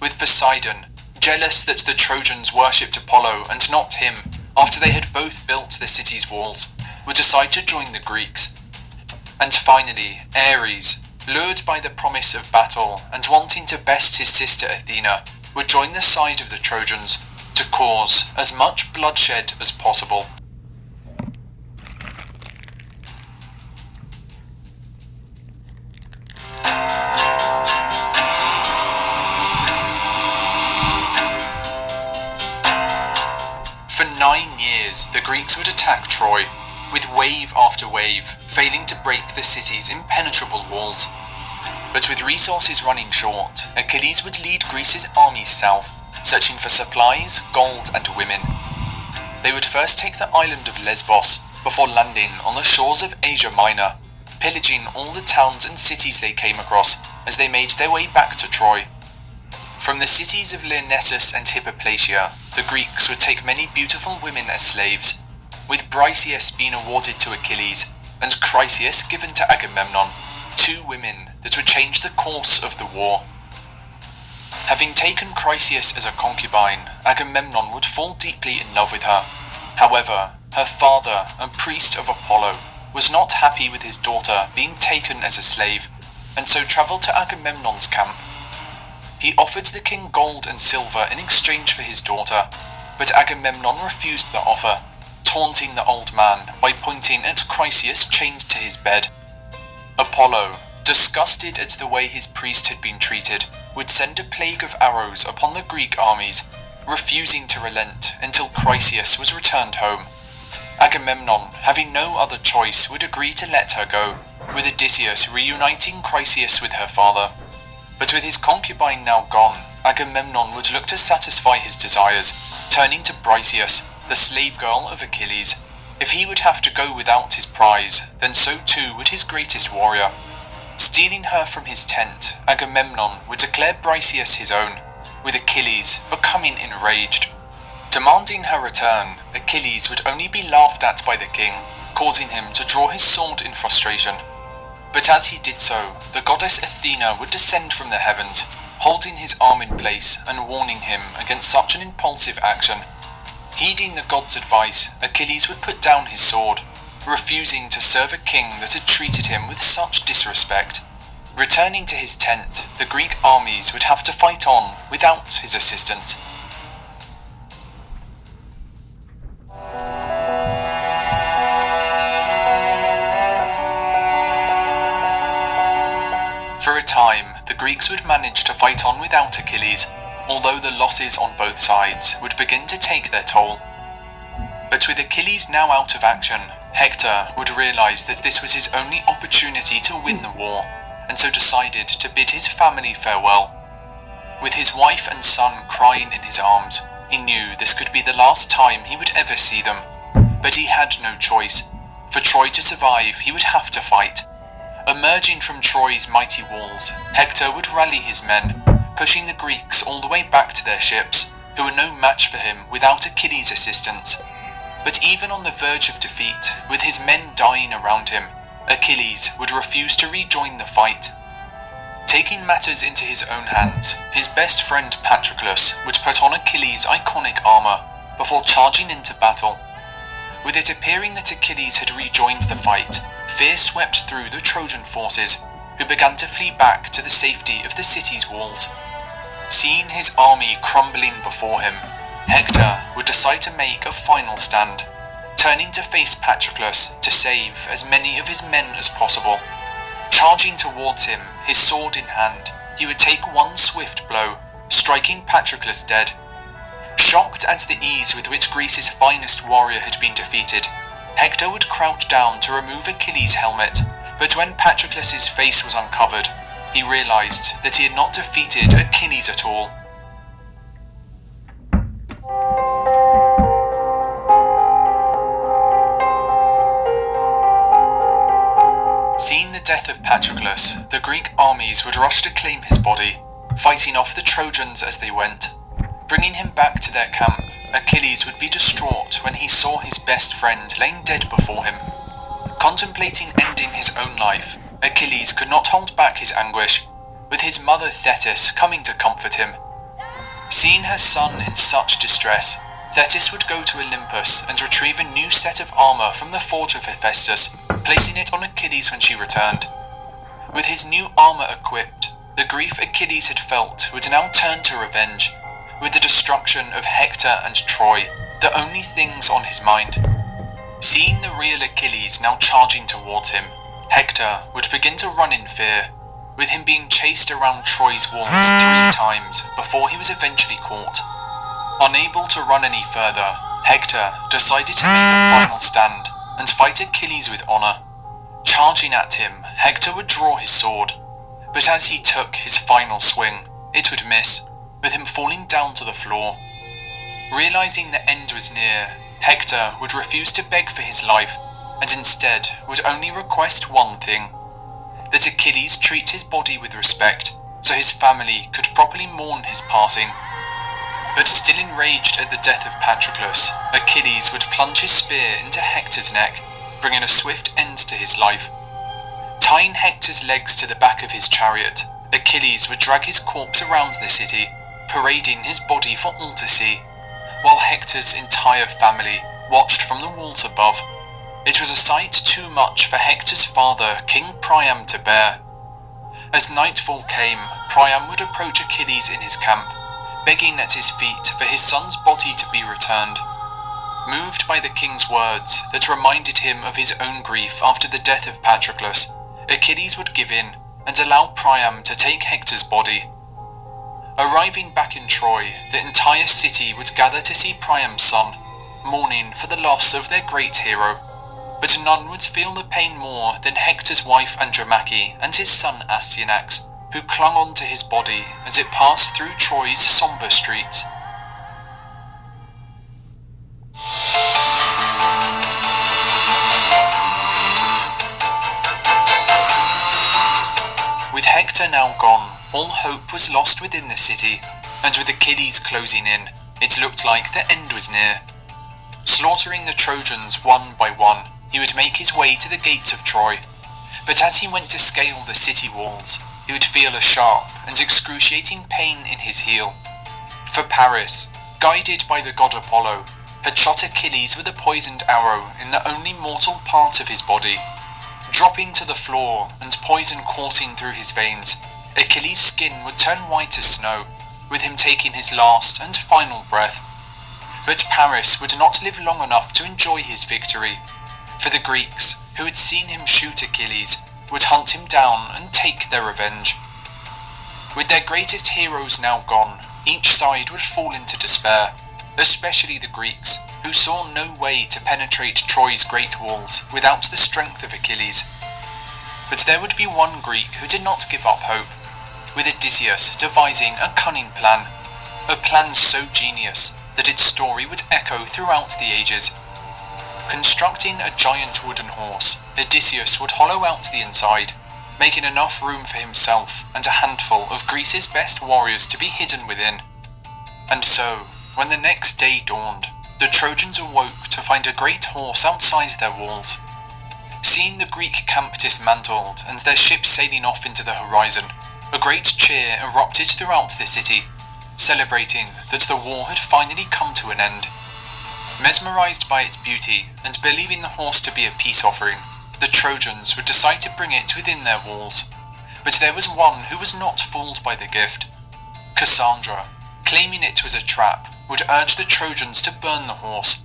with Poseidon, jealous that the Trojans worshipped Apollo and not him after they had both built the city's walls, would decide to join the Greeks. And finally, Ares, lured by the promise of battle and wanting to best his sister Athena, would join the side of the Trojans to cause as much bloodshed as possible. For 9 years, the Greeks would attack Troy, with wave after wave, failing to break the city's impenetrable walls. But with resources running short, Achilles would lead Greece's armies south, searching for supplies, gold, and women. They would first take the island of Lesbos, before landing on the shores of Asia Minor, pillaging all the towns and cities they came across as they made their way back to Troy. From the cities of Lyrnessus and Hippoplacia, the Greeks would take many beautiful women as slaves, with Briseis being awarded to Achilles and Chryseis given to Agamemnon, 2 women that would change the course of the war. Having taken Chryseis as a concubine, Agamemnon would fall deeply in love with her. However, her father, a priest of Apollo, was not happy with his daughter being taken as a slave, and so travelled to Agamemnon's camp. He offered the king gold and silver in exchange for his daughter, but Agamemnon refused the offer, taunting the old man by pointing at Chryseis chained to his bed. Apollo, disgusted at the way his priest had been treated, would send a plague of arrows upon the Greek armies, refusing to relent until Chryseis was returned home. Agamemnon, having no other choice, would agree to let her go, with Odysseus reuniting Chryseis with her father. But with his concubine now gone, Agamemnon would look to satisfy his desires, turning to Briseis, the slave girl of Achilles. If he would have to go without his prize, then so too would his greatest warrior. Stealing her from his tent, Agamemnon would declare Briseis his own, with Achilles becoming enraged. Demanding her return, Achilles would only be laughed at by the king, causing him to draw his sword in frustration. But as he did so, the goddess Athena would descend from the heavens, holding his arm in place and warning him against such an impulsive action. Heeding the god's advice, Achilles would put down his sword, refusing to serve a king that had treated him with such disrespect. Returning to his tent, the Greek armies would have to fight on without his assistance. For a time, the Greeks would manage to fight on without Achilles, although the losses on both sides would begin to take their toll. But with Achilles now out of action, Hector would realise that this was his only opportunity to win the war, and so decided to bid his family farewell. With his wife and son crying in his arms, he knew this could be the last time he would ever see them. But he had no choice. For Troy to survive, he would have to fight. Emerging from Troy's mighty walls, Hector would rally his men, pushing the Greeks all the way back to their ships, who were no match for him without Achilles' assistance. But even on the verge of defeat, with his men dying around him, Achilles would refuse to rejoin the fight. Taking matters into his own hands, his best friend Patroclus would put on Achilles' iconic armour before charging into battle. With it appearing that Achilles had rejoined the fight, fear swept through the Trojan forces, who began to flee back to the safety of the city's walls. Seeing his army crumbling before him, Hector would decide to make a final stand, turning to face Patroclus to save as many of his men as possible. Charging towards him, his sword in hand, he would take one swift blow, striking Patroclus dead. Shocked at the ease with which Greece's finest warrior had been defeated, Hector would crouch down to remove Achilles' helmet, but when Patroclus' face was uncovered, he realised that he had not defeated Achilles at all. Seeing the death of Patroclus, the Greek armies would rush to claim his body, fighting off the Trojans as they went. Bringing him back to their camp, Achilles would be distraught when he saw his best friend laying dead before him. Contemplating ending his own life, Achilles could not hold back his anguish, with his mother Thetis coming to comfort him, Seeing her son in such distress, Thetis would go to Olympus and retrieve a new set of armour from the forge of Hephaestus, placing it on Achilles when she returned. With his new armour equipped, the grief Achilles had felt would now turn to revenge, with the destruction of Hector and Troy the only things on his mind. Seeing the real Achilles now charging towards him, Hector would begin to run in fear, with him being chased around Troy's walls 3 times before he was eventually caught. Unable to run any further, Hector decided to make a final stand and fight Achilles with honour. Charging at him, Hector would draw his sword, but as he took his final swing, it would miss, with him falling down to the floor. Realising the end was near, Hector would refuse to beg for his life, and instead would only request one thing: that Achilles treat his body with respect, so his family could properly mourn his passing. But still enraged at the death of Patroclus, Achilles would plunge his spear into Hector's neck, bringing a swift end to his life. Tying Hector's legs to the back of his chariot, Achilles would drag his corpse around the city, parading his body for all to see, while Hector's entire family watched from the walls above. It was a sight too much for Hector's father, King Priam, to bear. As nightfall came, Priam would approach Achilles in his camp, begging at his feet for his son's body to be returned. Moved by the king's words that reminded him of his own grief after the death of Patroclus, Achilles would give in and allow Priam to take Hector's body. Arriving back in Troy, the entire city would gather to see Priam's son, mourning for the loss of their great hero. But none would feel the pain more than Hector's wife Andromache and his son Astyanax, who clung on to his body as it passed through Troy's sombre streets. With Hector now gone, all hope was lost within the city, and with Achilles closing in, it looked like the end was near. Slaughtering the Trojans one by one, he would make his way to the gates of Troy, but as he went to scale the city walls, he would feel a sharp and excruciating pain in his heel. For Paris, guided by the god Apollo, had shot Achilles with a poisoned arrow in the only mortal part of his body. Dropping to the floor and poison coursing through his veins, Achilles' skin would turn white as snow, with him taking his last and final breath. But Paris would not live long enough to enjoy his victory, for the Greeks, who had seen him shoot Achilles, would hunt him down and take their revenge. With their greatest heroes now gone, each side would fall into despair, especially the Greeks, who saw no way to penetrate Troy's great walls without the strength of Achilles. But there would be one Greek who did not give up hope, with Odysseus devising a cunning plan, a plan so genius that its story would echo throughout the ages. Constructing a giant wooden horse, Odysseus would hollow out the inside, making enough room for himself and a handful of Greece's best warriors to be hidden within. And so, when the next day dawned, the Trojans awoke to find a great horse outside their walls. Seeing the Greek camp dismantled and their ships sailing off into the horizon, a great cheer erupted throughout the city, celebrating that the war had finally come to an end. Mesmerized by its beauty and believing the horse to be a peace offering, the Trojans would decide to bring it within their walls. But there was one who was not fooled by the gift. Cassandra, claiming it was a trap, would urge the Trojans to burn the horse,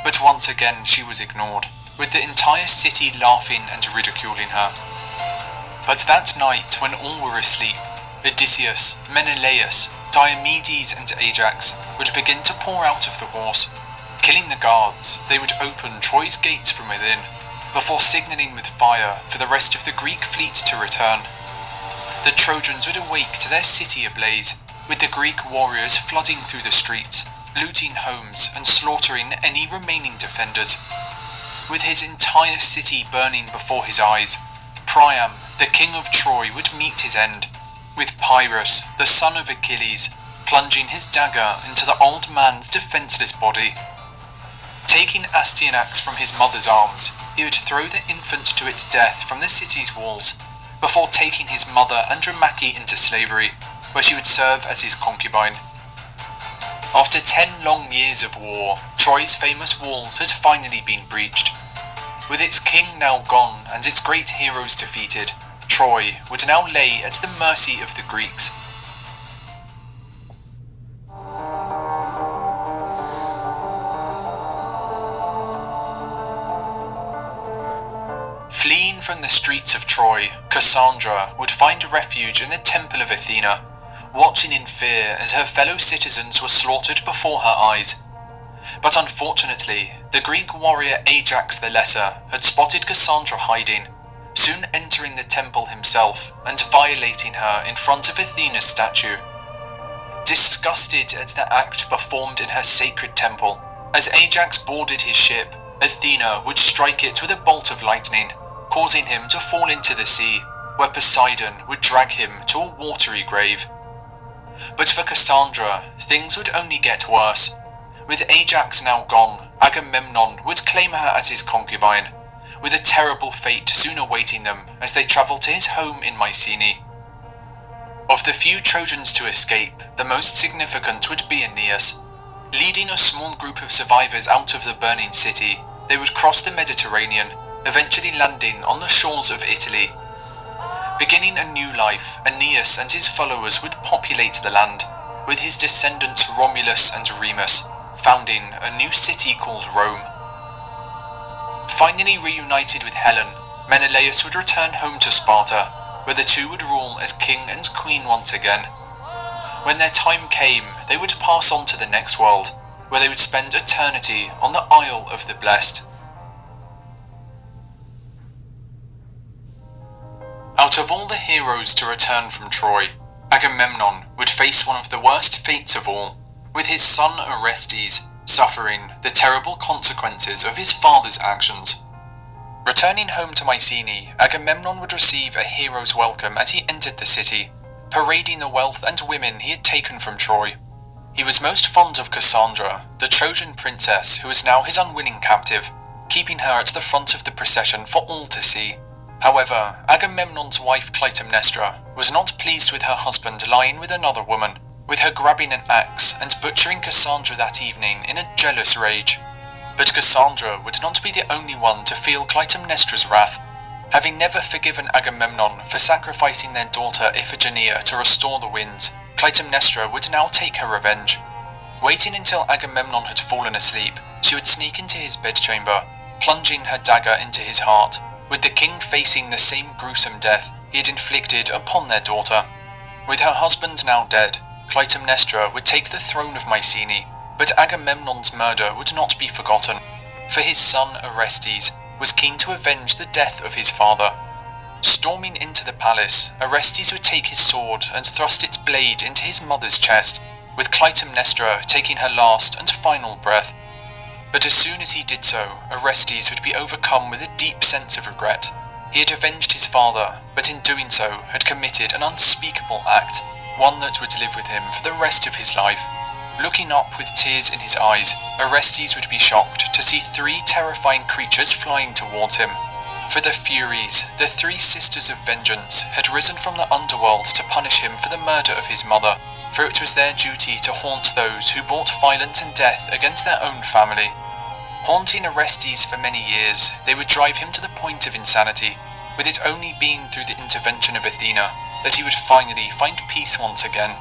but once again she was ignored, with the entire city laughing and ridiculing her. But that night, when all were asleep, Odysseus, Menelaus, Diomedes and Ajax would begin to pour out of the horse. Killing the guards, they would open Troy's gates from within, before signalling with fire for the rest of the Greek fleet to return. The Trojans would awake to their city ablaze, with the Greek warriors flooding through the streets, looting homes and slaughtering any remaining defenders. With his entire city burning before his eyes, Priam, the king of Troy, would meet his end, with Pyrrhus, the son of Achilles, plunging his dagger into the old man's defenceless body. Taking Astyanax from his mother's arms, he would throw the infant to its death from the city's walls, before taking his mother Andromache into slavery, where she would serve as his concubine. After 10 long years of war, Troy's famous walls had finally been breached. With its king now gone and its great heroes defeated, Troy would now lay at the mercy of the Greeks. Fleeing from the streets of Troy, Cassandra would find refuge in the Temple of Athena, watching in fear as her fellow citizens were slaughtered before her eyes. But unfortunately, the Greek warrior Ajax the Lesser had spotted Cassandra hiding, soon entering the temple himself and violating her in front of Athena's statue. Disgusted at the act performed in her sacred temple, as Ajax boarded his ship, Athena would strike it with a bolt of lightning, causing him to fall into the sea, where Poseidon would drag him to a watery grave. But for Cassandra, things would only get worse. With Ajax now gone, Agamemnon would claim her as his concubine, with a terrible fate soon awaiting them as they travelled to his home in Mycenae. Of the few Trojans to escape, the most significant would be Aeneas. Leading a small group of survivors out of the burning city, they would cross the Mediterranean, eventually landing on the shores of Italy. Beginning a new life, Aeneas and his followers would populate the land, with his descendants Romulus and Remus, founding a new city called Rome. Finally reunited with Helen, Menelaus would return home to Sparta, where the two would rule as king and queen once again. When their time came, they would pass on to the next world, where they would spend eternity on the Isle of the Blessed. Out of all the heroes to return from Troy, Agamemnon would face one of the worst fates of all, with his son Orestes suffering the terrible consequences of his father's actions. Returning home to Mycenae, Agamemnon would receive a hero's welcome as he entered the city, parading the wealth and women he had taken from Troy. He was most fond of Cassandra, the Trojan princess who was now his unwilling captive, keeping her at the front of the procession for all to see. However, Agamemnon's wife Clytemnestra was not pleased with her husband lying with another woman, with her grabbing an axe and butchering Cassandra that evening in a jealous rage. But Cassandra would not be the only one to feel Clytemnestra's wrath, having never forgiven Agamemnon for sacrificing their daughter Iphigenia to restore the winds. Clytemnestra would now take her revenge. Waiting until Agamemnon had fallen asleep, she would sneak into his bedchamber, plunging her dagger into his heart, with the king facing the same gruesome death he had inflicted upon their daughter. With her husband now dead, Clytemnestra would take the throne of Mycenae, but Agamemnon's murder would not be forgotten, for his son Orestes was keen to avenge the death of his father. Storming into the palace, Orestes would take his sword and thrust its blade into his mother's chest, with Clytemnestra taking her last and final breath. But as soon as he did so, Orestes would be overcome with a deep sense of regret. He had avenged his father, but in doing so had committed an unspeakable act, one that would live with him for the rest of his life. Looking up with tears in his eyes, Orestes would be shocked to see three terrifying creatures flying towards him. For the Furies, the three sisters of vengeance, had risen from the underworld to punish him for the murder of his mother, for it was their duty to haunt those who brought violence and death against their own family. Haunting Orestes for many years, they would drive him to the point of insanity, with it only being through the intervention of Athena that he would finally find peace once again.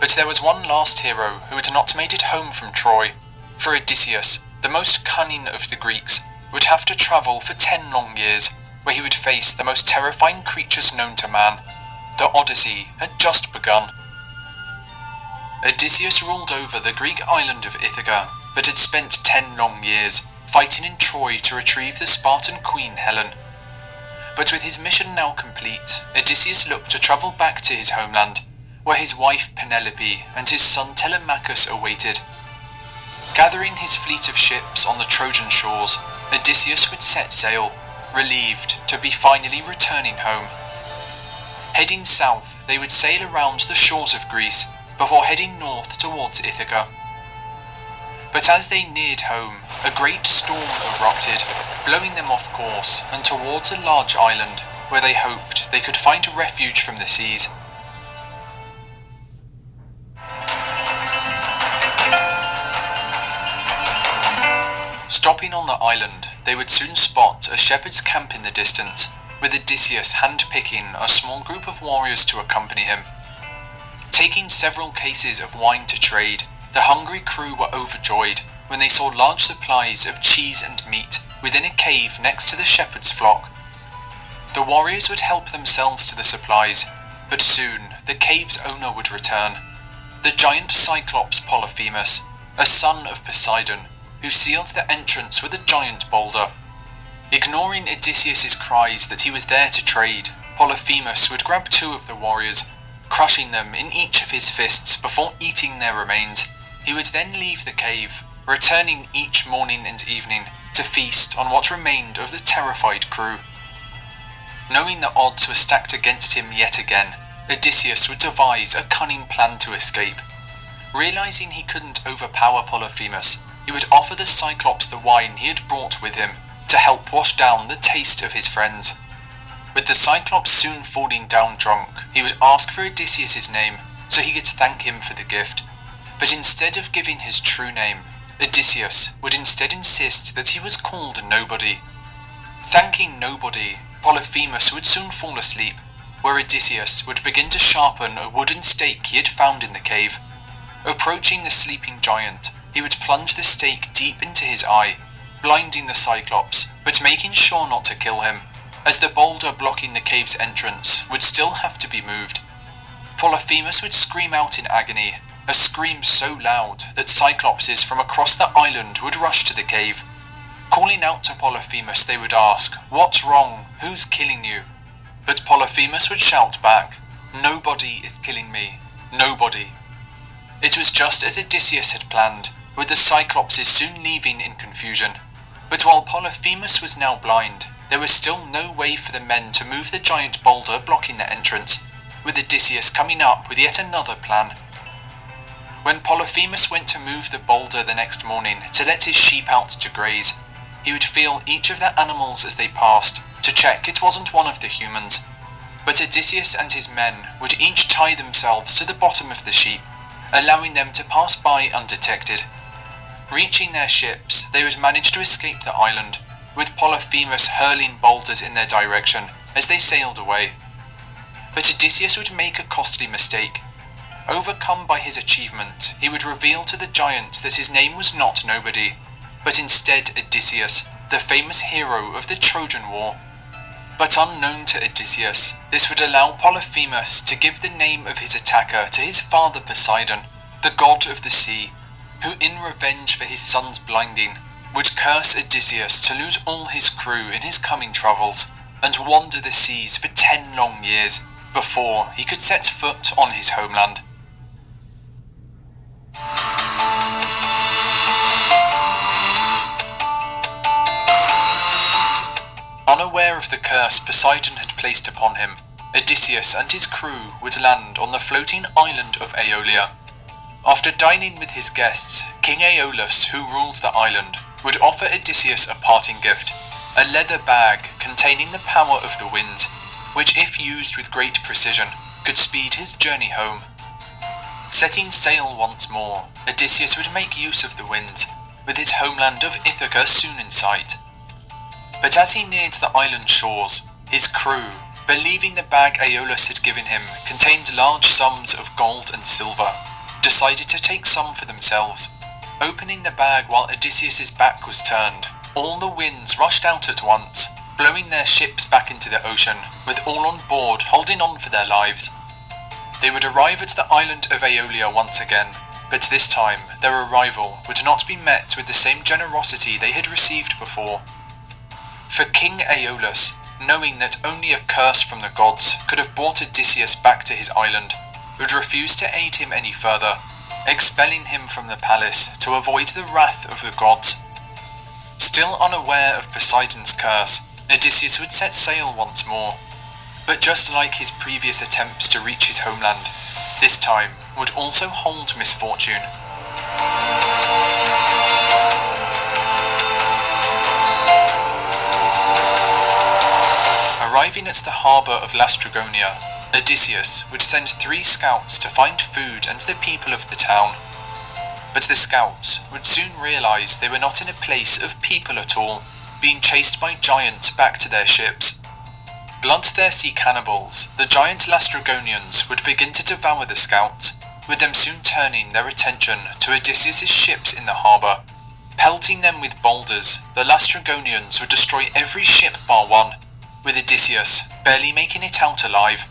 But there was one last hero who had not made it home from Troy, for Odysseus, the most cunning of the Greeks, would have to travel for 10 long years, where he would face the most terrifying creatures known to man. The Odyssey had just begun. Odysseus ruled over the Greek island of Ithaca, but had spent 10 long years fighting in Troy to retrieve the Spartan queen Helen. But with his mission now complete, Odysseus looked to travel back to his homeland, where his wife Penelope and his son Telemachus awaited. Gathering his fleet of ships on the Trojan shores, Odysseus would set sail, relieved to be finally returning home. Heading south, they would sail around the shores of Greece, before heading north towards Ithaca. But as they neared home, a great storm erupted, blowing them off course and towards a large island, where they hoped they could find refuge from the seas. Stopping on the island, they would soon spot a shepherd's camp in the distance, with Odysseus hand-picking a small group of warriors to accompany him. Taking several cases of wine to trade, the hungry crew were overjoyed when they saw large supplies of cheese and meat within a cave next to the shepherd's flock. The warriors would help themselves to the supplies, but soon the cave's owner would return, the giant Cyclops Polyphemus, a son of Poseidon, who sealed the entrance with a giant boulder. Ignoring Odysseus's cries that he was there to trade, Polyphemus would grab two of the warriors, crushing them in each of his fists before eating their remains. He would then leave the cave, returning each morning and evening to feast on what remained of the terrified crew. Knowing the odds were stacked against him yet again, Odysseus would devise a cunning plan to escape. Realizing he couldn't overpower Polyphemus, he would offer the Cyclops the wine he had brought with him to help wash down the taste of his friends. With the Cyclops soon falling down drunk, he would ask for Odysseus's name so he could thank him for the gift. But instead of giving his true name, Odysseus would instead insist that he was called Nobody. Thanking Nobody, Polyphemus would soon fall asleep, where Odysseus would begin to sharpen a wooden stake he had found in the cave. Approaching the sleeping giant, he would plunge the stake deep into his eye, blinding the Cyclops, but making sure not to kill him, as the boulder blocking the cave's entrance would still have to be moved. Polyphemus would scream out in agony, a scream so loud that Cyclopses from across the island would rush to the cave. Calling out to Polyphemus, they would ask, "What's wrong? Who's killing you?" But Polyphemus would shout back, "Nobody is killing me. Nobody." It was just as Odysseus had planned, with the Cyclopses soon leaving in confusion. But while Polyphemus was now blind, there was still no way for the men to move the giant boulder blocking the entrance, with Odysseus coming up with yet another plan. When Polyphemus went to move the boulder the next morning to let his sheep out to graze, he would feel each of the animals as they passed to check it wasn't one of the humans. But Odysseus and his men would each tie themselves to the bottom of the sheep, allowing them to pass by undetected. Reaching their ships, they would manage to escape the island, with Polyphemus hurling boulders in their direction as they sailed away. But Odysseus would make a costly mistake. Overcome by his achievement, he would reveal to the giant that his name was not Nobody, but instead Odysseus, the famous hero of the Trojan War. But unknown to Odysseus, this would allow Polyphemus to give the name of his attacker to his father Poseidon, the god of the sea, who in revenge for his son's blinding, would curse Odysseus to lose all his crew in his coming travels, and wander the seas for 10 long years before he could set foot on his homeland. Unaware of the curse Poseidon had placed upon him, Odysseus and his crew would land on the floating island of Aeolia. After dining with his guests, King Aeolus, who ruled the island, would offer Odysseus a parting gift, a leather bag containing the power of the winds, which if used with great precision, could speed his journey home. Setting sail once more, Odysseus would make use of the winds, with his homeland of Ithaca soon in sight. But as he neared the island shores, his crew, believing the bag Aeolus had given him contained large sums of gold and silver, decided to take some for themselves. Opening the bag while Odysseus's back was turned, all the winds rushed out at once, blowing their ships back into the ocean, with all on board holding on for their lives. They would arrive at the island of Aeolia once again, but this time their arrival would not be met with the same generosity they had received before. For King Aeolus, knowing that only a curse from the gods could have brought Odysseus back to his island, would refuse to aid him any further, expelling him from the palace to avoid the wrath of the gods. Still unaware of Poseidon's curse, Odysseus would set sail once more, but just like his previous attempts to reach his homeland, this time would also hold misfortune. Arriving at the harbour of Laestrygonia, Odysseus would send 3 scouts to find food and the people of the town. But the scouts would soon realise they were not in a place of people at all, being chased by giants back to their ships. Bloodthirsty cannibals, the giant Lastrygonians would begin to devour the scouts, with them soon turning their attention to Odysseus' ships in the harbour. Pelting them with boulders, the Lastrygonians would destroy every ship bar one, with Odysseus barely making it out alive.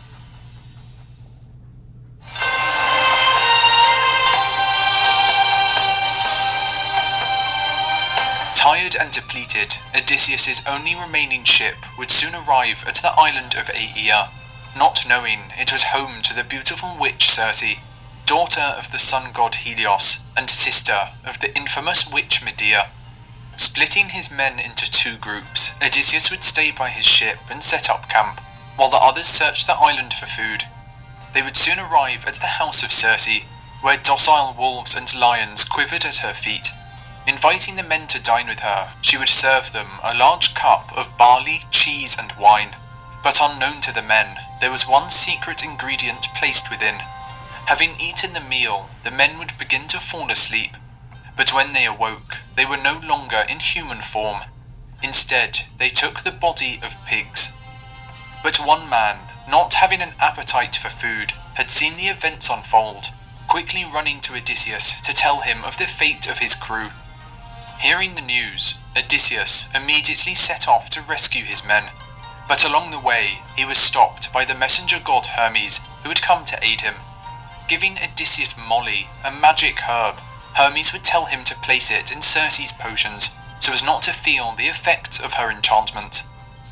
Tired and depleted, Odysseus' only remaining ship would soon arrive at the island of Aea, not knowing it was home to the beautiful witch Circe, daughter of the sun god Helios and sister of the infamous witch Medea. Splitting his men into two groups, Odysseus would stay by his ship and set up camp, while the others searched the island for food. They would soon arrive at the house of Circe, where docile wolves and lions quivered at her feet. Inviting the men to dine with her, she would serve them a large cup of barley, cheese and wine. But unknown to the men, there was one secret ingredient placed within. Having eaten the meal, the men would begin to fall asleep. But when they awoke, they were no longer in human form. Instead, they took the body of pigs. But one man, not having an appetite for food, had seen the events unfold, quickly running to Odysseus to tell him of the fate of his crew. Hearing the news, Odysseus immediately set off to rescue his men, but along the way he was stopped by the messenger god Hermes, who had come to aid him. Giving Odysseus Molly, a magic herb, Hermes would tell him to place it in Circe's potions, so as not to feel the effects of her enchantment.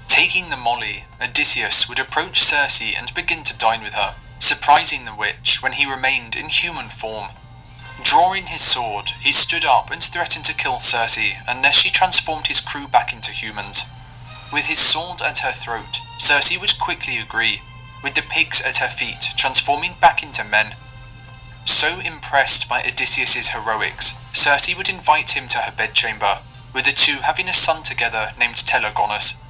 Taking the Molly, Odysseus would approach Circe and begin to dine with her, surprising the witch when he remained in human form. Drawing his sword, he stood up and threatened to kill Circe unless she transformed his crew back into humans. With his sword at her throat, Circe would quickly agree, with the pigs at her feet transforming back into men. So impressed by Odysseus' heroics, Circe would invite him to her bedchamber, with the two having a son together named Telegonus.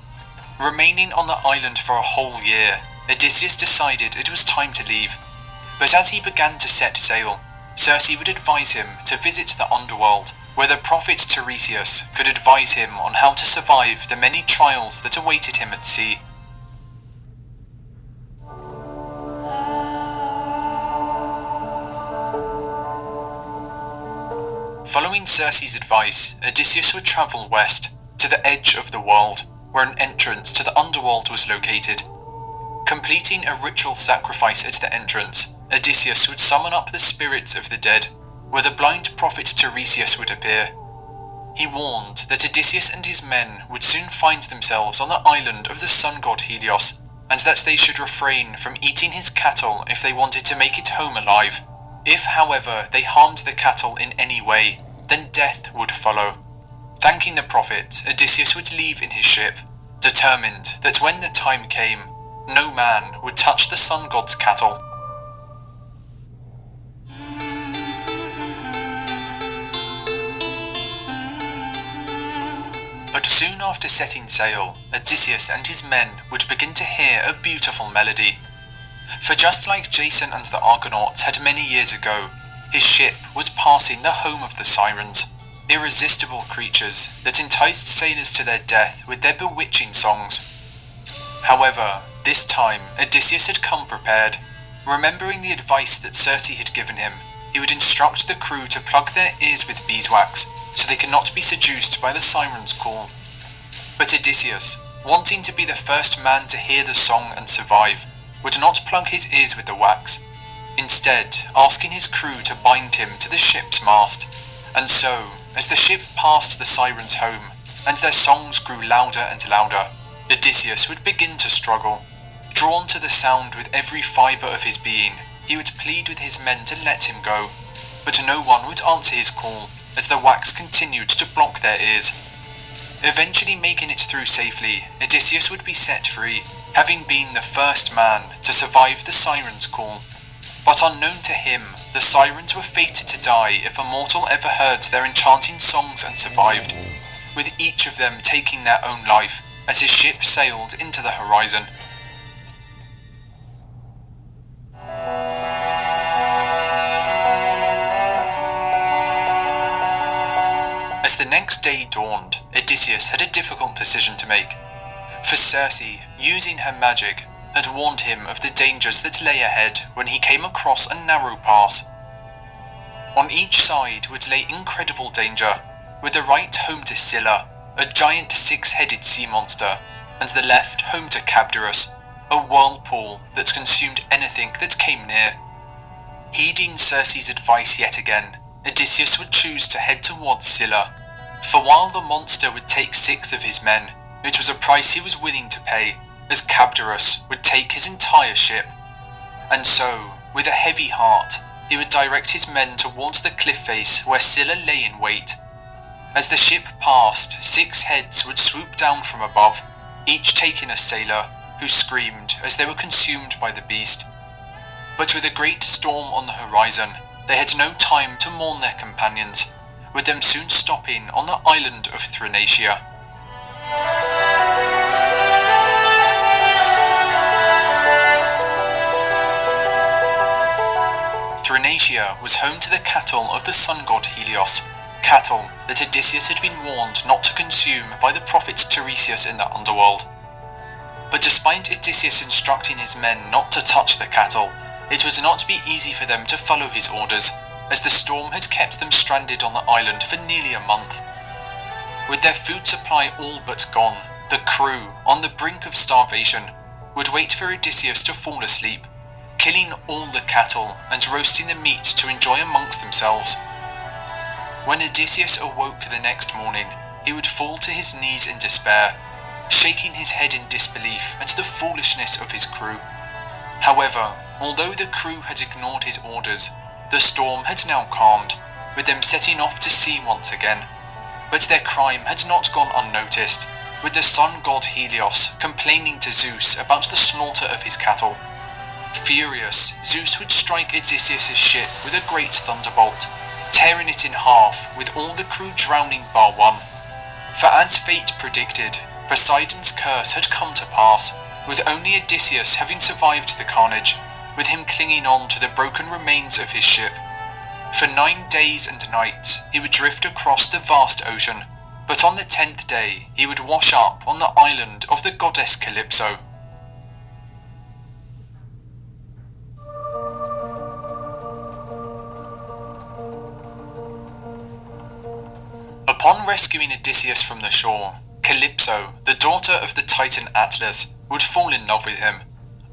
Remaining on the island for a whole year, Odysseus decided it was time to leave. But as he began to set sail, Circe would advise him to visit the underworld, where the prophet Tiresias could advise him on how to survive the many trials that awaited him at sea. Following Circe's advice, Odysseus would travel west, to the edge of the world, where an entrance to the underworld was located. Completing a ritual sacrifice at the entrance, Odysseus would summon up the spirits of the dead, where the blind prophet Tiresias would appear. He warned that Odysseus and his men would soon find themselves on the island of the sun god Helios, and that they should refrain from eating his cattle if they wanted to make it home alive. If, however, they harmed the cattle in any way, then death would follow. Thanking the prophet, Odysseus would leave in his ship, determined that when the time came, no man would touch the sun god's cattle. But soon after setting sail, Odysseus and his men would begin to hear a beautiful melody. For just like Jason and the Argonauts had many years ago, his ship was passing the home of the Sirens, irresistible creatures that enticed sailors to their death with their bewitching songs. However, this time Odysseus had come prepared. Remembering the advice that Circe had given him, he would instruct the crew to plug their ears with beeswax, so they could not be seduced by the siren's call. But Odysseus, wanting to be the first man to hear the song and survive, would not plug his ears with the wax, instead asking his crew to bind him to the ship's mast. And so, as the ship passed the siren's home, and their songs grew louder and louder, Odysseus would begin to struggle. Drawn to the sound with every fibre of his being, he would plead with his men to let him go, but no one would answer his call, as the wax continued to block their ears. Eventually making it through safely, Odysseus would be set free, having been the first man to survive the siren's call. But unknown to him, the sirens were fated to die if a mortal ever heard their enchanting songs and survived, with each of them taking their own life as his ship sailed into the horizon. day dawned, Odysseus had a difficult decision to make. For Circe, using her magic, had warned him of the dangers that lay ahead when he came across a narrow pass. On each side would lay incredible danger, with the right home to Scylla, a giant six-headed sea monster, and the left home to Cabdurus, a whirlpool that consumed anything that came near. Heeding Circe's advice yet again, Odysseus would choose to head towards Scylla, for while the monster would take 6 of his men, it was a price he was willing to pay, as Cabdurus would take his entire ship. And so, with a heavy heart, he would direct his men towards the cliff face where Scylla lay in wait. As the ship passed, 6 heads would swoop down from above, each taking a sailor, who screamed as they were consumed by the beast. But with a great storm on the horizon, they had no time to mourn their companions, with them soon stopping on the island of Thrinacia. Thrinacia was home to the cattle of the sun god Helios, cattle that Odysseus had been warned not to consume by the prophet Tiresias in the underworld. But despite Odysseus instructing his men not to touch the cattle, it would not be easy for them to follow his orders, as the storm had kept them stranded on the island for nearly a month. With their food supply all but gone, the crew, on the brink of starvation, would wait for Odysseus to fall asleep, killing all the cattle and roasting the meat to enjoy amongst themselves. When Odysseus awoke the next morning, he would fall to his knees in despair, shaking his head in disbelief at the foolishness of his crew. However, although the crew had ignored his orders, the storm had now calmed, with them setting off to sea once again. But their crime had not gone unnoticed, with the sun god Helios complaining to Zeus about the slaughter of his cattle. Furious, Zeus would strike Odysseus' ship with a great thunderbolt, tearing it in half, with all the crew drowning bar one. For as fate predicted, Poseidon's curse had come to pass, with only Odysseus having survived the carnage, with him clinging on to the broken remains of his ship. For 9 days and nights he would drift across the vast ocean, but on the 10th day he would wash up on the island of the goddess Calypso. Upon rescuing Odysseus from the shore, Calypso, the daughter of the Titan Atlas, would fall in love with him,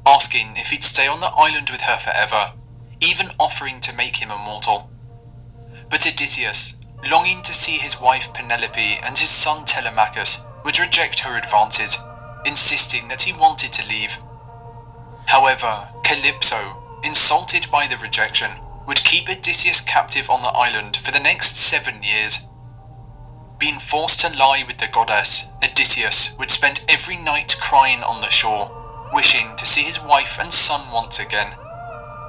asking if he'd stay on the island with her forever, even offering to make him immortal. But Odysseus, longing to see his wife Penelope and his son Telemachus, would reject her advances, insisting that he wanted to leave. However, Calypso, insulted by the rejection, would keep Odysseus captive on the island for the next 7 years. Being forced to lie with the goddess, Odysseus would spend every night crying on the shore, wishing to see his wife and son once again.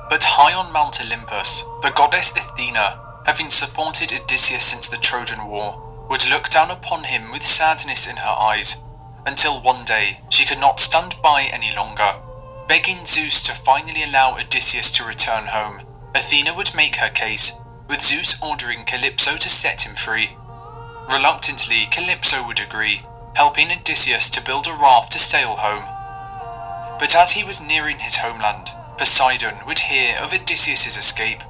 But high on Mount Olympus, the goddess Athena, having supported Odysseus since the Trojan War, would look down upon him with sadness in her eyes, until one day she could not stand by any longer. Begging Zeus to finally allow Odysseus to return home, Athena would make her case, with Zeus ordering Calypso to set him free. Reluctantly, Calypso would agree, helping Odysseus to build a raft to sail home. But as he was nearing his homeland, Poseidon would hear of Odysseus' escape,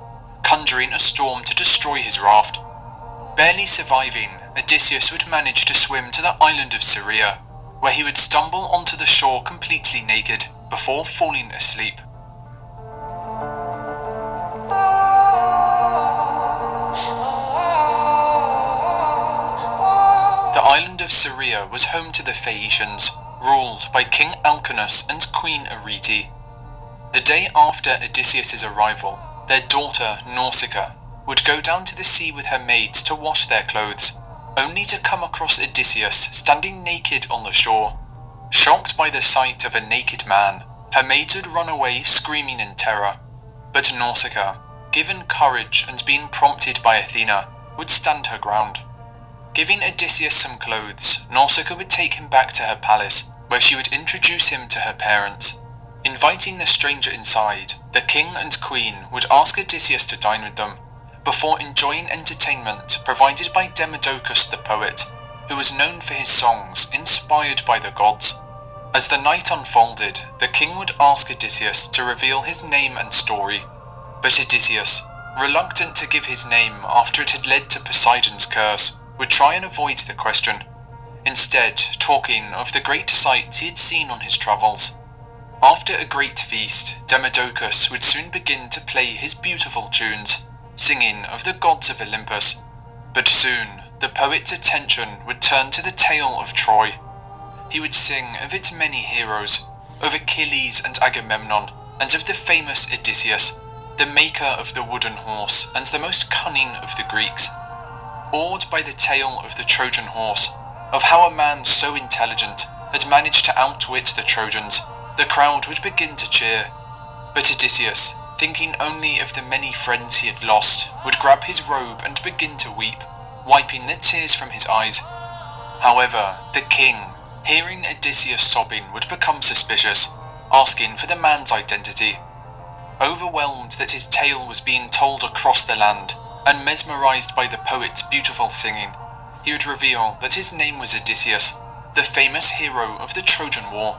conjuring a storm to destroy his raft. Barely surviving, Odysseus would manage to swim to the island of Syria, where he would stumble onto the shore completely naked before falling asleep. The island of Syria was home to the Phaeacians, ruled by King Alcinous and Queen Arete. The day after Odysseus' arrival, their daughter Nausicaa would go down to the sea with her maids to wash their clothes, only to come across Odysseus standing naked on the shore. Shocked by the sight of a naked man, her maids would run away screaming in terror. But Nausicaa, given courage and being prompted by Athena, would stand her ground. Giving Odysseus some clothes, Nausicaa would take him back to her palace, where she would introduce him to her parents. Inviting the stranger inside, the king and queen would ask Odysseus to dine with them, before enjoying entertainment provided by Demodocus the poet, who was known for his songs inspired by the gods. As the night unfolded, the king would ask Odysseus to reveal his name and story, but Odysseus, reluctant to give his name after it had led to Poseidon's curse, would try and avoid the question, instead talking of the great sights he had seen on his travels. After a great feast, Demodocus would soon begin to play his beautiful tunes, singing of the gods of Olympus, but soon the poet's attention would turn to the tale of Troy. He would sing of its many heroes, of Achilles and Agamemnon, and of the famous Odysseus, the maker of the wooden horse and the most cunning of the Greeks. Awed by the tale of the Trojan horse, of how a man so intelligent had managed to outwit the Trojans, the crowd would begin to cheer. But Odysseus, thinking only of the many friends he had lost, would grab his robe and begin to weep, wiping the tears from his eyes. However, the king, hearing Odysseus sobbing, would become suspicious, asking for the man's identity. Overwhelmed that his tale was being told across the land, and mesmerized by the poet's beautiful singing, he would reveal that his name was Odysseus, the famous hero of the Trojan War.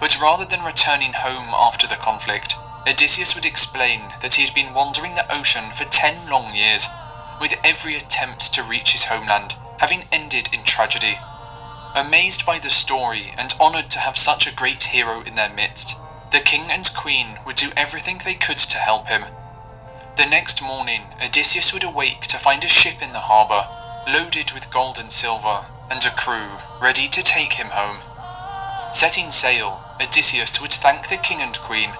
But rather than returning home after the conflict, Odysseus would explain that he had been wandering the ocean for 10 long years, with every attempt to reach his homeland having ended in tragedy. Amazed by the story and honoured to have such a great hero in their midst, the king and queen would do everything they could to help him. The next morning, Odysseus would awake to find a ship in the harbour, loaded with gold and silver, and a crew ready to take him home. Setting sail, Odysseus would thank the king and queen,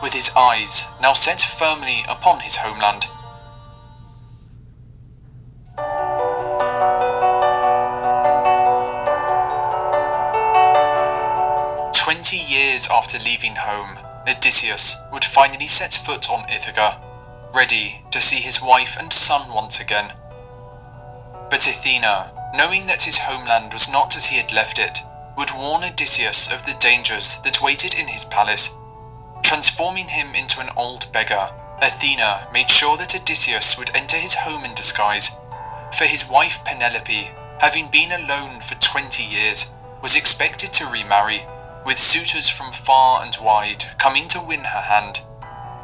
with his eyes now set firmly upon his homeland. Years after leaving home, Odysseus would finally set foot on Ithaca, ready to see his wife and son once again. But Athena, knowing that his homeland was not as he had left it, would warn Odysseus of the dangers that waited in his palace. Transforming him into an old beggar, Athena made sure that Odysseus would enter his home in disguise, for his wife Penelope, having been alone for 20 years, was expected to remarry, with suitors from far and wide coming to win her hand.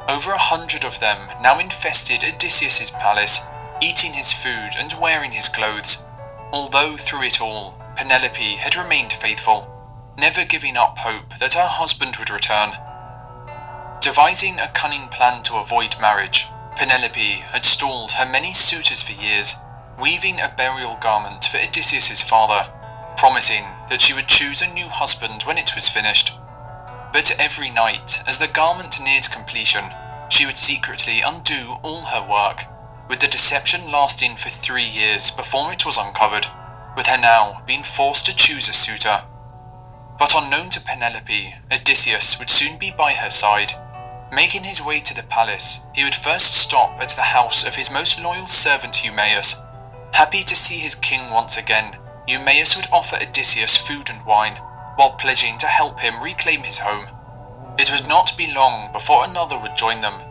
Over 100 of them now infested Odysseus's palace, eating his food and wearing his clothes, although through it all, Penelope had remained faithful, never giving up hope that her husband would return. Devising a cunning plan to avoid marriage, Penelope had stalled her many suitors for years, weaving a burial garment for Odysseus's father, promising that she would choose a new husband when it was finished. But every night, as the garment neared completion, she would secretly undo all her work, with the deception lasting for 3 years before it was uncovered, with her now being forced to choose a suitor. But unknown to Penelope, Odysseus would soon be by her side. Making his way to the palace, he would first stop at the house of his most loyal servant Eumaeus. Happy to see his king once again, Eumaeus would offer Odysseus food and wine, while pledging to help him reclaim his home. It would not be long before another would join them,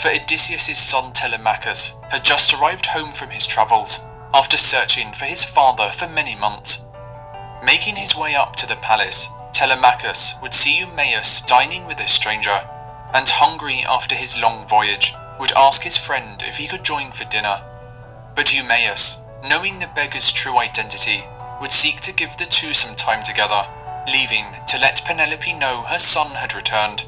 for Odysseus's son Telemachus had just arrived home from his travels, after searching for his father for many months. Making his way up to the palace, Telemachus would see Eumaeus dining with a stranger, and hungry after his long voyage, would ask his friend if he could join for dinner. But Eumaeus, knowing the beggar's true identity, would seek to give the two some time together, leaving to let Penelope know her son had returned.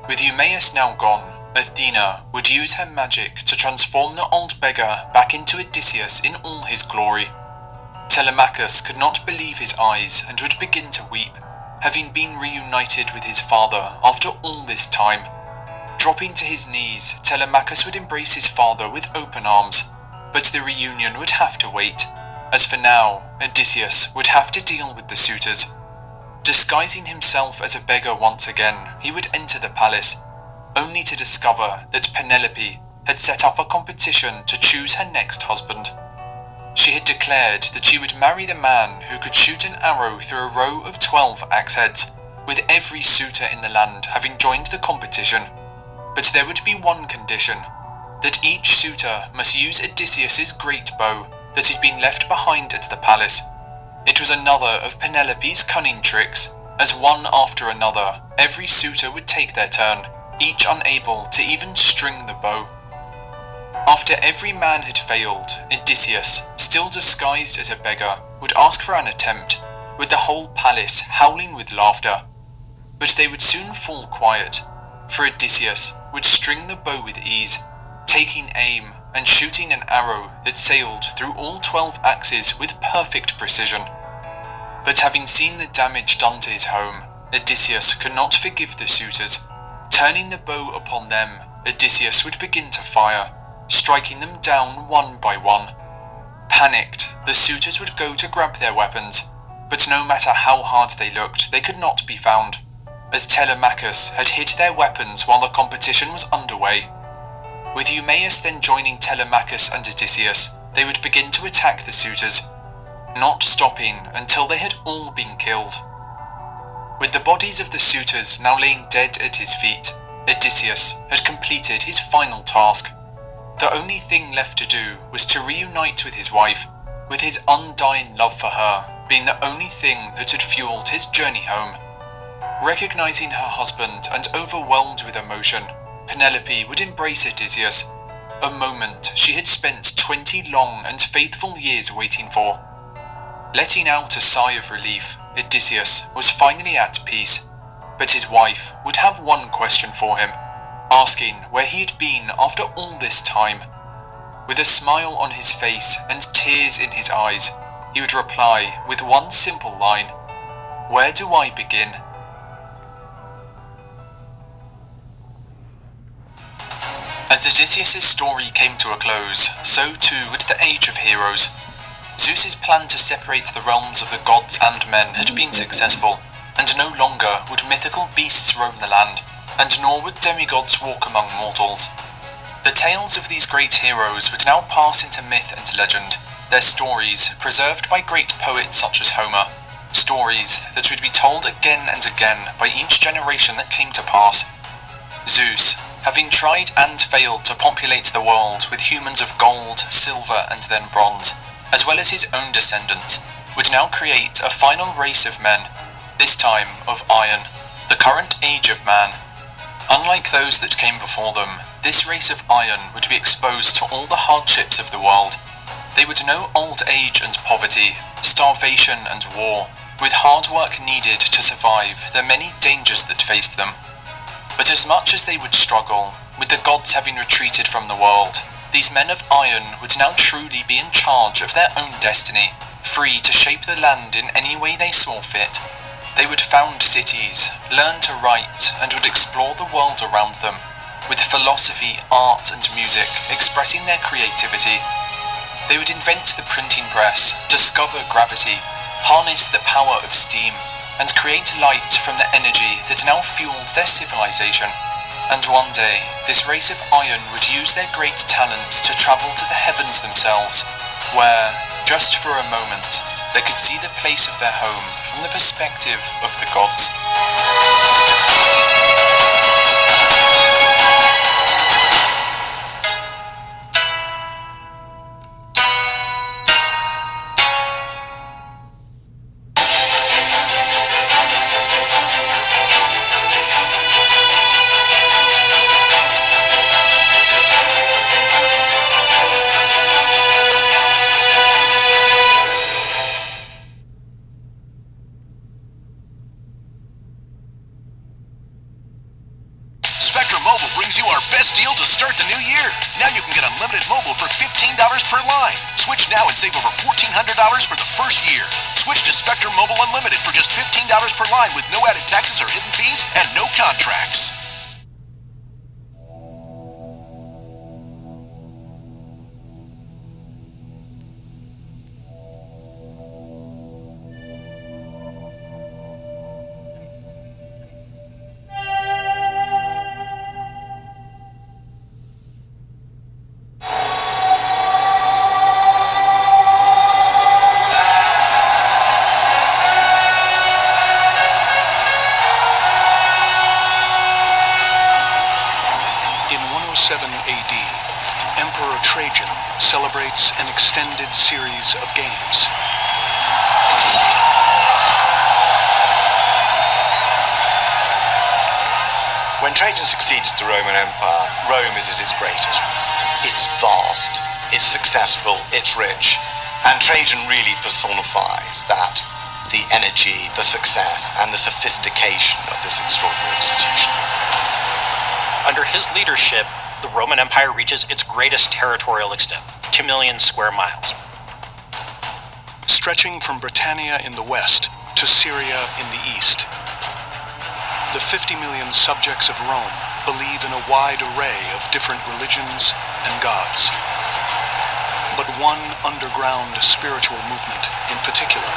With Eumaeus now gone, Athena would use her magic to transform the old beggar back into Odysseus in all his glory. Telemachus could not believe his eyes and would begin to weep, having been reunited with his father after all this time. Dropping to his knees, Telemachus would embrace his father with open arms, but the reunion would have to wait, as for now, Odysseus would have to deal with the suitors. Disguising himself as a beggar once again, he would enter the palace, only to discover that Penelope had set up a competition to choose her next husband. She had declared that she would marry the man who could shoot an arrow through a row of 12 axe heads, with every suitor in the land having joined the competition. But there would be one condition. that each suitor must use Odysseus's great bow that had been left behind at the palace. It was another of Penelope's cunning tricks, as one after another, every suitor would take their turn, each unable to even string the bow. After every man had failed, Odysseus, still disguised as a beggar, would ask for an attempt, with the whole palace howling with laughter. But they would soon fall quiet, for Odysseus would string the bow with ease, taking aim and shooting an arrow that sailed through all 12 axes with perfect precision. But having seen the damage done to his home, Odysseus could not forgive the suitors. Turning the bow upon them, Odysseus would begin to fire, striking them down one by one. Panicked, the suitors would go to grab their weapons, but no matter how hard they looked, they could not be found, as Telemachus had hid their weapons while the competition was underway. With Eumaeus then joining Telemachus and Odysseus, they would begin to attack the suitors, not stopping until they had all been killed. With the bodies of the suitors now laying dead at his feet, Odysseus had completed his final task. The only thing left to do was to reunite with his wife, with his undying love for her being the only thing that had fueled his journey home. Recognizing her husband and overwhelmed with emotion, Penelope would embrace Odysseus, a moment she had spent 20 long and faithful years waiting for. Letting out a sigh of relief, Odysseus was finally at peace, but his wife would have one question for him, asking where he had been after all this time. With a smile on his face and tears in his eyes, he would reply with one simple line, "Where do I begin?" As Odysseus' story came to a close, so too would the Age of Heroes. Zeus's plan to separate the realms of the gods and men had been successful, and no longer would mythical beasts roam the land, and nor would demigods walk among mortals. The tales of these great heroes would now pass into myth and legend, their stories preserved by great poets such as Homer, stories that would be told again and again by each generation that came to pass. Zeus, having tried and failed to populate the world with humans of gold, silver and then bronze, as well as his own descendants, would now create a final race of men, this time of iron, the current age of man. Unlike those that came before them, this race of iron would be exposed to all the hardships of the world. They would know old age and poverty, starvation and war, with hard work needed to survive the many dangers that faced them. But as much as they would struggle, with the gods having retreated from the world, these men of iron would now truly be in charge of their own destiny, free to shape the land in any way they saw fit. They would found cities, learn to write, and would explore the world around them, with philosophy, art and music expressing their creativity. They would invent the printing press, discover gravity, harness the power of steam, and create light from the energy that now fueled their civilization. And one day, this race of iron would use their great talents to travel to the heavens themselves, where, just for a moment, they could see the place of their home from the perspective of the gods. Deal to start the new year. Now you can get unlimited mobile for $15 per line. Switch now and save over $1,400 for the first year. Switch to Spectrum Mobile Unlimited for just $15 per line with no added taxes or hidden fees and no contracts. Trajan celebrates an extended series of games. When Trajan succeeds to the Roman Empire, Rome is at its greatest. It's vast, it's successful, it's rich, and Trajan really personifies that, the energy, the success, and the sophistication of this extraordinary institution. Under his leadership, the Roman Empire reaches its greatest territorial extent, 2 million square miles. Stretching from Britannia in the west to Syria in the east. The 50 million subjects of Rome believe in a wide array of different religions and gods. But one underground spiritual movement in particular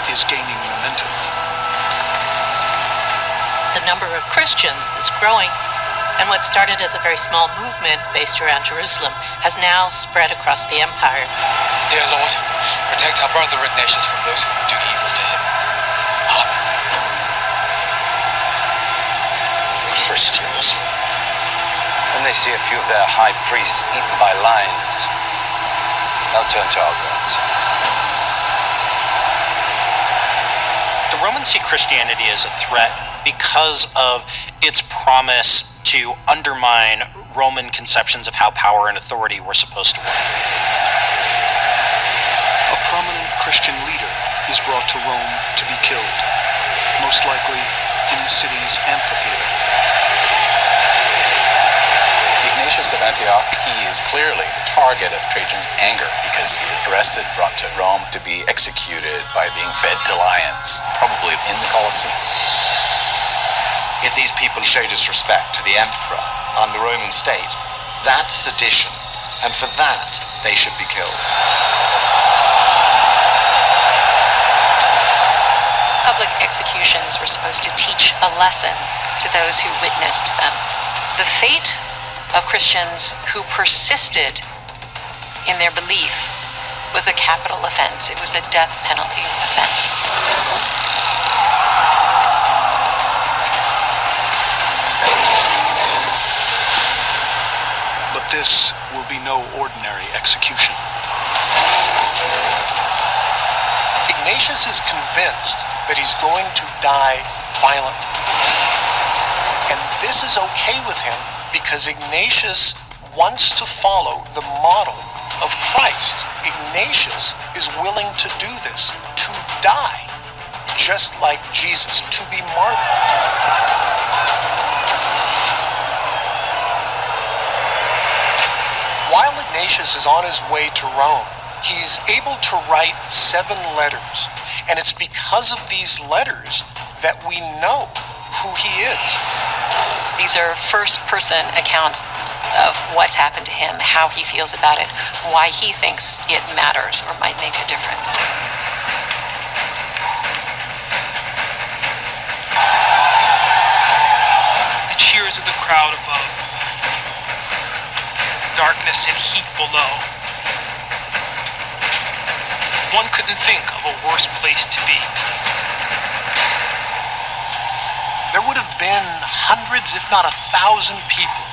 is gaining momentum. The number of Christians is growing, and what started as a very small movement based around Jerusalem has now spread across the empire. Dear Lord, protect our brother Ignatius from those who would do evil to him. Amen. Christians. When they see a few of their high priests eaten by lions, they'll turn to our gods. The Romans see Christianity as a threat because of its promise to undermine Roman conceptions of how power and authority were supposed to work. A prominent Christian leader is brought to Rome to be killed, most likely in the city's amphitheater. Ignatius of Antioch, he is clearly the target of Trajan's anger because he is arrested, brought to Rome to be executed by being fed to lions, probably in the Colosseum. If these people show disrespect to the emperor and the Roman state, that's sedition, and for that they should be killed. Public executions were supposed to teach a lesson to those who witnessed them. The fate of Christians who persisted in their belief was a capital offense. It was a death penalty offense. But this will be no ordinary execution. Ignatius is convinced that he's going to die violently. And this is okay with him because Ignatius wants to follow the model of Christ. Ignatius is willing to do this, to die, just like Jesus, to be martyred. While Ignatius is on his way to Rome, he's able to write 7 letters, and it's because of these letters that we know who he is. These are first-person accounts of what's happened to him, how he feels about it, why he thinks it matters or might make a difference. The cheers of the crowd above. Darkness and heat below. One couldn't think of a worse place to be. There would have been hundreds, if not 1,000 people,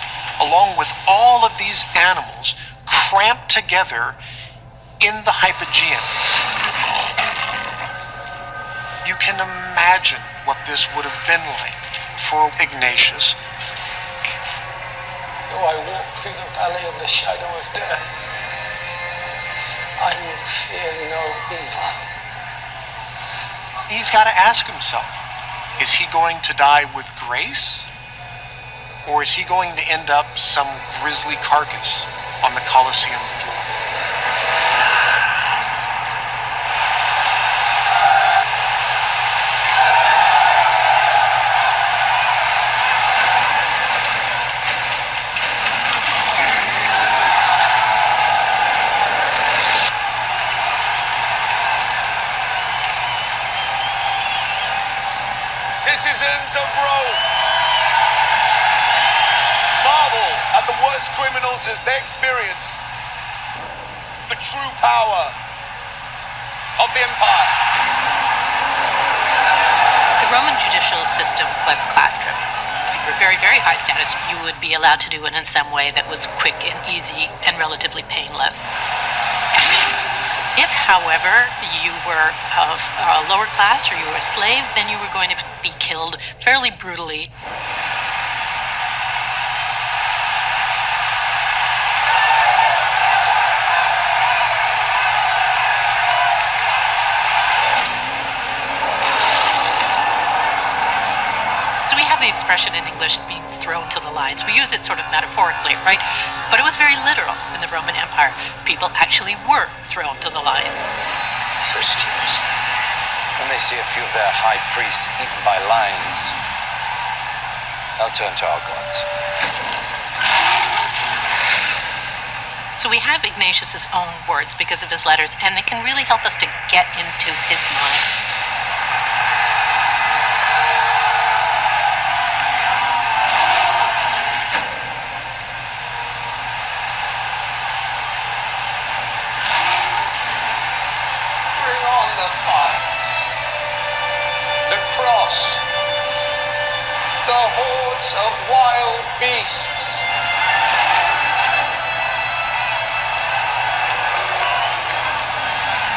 along with all of these animals, cramped together in the Hypogeum. You can imagine what this would have been like for Ignatius. Though I walk through the valley of the shadow of death, I will fear no evil. He's got to ask himself, is he going to die with grace? Or is he going to end up some grisly carcass on the Colosseum floor? Citizens of Rome, marvel at the worst criminals as they experience the true power of the empire. The Roman judicial system was class-driven. were very, very high status, you would be allowed to do it in some way that was quick and easy and relatively painless. If, however, you were of lower class or you were a slave, then you were going to be killed fairly brutally. So we have the expression in English being thrown to the lions. We use it sort of metaphorically, right? But it was very literal in the Roman Empire. People actually were thrown to the lions. Christians. When they see a few of their high priests eaten by lions, they'll turn to our gods. So we have Ignatius's own words because of his letters, and they can really help us to get into his mind. The hordes of wild beasts.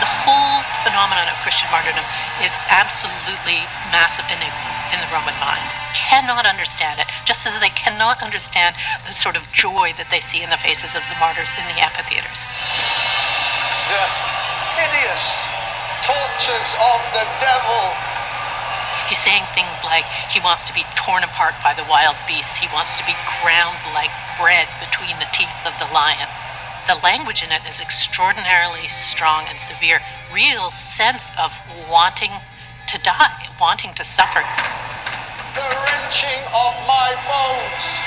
The whole phenomenon of Christian martyrdom is absolutely massive enigma in the Roman mind. Cannot understand it, just as they cannot understand the sort of joy that they see in the faces of the martyrs in the amphitheaters. The hideous tortures of the devil. He's saying things like he wants to be torn apart by the wild beasts. He wants to be ground like bread between the teeth of the lion. The language in it is extraordinarily strong and severe. Real sense of wanting to die, wanting to suffer. The wrenching of my bones.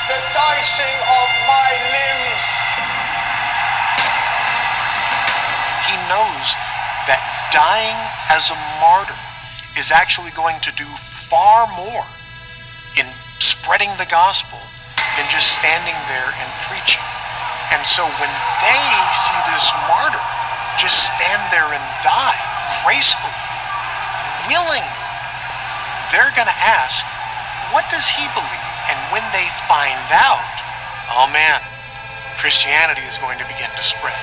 The dicing of my limbs. He knows that dying as a martyr is actually going to do far more in spreading the gospel than just standing there and preaching. And so when they see this martyr just stand there and die gracefully, willingly, they're going to ask, what does he believe? And when they find out, oh man, Christianity is going to begin to spread.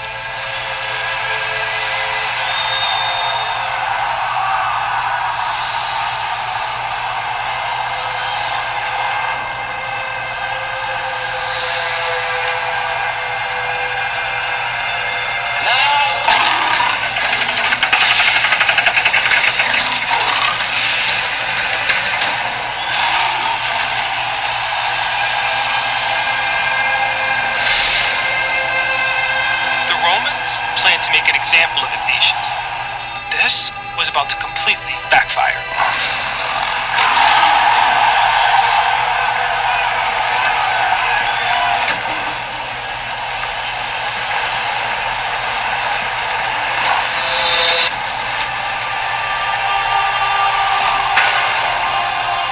To make an example of Ignatius. This was about to completely backfire.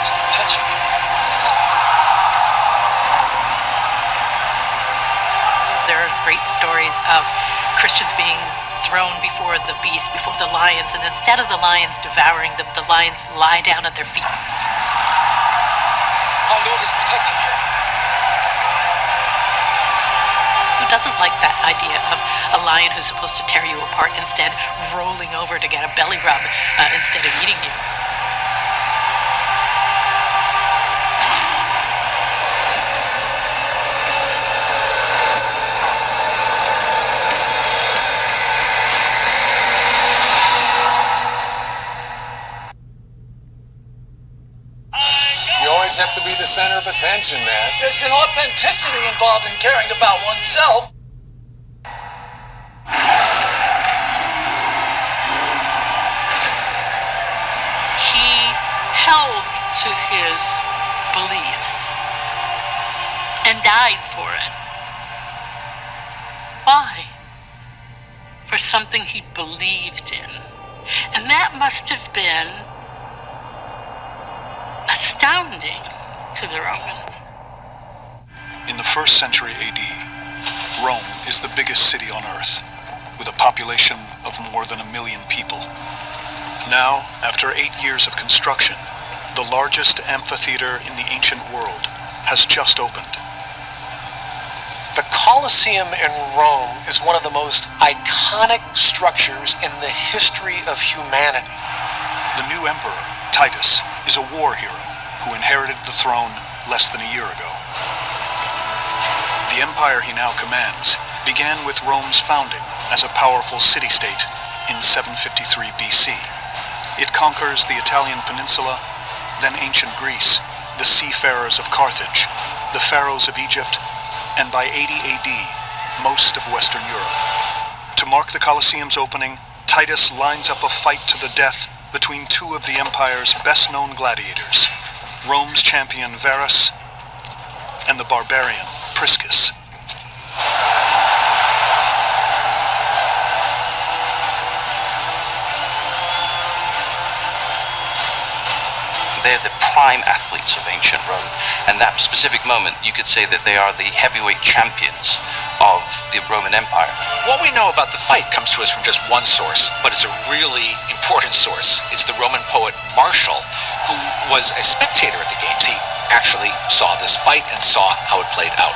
Stop touching me. There are great stories of Christians being thrown before the beast, before the lions, and instead of the lions devouring them, the lions lie down at their feet. Our Lord is protecting you. Who doesn't like that idea of a lion who's supposed to tear you apart instead rolling over to get a belly rub instead of eating you? Have to be the center of attention, man. There's an authenticity involved in caring about oneself. He held to his beliefs and died for it. Why? For something he believed in. And that must have been astounding to the Romans. In the 1st century AD, Rome is the biggest city on earth, with a population of more than 1 million people. Now, after 8 years of construction, the largest amphitheater in the ancient world, has just opened. The Colosseum in Rome is one of the most iconic structures in the history of humanity. The new emperor, Titus, is a war hero who inherited the throne less than a year ago. The empire he now commands began with Rome's founding as a powerful city-state in 753 BC. It conquers the Italian peninsula, then ancient Greece, the seafarers of Carthage, the pharaohs of Egypt, and by 80 AD, most of Western Europe. To mark the Colosseum's opening, Titus lines up a fight to the death between two of the empire's best-known gladiators, Rome's champion Varus and the barbarian Priscus. They're the prime athletes of ancient Rome, and that specific moment, you could say that they are the heavyweight champions of the Roman Empire. What we know about the fight comes to us from just one source, but it's a really important source. It's the Roman poet Martial, who was a spectator at the games. He actually saw this fight and saw how it played out.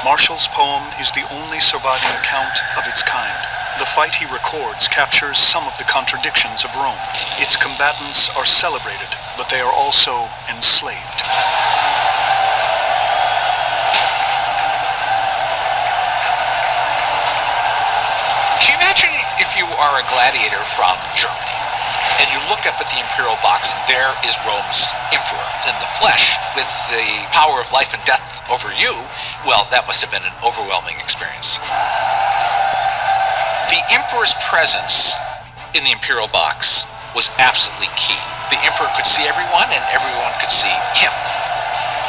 Martial's poem is the only surviving account of its kind. The fight he records captures some of the contradictions of Rome. Its combatants are celebrated, but they are also enslaved. Can you imagine if you are a gladiator from Germany, and you look up at the imperial box, and there is Rome's emperor in the flesh with the power of life and death over you? Well, that must have been an overwhelming experience. The emperor's presence in the imperial box was absolutely key. The emperor could see everyone, and everyone could see him.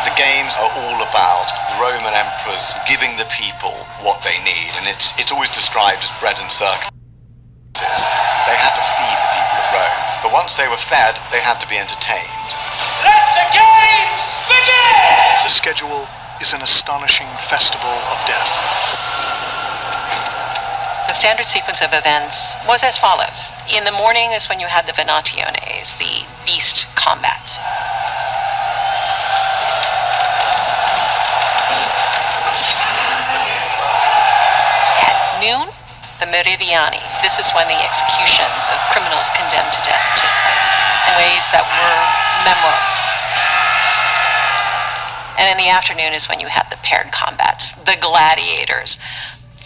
The games are all about Roman emperors giving the people what they need, and it's always described as bread and circuses. They had to feed the people of Rome, but once they were fed, they had to be entertained. Let the games begin! The schedule is an astonishing festival of death. The standard sequence of events was as follows. In the morning is when you had the Venationes, the beast combats. At noon, the Meridiani. This is when the executions of criminals condemned to death took place in ways that were memorable. And in the afternoon is when you had the paired combats, the gladiators,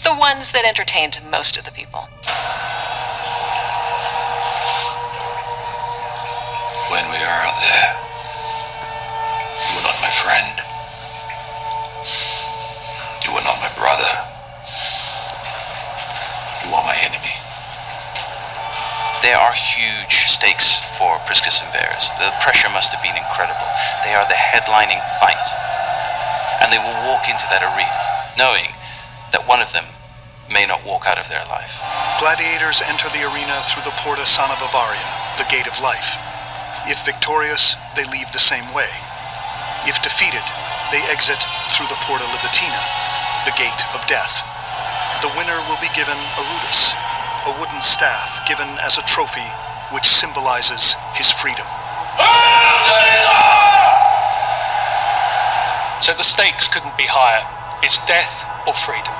the ones that entertained most of the people. When we are out there, you are not my friend. You are not my brother. You are my enemy. There are huge stakes for Priscus and Varus. The pressure must have been incredible. They are the headlining fight. And they will walk into that arena, knowing that one of them may not walk out of there alive. Gladiators enter the arena through the Porta Sana Vivaria, the gate of life. If victorious, they leave the same way. If defeated, they exit through the Porta Libitina, the gate of death. The winner will be given a rudis, a wooden staff given as a trophy which symbolizes his freedom. So the stakes couldn't be higher. It's death or freedom.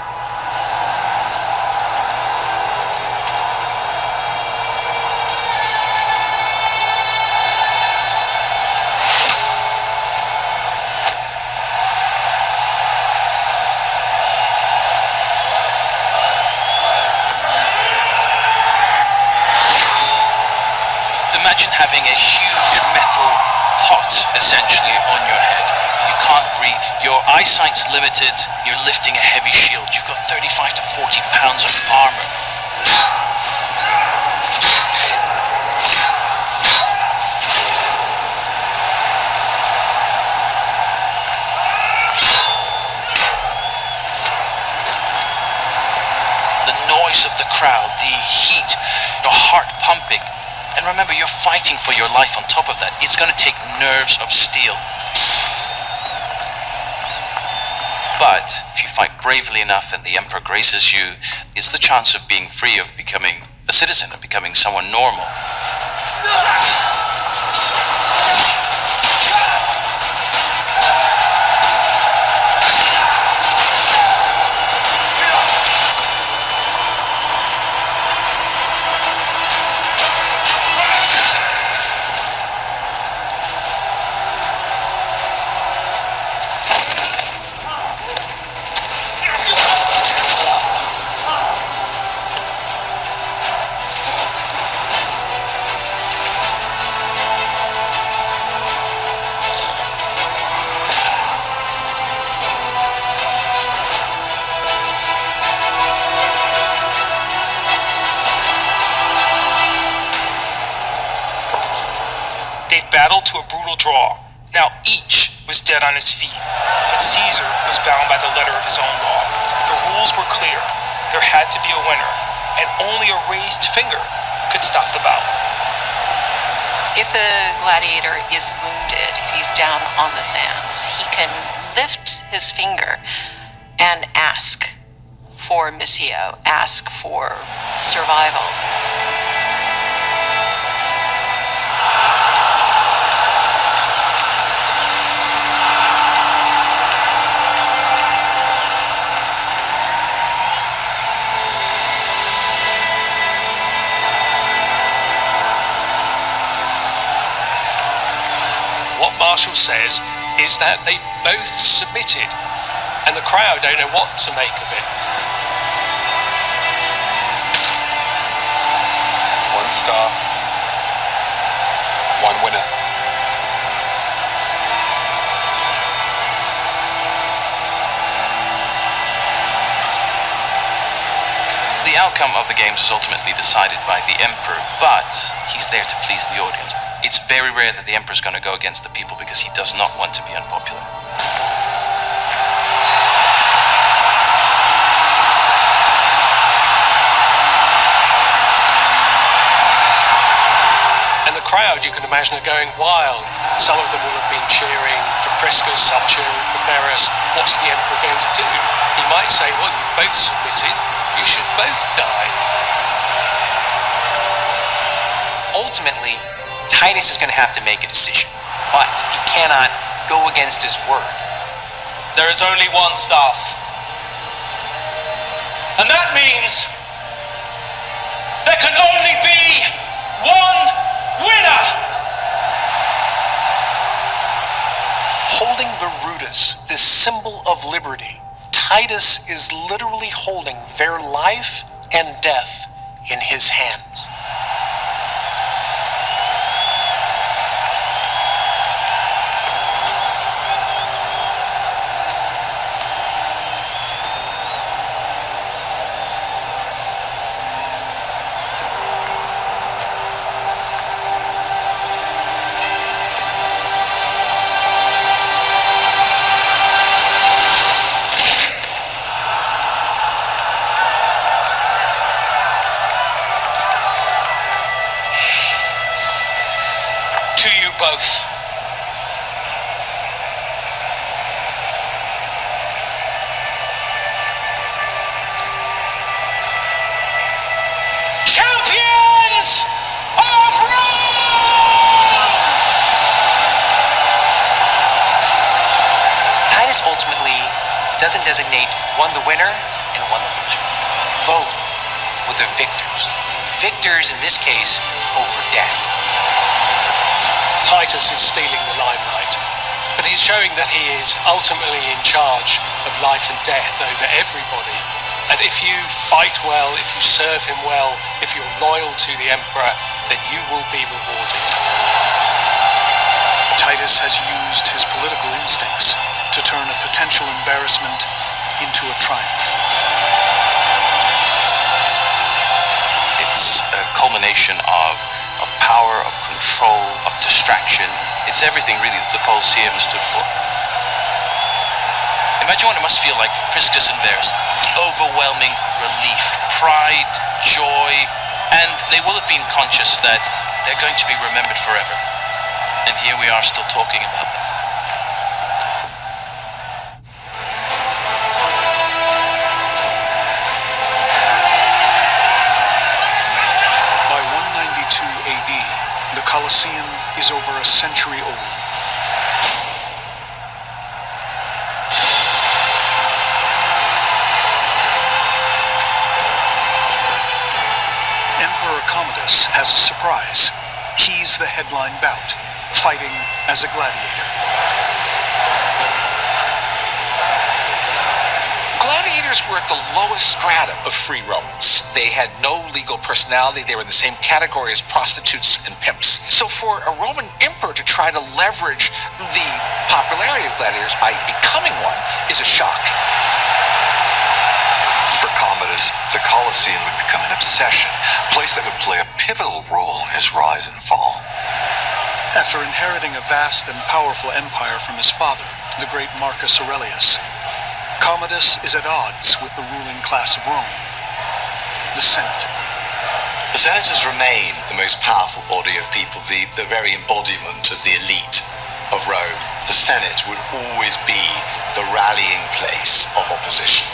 Imagine having a huge metal pot essentially on your head. You can't breathe. Your eyesight's limited. You're lifting a heavy shield. You've got 35 to 40 pounds of armor. The noise of the crowd, the heat, your heart pumping. And remember, you're fighting for your life on top of that. It's going to take nerves of steel. But if you fight bravely enough and the Emperor graces you, it's the chance of being free, of becoming a citizen, of becoming someone normal. Battled to a brutal draw. Now each was dead on his feet, but Caesar was bound by the letter of his own law. The rules were clear. There had to be a winner, and only a raised finger could stop the bout. If the gladiator is wounded, if he's down on the sands, he can lift his finger and ask for missio, ask for survival. What Marshall says is that they both submitted, and the crowd don't know what to make of it. One star, one winner. The outcome of the games is ultimately decided by the emperor, but he's there to please the audience. It's very rare that the emperor's going to go against the people because he does not want to be unpopular. And the crowd, you can imagine, are going wild. Some of them will have been cheering for Priscus, some cheering for Verus. What's the emperor going to do? He might say, well, you've both submitted, you should both die. Ultimately, Titus is going to have to make a decision, but he cannot go against his word. There is only one staff. And that means there can only be one winner! Holding the rudis, this symbol of liberty, Titus is literally holding their life and death in his hands. To you both. Champions of Rome! Titus ultimately doesn't designate one the winner and one the loser. Both were the victors. Victors, in this case, over death. Titus is stealing the limelight, but he's showing that he is ultimately in charge of life and death over everybody. And if you fight well, if you serve him well, if you're loyal to the emperor, then you will be rewarded. Titus has used his political instincts to turn a potential embarrassment into a triumph. It's a culmination of power, of control, of distraction. It's everything really that the Colosseum stood for. Imagine what it must feel like for Priscus and Verus. Overwhelming relief, pride, joy, and they will have been conscious that they're going to be remembered forever. And here we are still talking about them. By 192 AD, the is over a century old. Emperor Commodus has a surprise. He's the headline bout, fighting as a gladiator. Gladiators were at the lowest stratum of free Romans. They had no legal personality. They were in the same category as prostitutes and pimps. So for a Roman emperor to try to leverage the popularity of gladiators by becoming one is a shock. For Commodus, the Colosseum would become an obsession, a place that would play a pivotal role in his rise and fall. After inheriting a vast and powerful empire from his father, the great Marcus Aurelius, Commodus is at odds with the ruling class of Rome, the Senate. The senators remain the most powerful body of people, the very embodiment of the elite of Rome. The Senate would always be the rallying place of opposition.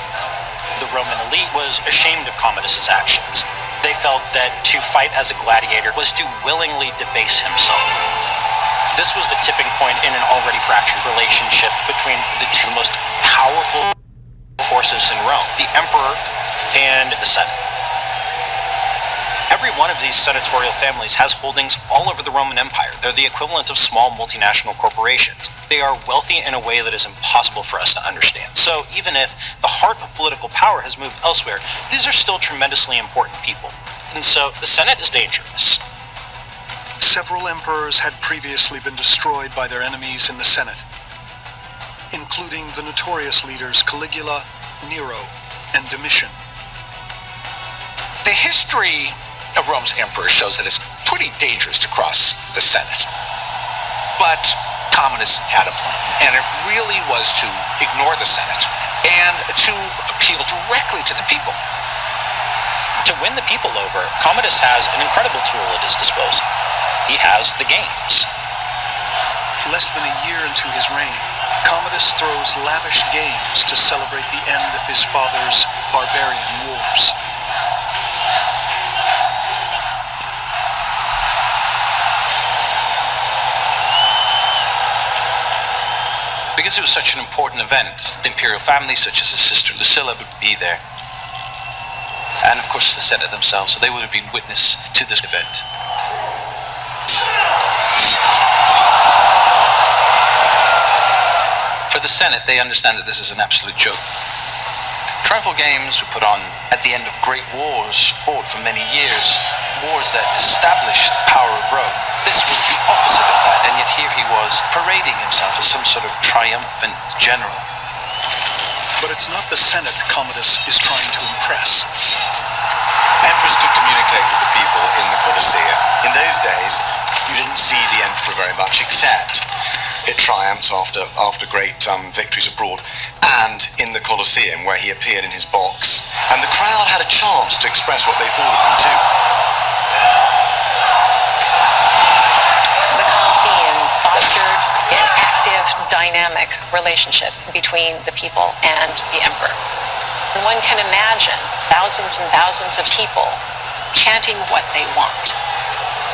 The Roman elite was ashamed of Commodus's actions. They felt that to fight as a gladiator was to willingly debase himself. This was the tipping point in an already fractured relationship between the two most powerful forces in Rome, the emperor and the Senate. Every one of these senatorial families has holdings all over the Roman Empire. They're the equivalent of small multinational corporations. They are wealthy in a way that is impossible for us to understand. So even if the heart of political power has moved elsewhere, these are still tremendously important people. And so the Senate is dangerous. Several emperors had previously been destroyed by their enemies in the Senate, including the notorious leaders Caligula, Nero, and Domitian. The history of Rome's emperors shows that it's pretty dangerous to cross the Senate. But Commodus had a plan, and it really was to ignore the Senate and to appeal directly to the people. To win the people over, Commodus has an incredible tool at his disposal. He has the games. Less than a year into his reign, Commodus throws lavish games to celebrate the end of his father's barbarian wars. Because it was such an important event, the imperial family, such as his sister Lucilla, would be there. And of course the Senate themselves, so they would have been witness to this event. For the Senate, they understand that this is an absolute joke. Triumphal games were put on at the end of great wars fought for many years, wars that established the power of Rome. This was the opposite of that, and yet here he was parading himself as some sort of triumphant general. But it's not the Senate Commodus is trying to impress. Emperors could communicate with the people in the Colosseum. In those days, you didn't see the emperor very much, except at triumphs after great victories abroad, and in the Colosseum, where he appeared in his box. And the crowd had a chance to express what they thought of him too. The Colosseum fostered an active, dynamic relationship between the people and the emperor. And one can imagine thousands and thousands of people chanting what they want,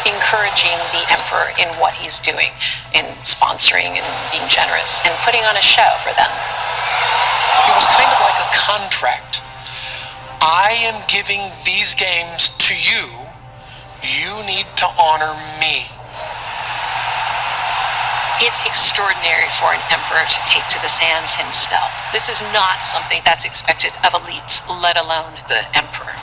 encouraging the emperor in what he's doing, in sponsoring and being generous, and putting on a show for them. It was kind of like a contract. I am giving these games to you. You need to honor me. It's extraordinary for an emperor to take to the sands himself. This is not something that's expected of elites, let alone the emperor.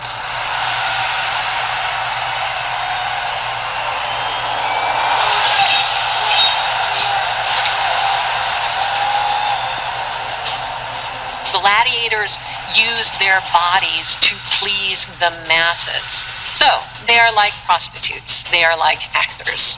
Gladiators use their bodies to please the masses. So, they are like prostitutes. They are like actors.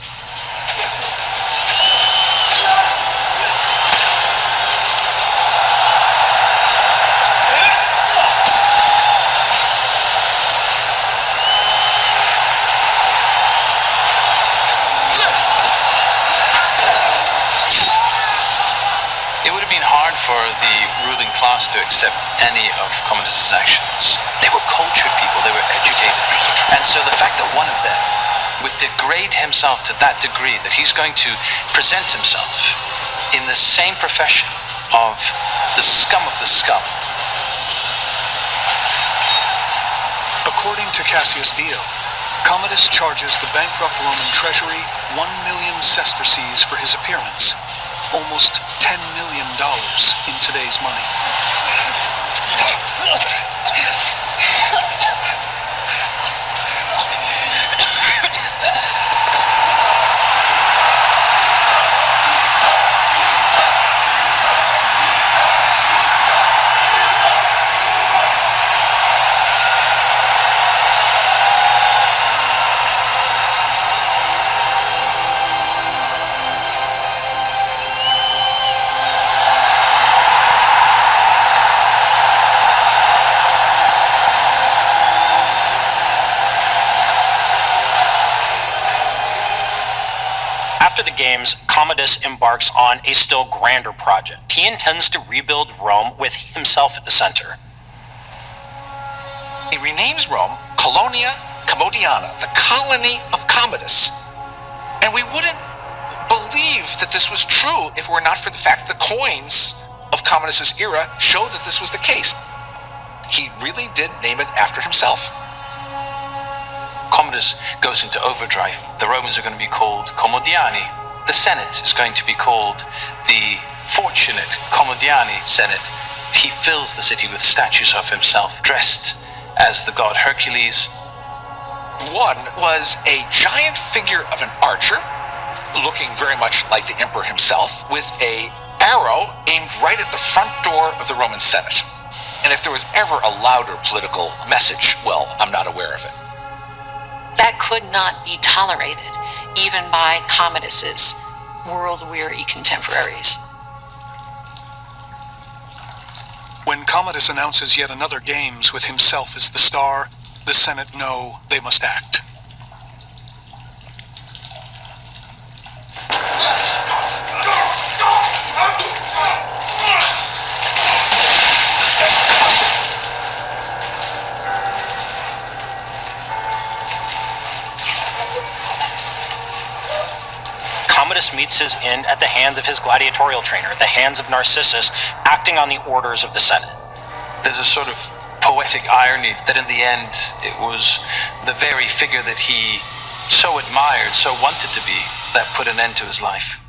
For the ruling class to accept any of Commodus's actions. They were cultured people, they were educated people. And so the fact that one of them would degrade himself to that degree that he's going to present himself in the same profession of the scum of the scum. According to Cassius Dio, Commodus charges the bankrupt Roman treasury 1 million sesterces for his appearance, almost $10 million in today's money. After the games, Commodus embarks on a still grander project. He intends to rebuild Rome with himself at the center. He renames Rome Colonia Commodiana, the colony of Commodus. And we wouldn't believe that this was true if it were not for the fact the coins of Commodus's era show that this was the case. He really did name it after himself. Commodus goes into overdrive. The Romans are going to be called Commodiani. The Senate is going to be called the Fortunate Commodiani Senate. He fills the city with statues of himself, dressed as the god Hercules. One was a giant figure of an archer, looking very much like the emperor himself, with an arrow aimed right at the front door of the Roman Senate. And if there was ever a louder political message, well, I'm not aware of it. That could not be tolerated, even by Commodus's world-weary contemporaries. When Commodus announces yet another games with himself as the star, the Senate know they must act. Commodus meets his end at the hands of his gladiatorial trainer, the hands of Narcissus, acting on the orders of the Senate. There's a sort of poetic irony that in the end it was the very figure that he so admired, so wanted to be, that put an end to his life.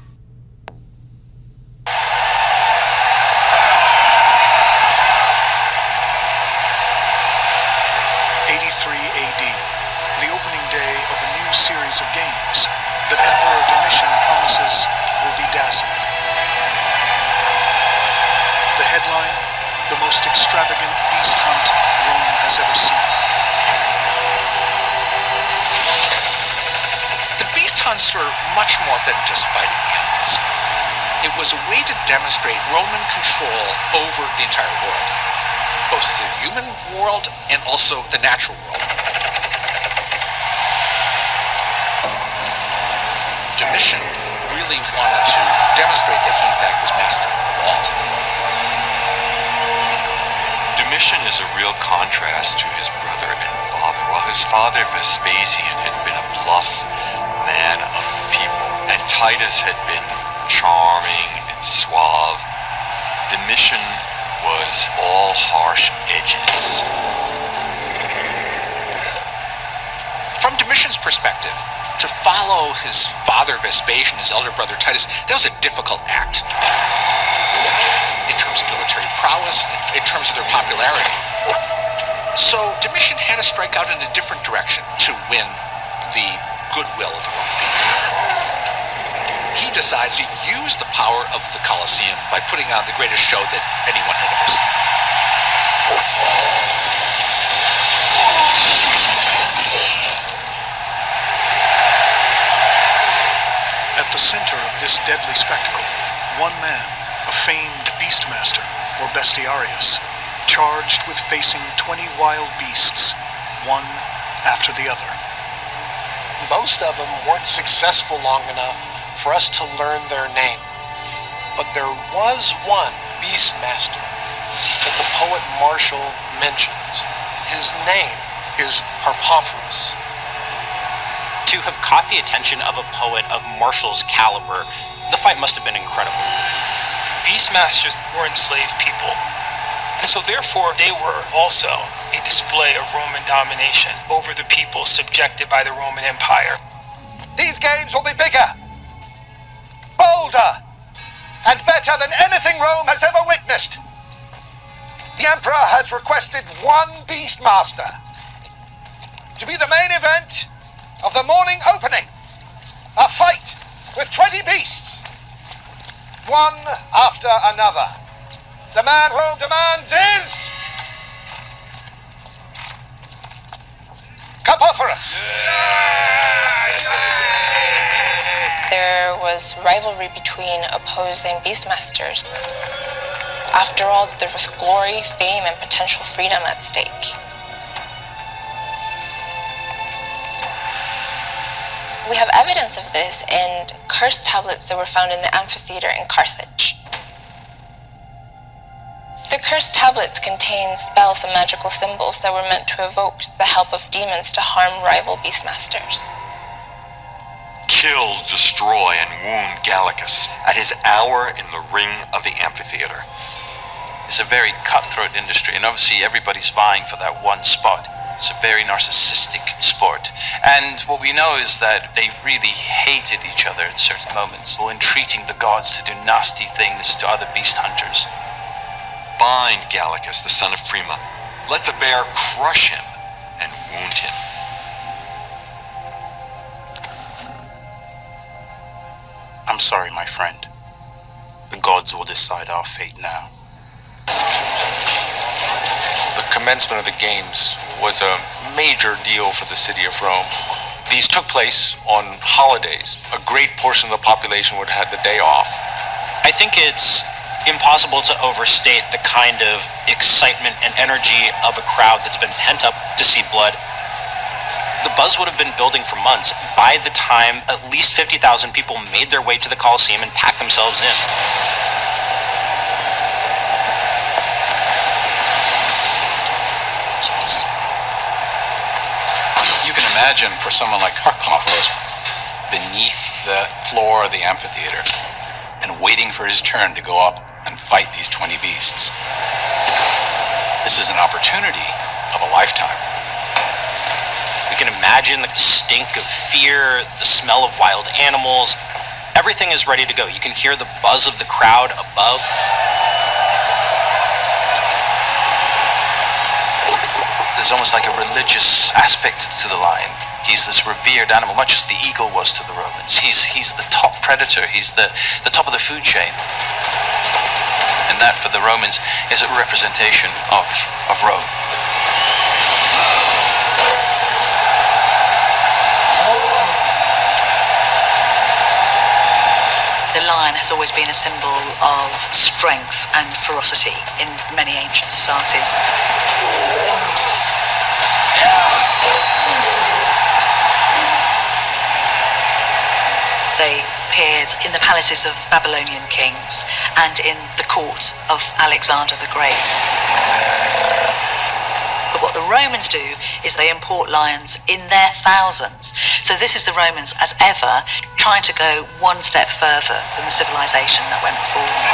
AD, the opening day of a new series of games that Emperor Domitian promises will be dazzling. The headline, the most extravagant beast hunt Rome has ever seen. The beast hunts were much more than just fighting animals. It was a way to demonstrate Roman control over the entire world, both the human world and also the natural world. Domitian really wanted to demonstrate that he in fact was master of all. Domitian is a real contrast to his brother and father. While his father Vespasian had been a bluff man of the people, and Titus had been charming and suave, Domitian was all harsh edges. From Domitian's perspective, to follow his father Vespasian, his elder brother Titus, that was a difficult act. In terms of military prowess, in terms of their popularity. So Domitian had to strike out in a different direction to win the goodwill of the Roman people. He decides to use the power of the Colosseum by putting on the greatest show that anyone had ever seen. At the center of this deadly spectacle, one man, a famed beastmaster, or bestiarius, charged with facing 20 wild beasts, one after the other. Most of them weren't successful long enough for us to learn their name. But there was one beastmaster that the poet Martial mentions. His name is Harpophorus. To have caught the attention of a poet of Marshall's caliber, the fight must have been incredible. Beastmasters were enslaved people, and so therefore they were also a display of Roman domination over the people subjected by the Roman Empire. These games will be bigger, bolder, and better than anything Rome has ever witnessed. The Emperor has requested one Beastmaster to be the main event of the morning opening. A fight with 20 beasts, one after another. The man Rome demands is Carpophorus. There was rivalry between opposing Beastmasters. After all, there was glory, fame, and potential freedom at stake. We have evidence of this in cursed tablets that were found in the amphitheater in Carthage. The cursed tablets contain spells and magical symbols that were meant to evoke the help of demons to harm rival Beastmasters. Kill, destroy, and wound Gallicus at his hour in the ring of the amphitheater. It's a very cutthroat industry, and obviously everybody's vying for that one spot. It's a very narcissistic sport. And what we know is that they really hated each other at certain moments, or entreating the gods to do nasty things to other beast hunters. Bind Gallicus, the son of Prima. Let the bear crush him and wound him. I'm sorry, my friend. The gods will decide our fate now. The commencement of the games was a major deal for the city of Rome. These took place on holidays. A great portion of the population would have had the day off. I think it's impossible to overstate the kind of excitement and energy of a crowd that's been pent up to see blood. The buzz would have been building for months. By the time at least 50,000 people made their way to the Colosseum and packed themselves in. You can imagine for someone like Carpophorus beneath the floor of the amphitheater and waiting for his turn to go up and fight these 20 beasts. This is an opportunity of a lifetime. We can imagine the stink of fear, the smell of wild animals. Everything is ready to go. You can hear the buzz of the crowd above. There's almost like a religious aspect to the lion. He's this revered animal, much as the eagle was to the Romans. He's the top predator. He's the top of the food chain. And that, for the Romans, is a representation of Rome. The lion has always been a symbol of strength and ferocity in many ancient societies. They appeared in the palaces of Babylonian kings and in the court of Alexander the Great. But what the Romans do is they import lions in their thousands. So this is the Romans, as ever, trying to go one step further than the civilization that went before them.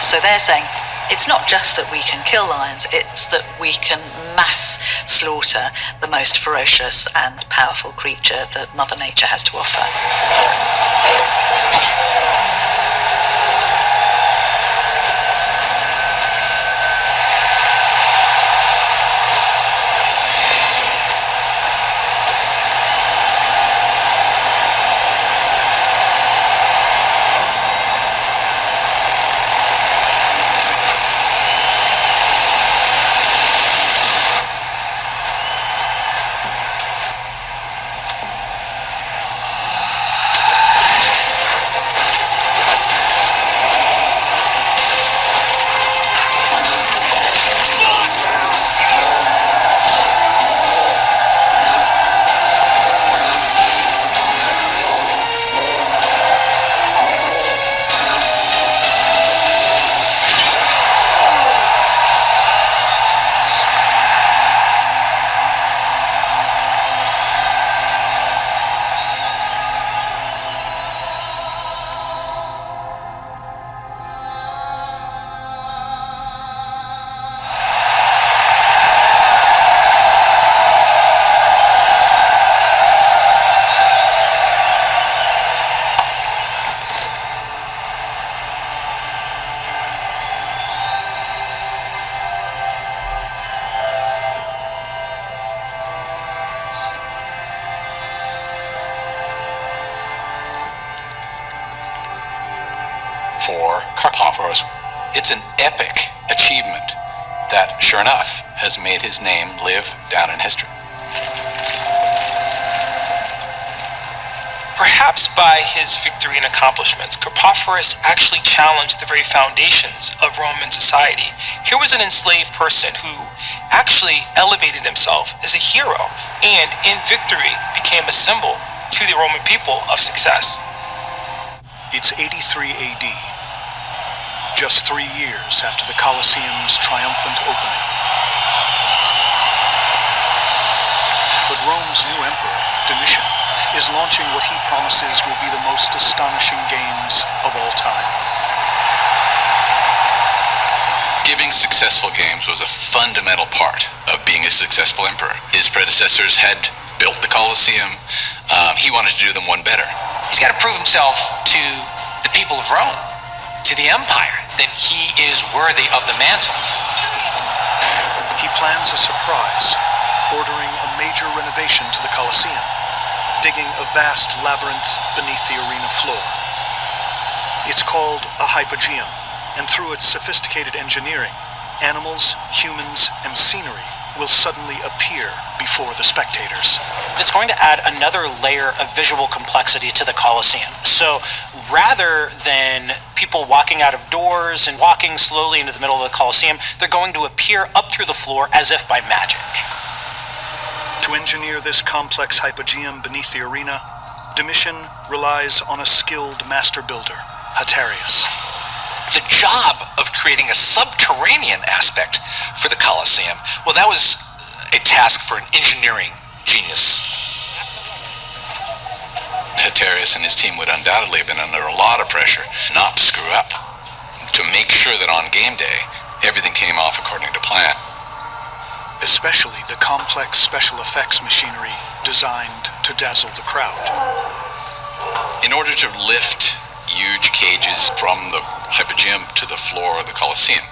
So they're saying, it's not just that we can kill lions, it's that we can mass slaughter the most ferocious and powerful creature that Mother Nature has to offer. for Carpophoros. It's an epic achievement that, sure enough, has made his name live down in history. Perhaps by his victory and accomplishments, Carpophoros actually challenged the very foundations of Roman society. Here was an enslaved person who actually elevated himself as a hero and, in victory, became a symbol to the Roman people of success. It's 83 AD, just 3 years after the Colosseum's triumphant opening. But Rome's new emperor, Domitian, is launching what he promises will be the most astonishing games of all time. Giving successful games was a fundamental part of being a successful emperor. His predecessors had built the Colosseum. He wanted to do them one better. He's got to prove himself to the people of Rome, to the empire, that he is worthy of the mantle. He plans a surprise, ordering a major renovation to the Colosseum, digging a vast labyrinth beneath the arena floor. It's called a hypogeum, and through its sophisticated engineering, animals, humans, and scenery will suddenly appear before the spectators. It's going to add another layer of visual complexity to the Colosseum. So rather than people walking out of doors and walking slowly into the middle of the Colosseum, they're going to appear up through the floor as if by magic. To engineer this complex hypogeum beneath the arena, Domitian relies on a skilled master builder, Hatarius. The job of creating a subterranean aspect for the Colosseum, well, that was a task for an engineering genius. Hatarius and his team would undoubtedly have been under a lot of pressure not to screw up, to make sure that on game day, everything came off according to plan. Especially the complex special effects machinery designed to dazzle the crowd. In order to lift huge cages from the hypogeum to the floor of the Colosseum,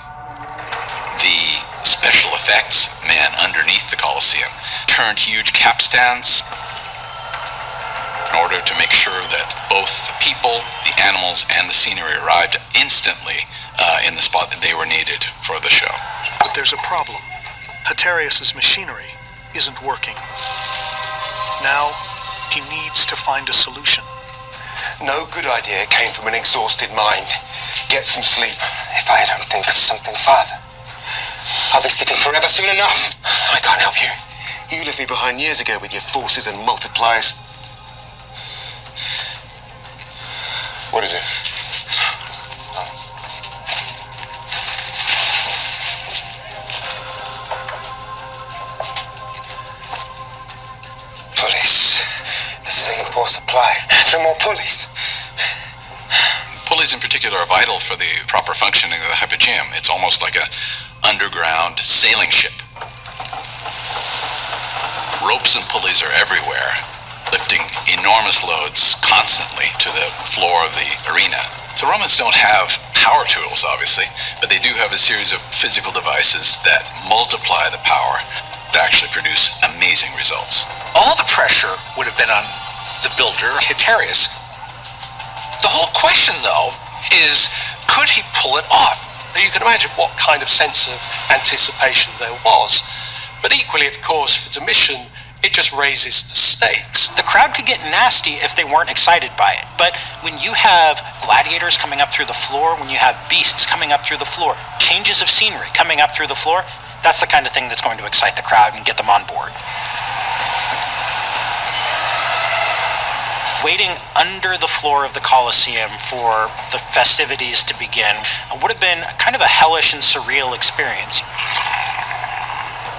the special effects man underneath the Colosseum turned huge capstans in order to make sure that both the people, the animals, and the scenery arrived instantly in the spot that they were needed for the show. But there's a problem. Hatarius's machinery isn't working. Now, he needs to find a solution. No good idea came from an exhausted mind. Get some sleep. If I don't think of something, Father, I'll be sleeping forever soon enough. I can't help you. You left me behind years ago with your forces and multipliers. What is it? Pulleys. The same force applied. 3 more pulleys. Pulleys in particular are vital for the proper functioning of the hypogeum. It's almost like an underground sailing ship. Ropes and pulleys are everywhere, lifting enormous loads constantly to the floor of the arena. So Romans don't have power tools, obviously, but they do have a series of physical devices that multiply the power to actually produce amazing results. All the pressure would have been on the builder, Hatarius. The whole question, though, is could he pull it off? Now, you can imagine what kind of sense of anticipation there was. But equally, of course, for Domitian, it just raises the stakes. The crowd could get nasty if they weren't excited by it. But when you have gladiators coming up through the floor, when you have beasts coming up through the floor, changes of scenery coming up through the floor, that's the kind of thing that's going to excite the crowd and get them on board. Waiting under the floor of the Colosseum for the festivities to begin would have been kind of a hellish and surreal experience.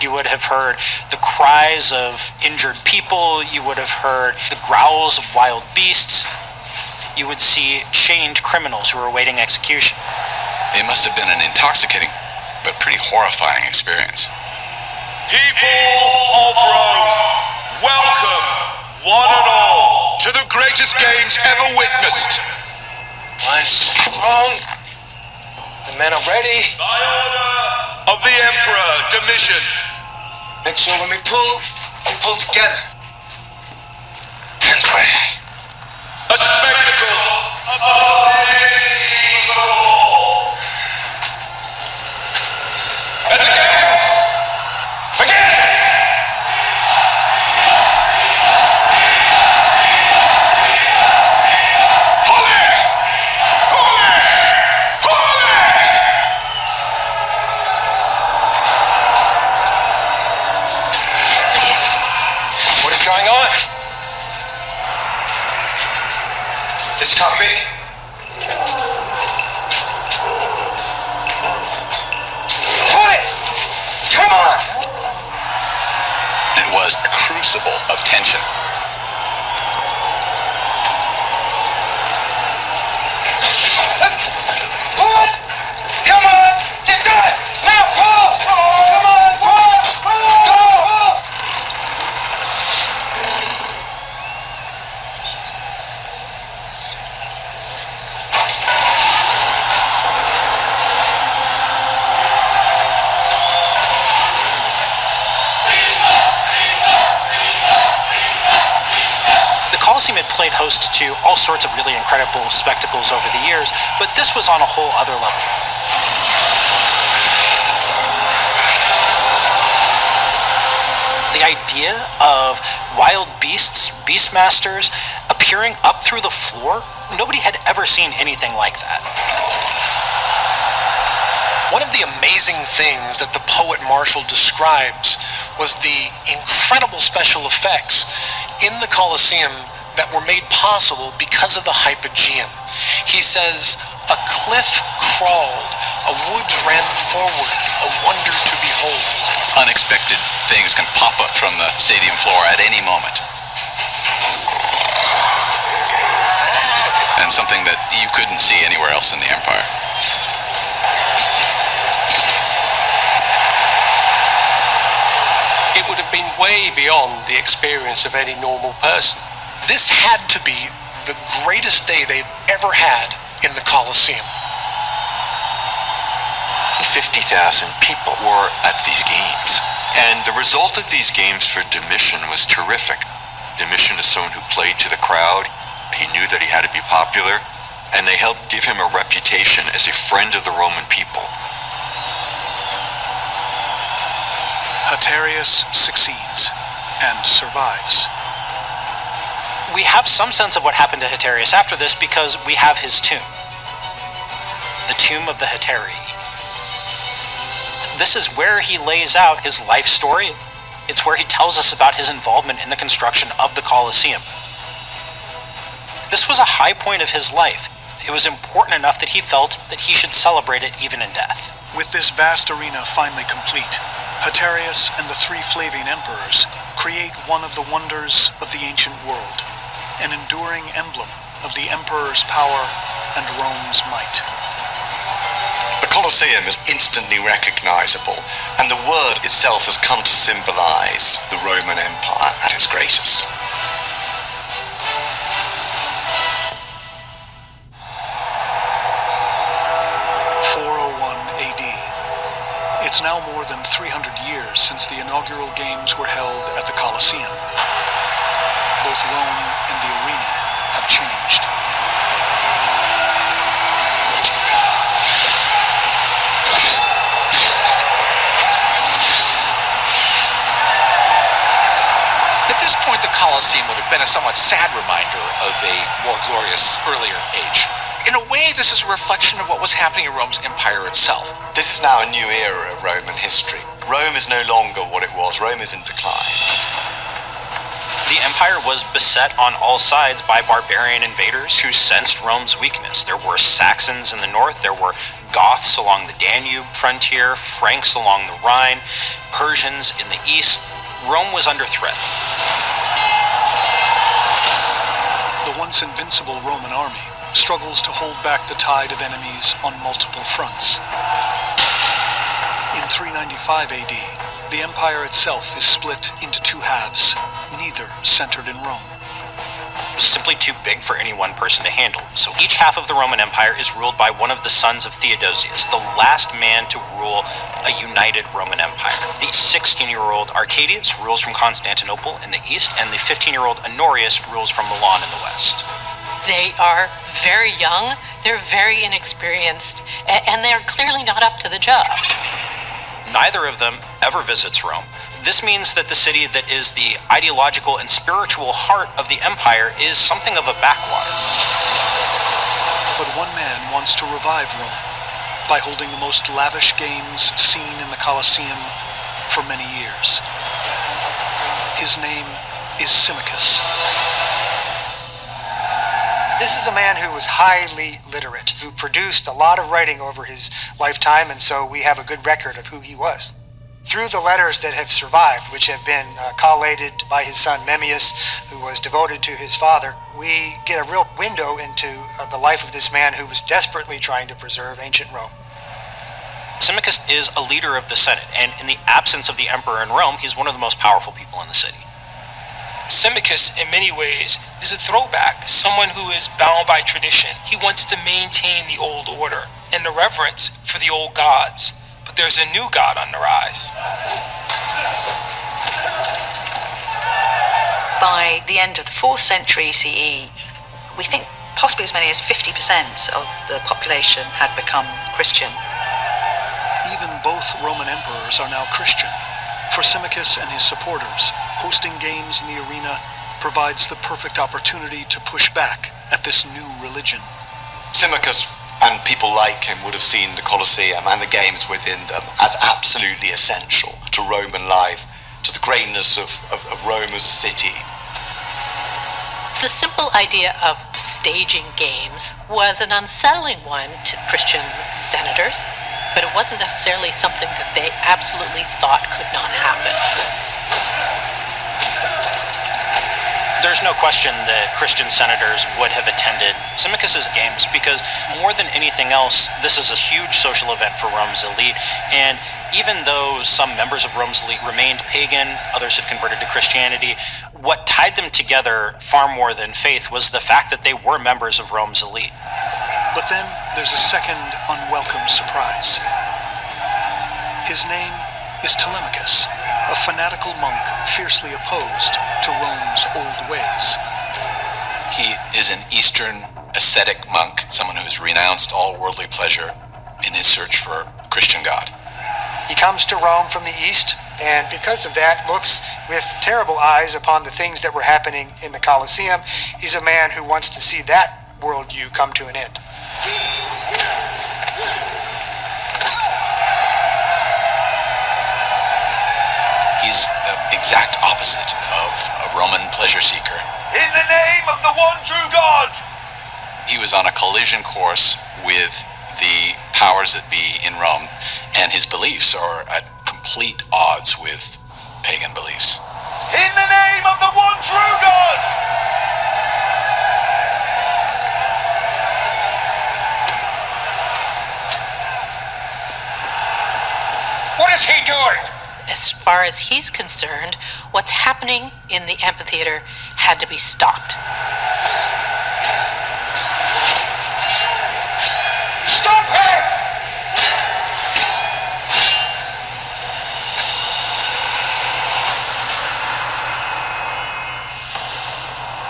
You would have heard the cries of injured people, you would have heard the growls of wild beasts, you would see chained criminals who were awaiting execution. It must have been an intoxicating but pretty horrifying experience. People of Rome, welcome, one and all, to the greatest games ever witnessed. I'm strong. The men are ready. By order of the Emperor Domitian. Make sure when we pull together. And pray. A spectacle of Let the games begin! Pull it! Pull it! Pull it! What is going on? This can't be. Pull it! Come on! It was a crucible of tension. Pull! Come on! Get done! Now pull! Come on! Pull! Go! The Colosseum had played host to all sorts of really incredible spectacles over the years, but this was on a whole other level. The idea of wild beasts, beastmasters, appearing up through the floor, nobody had ever seen anything like that. One of the amazing things that the poet Marshall describes was the incredible special effects in the Colosseum that were made possible because of the hypogeum. He says, a cliff crawled, a woods ran forward, a wonder to behold. Unexpected things can pop up from the stadium floor at any moment. And something that you couldn't see anywhere else in the Empire. It would have been way beyond the experience of any normal person. This had to be the greatest day they've ever had in the Colosseum. 50,000 people were at these games. And the result of these games for Domitian was terrific. Domitian is someone who played to the crowd. He knew that he had to be popular, and they helped give him a reputation as a friend of the Roman people. Haterius succeeds and survives. We have some sense of what happened to Haterius after this because we have his tomb. The tomb of the Hetairai. This is where he lays out his life story. It's where he tells us about his involvement in the construction of the Colosseum. This was a high point of his life. It was important enough that he felt that he should celebrate it even in death. With this vast arena finally complete, Haterius and the three Flavian emperors create one of the wonders of the ancient world, an enduring emblem of the emperor's power and Rome's might. The Colosseum is instantly recognizable, and the word itself has come to symbolize the Roman Empire at its greatest. It's now more than 300 years since the inaugural games were held at the Colosseum. Both Rome and the arena have changed. At this point, the Colosseum would have been a somewhat sad reminder of a more glorious earlier age. In a way, this is a reflection of what was happening in Rome's empire itself. This is now a new era of Roman history. Rome is no longer what it was. Rome is in decline. The empire was beset on all sides by barbarian invaders who sensed Rome's weakness. There were Saxons in the north, there were Goths along the Danube frontier, Franks along the Rhine, Persians in the east. Rome was under threat. The once invincible Roman army struggles to hold back the tide of enemies on multiple fronts. In 395 AD, the empire itself is split into two halves, neither centered in Rome. It was simply too big for any one person to handle. So each half of the Roman Empire is ruled by one of the sons of Theodosius, the last man to rule a united Roman Empire. The 16-year-old Arcadius rules from Constantinople in the east, and the 15-year-old Honorius rules from Milan in the west. They are very young. They're very inexperienced, and they're clearly not up to the job. Neither of them ever visits Rome. This means that the city that is the ideological and spiritual heart of the empire is something of a backwater. But one man wants to revive Rome by holding the most lavish games seen in the Colosseum for many years. His name is Symmachus. This is a man who was highly literate, who produced a lot of writing over his lifetime, and so we have a good record of who he was. Through the letters that have survived, which have been collated by his son Memmius, who was devoted to his father, we get a real window into the life of this man who was desperately trying to preserve ancient Rome. Symmachus is a leader of the Senate, and in the absence of the emperor in Rome, he's one of the most powerful people in the city. Symmachus, in many ways, is a throwback, someone who is bound by tradition. He wants to maintain the old order and the reverence for the old gods. But there's a new god on the rise. By the end of the 4th century CE, we think possibly as many as 50% of the population had become Christian. Even both Roman emperors are now Christian. For Symmachus and his supporters, hosting games in the arena provides the perfect opportunity to push back at this new religion. Symmachus and people like him would have seen the Colosseum and the games within them as absolutely essential to Roman life, to the greatness of Rome as a city. The simple idea of staging games was an unsettling one to Christian senators, but it wasn't necessarily something that they absolutely thought could not happen. There's no question that Christian senators would have attended Symmachus's games because, more than anything else, this is a huge social event for Rome's elite. And even though some members of Rome's elite remained pagan, others had converted to Christianity, what tied them together far more than faith was the fact that they were members of Rome's elite. But then there's a second unwelcome surprise. His name is Telemachus, a fanatical monk fiercely opposed to Rome's old ways. He is an Eastern ascetic monk, someone who has renounced all worldly pleasure in his search for a Christian God. He comes to Rome from the east, and because of that, looks with terrible eyes upon the things that were happening in the Colosseum. He's a man who wants to see that worldview come to an end. He's the exact opposite of a Roman pleasure seeker. In the name of the one true God! He was on a collision course with the powers that be in Rome, and his beliefs are at complete odds with pagan beliefs. In the name of the one true God! What is he doing? As far as he's concerned, what's happening in the amphitheater had to be stopped. Stop him!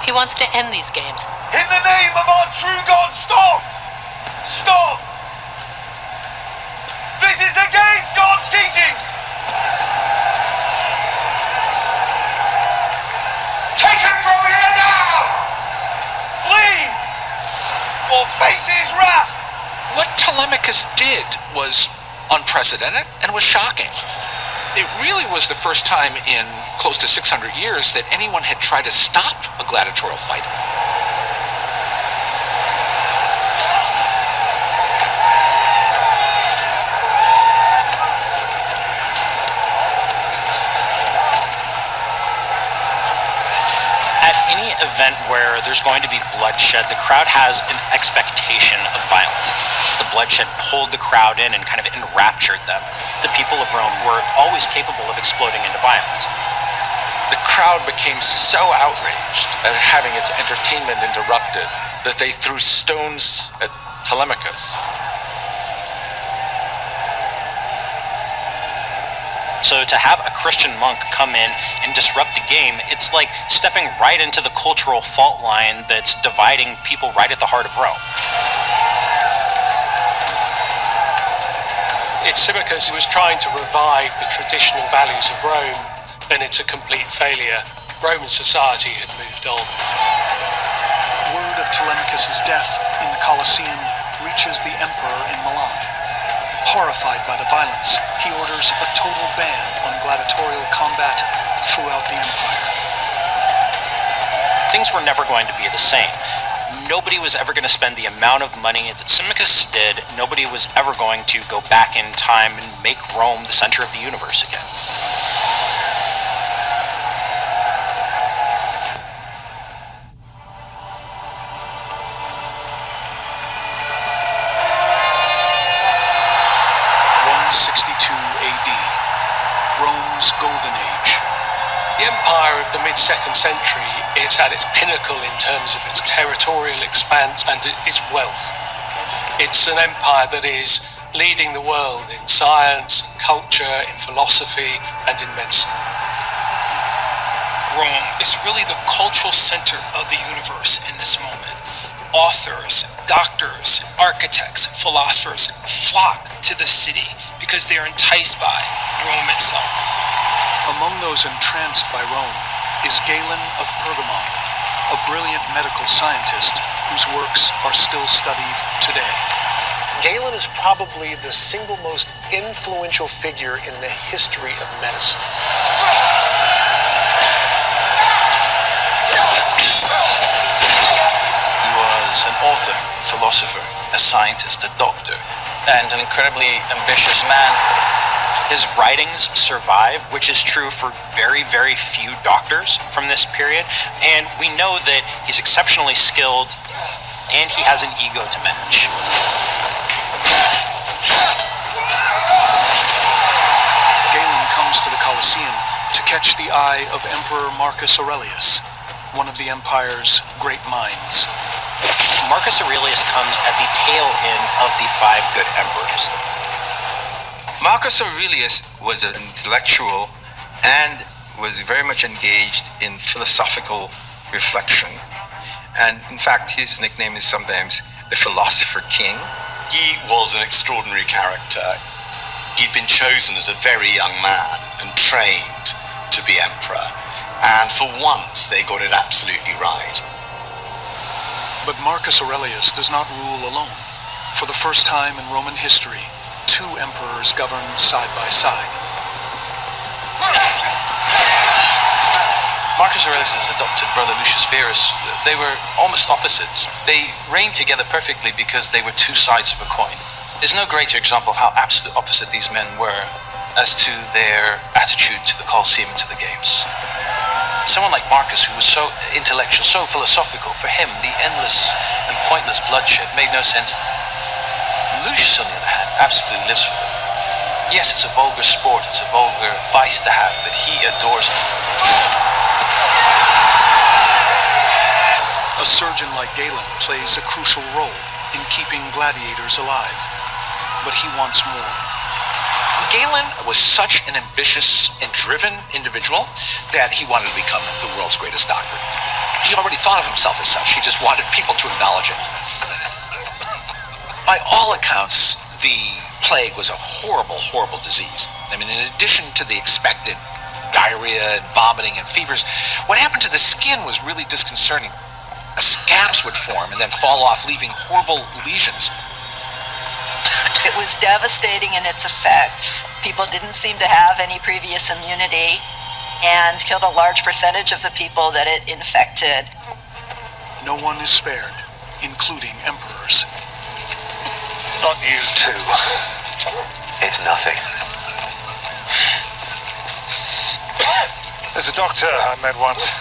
He wants to end these games. In the name of our true God, stop! Stop! This is against God's teachings! Take him from here now! Leave! Or face his wrath! What Telemachus did was unprecedented and was shocking. It really was the first time in close to 600 years that anyone had tried to stop a gladiatorial fight. At any event where there's going to be bloodshed, the crowd has an expectation of violence. The bloodshed pulled the crowd in and kind of enraptured them. The people of Rome were always capable of exploding into violence. The crowd became so outraged at having its entertainment interrupted that they threw stones at Telemachus. So to have a Christian monk come in and disrupt the game, it's like stepping right into the cultural fault line that's dividing people right at the heart of Rome. Symmachus was trying to revive the traditional values of Rome, and it's a complete failure. Roman society had moved on. Word of Telemachus' death in the Colosseum reaches the emperor in Milan. Horrified by the violence, he orders a total ban on gladiatorial combat throughout the empire. Things were never going to be the same. Nobody was ever going to spend the amount of money that Symmachus did. Nobody was ever going to go back in time and make Rome the center of the universe again. AD, Rome's Golden Age. The empire of the mid-2nd century, it's at its pinnacle in terms of its territorial expanse and its wealth. It's an empire that is leading the world in science, in culture, in philosophy, and in medicine. Rome is really the cultural center of the universe in this moment. Authors, doctors, architects, philosophers flock to the city because they are enticed by Rome itself. Among those entranced by Rome is Galen of Pergamon, a brilliant medical scientist whose works are still studied today. Galen is probably the single most influential figure in the history of medicine. He was an author, philosopher, a scientist, a doctor, and an incredibly ambitious man. His writings survive, which is true for very, very few doctors from this period, and we know that he's exceptionally skilled and he has an ego to manage. Galen comes to the Colosseum to catch the eye of Emperor Marcus Aurelius, one of the empire's great minds. Marcus Aurelius comes at the tail end of the 5 good emperors. Marcus Aurelius was an intellectual and was very much engaged in philosophical reflection. And in fact, his nickname is sometimes the Philosopher King. He was an extraordinary character. He'd been chosen as a very young man and trained to be emperor. And for once, they got it absolutely right. But Marcus Aurelius does not rule alone. For the first time in Roman history, 2 emperors govern side by side. Marcus Aurelius' adopted brother Lucius Verus, they were almost opposites. They reigned together perfectly because they were 2 sides of a coin. There's no greater example of how absolutely opposite these men were as to their attitude to the Colosseum and to the games. Someone like Marcus, who was so intellectual, so philosophical, for him, the endless and pointless bloodshed made no sense. Lucius, on the other hand, absolutely lives for them. Yes, it's a vulgar sport, it's a vulgar vice to have, but he adores it. A surgeon like Galen plays a crucial role in keeping gladiators alive, but he wants more. Galen was such an ambitious and driven individual that he wanted to become the world's greatest doctor. He already thought of himself as such. He just wanted people to acknowledge it. By all accounts, the plague was a horrible, horrible disease. I mean, in addition to the expected diarrhea and vomiting and fevers, what happened to the skin was really disconcerting. Scabs would form and then fall off, leaving horrible lesions. It was devastating in its effects. People didn't seem to have any previous immunity and killed a large percentage of the people that it infected. No one is spared, including emperors. Not you too. It's nothing. There's a doctor I met once.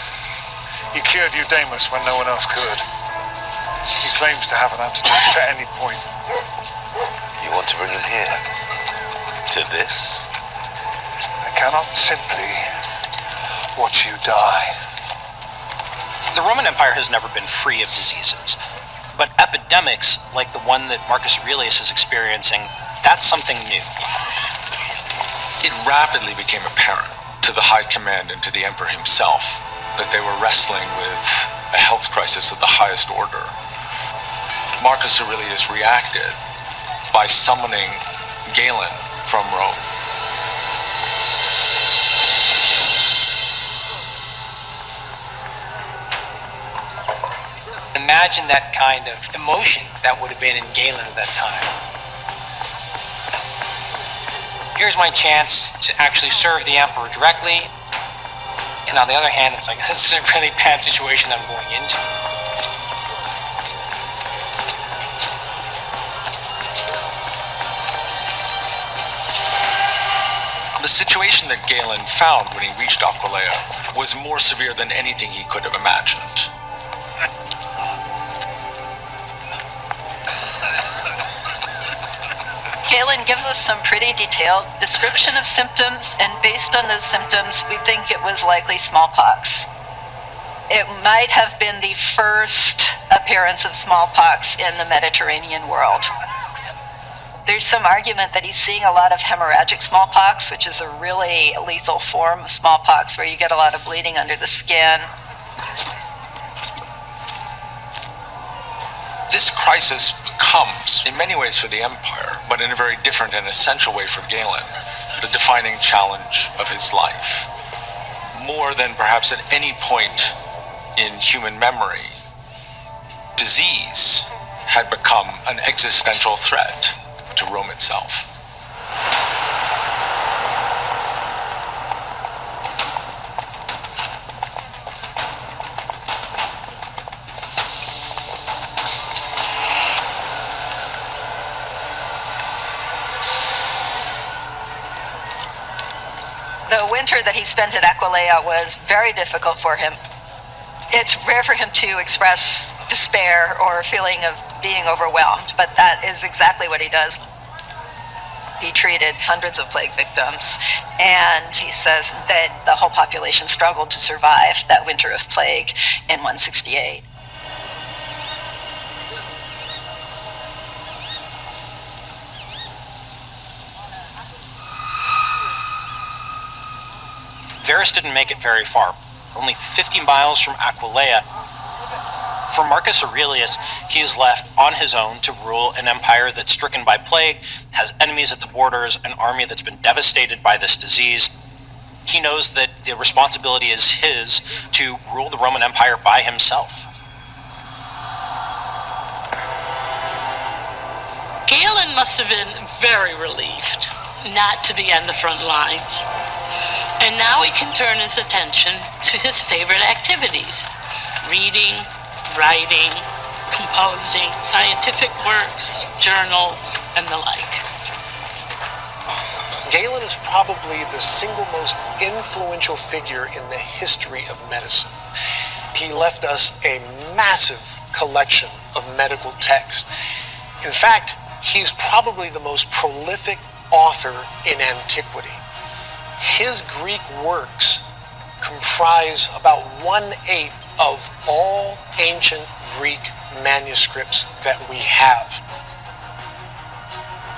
He cured Eudamus when no one else could. He claims to have an antidote to any poison. You want to bring him here? To this? I cannot simply watch you die. The Roman Empire has never been free of diseases, but epidemics like the one that Marcus Aurelius is experiencing, that's something new. It rapidly became apparent to the high command and to the emperor himself that they were wrestling with a health crisis of the highest order. Marcus Aurelius reacted by summoning Galen from Rome. Imagine that kind of emotion that would have been in Galen at that time. Here's my chance to actually serve the emperor directly. And on the other hand, it's like, this is a really bad situation I'm going into. The situation that Galen found when he reached Aquileia was more severe than anything he could have imagined. Galen gives us some pretty detailed description of symptoms, and based on those symptoms, we think it was likely smallpox. It might have been the first appearance of smallpox in the Mediterranean world. There's some argument that he's seeing a lot of hemorrhagic smallpox, which is a really lethal form of smallpox where you get a lot of bleeding under the skin. This crisis comes, in many ways, for the Empire, but in a very different and essential way for Galen, the defining challenge of his life. More than perhaps at any point in human memory, disease had become an existential threat to Rome itself. The winter that he spent at Aquileia was very difficult for him. It's rare for him to express despair or a feeling of being overwhelmed, but that is exactly what he does. He treated hundreds of plague victims, and he says that the whole population struggled to survive that winter of plague in 168. Varus didn't make it very far, only 50 miles from Aquileia. For Marcus Aurelius, he is left on his own to rule an empire that's stricken by plague, has enemies at the borders, an army that's been devastated by this disease. He knows that the responsibility is his to rule the Roman Empire by himself. Galen must have been very relieved not to be on the front lines. And now he can turn his attention to his favorite activities: reading, writing, composing, scientific works, journals, and the like. Galen is probably the single most influential figure in the history of medicine. He left us a massive collection of medical texts. In fact, he's probably the most prolific author in antiquity. His Greek works comprise about 1/8 of all ancient Greek manuscripts that we have.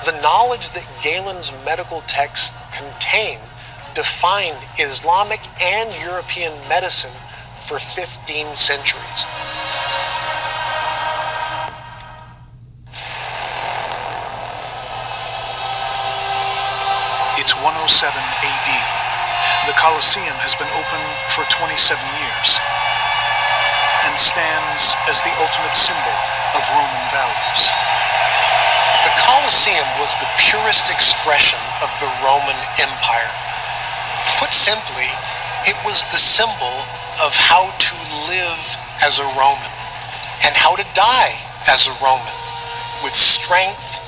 The knowledge that Galen's medical texts contain defined Islamic and European medicine for 15 centuries. It's 107 AD. The Colosseum has been open for 27 years and stands as the ultimate symbol of Roman values. The Colosseum was the purest expression of the Roman Empire. Put simply, it was the symbol of how to live as a Roman and how to die as a Roman, with strength,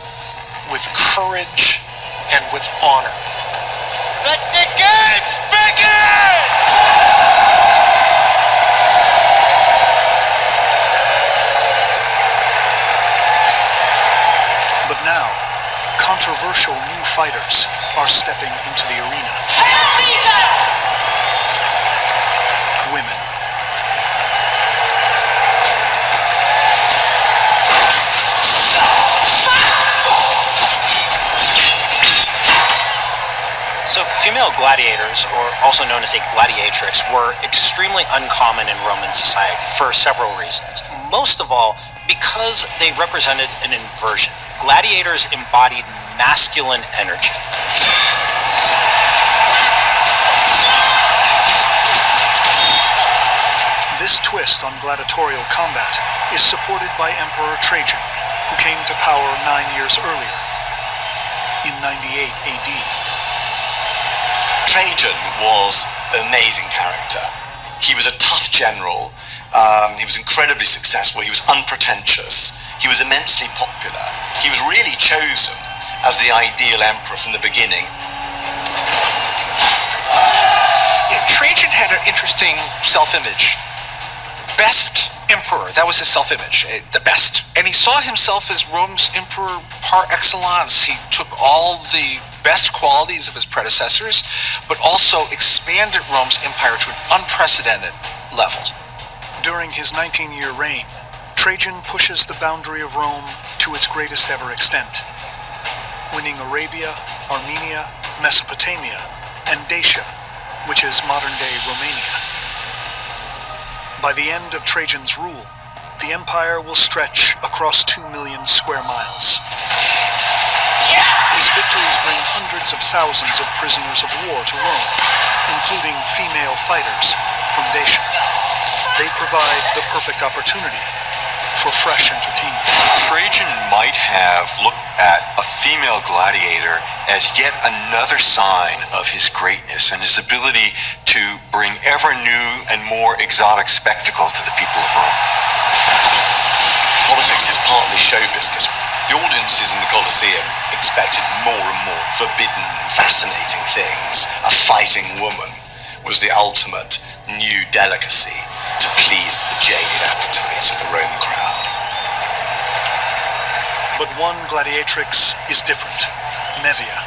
with courage, and with honor. Let the games begin! But now, controversial new fighters are stepping into the arena. Women. So female gladiators, or also known as a gladiatrix, were extremely uncommon in Roman society for several reasons. Most of all, because they represented an inversion. Gladiators embodied masculine energy. This twist on gladiatorial combat is supported by Emperor Trajan, who came to power 9 years earlier, in 98 AD. Trajan was an amazing character. He was a tough general. He was incredibly successful. He was unpretentious. He was immensely popular. He was really chosen as the ideal emperor from the beginning. Trajan had an interesting self-image. Best emperor, that was his self-image, the best. And he saw himself as Rome's emperor par excellence. He took all the best qualities of his predecessors, but also expanded Rome's empire to an unprecedented level. During his 19-year reign, Trajan pushes the boundary of Rome to its greatest ever extent, winning Arabia, Armenia, Mesopotamia, and Dacia, which is modern-day Romania. By the end of Trajan's rule, the empire will stretch across 2 million square miles. His victories bring hundreds of thousands of prisoners of war to Rome, including female fighters from Dacia. They provide the perfect opportunity for fresh entertainment. Trajan might have looked at a female gladiator as yet another sign of his greatness and his ability to bring ever new and more exotic spectacle to the people of Rome. Politics is partly show business. The audiences in the Colosseum expected more and more forbidden, fascinating things. A fighting woman was the ultimate new delicacy to please the jaded appetites of the Roman crowd. But one gladiatrix is different, Mevia.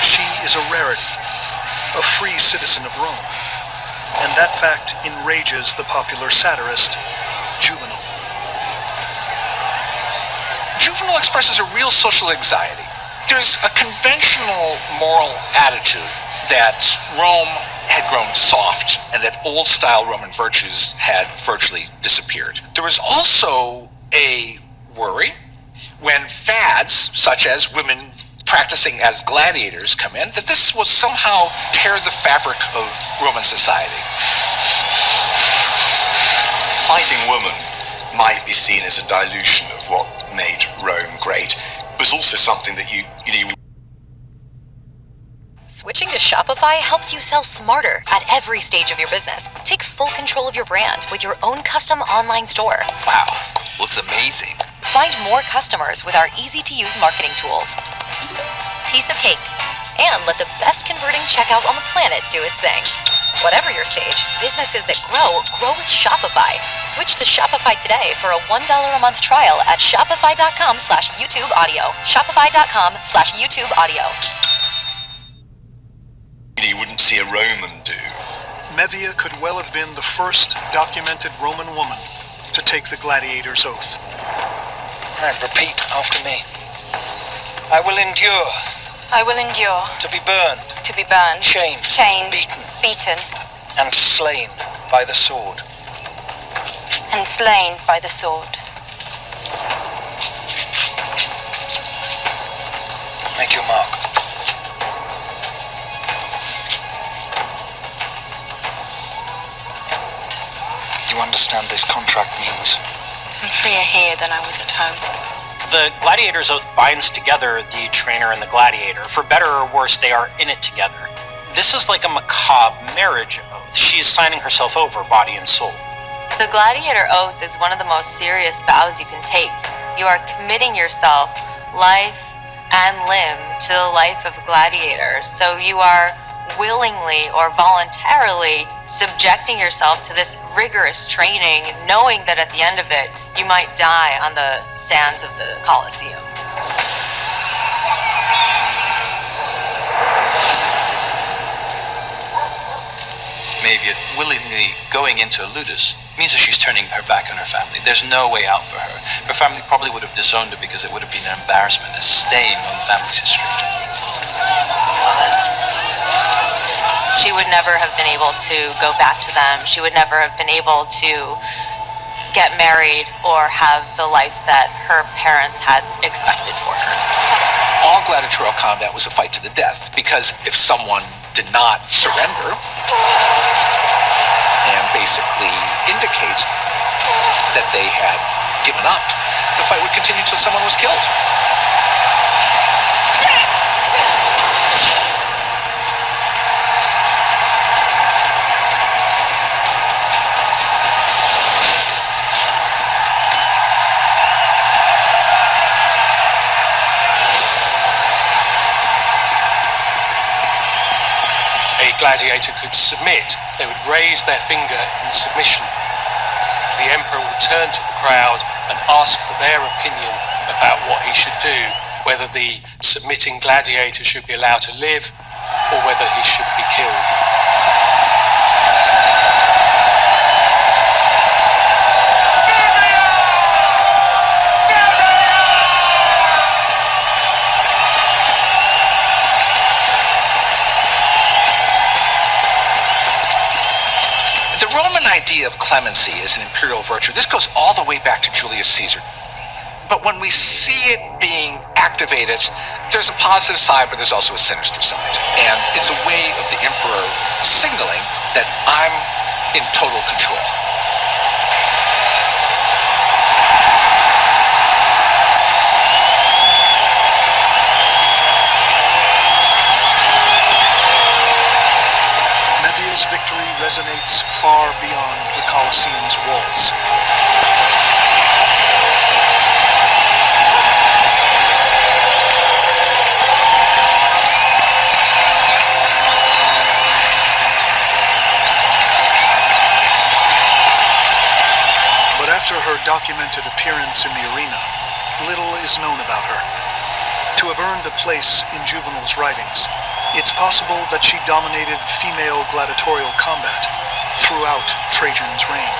She is a rarity, a free citizen of Rome, and that fact enrages the popular satirist, Juvenal. Juvenal expresses a real social anxiety. There's a conventional moral attitude that Rome had grown soft and that old-style Roman virtues had virtually disappeared. There was also a worry when fads, such as women practicing as gladiators, come in, that this would somehow tear the fabric of Roman society. Fighting women might be seen as a dilution of what made Rome great. It was also something that you Switching to Shopify helps you sell smarter at every stage of your business. Take full control of your brand with your own custom online store. Wow, looks amazing. Find more customers with our easy-to-use marketing tools. Piece of cake. And let the best converting checkout on the planet do its thing. Whatever your stage, businesses that grow with Shopify. Switch to Shopify today for a $1 a month trial at shopify.com/YouTube audio. Shopify.com/YouTube audio. You wouldn't see a Roman do. Mevia could well have been the first documented Roman woman to take the gladiator's oath. And repeat after me. I will endure. I will endure. To be burned. To be burned. Chained. Chained. Beaten. Beaten. And slain by the sword. And slain by the sword. Make your mark. You understand this contract means? I'm freer here than I was at home. The gladiator's oath binds together the trainer and the gladiator. For better or worse, they are in it together. This is like a macabre marriage oath. She is signing herself over, body and soul. The gladiator oath is one of the most serious vows you can take. You are committing yourself, life and limb, to the life of a gladiator. So you are willingly or voluntarily subjecting yourself to this rigorous training, knowing that at the end of it, you might die on the sands of the Colosseum. Maybe willingly going into a ludus It means that she's turning her back on her family. There's no way out for her. Her family probably would have disowned her because it would have been an embarrassment, a stain on the family's history. She would never have been able to go back to them. She would never have been able to get married or have the life that her parents had expected for her. All gladiatorial combat was a fight to the death, because if someone did not surrender and basically indicate that they had given up, the fight would continue until someone was killed. Gladiator could submit, they would raise their finger in submission. The emperor would turn to the crowd and ask for their opinion about what he should do, whether the submitting gladiator should be allowed to live or whether he should be killed. The Roman idea of clemency as an imperial virtue, this goes all the way back to Julius Caesar. But when we see it being activated, there's a positive side, but there's also a sinister side. And it's a way of the emperor signaling that I'm in total control. His victory resonates far beyond the Colosseum's walls. But after her documented appearance in the arena, little is known about her. To have earned a place in Juvenal's writings, it's possible that she dominated female gladiatorial combat throughout Trajan's reign.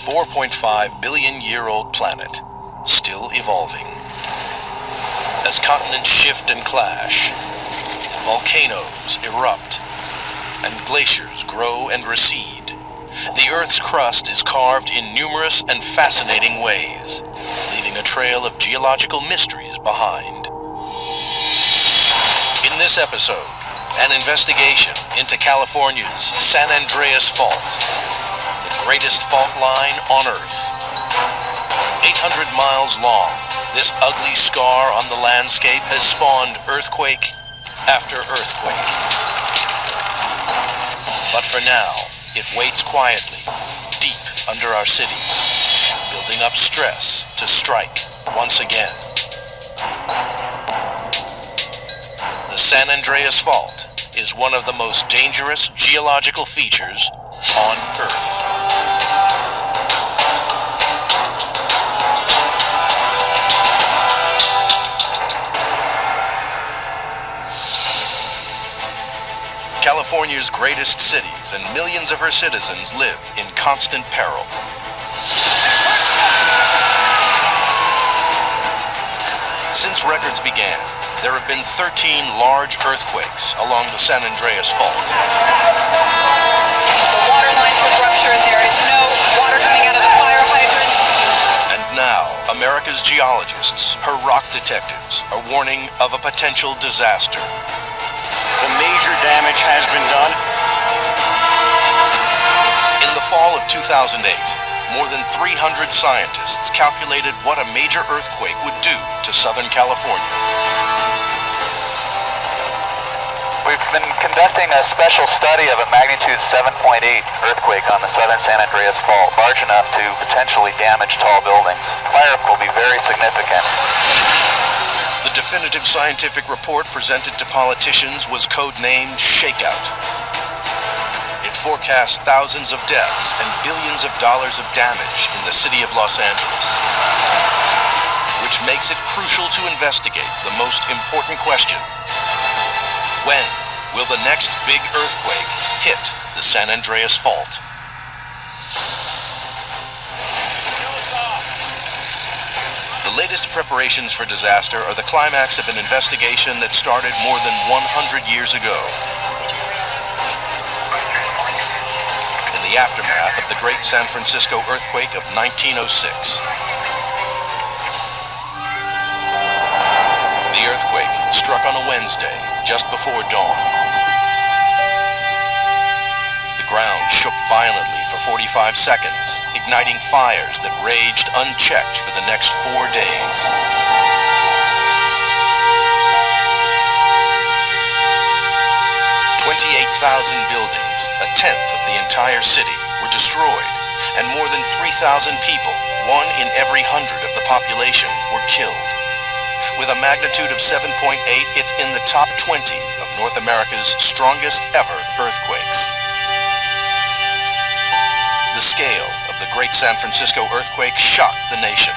4.5 billion-year-old planet, still evolving. As continents shift and clash, volcanoes erupt, and glaciers grow and recede, the Earth's crust is carved in numerous and fascinating ways, leaving a trail of geological mysteries behind. In this episode, an investigation into California's San Andreas Fault, the greatest fault line on Earth. 800 miles long, this ugly scar on the landscape has spawned earthquake after earthquake. But for now, it waits quietly, deep under our cities, building up stress to strike once again. The San Andreas Fault is one of the most dangerous geological features on Earth. California's greatest cities and millions of her citizens live in constant peril. Since records began, there have been 13 large earthquakes along the San Andreas Fault. The water lines have ruptured. There is no water coming out of the fire hydrant. And now, America's geologists, her rock detectives, are warning of a potential disaster. The major damage has been done. In the fall of 2008, more than 300 scientists calculated what a major earthquake would do to Southern California. We've been conducting a special study of a magnitude 7.8 earthquake on the southern San Andreas Fault, large enough to potentially damage tall buildings. Fire will be very significant. The definitive scientific report presented to politicians was codenamed Shakeout. It forecast thousands of deaths and billions of dollars of damage in the city of Los Angeles, which makes it crucial to investigate the most important question: when will the next big earthquake hit the San Andreas Fault? The latest preparations for disaster are the climax of an investigation that started more than 100 years ago. In the aftermath of the Great San Francisco earthquake of 1906. The earthquake struck on a Wednesday, just before dawn. The ground shook violently for 45 seconds, igniting fires that raged unchecked for the next 4 days. "28,000 buildings, a tenth of the entire city, were destroyed, and more than 3,000 people, 1 in every 100 of the population, were killed. With a magnitude of 7.8, it's in the top 20 of North America's strongest ever earthquakes. The scale of the Great San Francisco earthquake shocked the nation.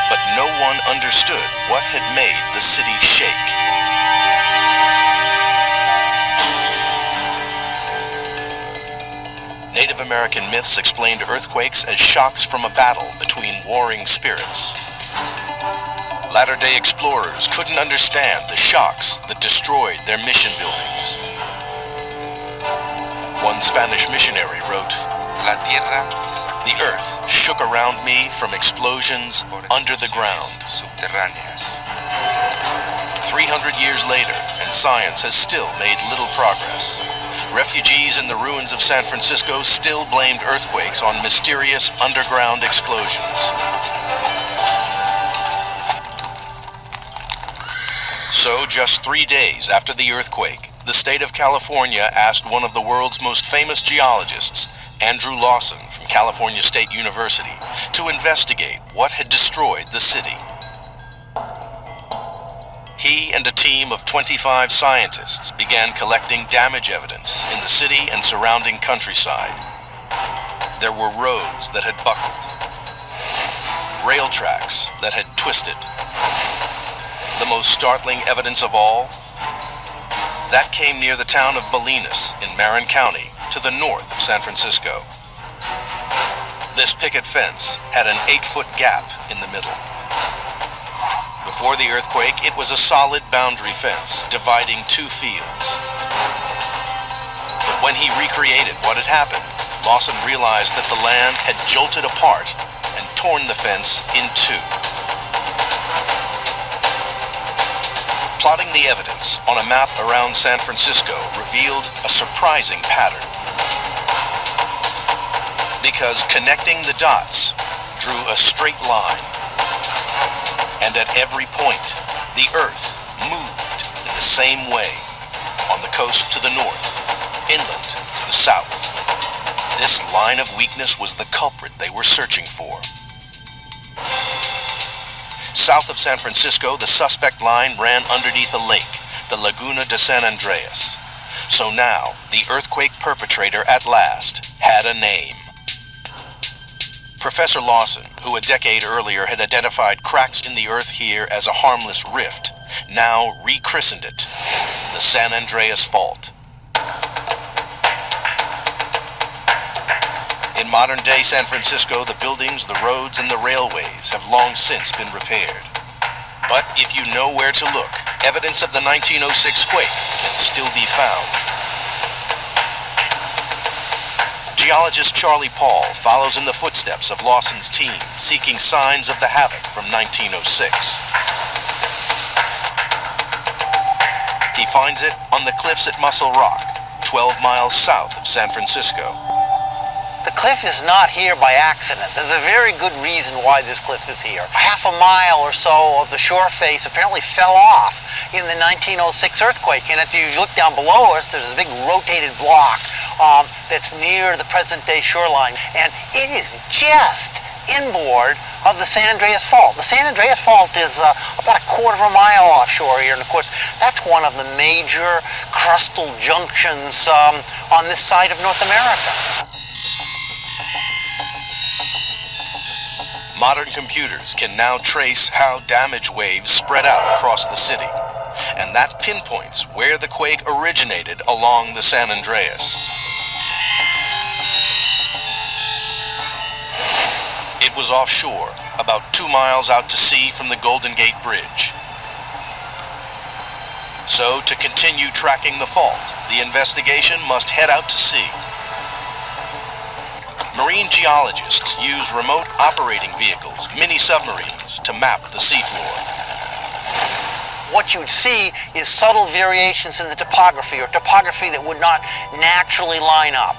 But no one understood what had made the city shake. Native American myths explained earthquakes as shocks from a battle between warring spirits. Latter-day explorers couldn't understand the shocks that destroyed their mission buildings. One Spanish missionary wrote, "The earth shook around me from explosions under the ground." 300 years later, and science has still made little progress. Refugees in the ruins of San Francisco still blamed earthquakes on mysterious underground explosions. So, just 3 days after the earthquake, the state of California asked one of the world's most famous geologists, Andrew Lawson from California State University, to investigate what had destroyed the city. He and a team of 25 scientists began collecting damage evidence in the city and surrounding countryside. There were roads that had buckled, rail tracks that had twisted. The most startling evidence of all, that came near the town of Bolinas in Marin County, to the north of San Francisco. picket fence had an 8-foot gap in the middle. Before the earthquake, it was a solid boundary fence dividing 2 fields. But when he recreated what had happened, Lawson realized that the land had jolted apart and torn the fence in 2. Plotting the evidence on a map around San Francisco revealed a surprising pattern. Because connecting the dots drew a straight line. And at every point, the Earth moved in the same way, on the coast to the north, inland to the south. This line of weakness was the culprit they were searching for. South of San Francisco, the suspect line ran underneath a lake, the Laguna de San Andreas. So now, the earthquake perpetrator at last had a name. Professor Lawson, who a decade earlier had identified cracks in the earth here as a harmless rift, now rechristened it the San Andreas Fault. In modern-day San Francisco, the buildings, the roads, and the railways have long since been repaired. But if you know where to look, evidence of the 1906 quake can still be found. Geologist Charlie Paul follows in the footsteps of Lawson's team, seeking signs of the havoc from 1906. He finds it on the cliffs at Muscle Rock, 12 miles south of San Francisco. The cliff is not here by accident. There's a very good reason why this cliff is here. Half a mile or so of the shore face apparently fell off in the 1906 earthquake. And if you look down below us, there's a big rotated block that's near the present-day shoreline. And it is just inboard of the San Andreas Fault. The San Andreas Fault is about a quarter of a mile offshore here. And of course, that's one of the major crustal junctions on this side of North America. Modern computers can now trace how damage waves spread out across the city, and that pinpoints where the quake originated along the San Andreas. It was offshore, about 2 miles out to sea from the Golden Gate Bridge. So, to continue tracking the fault, the investigation must head out to sea. Marine geologists use remote operating vehicles, mini-submarines, to map the seafloor. What you'd see is subtle variations in the topography, or topography that would not naturally line up.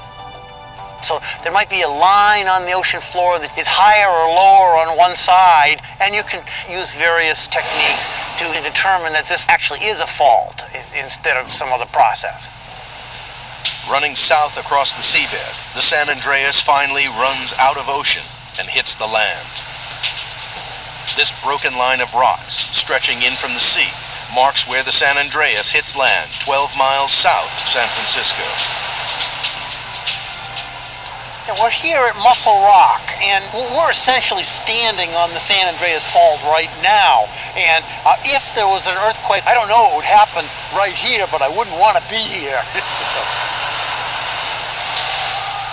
So there might be a line on the ocean floor that is higher or lower on one side, and you can use various techniques to determine that this actually is a fault instead of some other process. Running south across the seabed, the San Andreas finally runs out of ocean and hits the land. This broken line of rocks, stretching in from the sea, marks where the San Andreas hits land 12 miles south of San Francisco. We're here at Muscle Rock, and we're essentially standing on the San Andreas Fault right now. And if there was an earthquake, I don't know what would happen right here, but I wouldn't want to be here.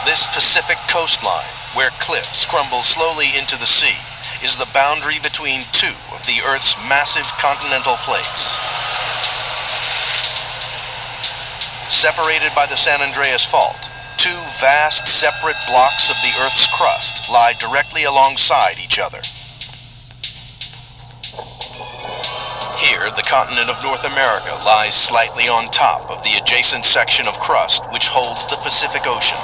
This Pacific coastline, where cliffs crumble slowly into the sea, is the boundary between 2 of the Earth's massive continental plates. Separated by the San Andreas Fault, 2 vast separate blocks of the Earth's crust lie directly alongside each other. Here, the continent of North America lies slightly on top of the adjacent section of crust which holds the Pacific Ocean.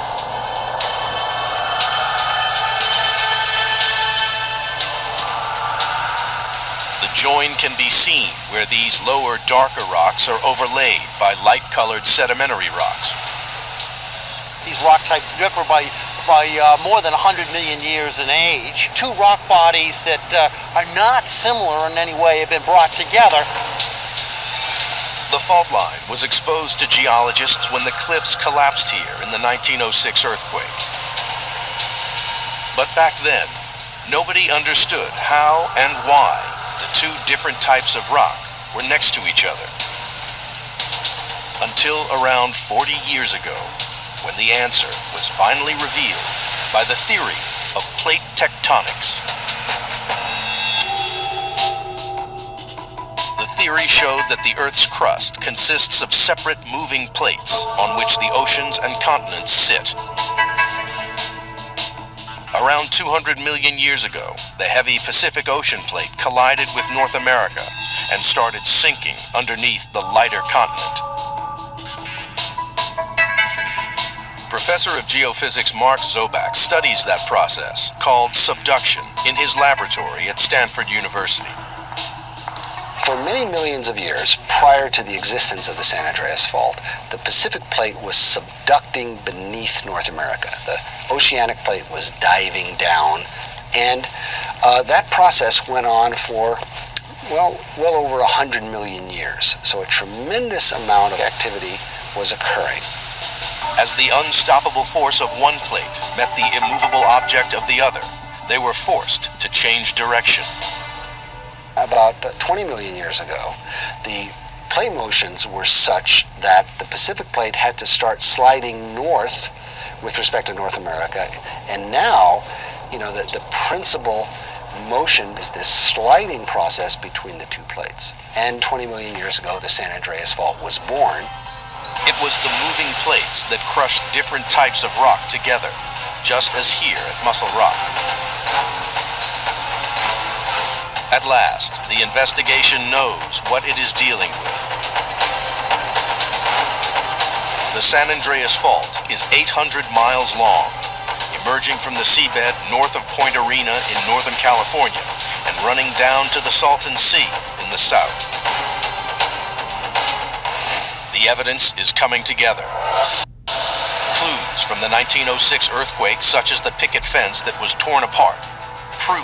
The join can be seen where these lower, darker rocks are overlaid by light-colored sedimentary rocks. These rock types differ by more than 100 million years in age. 2 rock bodies that are not similar in any way have been brought together. The fault line was exposed to geologists when the cliffs collapsed here in the 1906 earthquake. But back then, nobody understood how and why the 2 different types of rock were next to each other. Until around 40 years ago, when the answer was finally revealed by the theory of plate tectonics. The theory showed that the Earth's crust consists of separate moving plates on which the oceans and continents sit. Around 200 million years ago, the heavy Pacific Ocean plate collided with North America and started sinking underneath the lighter continent. Professor of Geophysics Mark Zoback studies that process, called subduction, in his laboratory at Stanford University. For many millions of years prior to the existence of the San Andreas Fault, the Pacific Plate was subducting beneath North America. The oceanic plate was diving down, and that process went on for, well over 100 million years. So a tremendous amount of activity was occurring. As the unstoppable force of one plate met the immovable object of the other, they were forced to change direction. About 20 million years ago, the plate motions were such that the Pacific Plate had to start sliding north with respect to North America, and now, the principal motion is this sliding process between the two plates. And 20 million years ago, the San Andreas Fault was born. It was the moving plates that crushed different types of rock together, just as here at Muscle Rock. At last, the investigation knows what it is dealing with. The San Andreas Fault is 800 miles long, emerging from the seabed north of Point Arena in Northern California and running down to the Salton Sea in the south. The evidence is coming together. Clues from the 1906 earthquake, such as the picket fence that was torn apart, prove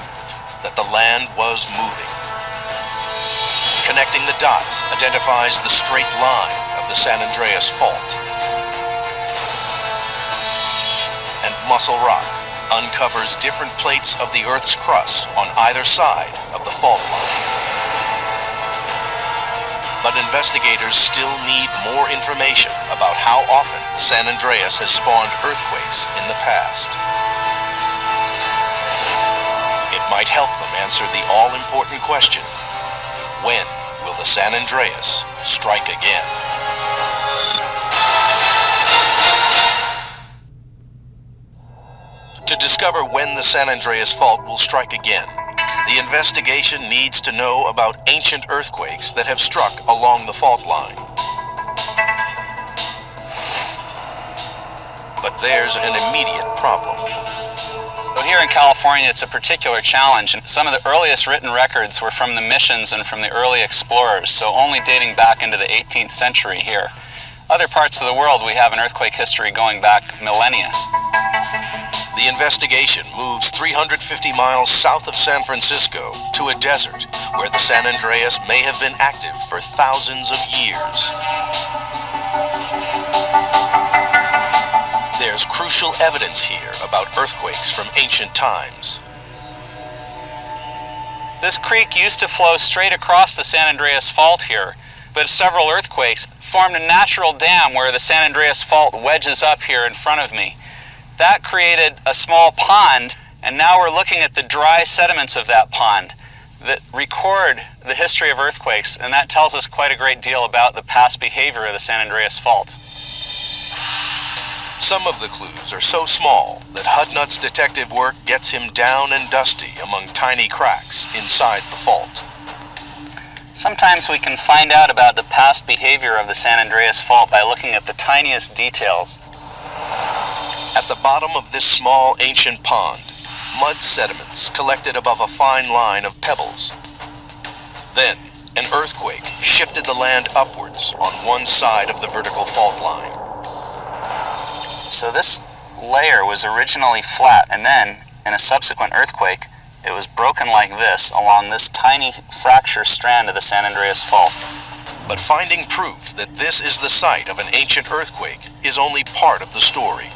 that the land was moving. Connecting the dots identifies the straight line of the San Andreas Fault. And Muscle Rock uncovers different plates of the Earth's crust on either side of the fault line. But investigators still need more information about how often the San Andreas has spawned earthquakes in the past. It might help them answer the all-important question: when will the San Andreas strike again? To discover when the San Andreas Fault will strike again, the investigation needs to know about ancient earthquakes that have struck along the fault line. But there's an immediate problem. So here in California, it's a particular challenge. Some of the earliest written records were from the missions and from the early explorers, so only dating back into the 18th century here. Other parts of the world, we have an earthquake history going back millennia. The investigation moves 350 miles south of San Francisco to a desert where the San Andreas may have been active for thousands of years. There's crucial evidence here about earthquakes from ancient times. This creek used to flow straight across the San Andreas Fault here, but several earthquakes formed a natural dam where the San Andreas Fault wedges up here in front of me. That created a small pond, and now we're looking at the dry sediments of that pond that record the history of earthquakes, and that tells us quite a great deal about the past behavior of the San Andreas Fault. Some of the clues are so small that Hudnut's detective work gets him down and dusty among tiny cracks inside the fault. Sometimes we can find out about the past behavior of the San Andreas Fault by looking at the tiniest details. At the bottom of this small ancient pond, mud sediments collected above a fine line of pebbles. Then, an earthquake shifted the land upwards on one side of the vertical fault line. So this layer was originally flat, and then, in a subsequent earthquake, it was broken like this along this tiny fracture strand of the San Andreas Fault. But finding proof that this is the site of an ancient earthquake is only part of the story.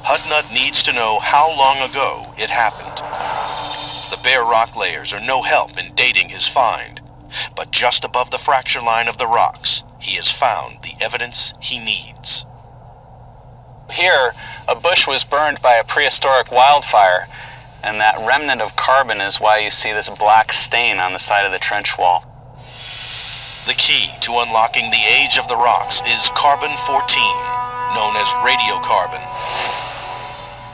Hudnut needs to know how long ago it happened. The bare rock layers are no help in dating his find, but just above the fracture line of the rocks, he has found the evidence he needs. Here, a bush was burned by a prehistoric wildfire, and that remnant of carbon is why you see this black stain on the side of the trench wall. The key to unlocking the age of the rocks is carbon-14, known as radiocarbon.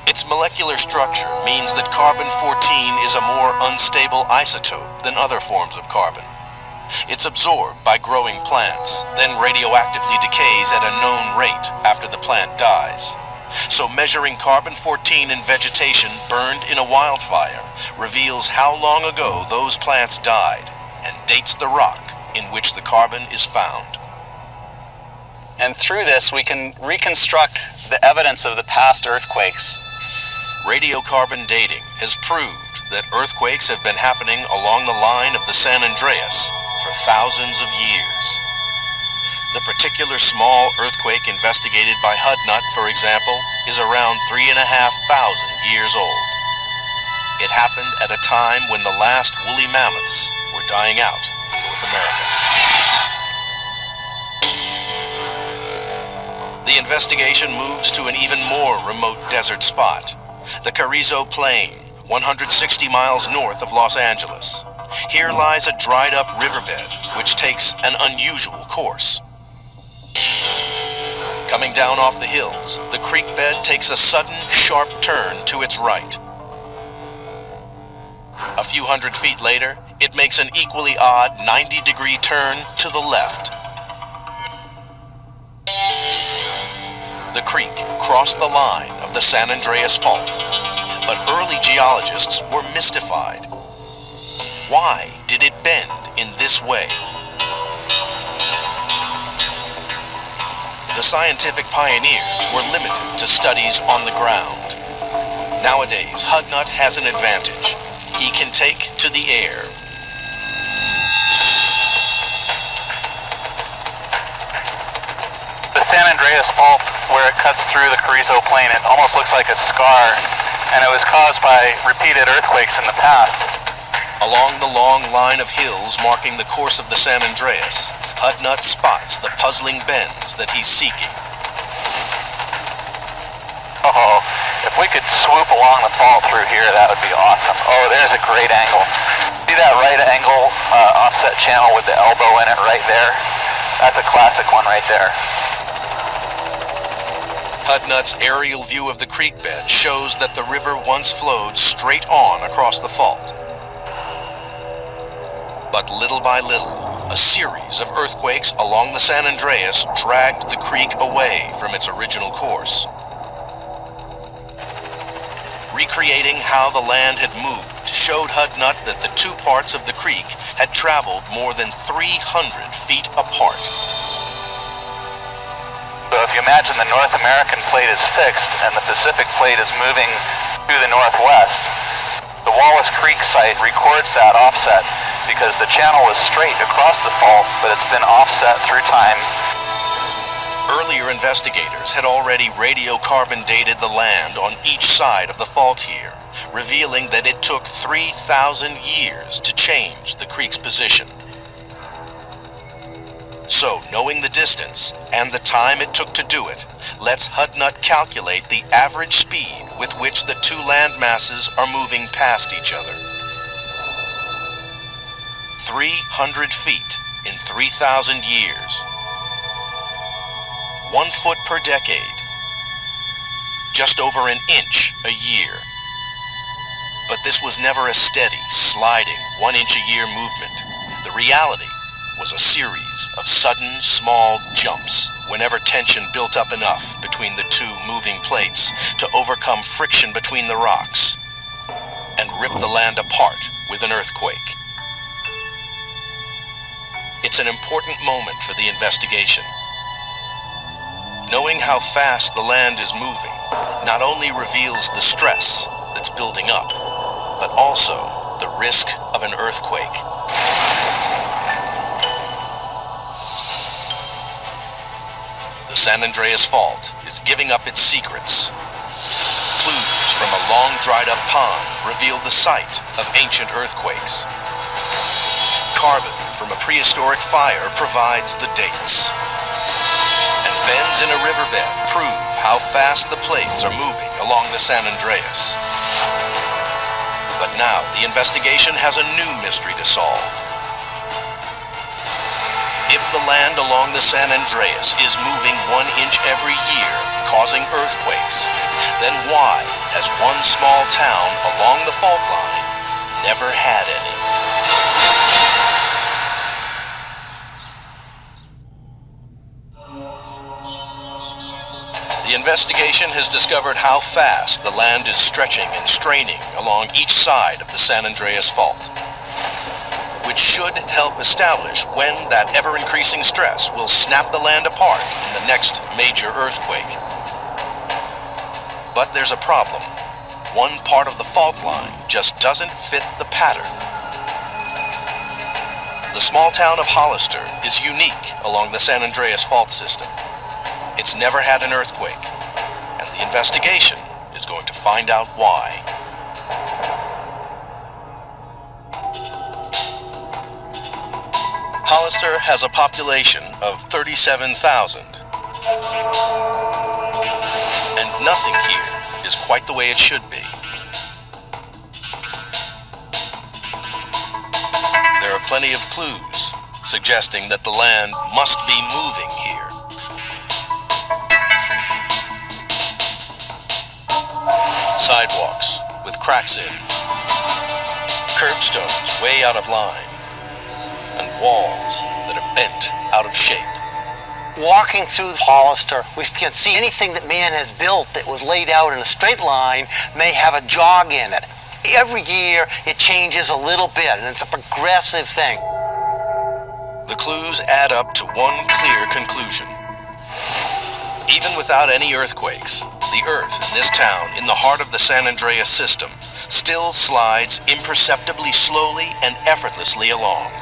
Its molecular structure means that carbon-14 is a more unstable isotope than other forms of carbon. It's absorbed by growing plants, then radioactively decays at a known rate after the plant dies. So measuring carbon-14 in vegetation burned in a wildfire reveals how long ago those plants died and dates the rock in which the carbon is found. And through this, we can reconstruct the evidence of the past earthquakes. Radiocarbon dating has proved that earthquakes have been happening along the line of the San Andreas for thousands of years. The particular small earthquake investigated by Hudnut, for example, is around 3,500 years old. It happened at a time when the last woolly mammoths were dying out in North America. The investigation moves to an even more remote desert spot, the Carrizo Plain, 160 miles north of Los Angeles. Here lies a dried-up riverbed, which takes an unusual course. Coming down off the hills, the creek bed takes a sudden, sharp turn to its right. A few hundred feet later, it makes an equally odd 90-degree turn to the left. The creek crossed the line of the San Andreas Fault, but early geologists were mystified. Why did it bend in this way? The scientific pioneers were limited to studies on the ground. Nowadays, Hudnut has an advantage. He can take to the air. The San Andreas Fault, where it cuts through the Carrizo Plain, it almost looks like a scar, and it was caused by repeated earthquakes in the past. Along the long line of hills marking the course of the San Andreas, Hudnut spots the puzzling bends that he's seeking. Oh, if we could swoop along the fault through here, that would be awesome. Oh, there's a great angle. See that right angle offset channel with the elbow in it right there? That's a classic one right there. Hudnut's aerial view of the creek bed shows that the river once flowed straight on across the fault. But little by little, a series of earthquakes along the San Andreas dragged the creek away from its original course. Recreating how the land had moved showed Hudnut that the two parts of the creek had traveled more than 300 feet apart. So if you imagine the North American plate is fixed and the Pacific plate is moving to the northwest, the Wallace Creek site records that offset because the channel is straight across the fault, but it's been offset through time. Earlier investigators had already radiocarbon dated the land on each side of the fault here, revealing that it took 3,000 years to change the creek's position. So, knowing the distance and the time it took to do it, lets Hudnut calculate the average speed with which the two land masses are moving past each other. 300 feet in 3,000 years. 1 foot per decade. Just over an inch a year. But this was never a steady, sliding, 1 inch a year movement. The reality was a series of sudden, small jumps whenever tension built up enough between the two moving plates to overcome friction between the rocks and rip the land apart with an earthquake. It's an important moment for the investigation. Knowing how fast the land is moving not only reveals the stress that's building up, but also the risk of an earthquake. The San Andreas Fault is giving up its secrets. Clues from a long dried up pond revealed the site of ancient earthquakes. Carbon from a prehistoric fire provides the dates. And bends in a riverbed prove how fast the plates are moving along the San Andreas. But now the investigation has a new mystery to solve. If the land along the San Andreas is moving 1 inch every year, causing earthquakes, then why has one small town along the fault line never had any? The investigation has discovered how fast the land is stretching and straining along each side of the San Andreas Fault, which should help establish when that ever-increasing stress will snap the land apart in the next major earthquake. But there's a problem. One part of the fault line just doesn't fit the pattern. The small town of Hollister is unique along the San Andreas Fault system. It's never had an earthquake, and the investigation is going to find out why. Hollister has a population of 37,000. And nothing here is quite the way it should be. There are plenty of clues suggesting that the land must be moving here. Sidewalks with cracks in, curbstones way out of line, and walls that are bent out of shape. Walking through Hollister, we can see anything that man has built that was laid out in a straight line may have a jog in it. Every year it changes a little bit, and it's a progressive thing. The clues add up to one clear conclusion. Even without any earthquakes, the earth in this town in the heart of the San Andreas system still slides imperceptibly slowly and effortlessly along.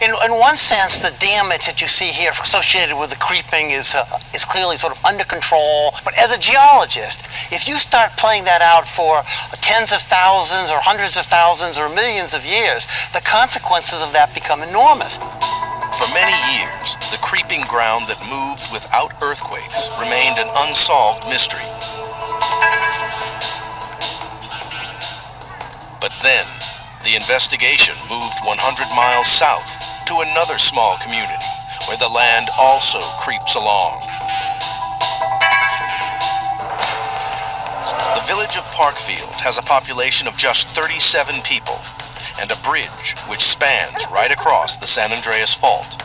In one sense, the damage that you see here associated with the creeping is clearly sort of under control. But as a geologist, if you start playing that out for tens of thousands or hundreds of thousands or millions of years, the consequences of that become enormous. For many years, the creeping ground that moved without earthquakes remained an unsolved mystery. But then, the investigation moved 100 miles south to another small community where the land also creeps along. The village of Parkfield has a population of just 37 people and a bridge which spans right across the San Andreas Fault.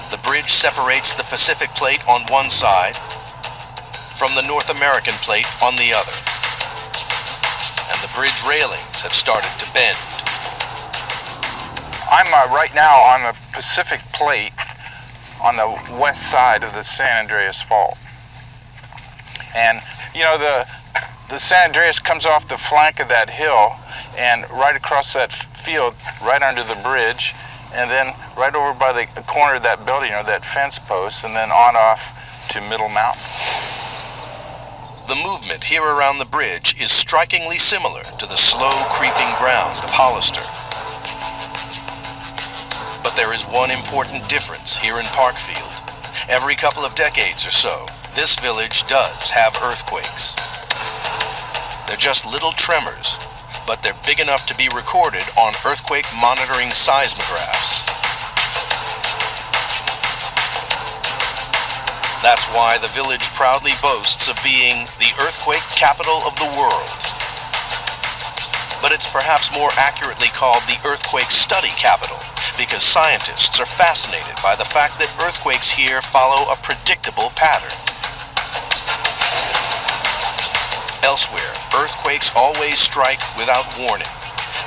The bridge separates the Pacific Plate on one side from the North American Plate on the other. And the bridge railings have started to bend. I'm right now on the Pacific Plate on the west side of the San Andreas Fault. And, you know, the San Andreas comes off the flank of that hill and right across that field, right under the bridge, and then right over by the corner of that building or that fence post, and then on off to Middle Mountain. The movement here around the bridge is strikingly similar to the slow creeping ground of Hollister. But there is one important difference here in Parkfield. Every couple of decades or so, this village does have earthquakes. They're just little tremors, but they're big enough to be recorded on earthquake monitoring seismographs. That's why the village proudly boasts of being the earthquake capital of the world. But it's perhaps more accurately called the earthquake study capital, because scientists are fascinated by the fact that earthquakes here follow a predictable pattern. Elsewhere, earthquakes always strike without warning.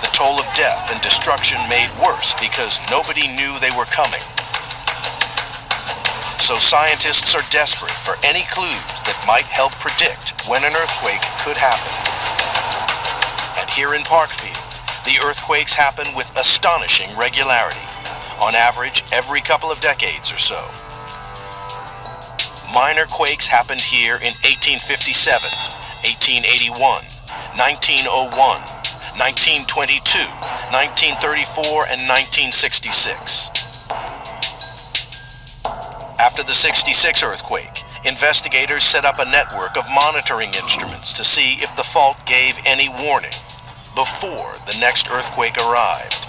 The toll of death and destruction made worse because nobody knew they were coming. So scientists are desperate for any clues that might help predict when an earthquake could happen. And here in Parkfield, the earthquakes happen with astonishing regularity, on average every couple of decades or so. Minor quakes happened here in 1857, 1881, 1901, 1922, 1934, and 1966. After the '66 earthquake, investigators set up a network of monitoring instruments to see if the fault gave any warning before the next earthquake arrived.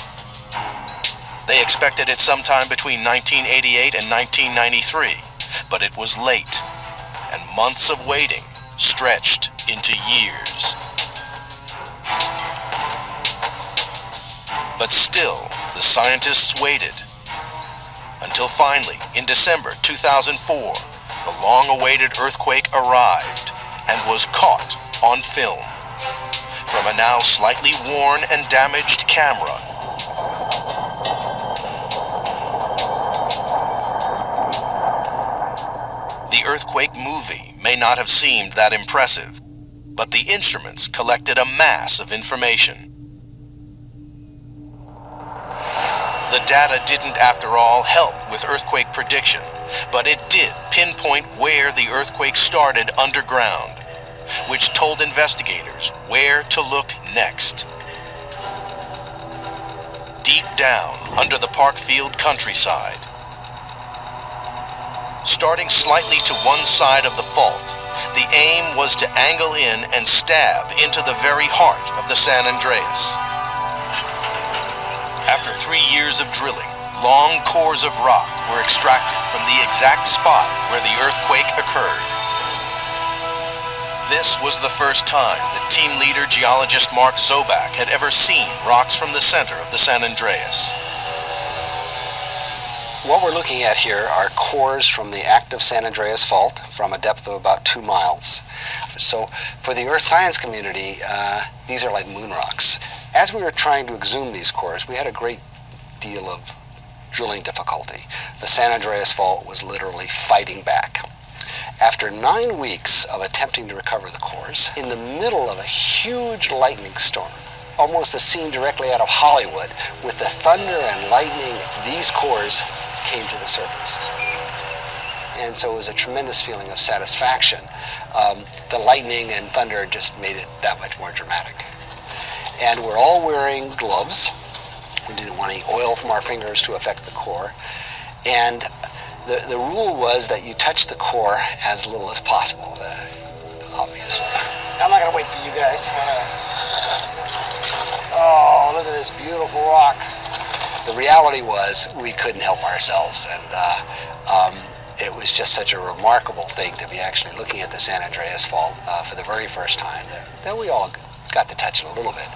They expected it sometime between 1988 and 1993, but it was late, and months of waiting stretched into years. But still, the scientists waited, until finally, in December 2004, the long-awaited earthquake arrived and was caught on film from a now slightly worn and damaged camera. The earthquake movie may not have seemed that impressive, but the instruments collected a mass of information. The data didn't, after all, help with earthquake prediction, but it did pinpoint where the earthquake started underground, which told investigators where to look next. Deep down under the Parkfield countryside. Starting slightly to one side of the fault, the aim was to angle in and stab into the very heart of the San Andreas. After 3 years of drilling, long cores of rock were extracted from the exact spot where the earthquake occurred. This was the first time that team leader geologist Mark Zoback had ever seen rocks from the center of the San Andreas. What we're looking at here are cores from the active San Andreas Fault from a depth of about 2 miles. So for the earth science community, these are like moon rocks. As we were trying to exhume these cores, we had a great deal of drilling difficulty. The San Andreas Fault was literally fighting back. After 9 weeks of attempting to recover the cores, in the middle of a huge lightning storm, almost a scene directly out of Hollywood, with the thunder and lightning, these cores came to the surface. And so it was a tremendous feeling of satisfaction. The lightning and thunder just made it that much more dramatic. And we're all wearing gloves. We didn't want any oil from our fingers to affect the core. And the rule was that you touch the core as little as possible, obviously. I'm not going to wait for you guys. Oh, look at this beautiful rock. The reality was we couldn't help ourselves, and it was just such a remarkable thing to be actually looking at the San Andreas Fault for the very first time that we all got to touch it a little bit.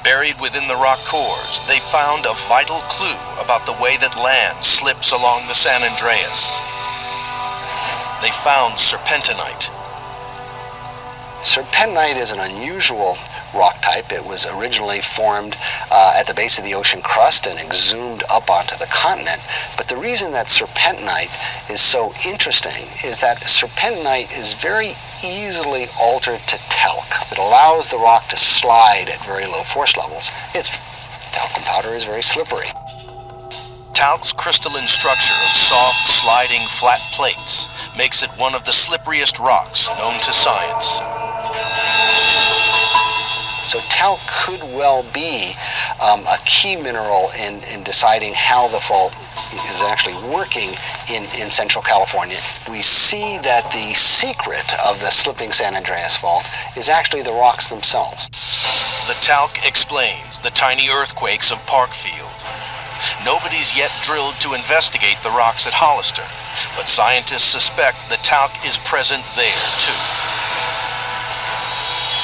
Buried within the rock cores, they found a vital clue about the way that land slips along the San Andreas. They found serpentinite. Serpentinite is an unusual rock type. It was originally formed at the base of the ocean crust and exhumed up onto the continent. But the reason that serpentinite is so interesting is that serpentinite is very easily altered to talc. It allows the rock to slide at very low force levels. Its talcum powder is very slippery. Talc's crystalline structure of soft, sliding, flat plates makes it one of the slipperiest rocks known to science. So talc could well be a key mineral in deciding how the fault is actually working in Central California. We see that the secret of the slipping San Andreas Fault is actually the rocks themselves. The talc explains the tiny earthquakes of Parkfield. Nobody's yet drilled to investigate the rocks at Hollister, but scientists suspect the talc is present there too.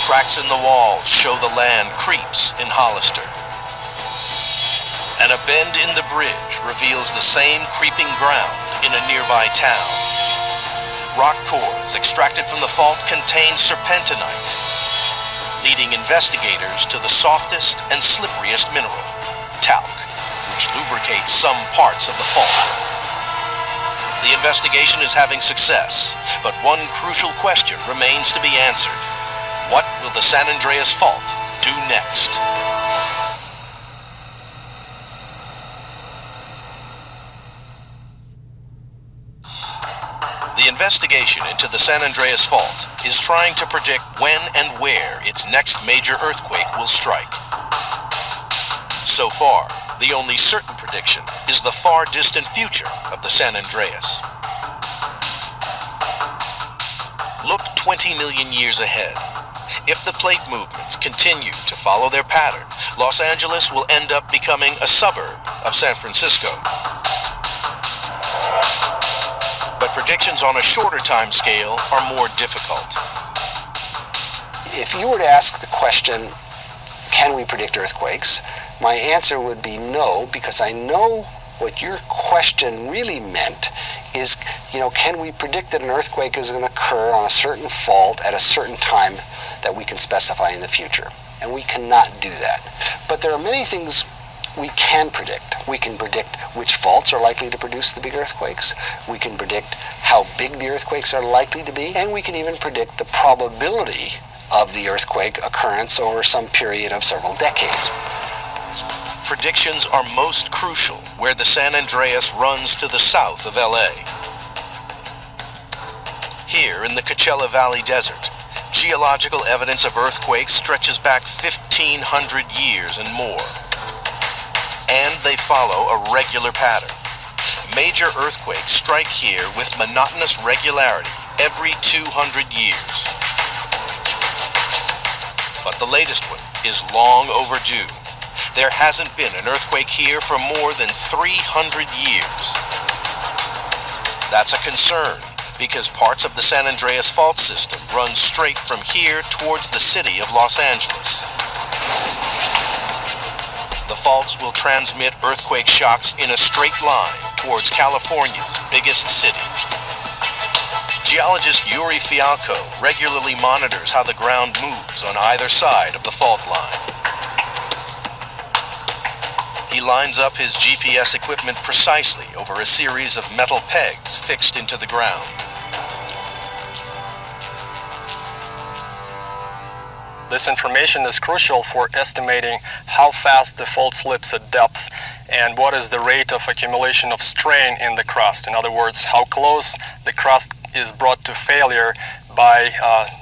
Cracks in the walls show the land creeps in Hollister. And a bend in the bridge reveals the same creeping ground in a nearby town. Rock cores extracted from the fault contain serpentinite, leading investigators to the softest and slipperiest mineral, talc, which lubricates some parts of the fault. The investigation is having success, but one crucial question remains to be answered. What will the San Andreas Fault do next? The investigation into the San Andreas Fault is trying to predict when and where its next major earthquake will strike. So far, the only certain prediction is the far distant future of the San Andreas. 20 million years ahead. If the plate movements continue to follow their pattern, Los Angeles will end up becoming a suburb of San Francisco. But predictions on a shorter time scale are more difficult. If you were to ask the question, can we predict earthquakes? My answer would be no, because I know what your question really meant is, can we predict that an earthquake is going to occur on a certain fault at a certain time that we can specify in the future? And we cannot do that. But there are many things we can predict. We can predict which faults are likely to produce the big earthquakes. We can predict how big the earthquakes are likely to be. And we can even predict the probability of the earthquake occurrence over some period of several decades. Predictions are most crucial where the San Andreas runs to the south of LA. Here in the Coachella Valley Desert, geological evidence of earthquakes stretches back 1,500 years and more. And they follow a regular pattern. Major earthquakes strike here with monotonous regularity every 200 years. But the latest one is long overdue. There hasn't been an earthquake here for more than 300 years. That's a concern, because parts of the San Andreas Fault system run straight from here towards the city of Los Angeles. The faults will transmit earthquake shocks in a straight line towards California's biggest city. Geologist Yuri Fialko regularly monitors how the ground moves on either side of the fault line. He lines up his GPS equipment precisely over a series of metal pegs fixed into the ground. This information is crucial for estimating how fast the fault slips at depths and what is the rate of accumulation of strain in the crust. In other words, how close the crust is brought to failure by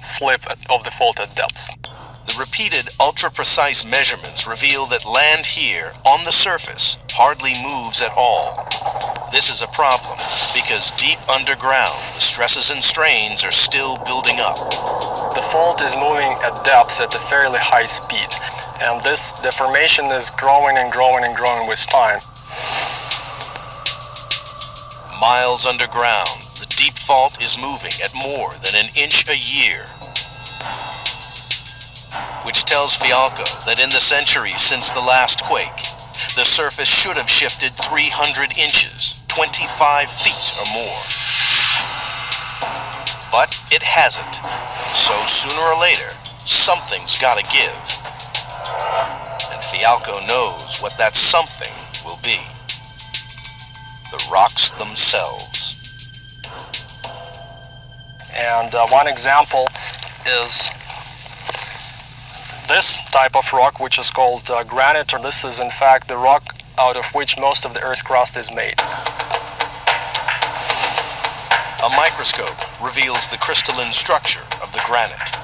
slip of the fault at depths. The repeated ultra-precise measurements reveal that land here, on the surface, hardly moves at all. This is a problem, because deep underground, the stresses and strains are still building up. The fault is moving at depths at a fairly high speed, and this deformation is growing and growing and growing with time. Miles underground, the deep fault is moving at more than an inch a year, which tells Fialko that in the centuries since the last quake, the surface should have shifted 300 inches, 25 feet or more. But it hasn't. So sooner or later, something's gotta give. And Fialko knows what that something will be. The rocks themselves. And one example is this type of rock, which is called granite. This is in fact the rock out of which most of the Earth's crust is made. A microscope reveals the crystalline structure of the granite.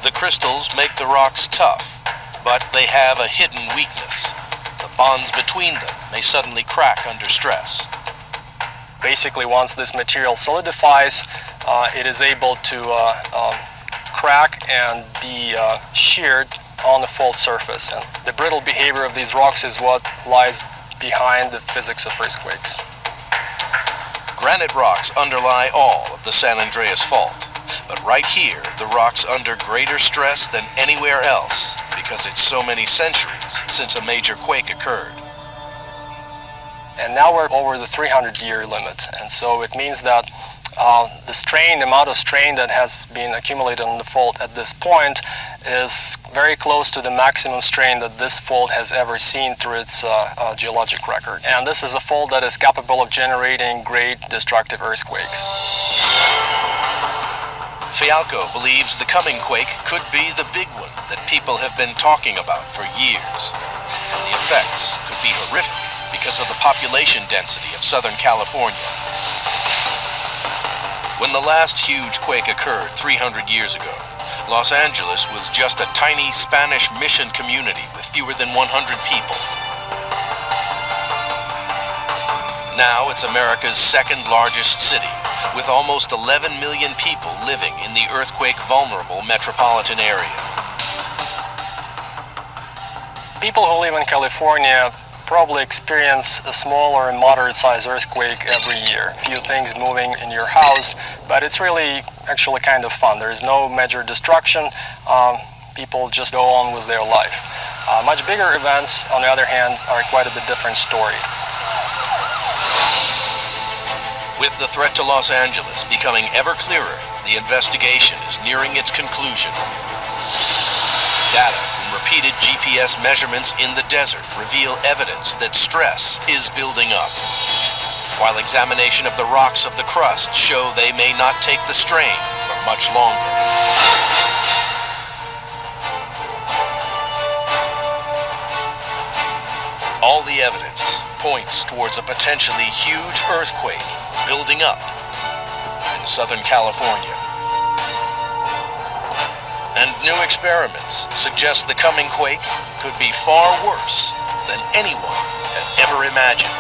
The crystals make the rocks tough, but they have a hidden weakness. The bonds between them may suddenly crack under stress. Basically, once this material solidifies, it is able to crack and be sheared on the fault surface. And the brittle behavior of these rocks is what lies behind the physics of earthquakes. Granite rocks underlie all of the San Andreas Fault, but right here, the rock's under greater stress than anywhere else because it's so many centuries since a major quake occurred. And now we're over the 300-year limit, and so it means that the amount of strain that has been accumulated on the fault at this point is very close to the maximum strain that this fault has ever seen through its geologic record. And this is a fault that is capable of generating great destructive earthquakes. Fialko believes the coming quake could be the big one that people have been talking about for years. And the effects could be horrific because of the population density of Southern California. When the last huge quake occurred 300 years ago, Los Angeles was just a tiny Spanish mission community with fewer than 100 people. Now it's America's second largest city, with almost 11 million people living in the earthquake-vulnerable metropolitan area. People who live in California probably experience a small or moderate-sized earthquake every year. A few things moving in your house, but it's really actually kind of fun. There is no major destruction. People just go on with their life. Much bigger events, on the other hand, are quite a bit different story. With the threat to Los Angeles becoming ever clearer, the investigation is nearing its conclusion. Data from repeated GPS measurements in the desert reveal evidence that stress is building up, while examination of the rocks of the crust show they may not take the strain for much longer. All the evidence points towards a potentially huge earthquake building up in Southern California. And new experiments suggest the coming quake could be far worse than anyone had ever imagined.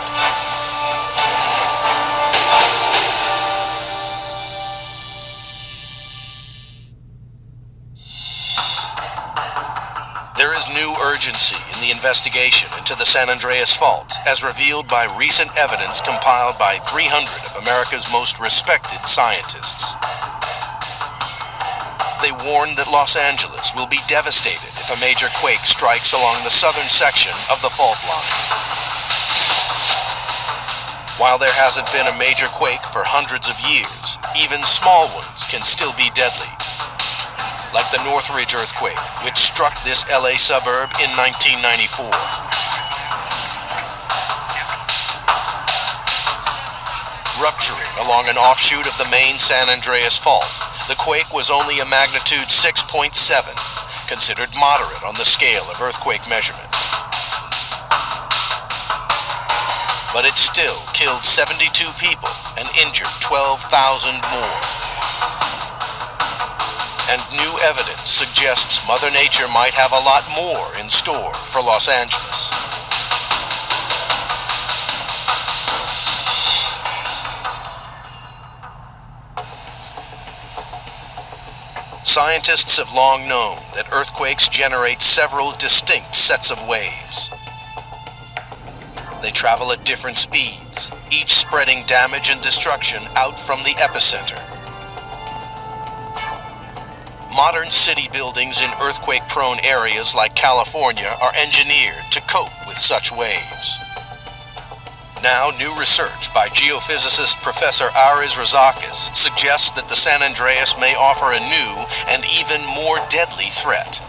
There is new urgency in the investigation into the San Andreas Fault, as revealed by recent evidence compiled by 300 of America's most respected scientists. They warn that Los Angeles will be devastated if a major quake strikes along the southern section of the fault line. While there hasn't been a major quake for hundreds of years, even small ones can still be deadly, like the Northridge earthquake, which struck this LA suburb in 1994. Rupturing along an offshoot of the main San Andreas Fault, the quake was only a magnitude 6.7, considered moderate on the scale of earthquake measurement. But it still killed 72 people and injured 12,000 more. And new evidence suggests Mother Nature might have a lot more in store for Los Angeles. Scientists have long known that earthquakes generate several distinct sets of waves. They travel at different speeds, each spreading damage and destruction out from the epicenter. Modern city buildings in earthquake-prone areas like California are engineered to cope with such waves. Now, new research by geophysicist Professor Aris Razakis suggests that the San Andreas may offer a new and even more deadly threat.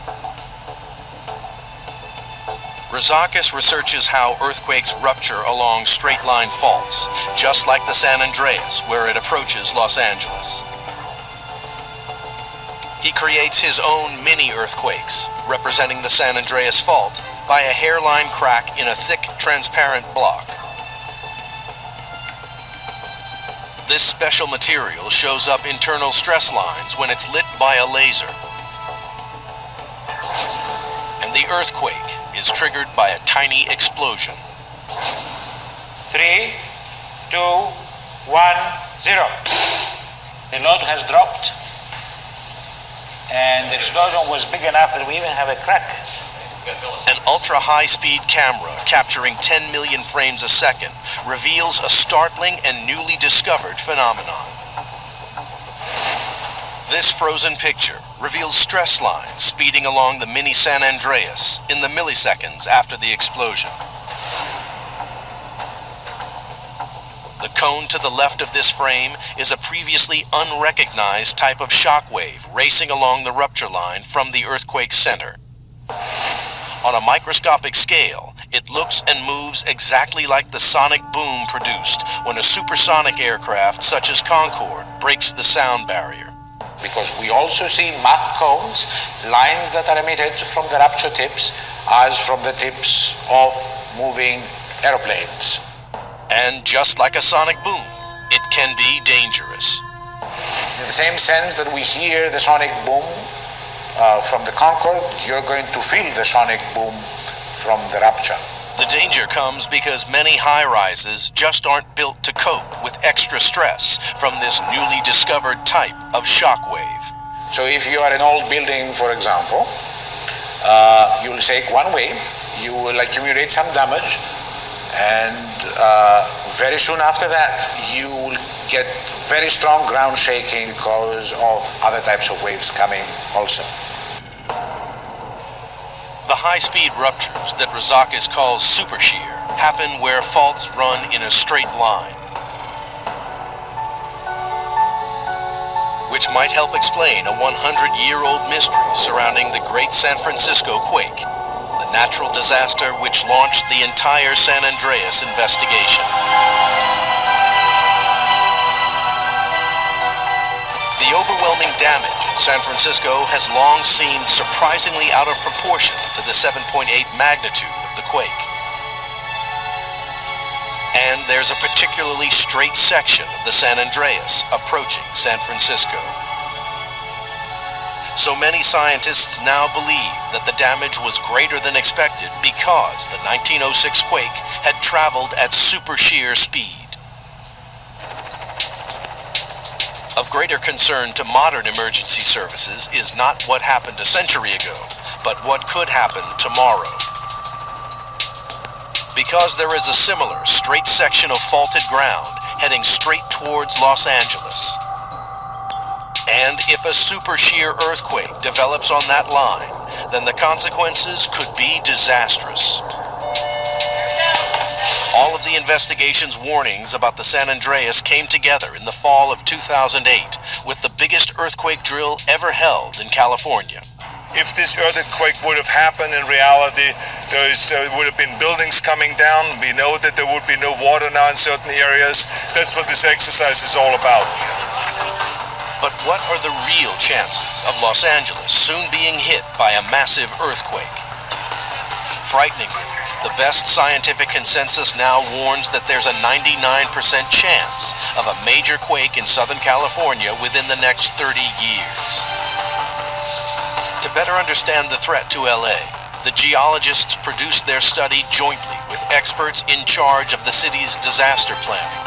Razakis researches how earthquakes rupture along straight-line faults, just like the San Andreas, where it approaches Los Angeles. He creates his own mini-earthquakes, representing the San Andreas Fault by a hairline crack in a thick, transparent block. This special material shows up internal stress lines when it's lit by a laser. And the earthquake is triggered by a tiny explosion. 3, 2, 1, 0. The load has dropped, and the explosion was big enough that we even have a crack. An ultra-high-speed camera capturing 10 million frames a second reveals a startling and newly discovered phenomenon. This frozen picture reveals stress lines speeding along the mini San Andreas in the milliseconds after the explosion. The cone to the left of this frame is a previously unrecognized type of shockwave racing along the rupture line from the earthquake's center. On a microscopic scale, it looks and moves exactly like the sonic boom produced when a supersonic aircraft such as Concorde breaks the sound barrier. Because we also see Mach cones, lines that are emitted from the rupture tips as from the tips of moving aeroplanes. And just like a sonic boom, it can be dangerous. In the same sense that we hear the sonic boom from the Concorde, you're going to feel the sonic boom from the rupture. The danger comes because many high-rises just aren't built to cope with extra stress from this newly discovered type of shockwave. So if you are an old building, for example, you will take one wave, you will accumulate some damage, and very soon after that you will get very strong ground shaking because of other types of waves coming also. The high-speed ruptures that Razakis calls super shear happen where faults run in a straight line, which might help explain a 100-year-old mystery surrounding the Great San Francisco Quake, the natural disaster which launched the entire San Andreas investigation. The overwhelming damage in San Francisco has long seemed surprisingly out of proportion to the 7.8 magnitude of the quake. And there's a particularly straight section of the San Andreas approaching San Francisco. So many scientists now believe that the damage was greater than expected because the 1906 quake had traveled at super shear speed. Of greater concern to modern emergency services is not what happened a century ago, but what could happen tomorrow. Because there is a similar straight section of faulted ground heading straight towards Los Angeles. And if a super shear earthquake develops on that line, then the consequences could be disastrous. All of the investigation's warnings about the San Andreas came together in the fall of 2008 with the biggest earthquake drill ever held in California. If this earthquake would have happened in reality, there would have been buildings coming down. We know that there would be no water now in certain areas. So that's what this exercise is all about. But what are the real chances of Los Angeles soon being hit by a massive earthquake? Frighteningly, the best scientific consensus now warns that there's a 99% chance of a major quake in Southern California within the next 30 years. To better understand the threat to LA, the geologists produced their study jointly with experts in charge of the city's disaster planning.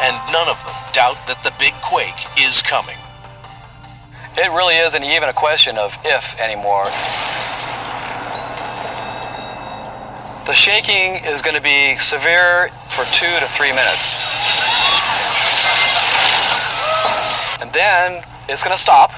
And none of them doubt that the big quake is coming. It really isn't even a question of if anymore. The shaking is going to be severe for 2 to 3 minutes. And then it's going to stop.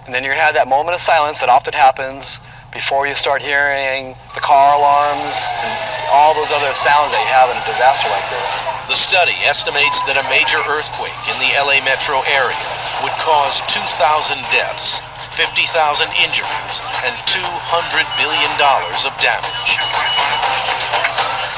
And then you're going to have that moment of silence that often happens before you start hearing the car alarms and all those other sounds that you have in a disaster like this. The study estimates that a major earthquake in the LA metro area would cause 2,000 deaths, 50,000 injuries, and $200 billion of damage.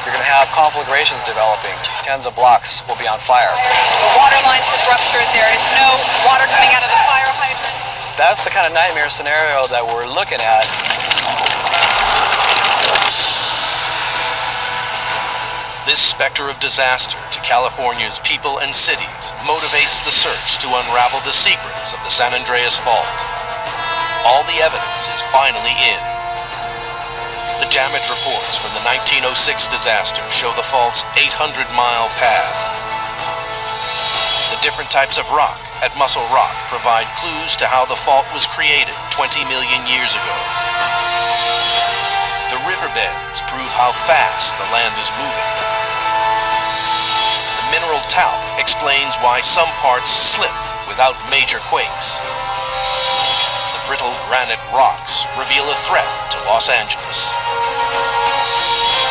You're going to have conflagrations developing. Tens of blocks will be on fire. The water lines have ruptured. There is no water coming out of the fire hydrant. That's the kind of nightmare scenario that we're looking at. This specter of disaster to California's people and cities motivates the search to unravel the secrets of the San Andreas Fault. All the evidence is finally in. The damage reports from the 1906 disaster show the fault's 800-mile path. The different types of rock at Muscle Rock provide clues to how the fault was created 20 million years ago. The river bends prove how fast the land is moving. The mineral talc explains why some parts slip without major quakes. The brittle granite rocks reveal a threat to Los Angeles.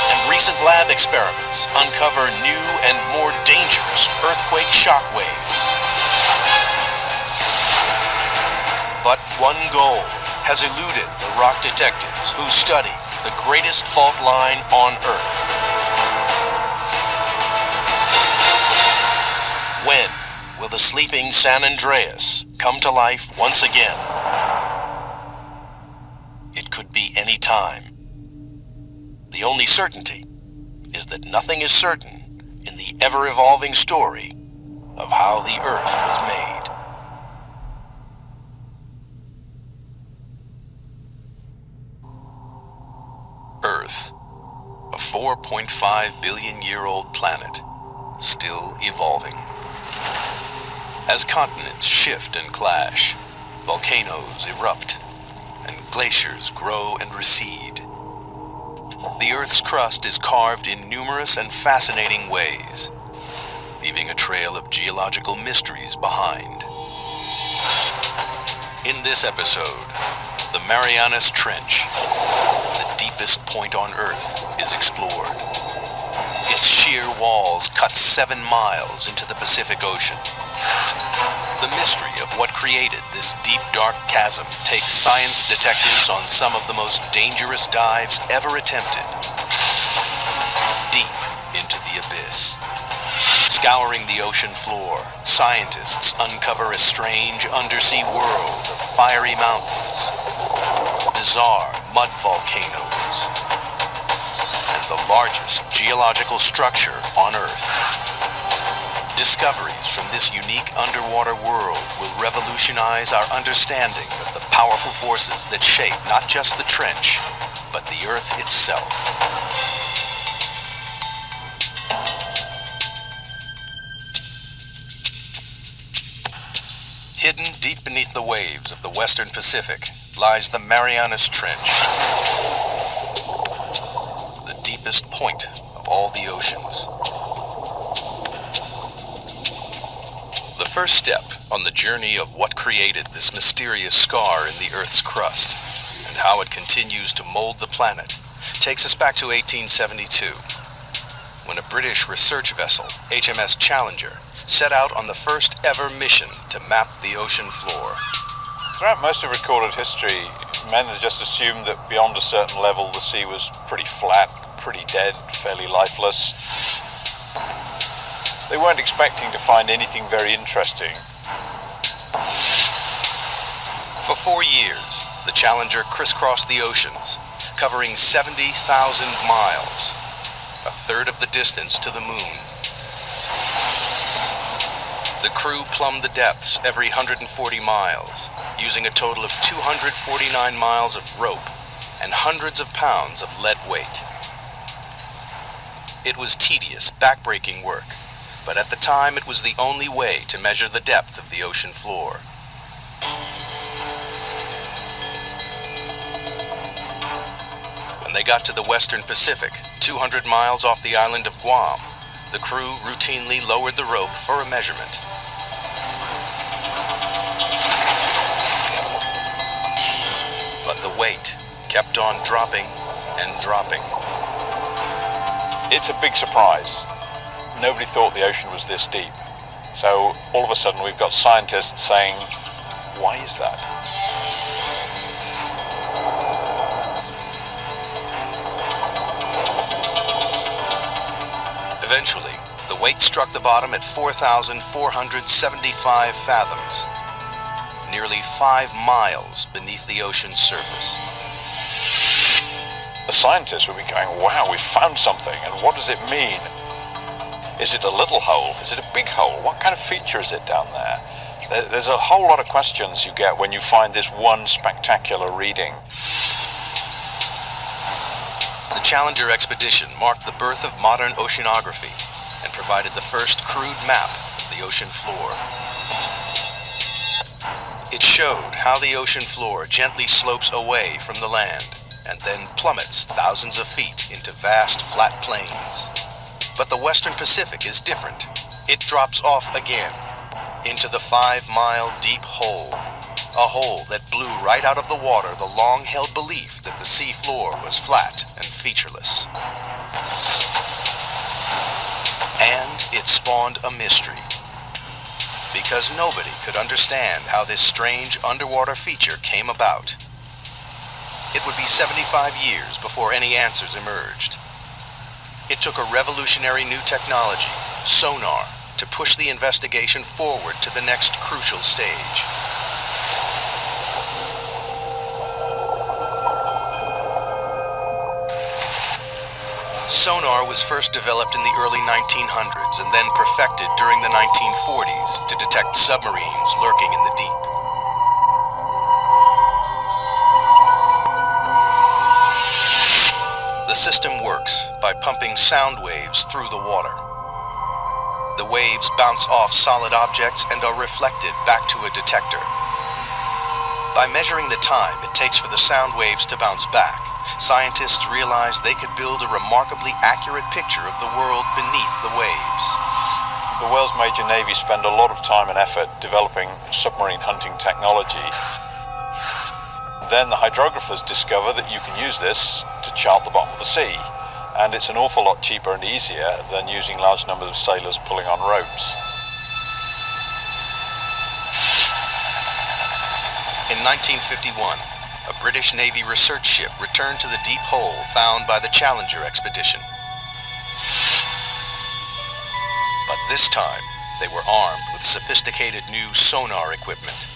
And recent lab experiments uncover new and more dangerous earthquake shock waves. But one goal has eluded the rock detectives who study the greatest fault line on Earth. When will the sleeping San Andreas come to life once again? It could be any time. The only certainty is that nothing is certain in the ever-evolving story of how the Earth was made. Earth 4.5 billion-year-old planet, still evolving. As continents shift and clash, volcanoes erupt, and glaciers grow and recede. The Earth's crust is carved in numerous and fascinating ways, leaving a trail of geological mysteries behind. In this episode, the Marianas Trench, the deepest point on Earth, is explored. Its sheer walls cut 7 miles into the Pacific Ocean. The mystery of what created this deep, dark chasm takes science detectives on some of the most dangerous dives ever attempted. Deep into the abyss. Scouring the ocean floor, scientists uncover a strange undersea world of fiery mountains, bizarre mud volcanoes, and the largest geological structure on Earth. Discoveries from this unique underwater world will revolutionize our understanding of the powerful forces that shape not just the trench, but the Earth itself. Hidden deep beneath the waves of the Western Pacific lies the Marianas Trench, the deepest point of all the oceans. The first step on the journey of what created this mysterious scar in the Earth's crust and how it continues to mold the planet takes us back to 1872, when a British research vessel, HMS Challenger, set out on the first ever mission to map the ocean floor. Throughout most of recorded history, men had just assumed that beyond a certain level the sea was pretty flat, pretty dead, fairly lifeless. They weren't expecting to find anything very interesting. For 4 years, the Challenger crisscrossed the oceans, covering 70,000 miles, a third of the distance to the moon. The crew plumbed the depths every 140 miles, using a total of 249 miles of rope and hundreds of pounds of lead weight. It was tedious, backbreaking work, but at the time it was the only way to measure the depth of the ocean floor. When they got to the Western Pacific, 200 miles off the island of Guam, the crew routinely lowered the rope for a measurement. But the weight kept on dropping and dropping. It's a big surprise. Nobody thought the ocean was this deep. So all of a sudden we've got scientists saying, why is that? Eventually, the weight struck the bottom at 4,475 fathoms, nearly 5 miles beneath the ocean's surface. The scientists would be going, wow, we found something, and what does it mean? Is it a little hole? Is it a big hole? What kind of feature is it down there? There's a whole lot of questions you get when you find this one spectacular reading. The Challenger expedition marked the birth of modern oceanography and provided the first crude map of the ocean floor. It showed how the ocean floor gently slopes away from the land and then plummets thousands of feet into vast flat plains. But the Western Pacific is different. It drops off again into the 5-mile deep hole, a hole that blew right out of the water the long-held belief that the sea floor was flat and featureless. And it spawned a mystery, because nobody could understand how this strange underwater feature came about. It would be 75 years before any answers emerged. It took a revolutionary new technology, sonar, to push the investigation forward to the next crucial stage. Sonar was first developed in the early 1900s and then perfected during the 1940s to detect submarines lurking in the deep. The system works by by pumping sound waves through the water. The waves bounce off solid objects and are reflected back to a detector. By measuring the time it takes for the sound waves to bounce back, scientists realized they could build a remarkably accurate picture of the world beneath the waves. The world's major navies spend a lot of time and effort developing submarine hunting technology. Then the hydrographers discover that you can use this to chart the bottom of the sea, and it's an awful lot cheaper and easier than using large numbers of sailors pulling on ropes. In 1951, a British Navy research ship returned to the deep hole found by the Challenger expedition. But this time, they were armed with sophisticated new sonar equipment.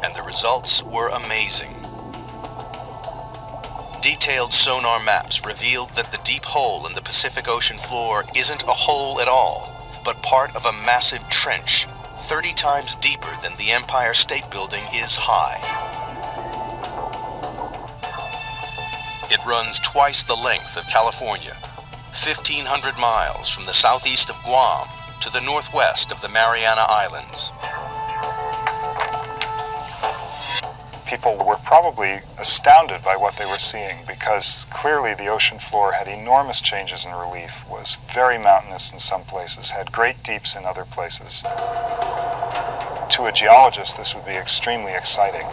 And the results were amazing. Detailed sonar maps revealed that the deep hole in the Pacific Ocean floor isn't a hole at all, but part of a massive trench, 30 times deeper than the Empire State Building is high. It runs twice the length of California, 1,500 miles from the southeast of Guam to the northwest of the Mariana Islands. People were probably astounded by what they were seeing because clearly the ocean floor had enormous changes in relief, was very mountainous in some places, had great deeps in other places. To a geologist, this would be extremely exciting.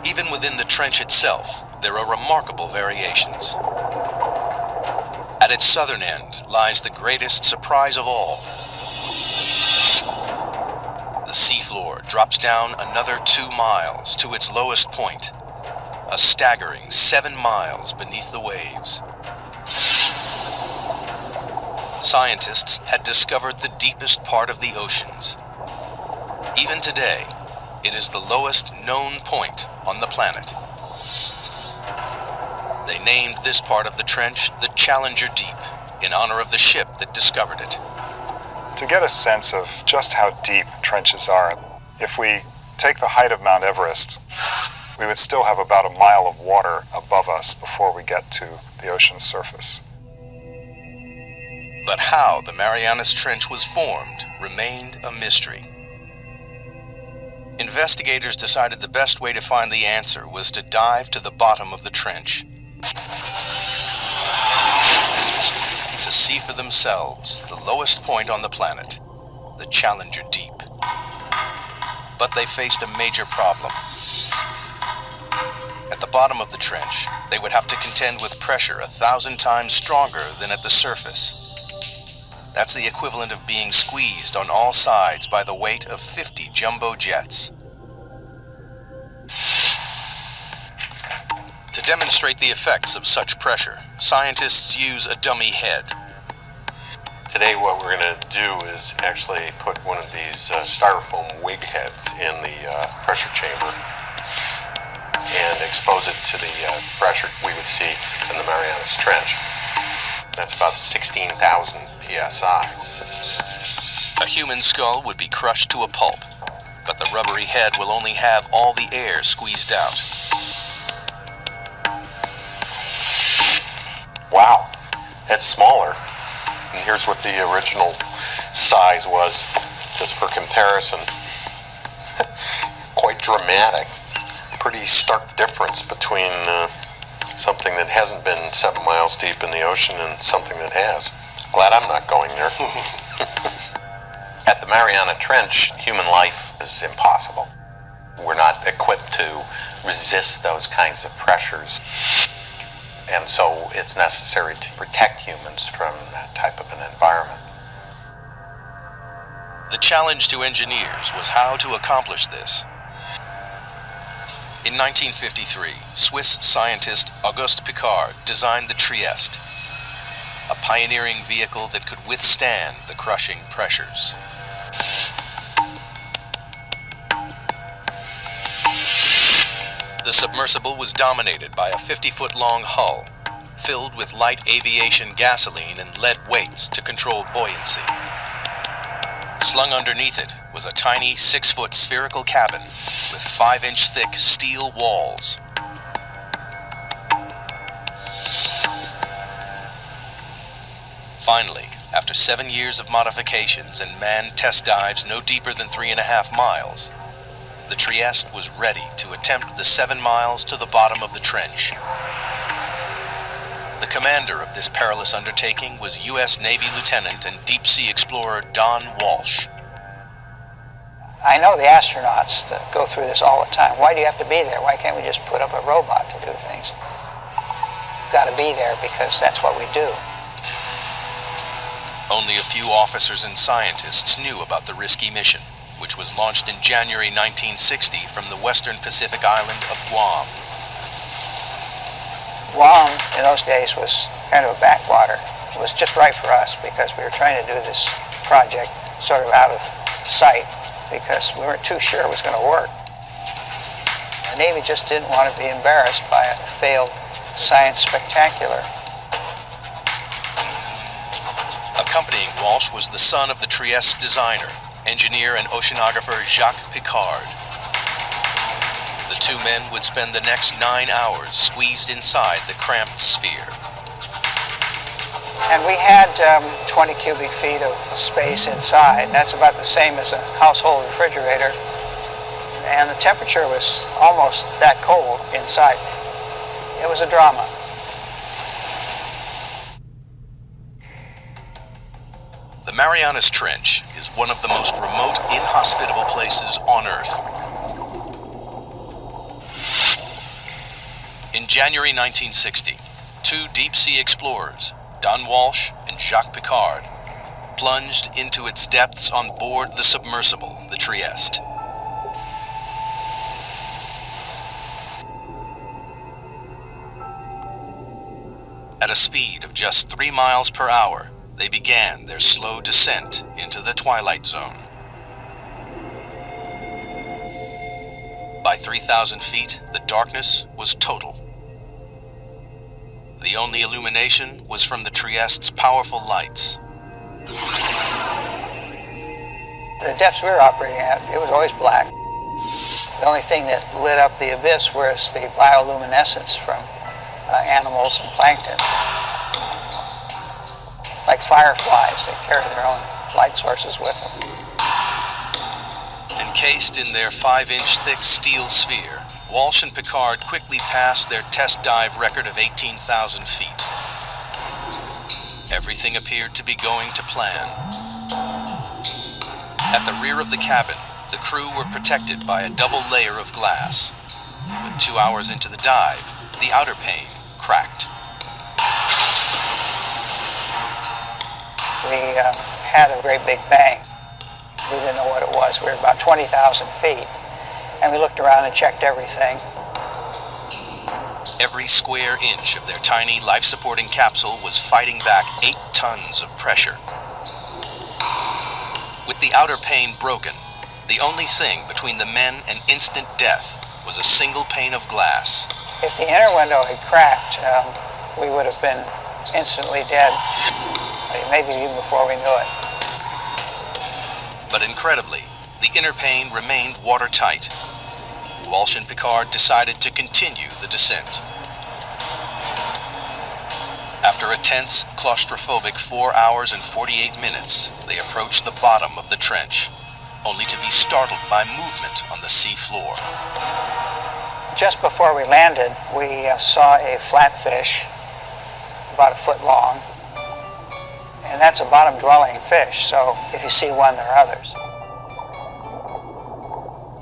Even within the trench itself, there are remarkable variations. At its southern end lies the greatest surprise of all. The seafloor drops down another 2 miles to its lowest point, a staggering 7 miles beneath the waves. Scientists had discovered the deepest part of the oceans. Even today, it is the lowest known point on the planet. They named this part of the trench the Challenger Deep, in honor of the ship that discovered it. To get a sense of just how deep trenches are, if we take the height of Mount Everest, we would still have about a mile of water above us before we get to the ocean's surface. But how the Marianas Trench was formed remained a mystery. Investigators decided the best way to find the answer was to dive to the bottom of the trench, to see for themselves the lowest point on the planet, the Challenger Deep. But they faced a major problem. At the bottom of the trench, they would have to contend with pressure 1,000 times stronger than at the surface. That's the equivalent of being squeezed on all sides by the weight of 50 jumbo jets. To demonstrate the effects of such pressure, scientists use a dummy head. Today what we're going to do is actually put one of these styrofoam wig heads in the pressure chamber and expose it to the pressure we would see in the Marianas Trench. That's about 16,000 psi. A human skull would be crushed to a pulp, but the rubbery head will only have all the air squeezed out. Wow, that's smaller. And here's what the original size was, just for comparison. Quite dramatic. Pretty stark difference between something that hasn't been 7 miles deep in the ocean and something that has. Glad I'm not going there. At the Mariana Trench, human life is impossible. We're not equipped to resist those kinds of pressures. And so it's necessary to protect humans from that type of an environment. The challenge to engineers was how to accomplish this. In 1953, Swiss scientist Auguste Piccard designed the Trieste, a pioneering vehicle that could withstand the crushing pressures. The submersible was dominated by a 50-foot-long hull, filled with light aviation gasoline and lead weights to control buoyancy. Slung underneath it was a tiny 6-foot spherical cabin with 5-inch thick steel walls. Finally, after 7 years of modifications and manned test dives no deeper than 3.5 miles, the Trieste was ready to attempt the 7 miles to the bottom of the trench. The commander of this perilous undertaking was U.S. Navy Lieutenant and deep-sea explorer Don Walsh. I know the astronauts that go through this all the time. Why do you have to be there? Why can't we just put up a robot to do things? You've got to be there because that's what we do. Only a few officers and scientists knew about the risky mission, which was launched in January 1960 from the western Pacific island of Guam. Guam, in those days, was kind of a backwater. It was just right for us because we were trying to do this project sort of out of sight because we weren't too sure it was going to work. The Navy just didn't want to be embarrassed by a failed science spectacular. Accompanying Walsh was the son of the Trieste designer, engineer and oceanographer Jacques Piccard. The two men would spend the next 9 hours squeezed inside the cramped sphere. And we had 20 cubic feet of space inside. That's about the same as a household refrigerator. And the temperature was almost that cold inside. It was a drama. The Marianas Trench is one of the most remote, inhospitable places on Earth. In January 1960, two deep-sea explorers, Don Walsh and Jacques Piccard, plunged into its depths on board the submersible, the Trieste. At a speed of just 3 miles per hour, they began their slow descent into the twilight zone. By 3,000 feet, the darkness was total. The only illumination was from the Trieste's powerful lights. The depths we were operating at, it was always black. The only thing that lit up the abyss was the bioluminescence from animals and plankton. Like fireflies, they carry their own light sources with them. Encased in their 5-inch thick steel sphere, Walsh and Piccard quickly passed their test dive record of 18,000 feet. Everything appeared to be going to plan. At the rear of the cabin, the crew were protected by a double layer of glass. But 2 hours into the dive, the outer pane cracked. We had a great big bang. We didn't know what it was. We were about 20,000 feet. And we looked around and checked everything. Every square inch of their tiny life-supporting capsule was fighting back 8 tons of pressure. With the outer pane broken, the only thing between the men and instant death was a single pane of glass. If the inner window had cracked, we would have been instantly dead, maybe even before we knew it. But incredibly, the inner pane remained watertight. Walsh and Piccard decided to continue the descent. After a tense, claustrophobic 4 hours and 48 minutes, they approached the bottom of the trench, only to be startled by movement on the sea floor. Just before we landed, we saw a flatfish, about 1 foot long, and that's a bottom-dwelling fish, so if you see one, there are others.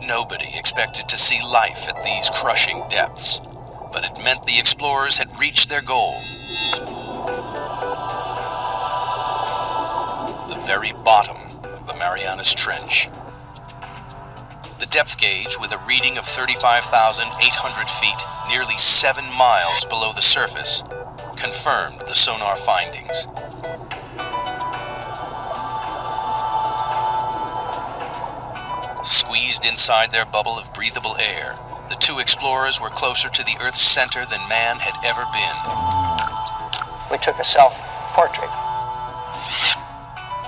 Nobody expected to see life at these crushing depths, but it meant the explorers had reached their goal. The very bottom of the Marianas Trench. The depth gauge, with a reading of 35,800 feet, nearly 7 miles below the surface, confirmed the sonar findings. Squeezed inside their bubble of breathable air, the two explorers were closer to the Earth's center than man had ever been. We took a self-portrait.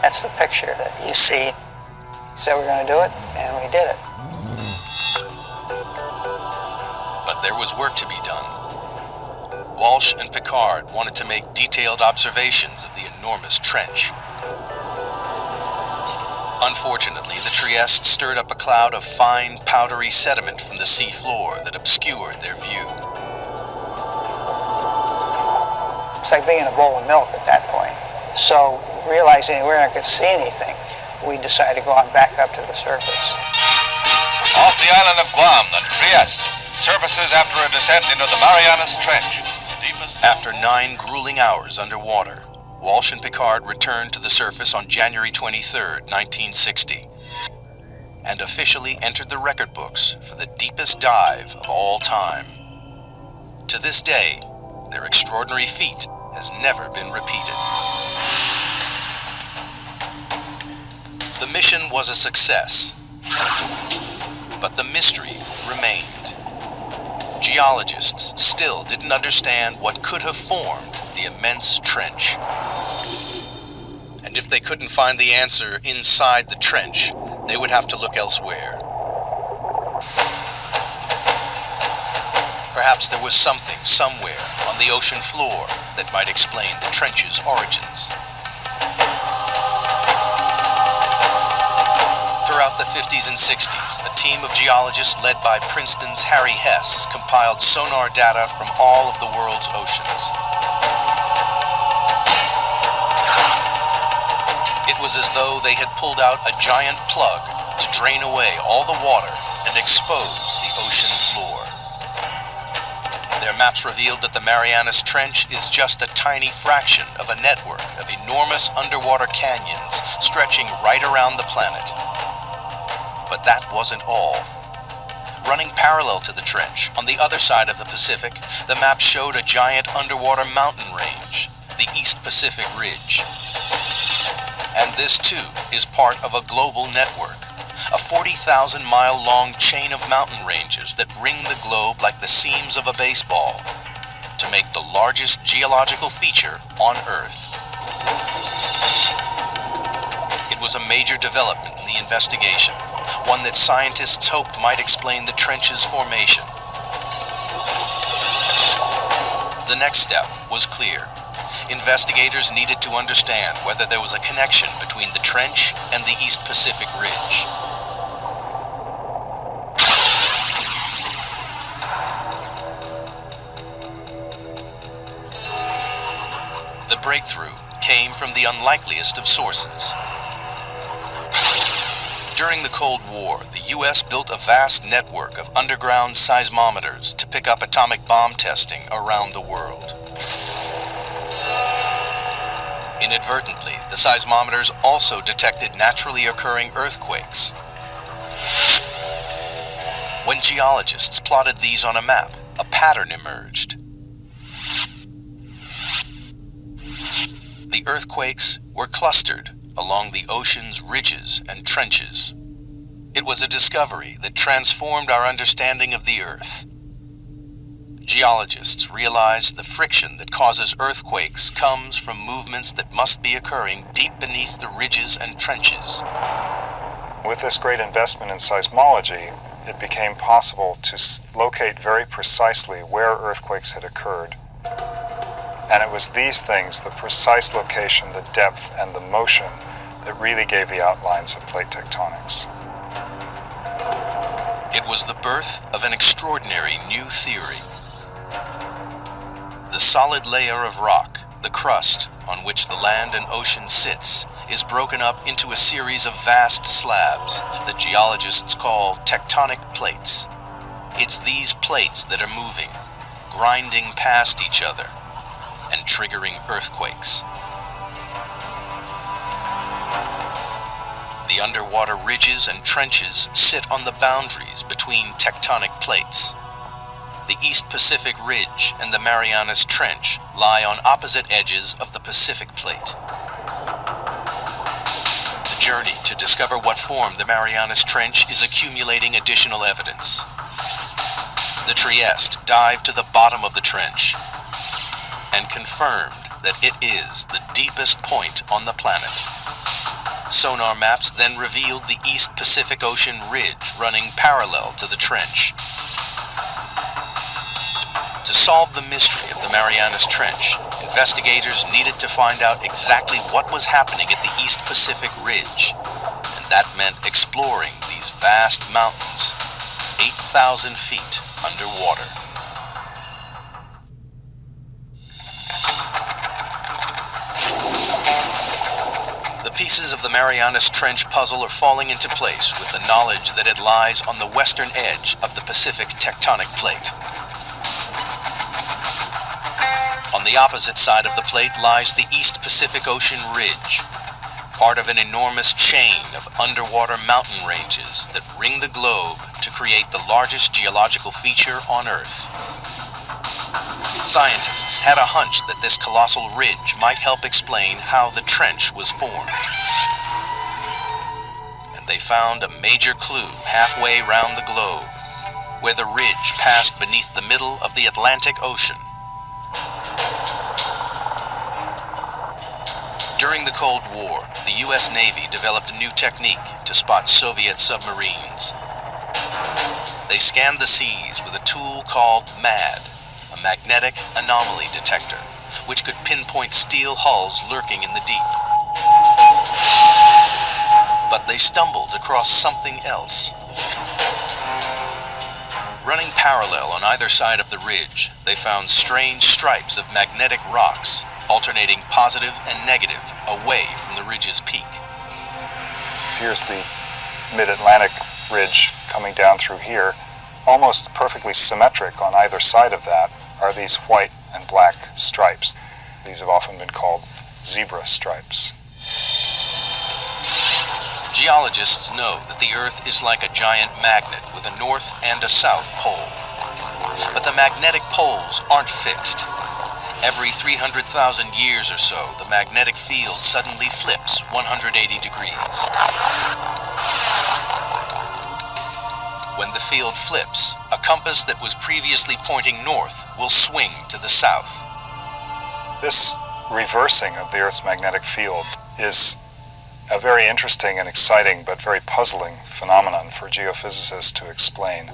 That's the picture that you see. We said we're going to do it, and we did it. But there was work to be done. Walsh and Piccard wanted to make detailed observations of the enormous trench. Unfortunately, the Trieste stirred up a cloud of fine, powdery sediment from the sea floor that obscured their view. It's like being in a bowl of milk at that point. So, realizing we weren't going to see anything, we decided to go on back up to the surface. Off the island of Guam, the Trieste surfaces after a descent into the Marianas Trench. After 9 grueling hours underwater, Walsh and Piccard returned to the surface on January 23, 1960, and officially entered the record books for the deepest dive of all time. To this day, their extraordinary feat has never been repeated. The mission was a success, but the mystery remained. Geologists still didn't understand what could have formed the immense trench. And if they couldn't find the answer inside the trench, they would have to look elsewhere. Perhaps there was something somewhere on the ocean floor that might explain the trench's origins. Throughout the 50s and 60s, a team of geologists led by Princeton's Harry Hess compiled sonar data from all of the world's oceans. It was as though they had pulled out a giant plug to drain away all the water and expose the ocean floor. Their maps revealed that the Marianas Trench is just a tiny fraction of a network of enormous underwater canyons stretching right around the planet. But that wasn't all. Running parallel to the trench, on the other side of the Pacific, the map showed a giant underwater mountain range, the East Pacific Ridge. And this, too, is part of a global network, a 40,000-mile-long chain of mountain ranges that ring the globe like the seams of a baseball, to make the largest geological feature on Earth. It was a major development in the investigation, one that scientists hoped might explain the trench's formation. The next step was clear. Investigators needed to understand whether there was a connection between the trench and the East Pacific Ridge. The breakthrough came from the unlikeliest of sources. During the Cold War, the U.S. built a vast network of underground seismometers to pick up atomic bomb testing around the world. Inadvertently, the seismometers also detected naturally occurring earthquakes. When geologists plotted these on a map, a pattern emerged. The earthquakes were clustered along the ocean's ridges and trenches. It was a discovery that transformed our understanding of the Earth. Geologists realized the friction that causes earthquakes comes from movements that must be occurring deep beneath the ridges and trenches. With this great investment in seismology, it became possible to locate very precisely where earthquakes had occurred. And it was these things, the precise location, the depth, and the motion, that really gave the outlines of plate tectonics. It was the birth of an extraordinary new theory. The solid layer of rock, the crust on which the land and ocean sits, is broken up into a series of vast slabs that geologists call tectonic plates. It's these plates that are moving, grinding past each other, and triggering earthquakes. The underwater ridges and trenches sit on the boundaries between tectonic plates. The East Pacific Ridge and the Marianas Trench lie on opposite edges of the Pacific Plate. The journey to discover what formed the Marianas Trench is accumulating additional evidence. The Trieste dived to the bottom of the trench and confirmed that it is the deepest point on the planet. Sonar maps then revealed the East Pacific Ocean ridge running parallel to the trench. To solve the mystery of the Marianas Trench, investigators needed to find out exactly what was happening at the East Pacific Ridge, and that meant exploring these vast mountains, 8,000 feet underwater. The pieces of the Marianas Trench puzzle are falling into place with the knowledge that it lies on the western edge of the Pacific tectonic plate. On the opposite side of the plate lies the East Pacific Ocean Ridge, part of an enormous chain of underwater mountain ranges that ring the globe to create the largest geological feature on Earth. Scientists had a hunch that this colossal ridge might help explain how the trench was formed. And they found a major clue halfway round the globe, where the ridge passed beneath the middle of the Atlantic Ocean. During the Cold War, the U.S. Navy developed a new technique to spot Soviet submarines. They scanned the seas with a tool called MAD, a magnetic anomaly detector, which could pinpoint steel hulls lurking in the deep. But they stumbled across something else. Running parallel on either side of the ridge, they found strange stripes of magnetic rocks, alternating positive and negative away from the ridge's peak. Here's the mid-Atlantic ridge coming down through here. Almost perfectly symmetric on either side of that are these white and black stripes. These have often been called zebra stripes. Geologists know that the Earth is like a giant magnet with a north and a south pole. But the magnetic poles aren't fixed. Every 300,000 years or so, the magnetic field suddenly flips 180 degrees. When the field flips, a compass that was previously pointing north will swing to the south. This reversing of the Earth's magnetic field is a very interesting and exciting but very puzzling phenomenon for geophysicists to explain.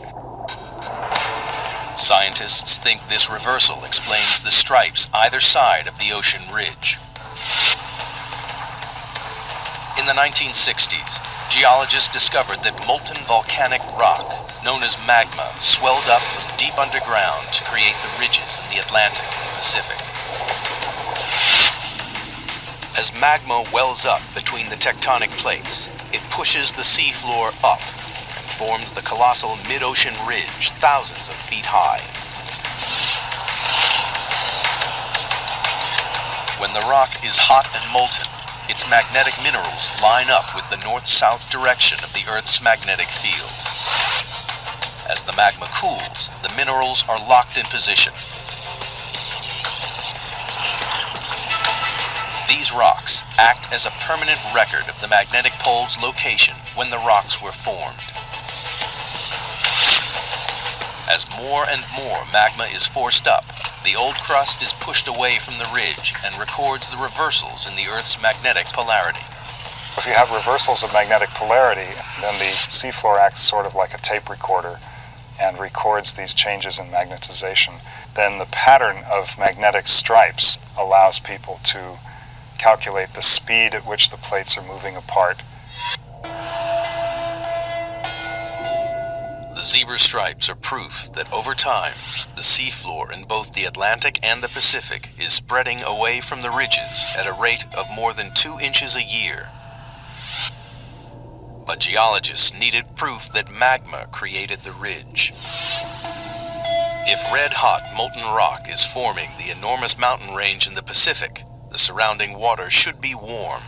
Scientists think this reversal explains the stripes either side of the ocean ridge. In the 1960s, geologists discovered that molten volcanic rock, known as magma, swelled up from deep underground to create the ridges in the Atlantic and Pacific. As magma wells up between the tectonic plates, it pushes the seafloor up and forms the colossal mid-ocean ridge thousands of feet high. When the rock is hot and molten, its magnetic minerals line up with the north-south direction of the Earth's magnetic field. As the magma cools, the minerals are locked in position. These rocks act as a permanent record of the magnetic pole's location when the rocks were formed. As more and more magma is forced up, the old crust is pushed away from the ridge and records the reversals in the Earth's magnetic polarity. If you have reversals of magnetic polarity, then the seafloor acts sort of like a tape recorder and records these changes in magnetization. Then the pattern of magnetic stripes allows people to calculate the speed at which the plates are moving apart. The zebra stripes are proof that over time, the seafloor in both the Atlantic and the Pacific is spreading away from the ridges at a rate of more than 2 inches a year. But geologists needed proof that magma created the ridge. If red-hot molten rock is forming the enormous mountain range in the Pacific, the surrounding water should be warm.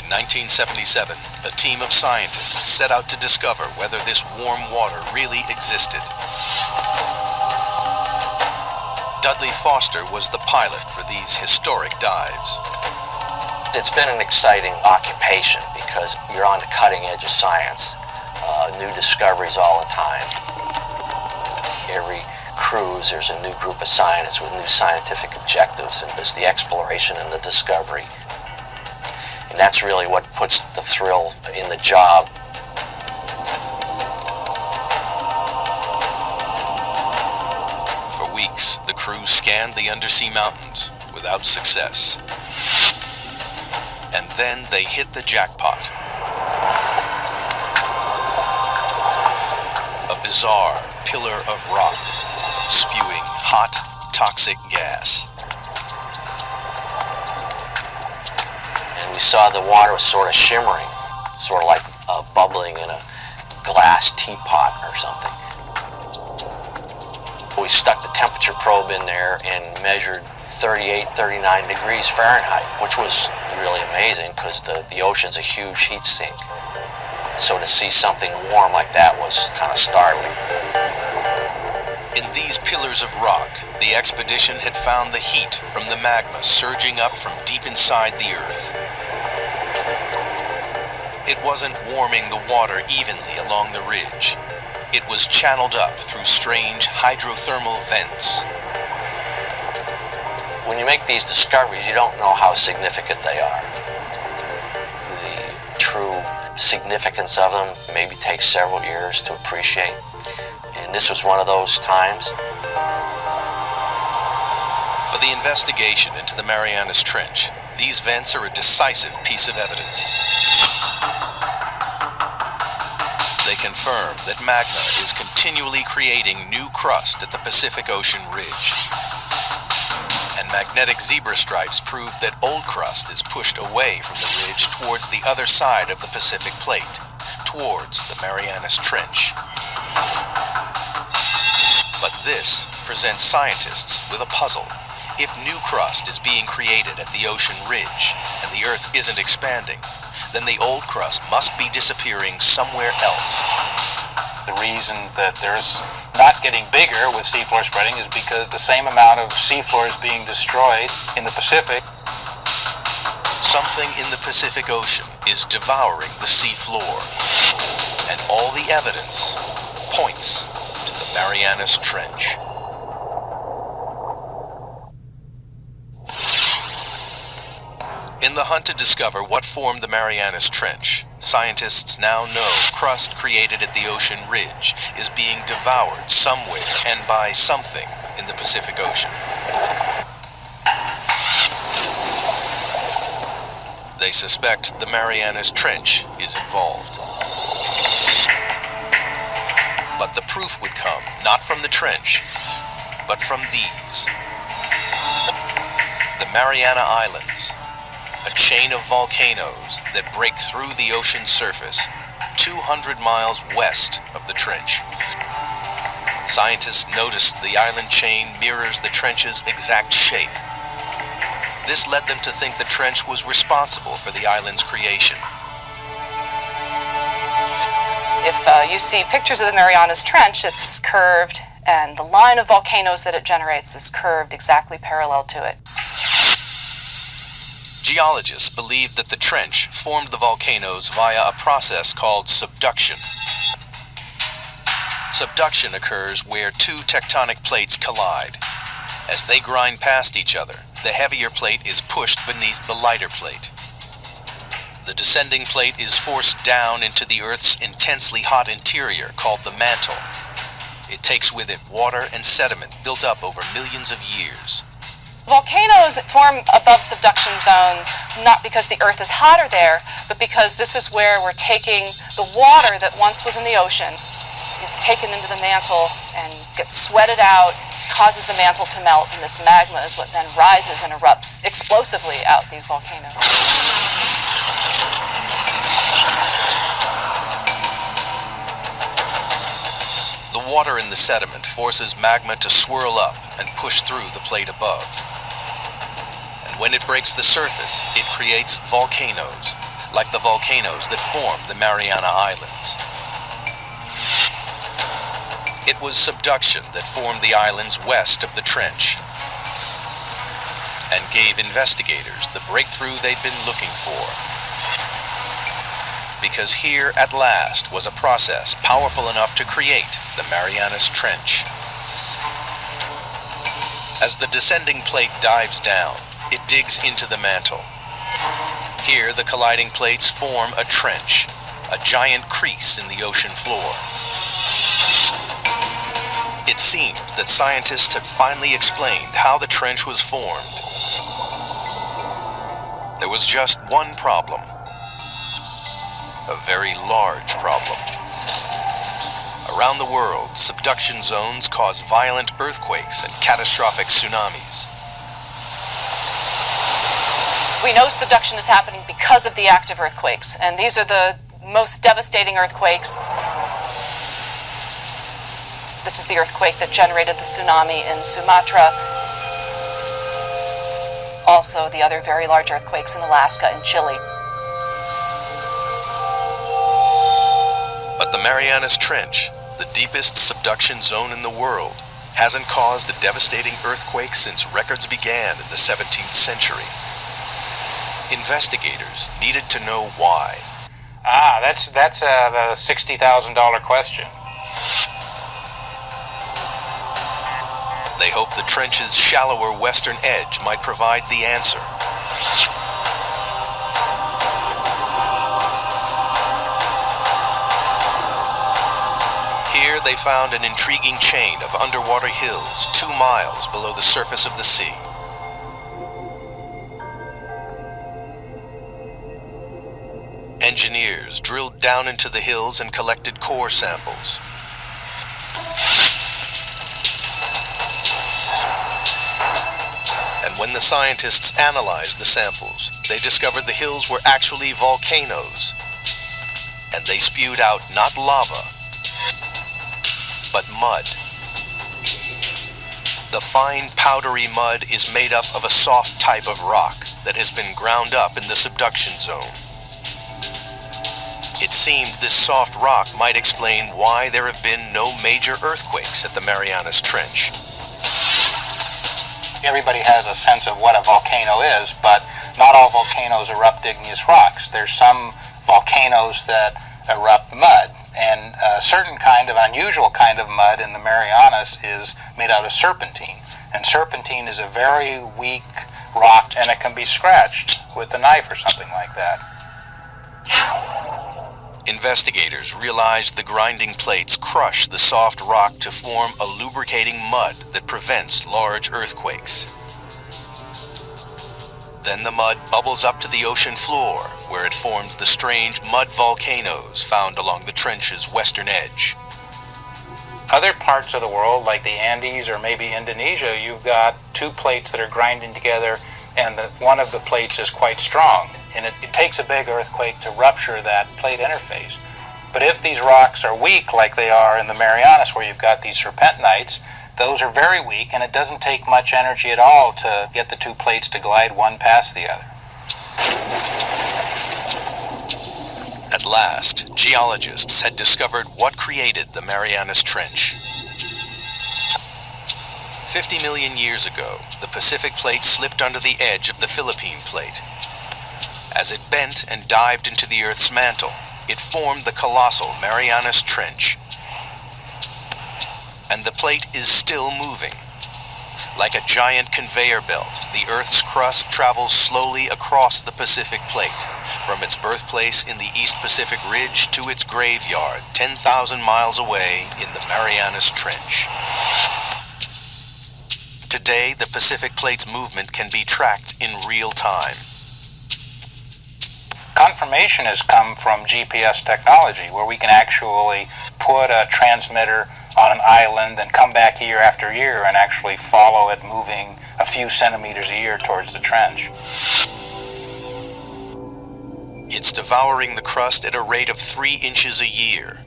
In 1977, a team of scientists set out to discover whether this warm water really existed. Dudley Foster was the pilot for these historic dives. It's been an exciting occupation because you're on the cutting edge of science. New discoveries all the time. Every cruise, there's a new group of scientists with new scientific objectives, and there's the exploration and the discovery. And that's really what puts the thrill in the job. crew scanned the undersea mountains without success. And then they hit the jackpot. A bizarre pillar of rock, spewing hot, toxic gas. And we saw the water was sort of shimmering, sort of like bubbling in a glass teapot or something. We stuck the temperature probe in there and measured 38, 39 degrees Fahrenheit, which was really amazing because the ocean's a huge heat sink. So to see something warm like that was kind of startling. In these pillars of rock, the expedition had found the heat from the magma surging up from deep inside the Earth. It wasn't warming the water evenly along the ridge. It was channeled up through strange hydrothermal vents. When you make these discoveries, you don't know how significant they are. The true significance of them maybe takes several years to appreciate. And this was one of those times. For the investigation into the Marianas Trench, these vents are a decisive piece of evidence. They confirm that magma is continually creating new crust at the Pacific Ocean ridge. And magnetic zebra stripes prove that old crust is pushed away from the ridge towards the other side of the Pacific Plate, towards the Marianas Trench. But this presents scientists with a puzzle. If new crust is being created at the ocean ridge, and the Earth isn't expanding, then the old crust must be disappearing somewhere else. The reason that there's not getting bigger with seafloor spreading is because the same amount of seafloor is being destroyed in the Pacific. Something in the Pacific Ocean is devouring the seafloor, and all the evidence points to the Marianas Trench. In the hunt to discover what formed the Marianas Trench, scientists now know crust created at the ocean ridge is being devoured somewhere and by something in the Pacific Ocean. They suspect the Marianas Trench is involved. But the proof would come not from the trench, but from these. The Mariana Islands, a chain of volcanoes that break through the ocean's surface 200 miles west of the trench. Scientists noticed the island chain mirrors the trench's exact shape. This led them to think the trench was responsible for the island's creation. If you see pictures of the Marianas Trench, it's curved, and the line of volcanoes that it generates is curved exactly parallel to it. Geologists believe that the trench formed the volcanoes via a process called subduction. Subduction occurs where two tectonic plates collide. As they grind past each other, the heavier plate is pushed beneath the lighter plate. The descending plate is forced down into the Earth's intensely hot interior called the mantle. It takes with it water and sediment built up over millions of years. Volcanoes form above subduction zones not because the Earth is hotter there, but because this is where we're taking the water that once was in the ocean. It's taken into the mantle and gets sweated out, causes the mantle to melt, and this magma is what then rises and erupts explosively out these volcanoes. The water in the sediment forces magma to swirl up and push through the plate above. When it breaks the surface, it creates volcanoes, like the volcanoes that form the Mariana Islands. It was subduction that formed the islands west of the trench and gave investigators the breakthrough they'd been looking for. Because here, at last, was a process powerful enough to create the Marianas Trench. As the descending plate dives down, it digs into the mantle. Here, the colliding plates form a trench, a giant crease in the ocean floor. It It seemed that scientists had finally explained how the trench was formed. There was just one problem. A very large problem. Around the world, subduction zones cause violent earthquakes and catastrophic tsunamis. We know subduction is happening because of the active earthquakes, and these are the most devastating earthquakes. This is the earthquake that generated the tsunami in Sumatra. Also, the other very large earthquakes in Alaska and Chile. But the Marianas Trench, the deepest subduction zone in the world, hasn't caused the devastating earthquake since records began in the 17th century. Investigators needed to know why. That's the $60,000 question. They hoped the trench's shallower western edge might provide the answer. Here they found an intriguing chain of underwater hills 2 miles below the surface of the sea. Engineers drilled down into the hills and collected core samples. And when the scientists analyzed the samples, they discovered the hills were actually volcanoes. And they spewed out not lava, but mud. The fine powdery mud is made up of a soft type of rock that has been ground up in the subduction zone. It seemed this soft rock might explain why there have been no major earthquakes at the Marianas Trench. Everybody has a sense of what a volcano is, but not all volcanoes erupt igneous rocks. There's some volcanoes that erupt mud, and a certain kind of unusual kind of mud in the Marianas is made out of serpentine. And serpentine is a very weak rock, and it can be scratched with a knife or something like that. Investigators realized the grinding plates crush the soft rock to form a lubricating mud that prevents large earthquakes. Then the mud bubbles up to the ocean floor, where it forms the strange mud volcanoes found along the trench's western edge. Other parts of the world, like the Andes or maybe Indonesia, you've got 2 plates that are grinding together, and one of the plates is quite strong. And it takes a big earthquake to rupture that plate interface. But if these rocks are weak, like they are in the Marianas, where you've got these serpentinites, those are very weak, and it doesn't take much energy at all to get the 2 plates to glide one past the other. At last, geologists had discovered what created the Marianas Trench. 50 million years ago, the Pacific Plate slipped under the edge of the Philippine Plate. As it bent and dived into the Earth's mantle, it formed the colossal Marianas Trench. And the plate is still moving. Like a giant conveyor belt, the Earth's crust travels slowly across the Pacific Plate, from its birthplace in the East Pacific Ridge to its graveyard 10,000 miles away in the Marianas Trench. Today, the Pacific Plate's movement can be tracked in real time. Confirmation has come from GPS technology, where we can actually put a transmitter on an island and come back year after year and actually follow it moving a few centimeters a year towards the trench. It's devouring the crust at a rate of 3 inches a year,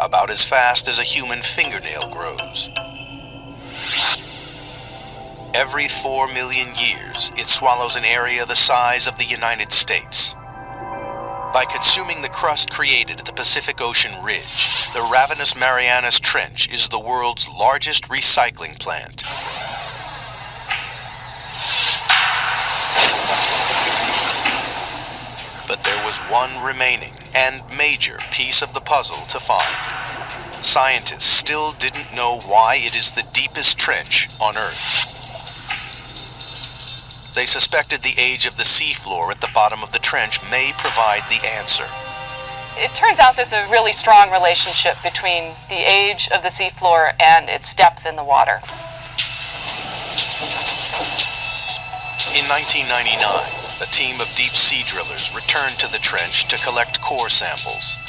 about as fast as a human fingernail grows. Every 4 million years, it swallows an area the size of the United States. By consuming the crust created at the Pacific Ocean Ridge, the ravenous Marianas Trench is the world's largest recycling plant. But there was one remaining and major piece of the puzzle to find. Scientists still didn't know why it is the deepest trench on Earth. They suspected the age of the seafloor at the bottom of the trench may provide the answer. It turns out there's a really strong relationship between the age of the seafloor and its depth in the water. In 1999, a team of deep sea drillers returned to the trench to collect core samples.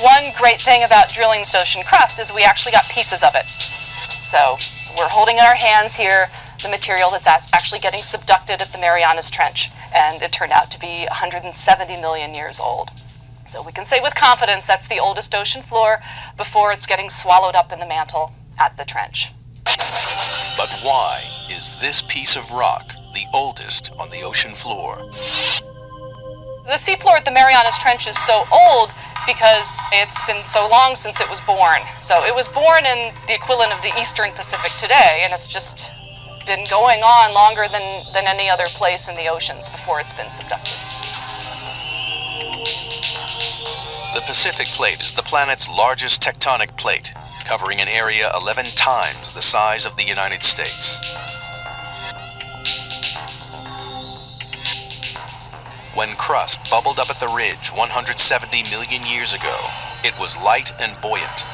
One great thing about drilling the ocean crust is we actually got pieces of it. So we're holding in our hands here the material that's actually getting subducted at the Marianas Trench, and it turned out to be 170 million years old. So we can say with confidence that's the oldest ocean floor before it's getting swallowed up in the mantle at the trench. But why is this piece of rock the oldest on the ocean floor? The seafloor at the Marianas Trench is so old because it's been so long since it was born. So it was born in the equivalent of the Eastern Pacific today, and it's just been going on longer than any other place in the oceans before it's been subducted. The Pacific Plate is the planet's largest tectonic plate, covering an area 11 times the size of the United States. When crust bubbled up at the ridge 170 million years ago, it was light and buoyant.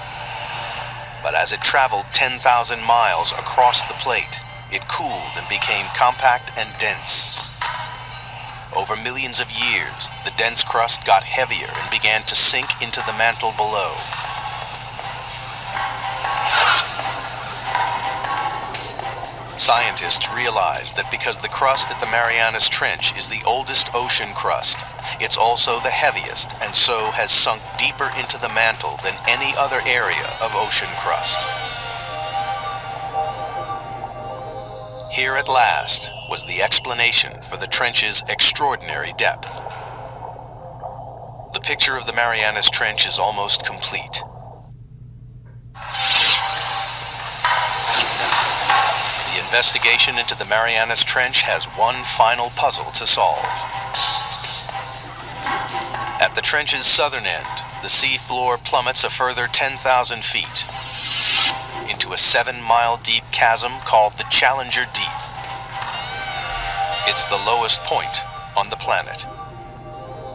But as it traveled 10,000 miles across the plate, it cooled and became compact and dense. Over millions of years, the dense crust got heavier and began to sink into the mantle below. Scientists realized that because the crust at the Marianas Trench is the oldest ocean crust, it's also the heaviest and so has sunk deeper into the mantle than any other area of ocean crust. Here at last was the explanation for the trench's extraordinary depth. The picture of the Marianas Trench is almost complete. The investigation into the Marianas Trench has one final puzzle to solve. At the trench's southern end, the sea floor plummets a further 10,000 feet into a 7-mile deep chasm called the Challenger Deep. It's the lowest point on the planet.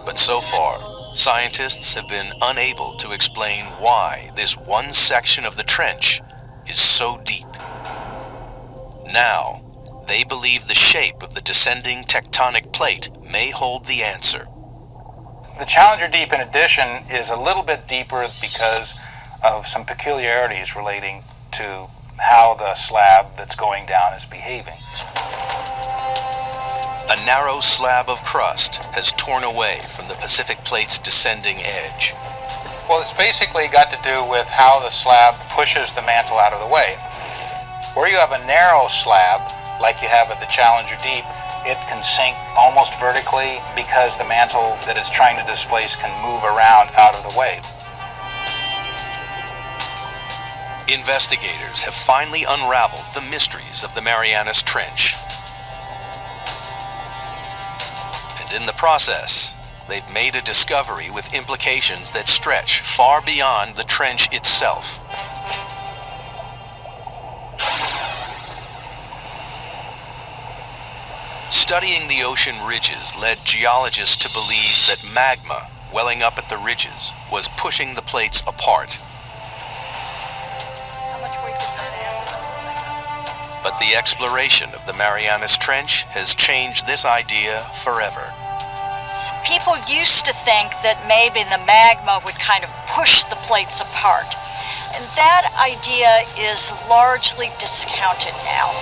But so far, scientists have been unable to explain why this one section of the trench is so deep. Now, they believe the shape of the descending tectonic plate may hold the answer. The Challenger Deep, in addition, is a little bit deeper because of some peculiarities relating to how the slab that's going down is behaving. A narrow slab of crust has torn away from the Pacific Plate's descending edge. Well, it's basically got to do with how the slab pushes the mantle out of the way. Where you have a narrow slab, like you have at the Challenger Deep, it can sink almost vertically because the mantle that it's trying to displace can move around out of the way. Investigators have finally unraveled the mysteries of the Marianas Trench. And in the process, they've made a discovery with implications that stretch far beyond the trench itself. Studying the ocean ridges led geologists to believe that magma welling up at the ridges was pushing the plates apart. But the exploration of the Marianas Trench has changed this idea forever. People used to think that maybe the magma would kind of push the plates apart. And that idea is largely discounted now.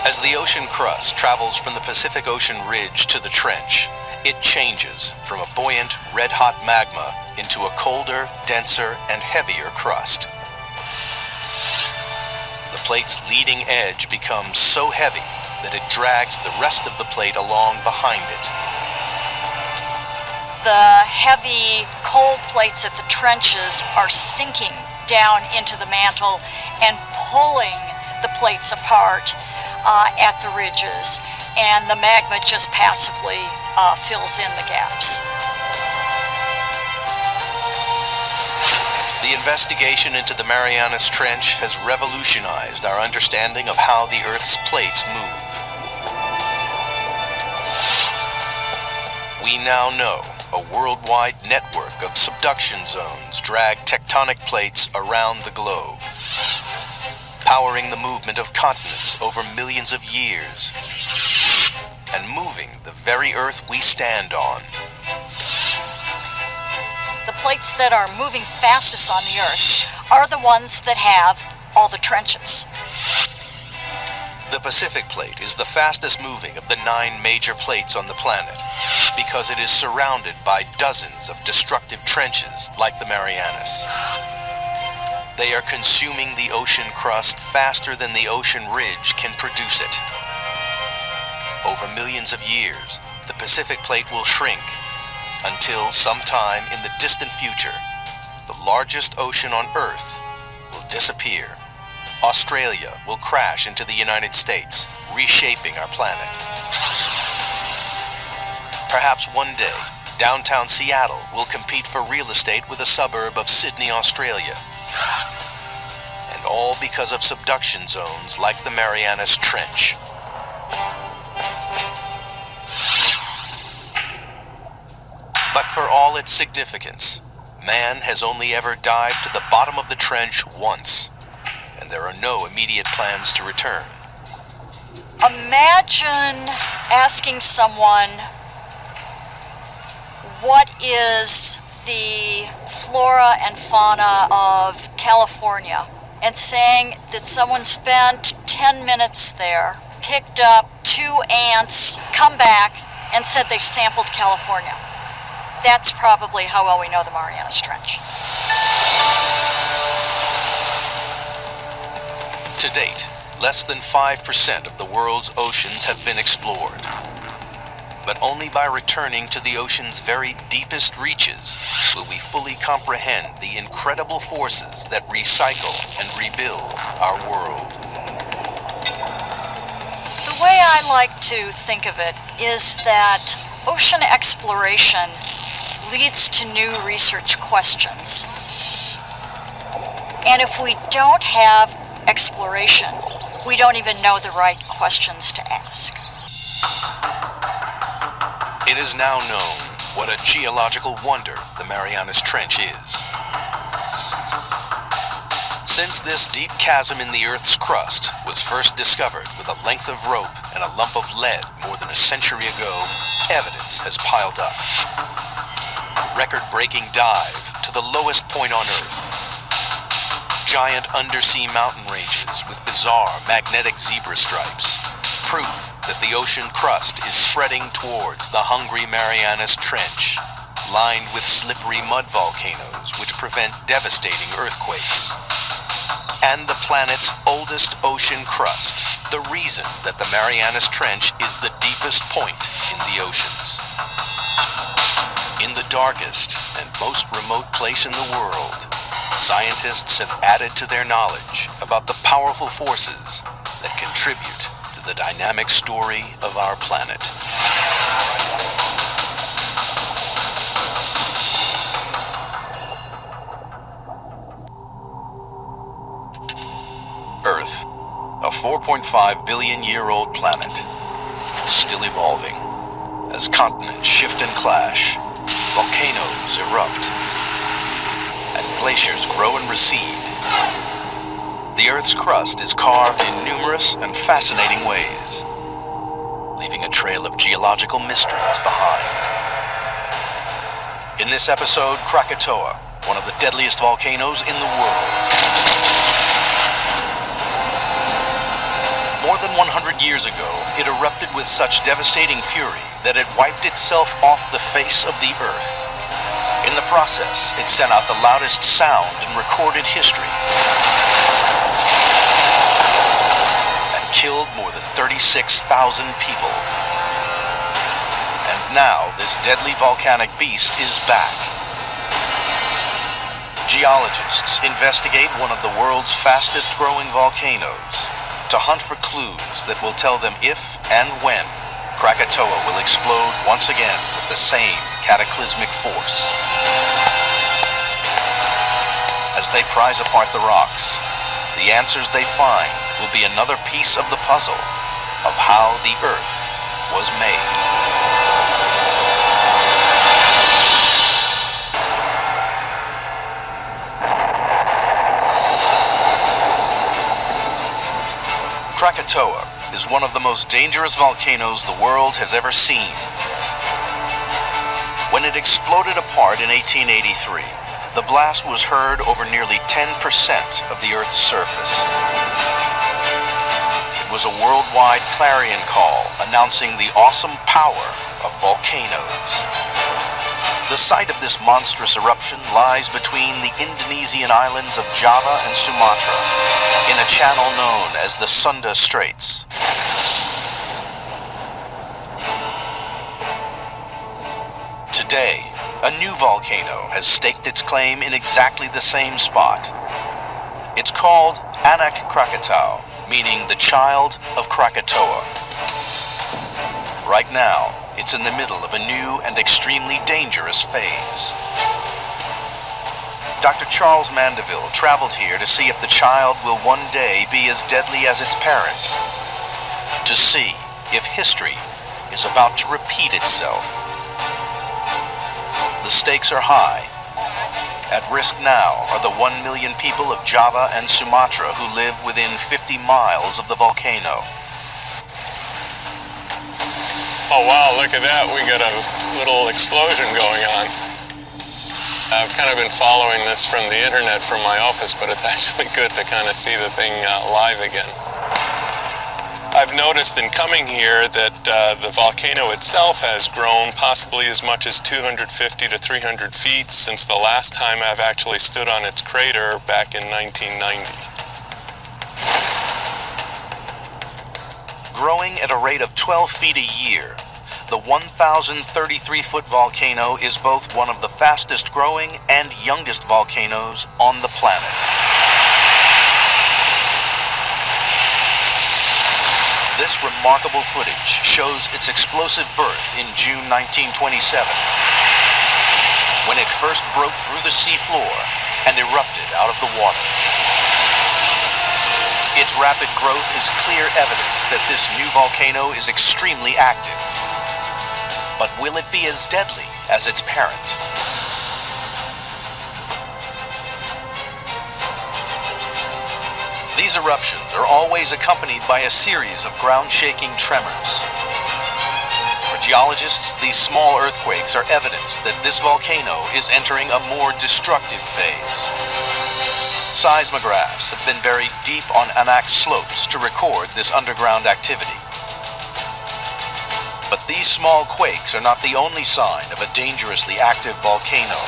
As the ocean crust travels from the Pacific Ocean ridge to the trench, it changes from a buoyant, red-hot magma into a colder, denser, and heavier crust. The plate's leading edge becomes so heavy that it drags the rest of the plate along behind it. The heavy, cold plates at the trenches are sinking down into the mantle and pulling the plates apart at the ridges, and the magma just passively fills in the gaps. The investigation into the Marianas Trench has revolutionized our understanding of how the Earth's plates move. we now know, a worldwide network of subduction zones drag tectonic plates around the globe, powering the movement of continents over millions of years, and moving the very Earth we stand on. The plates that are moving fastest on the Earth are the ones that have all the trenches. The Pacific Plate is the fastest moving of the 9 major plates on the planet because it is surrounded by dozens of destructive trenches like the Marianas. They are consuming the ocean crust faster than the ocean ridge can produce it. Over millions of years, the Pacific Plate will shrink until sometime in the distant future, the largest ocean on Earth will disappear. Australia will crash into the United States, reshaping our planet. Perhaps one day, downtown Seattle will compete for real estate with a suburb of Sydney, Australia. And all because of subduction zones like the Marianas Trench. But for all its significance, man has only ever dived to the bottom of the trench once. There are no immediate plans to return. Imagine asking someone, what is the flora and fauna of California? And saying that someone spent 10 minutes there, picked up 2 ants, come back, and said they've sampled California. That's probably how well we know the Marianas Trench. To date, less than 5% of the world's oceans have been explored. But only by returning to the ocean's very deepest reaches will we fully comprehend the incredible forces that recycle and rebuild our world. The way I like to think of it is that ocean exploration leads to new research questions. And if we don't have exploration, we don't even know the right questions to ask. It is now known what a geological wonder the Marianas Trench is. Since this deep chasm in the Earth's crust was first discovered with a length of rope and a lump of lead more than a century ago, evidence has piled up. A record-breaking dive to the lowest point on Earth. Giant undersea mountain ranges with bizarre magnetic zebra stripes. Proof that the ocean crust is spreading towards the hungry Marianas Trench, lined with slippery mud volcanoes which prevent devastating earthquakes. And the planet's oldest ocean crust, the reason that the Marianas Trench is the deepest point in the oceans. In the darkest and most remote place in the world, scientists have added to their knowledge about the powerful forces that contribute to the dynamic story of our planet. Earth, a 4.5 billion year old planet, still evolving as continents shift and clash, volcanoes erupt, and glaciers grow and recede. The Earth's crust is carved in numerous and fascinating ways, leaving a trail of geological mysteries behind. In this episode, Krakatoa, one of the deadliest volcanoes in the world. More than 100 years ago, it erupted with such devastating fury that it wiped itself off the face of the Earth. In the process, it sent out the loudest sound in recorded history and killed more than 36,000 people. And now, this deadly volcanic beast is back. Geologists investigate one of the world's fastest growing volcanoes to hunt for clues that will tell them if and when Krakatoa will explode once again with the same cataclysmic force. As they prise apart the rocks, the answers they find will be another piece of the puzzle of how the Earth was made. Krakatoa is one of the most dangerous volcanoes the world has ever seen. When it exploded apart in 1883, the blast was heard over nearly 10% of the Earth's surface. It was a worldwide clarion call announcing the awesome power of volcanoes. The site of this monstrous eruption lies between the Indonesian islands of Java and Sumatra, in a channel known as the Sunda Straits. Today, a new volcano has staked its claim in exactly the same spot. It's called Anak Krakatau, meaning the child of Krakatoa. Right now, it's in the middle of a new and extremely dangerous phase. Dr. Charles Mandeville traveled here to see if the child will one day be as deadly as its parent, to see if history is about to repeat itself. The stakes are high. At risk now are the 1 million people of Java and Sumatra who live within 50 miles of the volcano. Oh wow, look at that, we got a little explosion going on. I've kind of been following this from the internet from my office, but it's actually good to kind of see the thing live again. I've noticed in coming here that the volcano itself has grown possibly as much as 250 to 300 feet since the last time I've actually stood on its crater back in 1990. Growing at a rate of 12 feet a year, the 1,033-foot volcano is both one of the fastest growing and youngest volcanoes on the planet. This remarkable footage shows its explosive birth in June 1927, when it first broke through the seafloor and erupted out of the water. Its rapid growth is clear evidence that this new volcano is extremely active. But will it be as deadly as its parent? These eruptions are always accompanied by a series of ground-shaking tremors. For geologists, these small earthquakes are evidence that this volcano is entering a more destructive phase. Seismographs have been buried deep on Anak's slopes to record this underground activity. But these small quakes are not the only sign of a dangerously active volcano.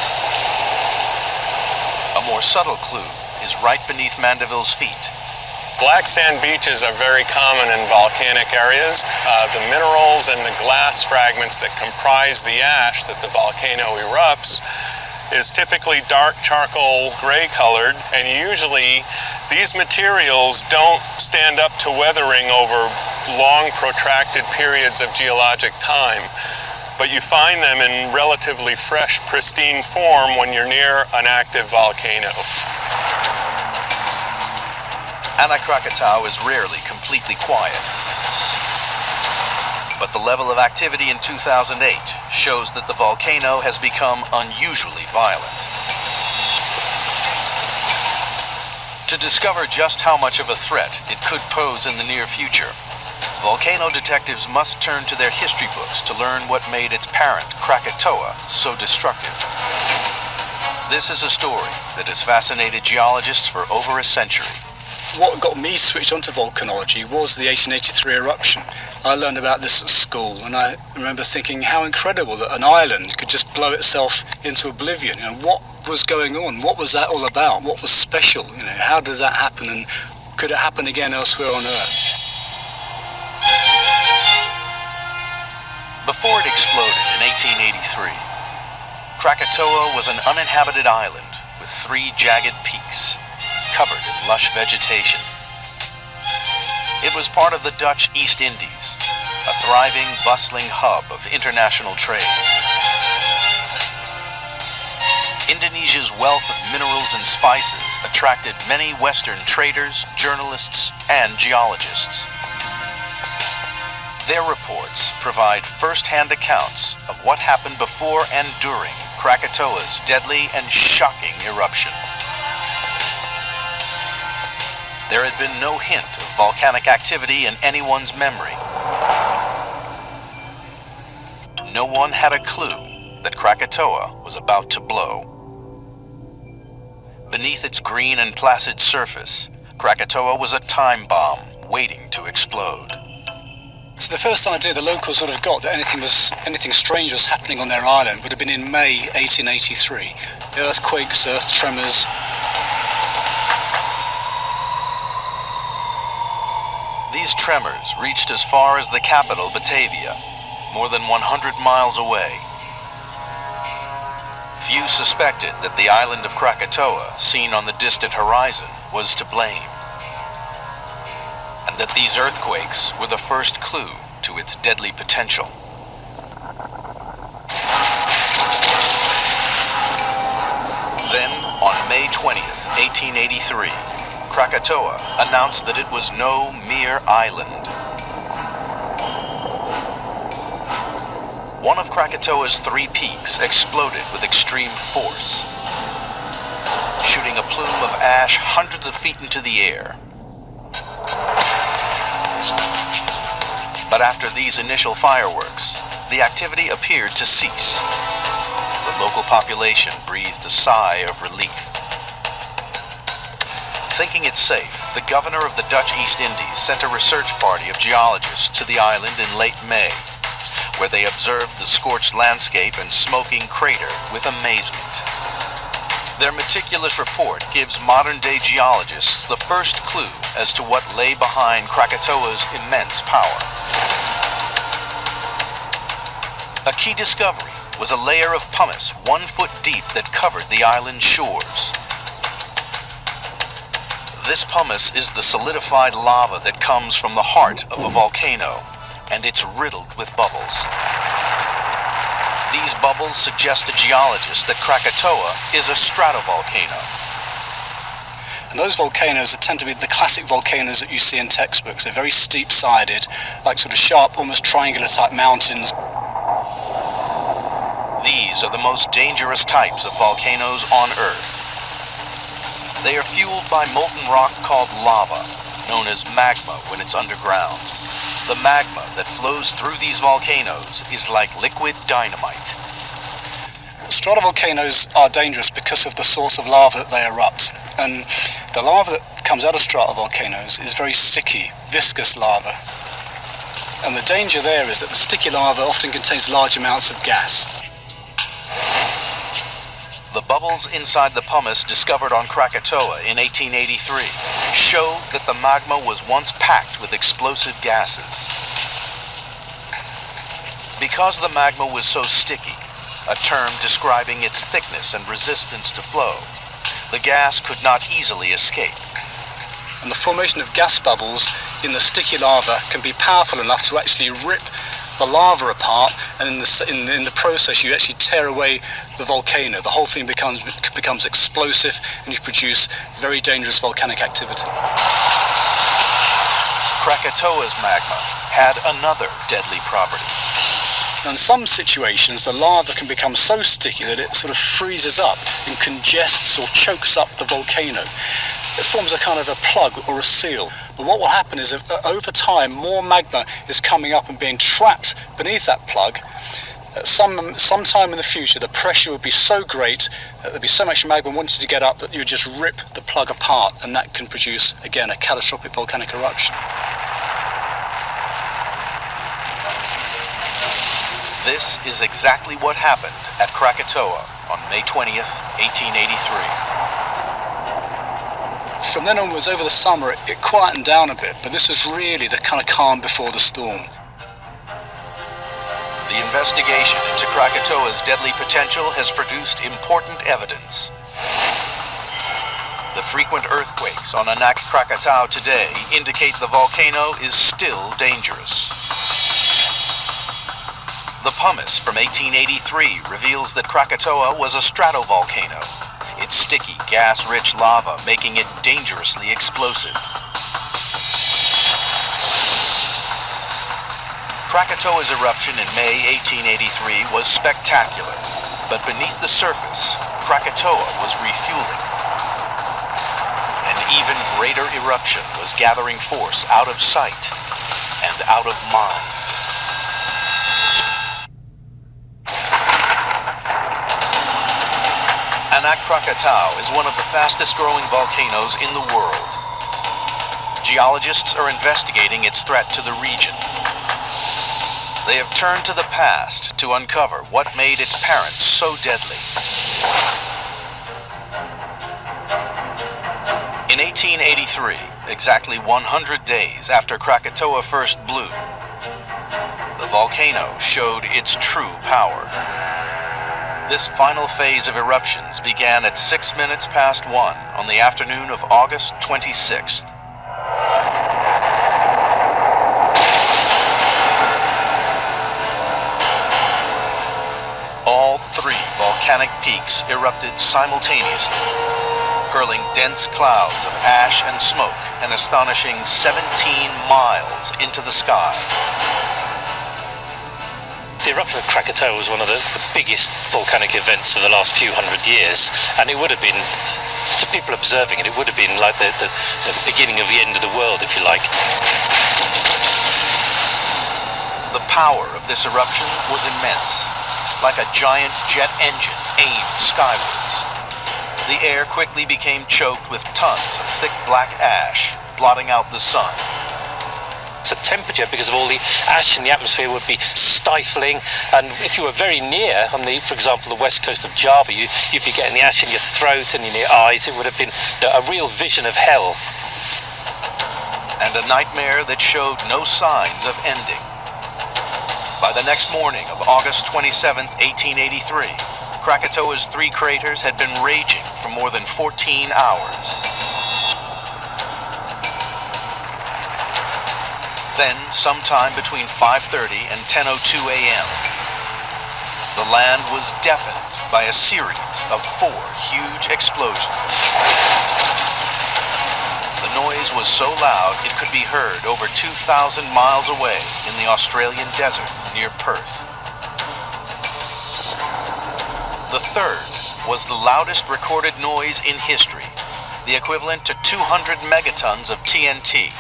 A more subtle clue is right beneath Mandeville's feet. Black sand beaches are very common in volcanic areas. The minerals and the glass fragments that comprise the ash that the volcano erupts is typically dark charcoal gray colored, and usually these materials don't stand up to weathering over long protracted periods of geologic time, but you find them in relatively fresh, pristine form when you're near an active volcano. Anak Krakatau is rarely completely quiet. But the level of activity in 2008 shows that the volcano has become unusually violent. To discover just how much of a threat it could pose in the near future, volcano detectives must turn to their history books to learn what made its parent, Krakatoa, so destructive. This is a story that has fascinated geologists for over a century. What got me switched onto volcanology was the 1883 eruption. I learned about this at school, and I remember thinking how incredible that an island could just blow itself into oblivion. You know, what was going on? What was that all about? What was special? You know, how does that happen, and could it happen again elsewhere on Earth? Before it exploded in 1883, Krakatoa was an uninhabited island with 3 jagged peaks, covered in lush vegetation. It was part of the Dutch East Indies, a thriving, bustling hub of international trade. Indonesia's wealth of minerals and spices attracted many Western traders, journalists, and geologists. Their reports provide first-hand accounts of what happened before and during Krakatoa's deadly and shocking eruption. there had been no hint of volcanic activity in anyone's memory. No one had a clue that Krakatoa was about to blow. Beneath its green and placid surface, Krakatoa was a time bomb waiting to explode. So the first idea the locals sort of got that anything strange was happening on their island would have been in May 1883. Earthquakes, earth tremors. These tremors reached as far as the capital, Batavia, more than 100 miles away. Few suspected that the island of Krakatoa, seen on the distant horizon, was to blame, and that these earthquakes were the first clue to its deadly potential. Then, on May 20th, 1883, Krakatoa announced that it was no mere island. One of Krakatoa's 3 peaks exploded with extreme force, shooting a plume of ash hundreds of feet into the air. But after these initial fireworks, the activity appeared to cease. The local population breathed a sigh of relief. Thinking it safe, the governor of the Dutch East Indies sent a research party of geologists to the island in late May, where they observed the scorched landscape and smoking crater with amazement. Their meticulous report gives modern-day geologists the first clue as to what lay behind Krakatoa's immense power. A key discovery was a layer of pumice 1 foot deep that covered the island's shores. This pumice is the solidified lava that comes from the heart of a volcano, and it's riddled with bubbles. These bubbles suggest to geologists that Krakatoa is a stratovolcano. And those volcanoes tend to be the classic volcanoes that you see in textbooks. They're very steep-sided, like sort of sharp, almost triangular-type mountains. These are the most dangerous types of volcanoes on Earth. They are fueled by molten rock called lava, known as magma when it's underground. The magma that flows through these volcanoes is like liquid dynamite. Stratovolcanoes are dangerous because of the source of lava that they erupt. And the lava that comes out of stratovolcanoes is very sticky, viscous lava. And the danger there is that the sticky lava often contains large amounts of gas. The bubbles inside the pumice discovered on Krakatoa in 1883 show that the magma was once packed with explosive gases. Because the magma was so sticky, a term describing its thickness and resistance to flow, the gas could not easily escape. And the formation of gas bubbles in the sticky lava can be powerful enough to actually rip the lava apart, and in the process you actually tear away the volcano. The whole thing becomes explosive, and you produce very dangerous volcanic activity. Krakatoa's magma had another deadly property. In some situations, the lava can become so sticky that it sort of freezes up and congests or chokes up the volcano. It forms a kind of a plug or a seal. But what will happen is over time, more magma is coming up and being trapped beneath that plug. Sometime in the future, the pressure would be so great that there'd be so much magma wanting to get up that you would just rip the plug apart, and that can produce, again, a catastrophic volcanic eruption. This is exactly what happened at Krakatoa on May 20th, 1883. From then onwards, over the summer, it quietened down a bit, but this was really the kind of calm before the storm. The investigation into Krakatoa's deadly potential has produced important evidence. The frequent earthquakes on Anak Krakatau today indicate the volcano is still dangerous. The pumice from 1883 reveals that Krakatoa was a stratovolcano, its sticky, gas-rich lava making it dangerously explosive. Krakatoa's eruption in May 1883 was spectacular, but beneath the surface, Krakatoa was refueling. And even greater eruption was gathering force out of sight and out of mind. Anak Krakatau is one of the fastest growing volcanoes in the world. Geologists are investigating its threat to the region. They have turned to the past to uncover what made its parents so deadly. In 1883, exactly 100 days after Krakatoa first blew, the volcano showed its true power. This final phase of eruptions began at 1 on the afternoon of August 26th. All three volcanic peaks erupted simultaneously, hurling dense clouds of ash and smoke an astonishing 17 miles into the sky. The eruption of Krakatoa was one of the biggest volcanic events of the last few hundred years, and it would have been, to people observing it, it would have been like the beginning of the end of the world, if you like. The power of this eruption was immense, like a giant jet engine aimed skywards. The air quickly became choked with tons of thick black ash, blotting out the sun. So temperature, because of all the ash in the atmosphere, would be stifling, and if you were very near, on the, for example, the west coast of Java, you'd be getting the ash in your throat and in your eyes. It would have been a real vision of hell. And a nightmare that showed no signs of ending. By the next morning of August 27, 1883, Krakatoa's three craters had been raging for more than 14 hours. Then, sometime between 5:30 and 10:02 a.m., the land was deafened by a series of 4 huge explosions. The noise was so loud it could be heard over 2,000 miles away in the Australian desert near Perth. The third was the loudest recorded noise in history, the equivalent to 200 megatons of TNT.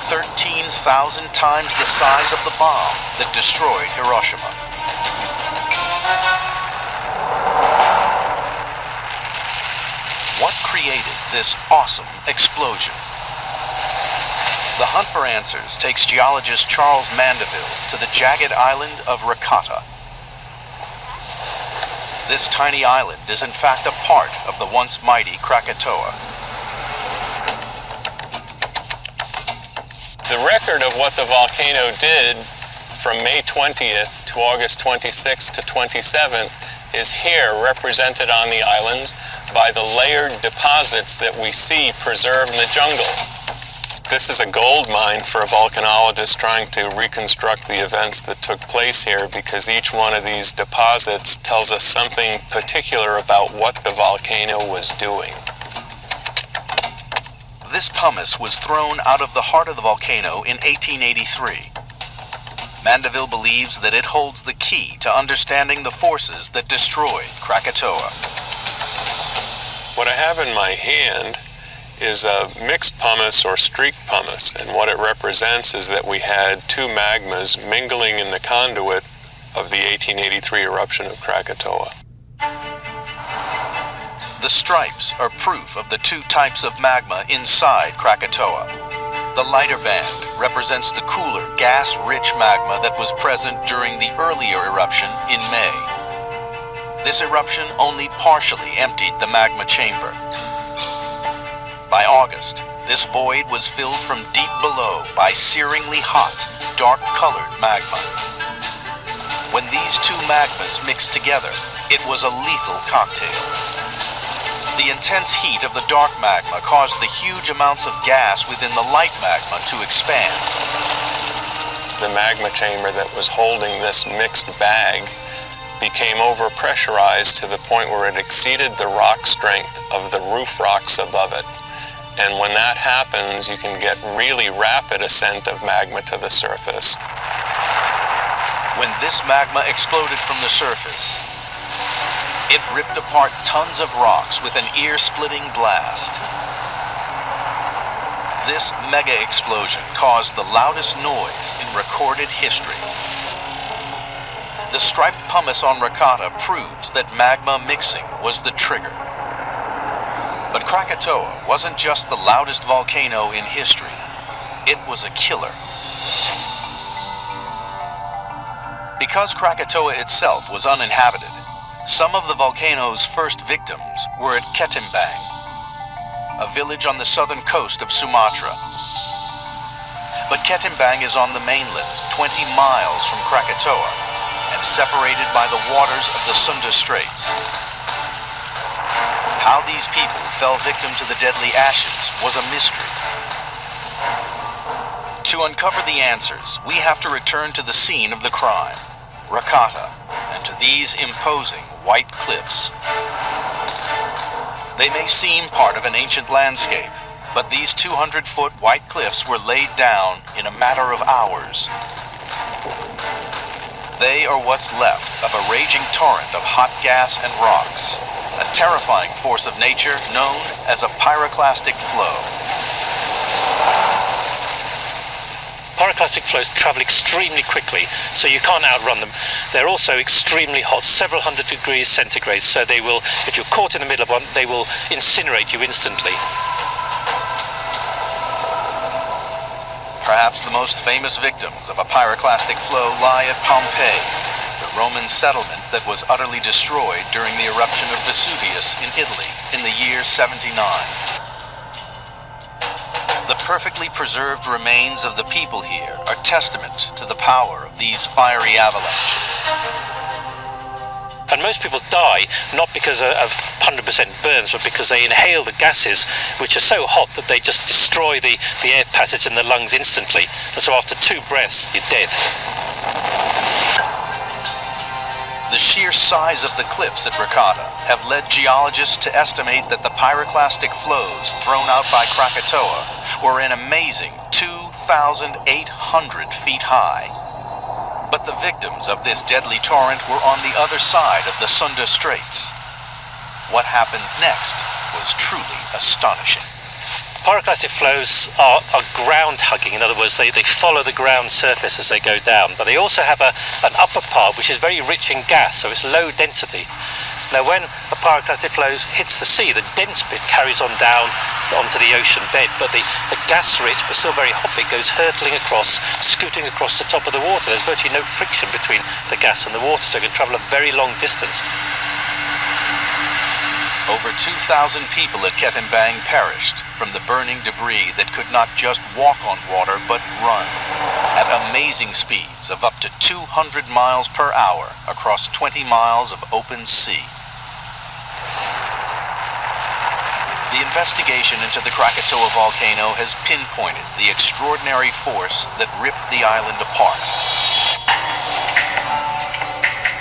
13,000 times the size of the bomb that destroyed Hiroshima. What created this awesome explosion? The hunt for answers takes geologist Charles Mandeville to the jagged island of Rakata. This tiny island is in fact a part of the once mighty Krakatoa. The record of what the volcano did from May 20th to August 26th to 27th is here, represented on the islands by the layered deposits that we see preserved in the jungle. This is a gold mine for a volcanologist trying to reconstruct the events that took place here, because each one of these deposits tells us something particular about what the volcano was doing. This pumice was thrown out of the heart of the volcano in 1883. Mandeville believes that it holds the key to understanding the forces that destroyed Krakatoa. What I have in my hand is a mixed pumice or streaked pumice, and what it represents is that we had 2 magmas mingling in the conduit of the 1883 eruption of Krakatoa. The stripes are proof of the 2 types of magma inside Krakatoa. The lighter band represents the cooler, gas-rich magma that was present during the earlier eruption in May. This eruption only partially emptied the magma chamber. By August, this void was filled from deep below by searingly hot, dark-colored magma. When these 2 magmas mixed together, it was a lethal cocktail. The intense heat of the dark magma caused the huge amounts of gas within the light magma to expand. The magma chamber that was holding this mixed bag became overpressurized to the point where it exceeded the rock strength of the roof rocks above it. And when that happens, you can get really rapid ascent of magma to the surface. When this magma exploded from the surface, it ripped apart tons of rocks with an ear-splitting blast. This mega explosion caused the loudest noise in recorded history. The striped pumice on Rakata proves that magma mixing was the trigger. But Krakatoa wasn't just the loudest volcano in history. It was a killer. Because Krakatoa itself was uninhabited, some of the volcano's first victims were at Ketimbang, a village on the southern coast of Sumatra. But Ketimbang is on the mainland, 20 miles from Krakatoa, and separated by the waters of the Sunda Straits. How these people fell victim to the deadly ashes was a mystery. To uncover the answers, we have to return to the scene of the crime, Rakata, and to these imposing white cliffs. They may seem part of an ancient landscape, but these 200-foot white cliffs were laid down in a matter of hours. They are what's left of a raging torrent of hot gas and rocks, a terrifying force of nature known as a pyroclastic flow. Pyroclastic flows travel extremely quickly, so you can't outrun them. They're also extremely hot, several hundred degrees centigrade, so they will, if you're caught in the middle of one, they will incinerate you instantly. Perhaps the most famous victims of a pyroclastic flow lie at Pompeii, the Roman settlement that was utterly destroyed during the eruption of Vesuvius in Italy in the year 79. The perfectly preserved remains of the people here are testament to the power of these fiery avalanches. And most people die not because of 100% burns, but because they inhale the gases, which are so hot that they just destroy the air passage in the lungs instantly. And so after 2 breaths, you're dead. The sheer size of the cliffs at Rakata have led geologists to estimate that the pyroclastic flows thrown out by Krakatoa were an amazing 2,800 feet high. But the victims of this deadly torrent were on the other side of the Sunda Straits. What happened next was truly astonishing. Pyroclastic flows are ground hugging. In other words, they follow the ground surface as they go down, but they also have an upper part which is very rich in gas, so it's low density. Now when a pyroclastic flow hits the sea, the dense bit carries on down onto the ocean bed, but the gas rich but still very hot bit goes hurtling across, scooting across the top of the water. There's virtually no friction between the gas and the water, so it can travel a very long distance. Over 2,000 people at Ketimbang perished from the burning debris that could not just walk on water but run at amazing speeds of up to 200 miles per hour across 20 miles of open sea. The investigation into the Krakatoa volcano has pinpointed the extraordinary force that ripped the island apart.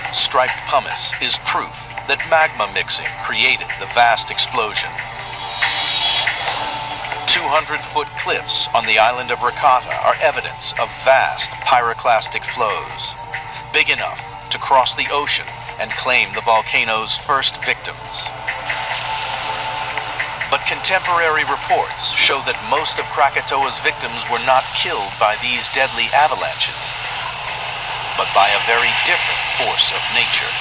Striped pumice is proof that magma mixing created the vast explosion. 200-foot cliffs on the island of Rakata are evidence of vast pyroclastic flows, big enough to cross the ocean and claim the volcano's first victims. But contemporary reports show that most of Krakatoa's victims were not killed by these deadly avalanches, but by a very different force of nature.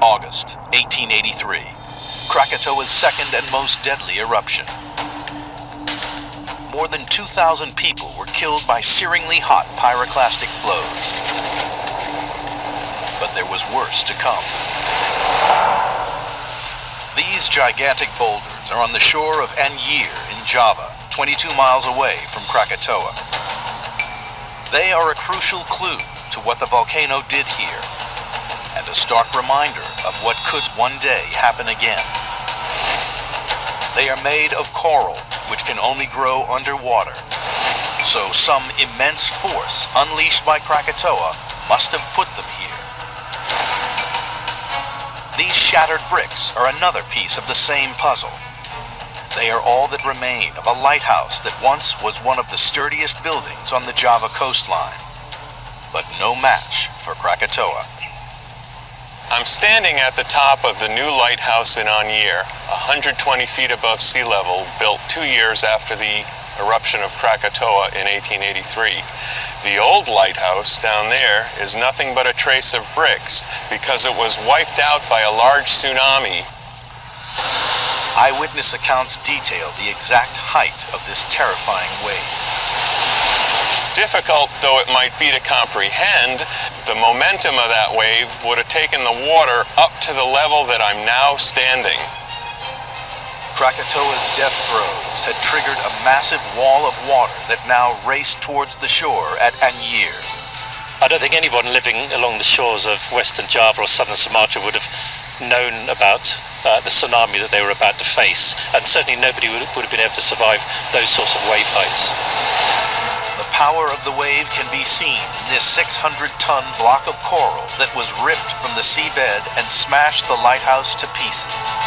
August 1883, Krakatoa's second and most deadly eruption. More than 2,000 people were killed by searingly hot pyroclastic flows. But there was worse to come. These gigantic boulders are on the shore of Anyer in Java, 22 miles away from Krakatoa. They are a crucial clue to what the volcano did here, and a stark reminder of what could one day happen again. They are made of coral, which can only grow underwater. So some immense force unleashed by Krakatoa must have put them here. These shattered bricks are another piece of the same puzzle. They are all that remain of a lighthouse that once was one of the sturdiest buildings on the Java coastline, but no match for Krakatoa. I'm standing at the top of the new lighthouse in Anyir, 120 feet above sea level, built 2 years after the eruption of Krakatoa in 1883. The old lighthouse down there is nothing but a trace of bricks because it was wiped out by a large tsunami. Eyewitness accounts detail the exact height of this terrifying wave. Difficult though it might be to comprehend, the momentum of that wave would have taken the water up to the level that I'm now standing. Krakatoa's death throes had triggered a massive wall of water that now raced towards the shore at Anyir. I don't think anyone living along the shores of Western Java or Southern Sumatra would have known about the tsunami that they were about to face, and certainly nobody would have been able to survive those sorts of wave heights. The power of the wave can be seen in this 600-ton block of coral that was ripped from the seabed and smashed the lighthouse to pieces.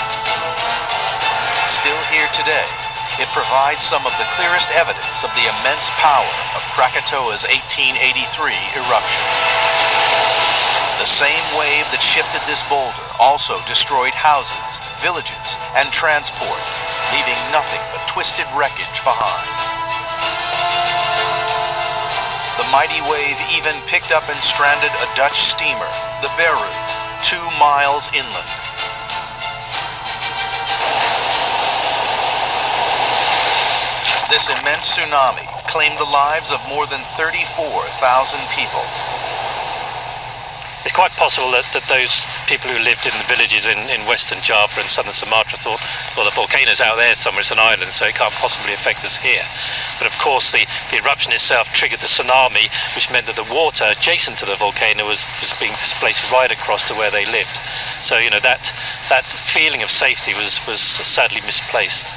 Still here today, it provides some of the clearest evidence of the immense power of Krakatoa's 1883 eruption. The same wave that shifted this boulder also destroyed houses, villages, and transport, leaving nothing but twisted wreckage behind. The mighty wave even picked up and stranded a Dutch steamer, the Beirut, 2 miles inland. This immense tsunami claimed the lives of more than 34,000 people. It's quite possible that those people who lived in the villages in Western Java and Southern Sumatra thought, well, the volcano's out there somewhere, it's an island, so it can't possibly affect us here. But of course, the eruption itself triggered the tsunami, which meant that the water adjacent to the volcano was being displaced right across to where they lived. So, you know, that feeling of safety was sadly misplaced.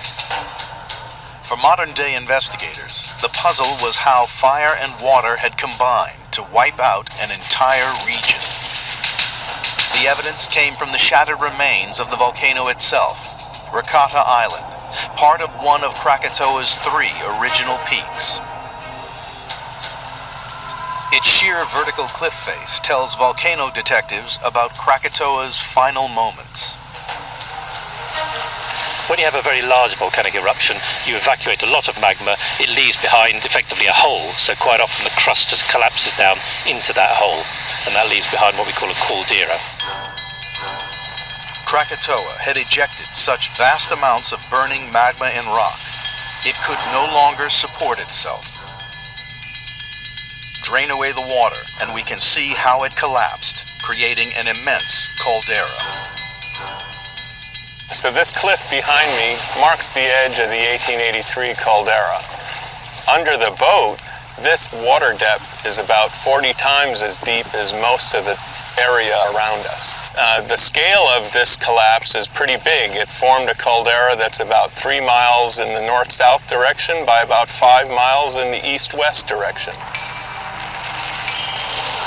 For modern-day investigators, the puzzle was how fire and water had combined to wipe out an entire region. The evidence came from the shattered remains of the volcano itself, Rakata Island, part of one of Krakatoa's 3 original peaks. Its sheer vertical cliff face tells volcano detectives about Krakatoa's final moments. When you have a very large volcanic eruption, you evacuate a lot of magma. It leaves behind effectively a hole, so quite often the crust just collapses down into that hole, and that leaves behind what we call a caldera. Krakatoa had ejected such vast amounts of burning magma and rock, it could no longer support itself. Drain away the water, and we can see how it collapsed, creating an immense caldera. So this cliff behind me marks the edge of the 1883 caldera. Under the boat, this water depth is about 40 times as deep as most of the area around us. The scale of this collapse is pretty big. It formed a caldera that's about 3 miles in the north-south direction by about 5 miles in the east-west direction.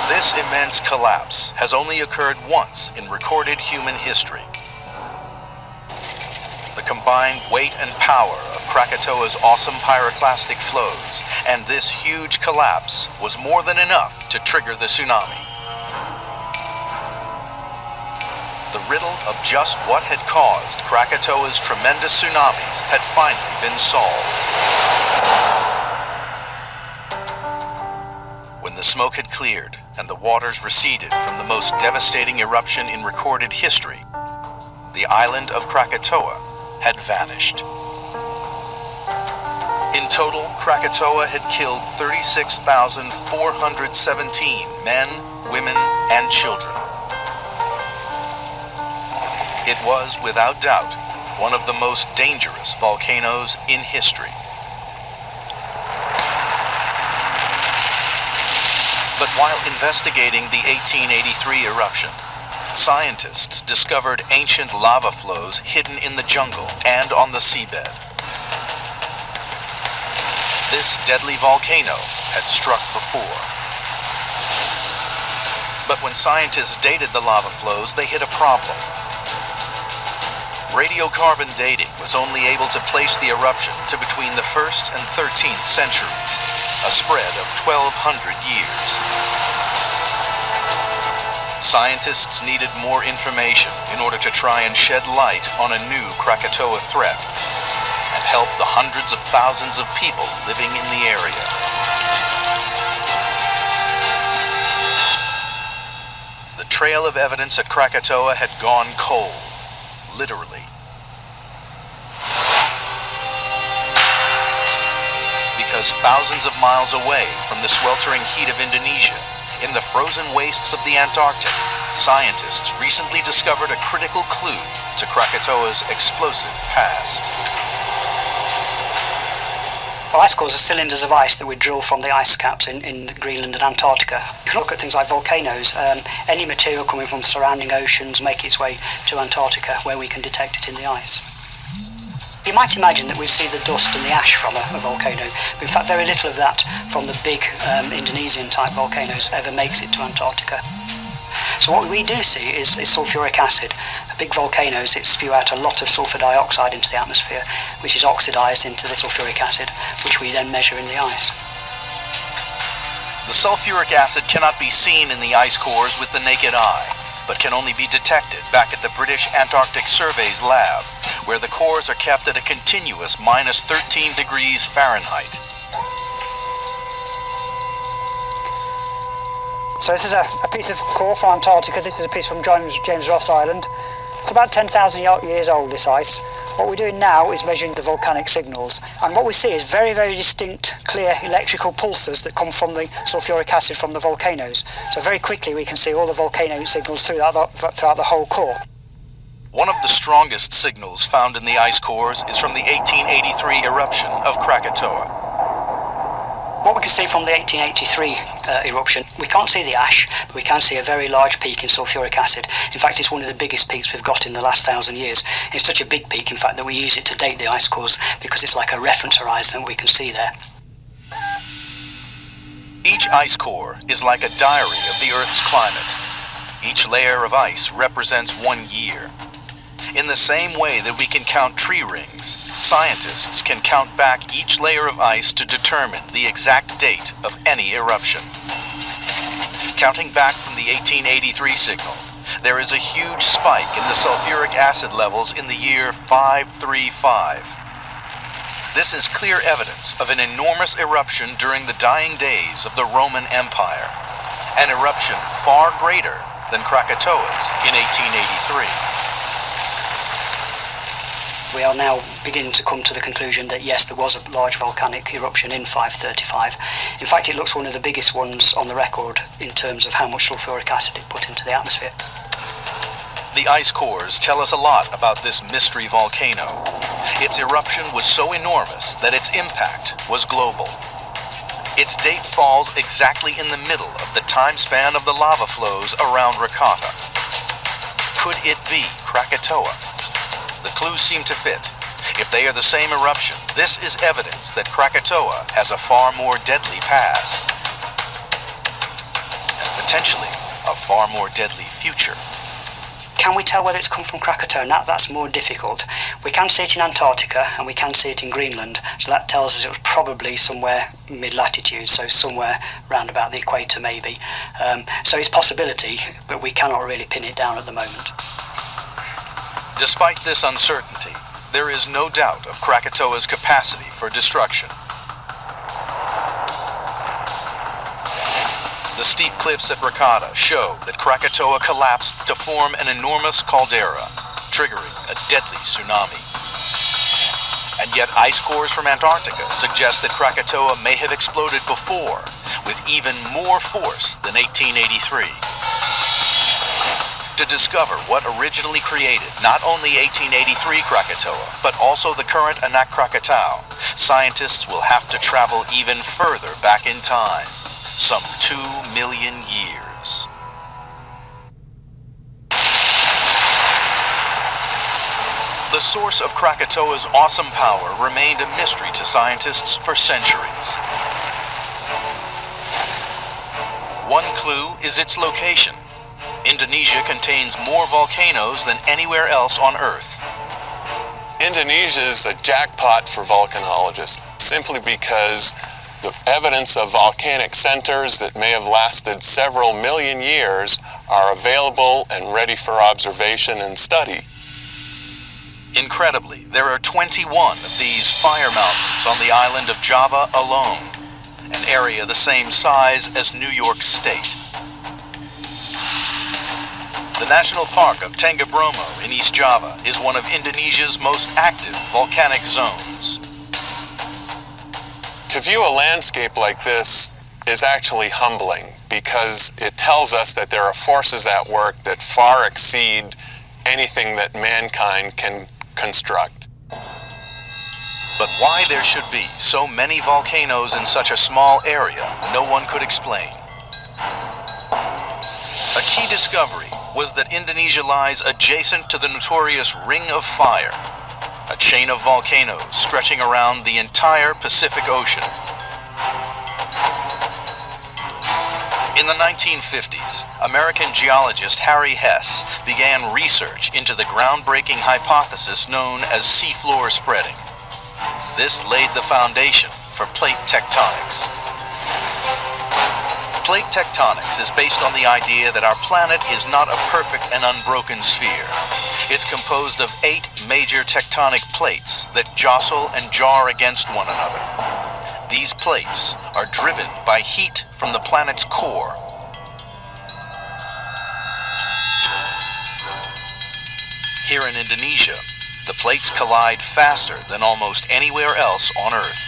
This immense collapse has only occurred once in recorded human history. The combined weight and power of Krakatoa's awesome pyroclastic flows and this huge collapse was more than enough to trigger the tsunami. The riddle of just what had caused Krakatoa's tremendous tsunamis had finally been solved. When the smoke had cleared and the waters receded from the most devastating eruption in recorded history, the island of Krakatoa had vanished. In total, Krakatoa had killed 36,417 men, women, and children. It was, without doubt, one of the most dangerous volcanoes in history. But while investigating the 1883 eruption, scientists discovered ancient lava flows hidden in the jungle and on the seabed. This deadly volcano had struck before. But when scientists dated the lava flows, they hit a problem. Radiocarbon dating was only able to place the eruption to between the 1st and 13th centuries, a spread of 1,200 years. scientists needed more information in order to try and shed light on a new Krakatoa threat and help the hundreds of thousands of people living in the area. The trail of evidence at Krakatoa had gone cold, literally. Because thousands of miles away from the sweltering heat of Indonesia, in the frozen wastes of the Antarctic, scientists recently discovered a critical clue to Krakatoa's explosive past. Well, ice cores are cylinders of ice that we drill from the ice caps in Greenland and Antarctica. You can look at things like volcanoes. Any material coming from surrounding oceans make its way to Antarctica, where we can detect it in the ice. You might imagine that we see the dust and the ash from a volcano, but in fact very little of that from the big Indonesian-type volcanoes ever makes it to Antarctica. So what we do see is sulfuric acid. Big volcanoes spew out a lot of sulfur dioxide into the atmosphere, which is oxidized into the sulfuric acid, which we then measure in the ice. The sulfuric acid cannot be seen in the ice cores with the naked eye, but can only be detected back at the British Antarctic Survey's lab, where the cores are kept at a continuous minus 13 degrees Fahrenheit. So this is a piece of core from Antarctica. This is a piece from James Ross Island. It's about 10,000 years old, this ice. What we're doing now is measuring the volcanic signals, and what we see is very, very distinct, clear electrical pulses that come from the sulfuric acid from the volcanoes. So very quickly we can see all the volcano signals throughout the whole core. One of the strongest signals found in the ice cores is from the 1883 eruption of Krakatoa. What we can see from the 1883 eruption, we can't see the ash, but we can see a very large peak in sulfuric acid. In fact, it's one of the biggest peaks we've got in the last 1,000 years. It's such a big peak, in fact, that we use it to date the ice cores because it's like a reference horizon we can see there. Each ice core is like a diary of the Earth's climate. Each layer of ice represents 1 year. In the same way that we can count tree rings, scientists can count back each layer of ice to determine the exact date of any eruption. Counting back from the 1883 signal, there is a huge spike in the sulfuric acid levels in the year 535. This is clear evidence of an enormous eruption during the dying days of the Roman Empire, an eruption far greater than Krakatoa's in 1883. We are now beginning to come to the conclusion that yes, there was a large volcanic eruption in 535. In fact, it looks one of the biggest ones on the record in terms of how much sulfuric acid it put into the atmosphere. The ice cores tell us a lot about this mystery volcano. Its eruption was so enormous that its impact was global. Its date falls exactly in the middle of the time span of the lava flows around Rakata. Could it be Krakatoa? The clues seem to fit. If they are the same eruption, this is evidence that Krakatoa has a far more deadly past. And potentially a far more deadly future. Can we tell whether it's come from Krakatoa? That's more difficult. We can see it in Antarctica and we can see it in Greenland, so that tells us it was probably somewhere mid-latitude, so somewhere round about the equator maybe. So it's a possibility, but we cannot really pin it down at the moment. Despite this uncertainty, there is no doubt of Krakatoa's capacity for destruction. The steep cliffs at Rakata show that Krakatoa collapsed to form an enormous caldera, triggering a deadly tsunami. And yet ice cores from Antarctica suggest that Krakatoa may have exploded before, with even more force than 1883. To discover what originally created not only 1883 Krakatoa, but also the current Anak Krakatau, scientists will have to travel even further back in time, some 2 million years. The source of Krakatoa's awesome power remained a mystery to scientists for centuries. One clue is its location. Indonesia contains more volcanoes than anywhere else on Earth. Indonesia is a jackpot for volcanologists, simply because The evidence of volcanic centers that may have lasted several million years are available and ready for observation and study. Incredibly, there are 21 of these fire mountains on the island of Java alone, an area the same size as New York State. The National Park of Tengah Bromo in East Java is one of Indonesia's most active volcanic zones. To view a landscape like this is actually humbling because it tells us that there are forces at work that far exceed anything that mankind can construct. But why there should be so many volcanoes in such a small area, no one could explain. A key discovery was that Indonesia lies adjacent to the notorious Ring of Fire, a chain of volcanoes stretching around the entire Pacific Ocean. In the 1950s, American geologist Harry Hess began research into the groundbreaking hypothesis known as seafloor spreading. This laid the foundation for plate tectonics. Plate tectonics is based on the idea that our planet is not a perfect and unbroken sphere. It's composed of 8 major tectonic plates that jostle and jar against one another. These plates are driven by heat from the planet's core. Here in Indonesia, the plates collide faster than almost anywhere else on Earth.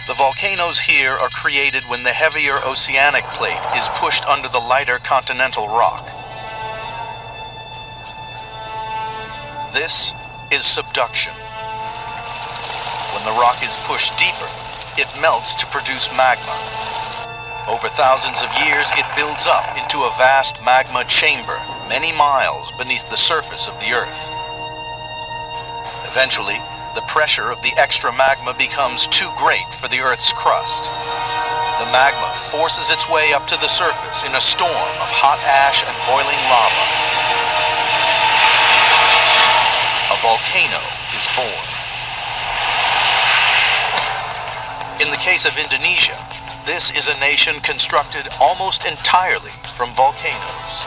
The volcanoes here are created when the heavier oceanic plate is pushed under the lighter continental rock. This is subduction. When the rock is pushed deeper, it melts to produce magma. Over thousands of years, it builds up into a vast magma chamber many miles beneath the surface of the Earth. Eventually, the pressure of the extra magma becomes too great for the Earth's crust. The magma forces its way up to the surface in a storm of hot ash and boiling lava. A volcano is born. In the case of Indonesia, this is a nation constructed almost entirely from volcanoes.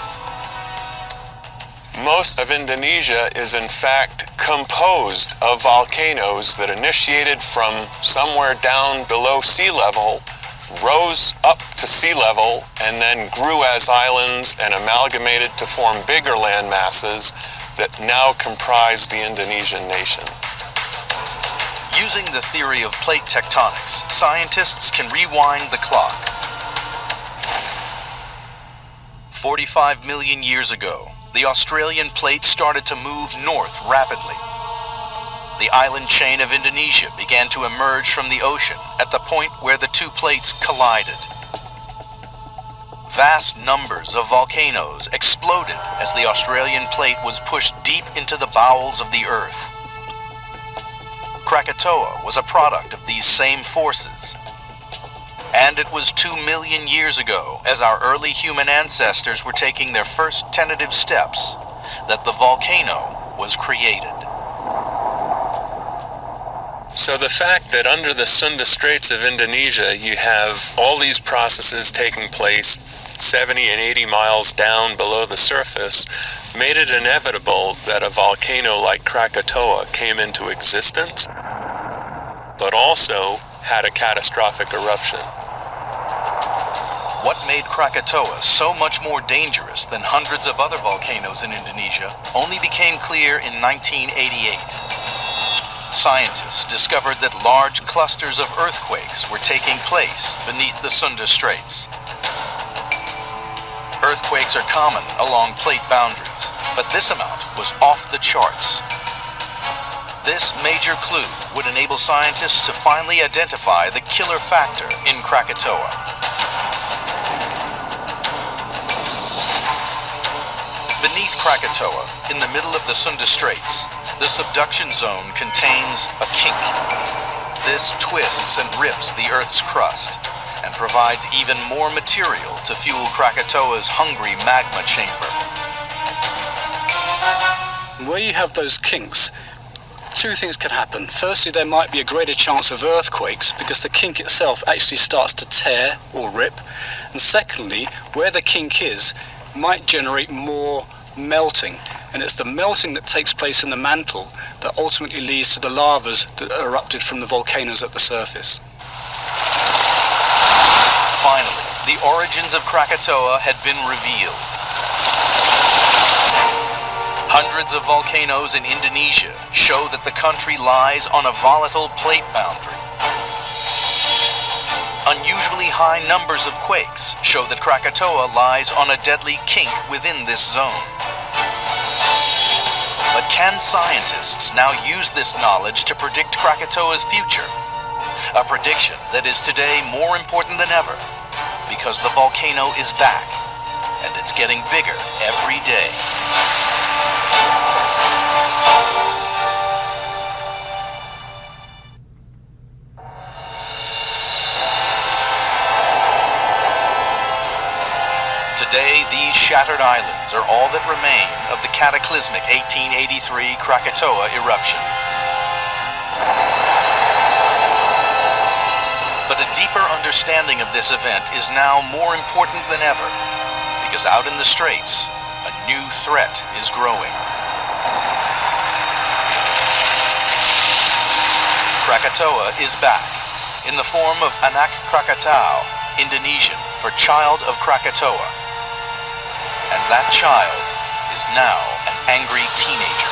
Most of Indonesia is in fact composed of volcanoes that initiated from somewhere down below sea level, rose up to sea level, and then grew as islands and amalgamated to form bigger land masses that now comprise the Indonesian nation. Using the theory of plate tectonics, scientists can rewind the clock. 45 million years ago, the Australian plate started to move north rapidly. The island chain of Indonesia began to emerge from the ocean at the point where the two plates collided. Vast numbers of volcanoes exploded as the Australian plate was pushed deep into the bowels of the Earth. Krakatoa was a product of these same forces. And it was 2 million years ago, as our early human ancestors were taking their first tentative steps, that the volcano was created. So the fact that under the Sunda Straits of Indonesia you have all these processes taking place 70 and 80 miles down below the surface made it inevitable that a volcano like Krakatoa came into existence, but also had a catastrophic eruption. What made Krakatoa so much more dangerous than hundreds of other volcanoes in Indonesia only became clear in 1988. Scientists discovered that large clusters of earthquakes were taking place beneath the Sunda Straits. Earthquakes are common along plate boundaries, but this amount was off the charts. This major clue would enable scientists to finally identify the killer factor in Krakatoa. Beneath Krakatoa, in the middle of the Sunda Straits, the subduction zone contains a kink. This twists and rips the Earth's crust and provides even more material to fuel Krakatoa's hungry magma chamber. Where you have those kinks, Two things could happen. Firstly, there might be a greater chance of earthquakes because the kink itself actually starts to tear or rip. And secondly, where the kink is might generate more melting. And it's the melting that takes place in the mantle that ultimately leads to the lavas that erupted from the volcanoes at the surface. Finally, the origins of Krakatoa had been revealed. Hundreds of volcanoes in Indonesia show that the country lies on a volatile plate boundary. Unusually high numbers of quakes show that Krakatoa lies on a deadly kink within this zone. But can scientists now use this knowledge to predict Krakatoa's future? A prediction that is today more important than ever, because the volcano is back, and it's getting bigger every day. Today, these shattered islands are all that remain of the cataclysmic 1883 Krakatoa eruption. But a deeper understanding of this event is now more important than ever, because out in the straits, a new threat is growing. Krakatoa is back, in the form of Anak Krakatau, Indonesian for Child of Krakatoa. And that child is now an angry teenager.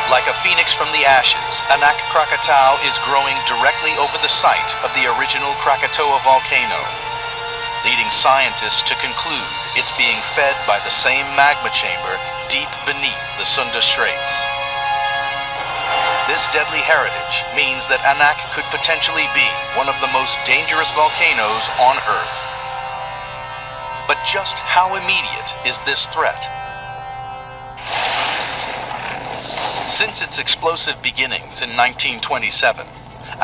Like a phoenix from the ashes, Anak Krakatau is growing directly over the site of the original Krakatoa volcano, leading scientists to conclude it's being fed by the same magma chamber deep beneath the Sunda Straits. This deadly heritage means that Anak could potentially be one of the most dangerous volcanoes on Earth. But just how immediate is this threat? Since its explosive beginnings in 1927,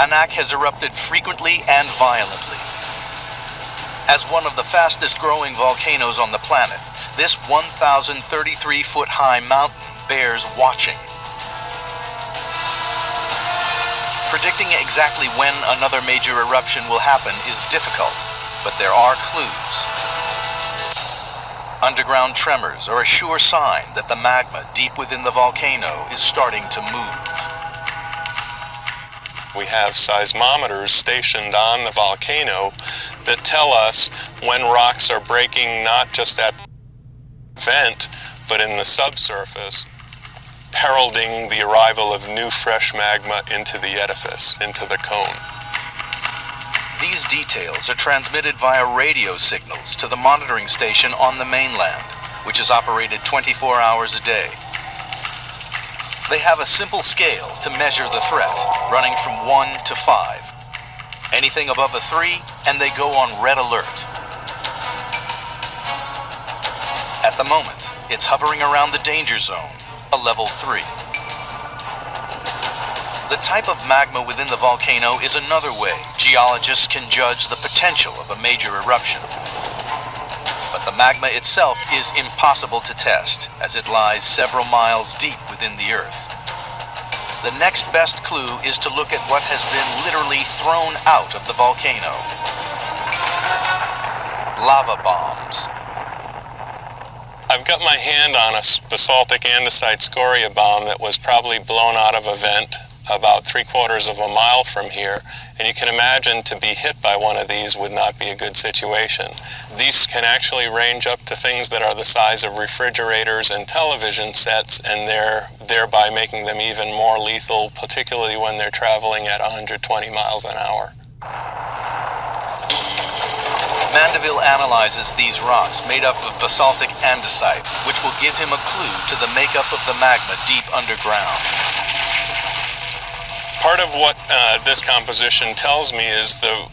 Anak has erupted frequently and violently. As one of the fastest growing volcanoes on the planet, this 1,033-foot high mountain bears watching. Predicting exactly when another major eruption will happen is difficult, but there are clues. Underground tremors are a sure sign that the magma deep within the volcano is starting to move. We have seismometers stationed on the volcano that tell us when rocks are breaking, not just at the vent, but in the subsurface, heralding the arrival of new fresh magma into the edifice, into the cone. These details are transmitted via radio signals to the monitoring station on the mainland, which is operated 24 hours a day. They have a simple scale to measure the threat, running from 1 to 5. Anything above a 3, and they go on red alert. At the moment, it's hovering around the danger zone, a level 3. The type of magma within the volcano is another way geologists can judge the potential of a major eruption. But the magma itself is impossible to test, as it lies several miles deep within the Earth. The next best clue is to look at what has been literally thrown out of the volcano. Lava bombs. I've got my hand on a basaltic andesite scoria bomb that was probably blown out of a vent about 3/4 of a mile from here, and you can imagine to be hit by one of these would not be a good situation. These can actually range up to things that are the size of refrigerators and television sets, and they're thereby making them even more lethal, particularly when they're traveling at 120 miles an hour. Mandeville analyzes these rocks made up of basaltic andesite, which will give him a clue to the makeup of the magma deep underground. Part of what this composition tells me is the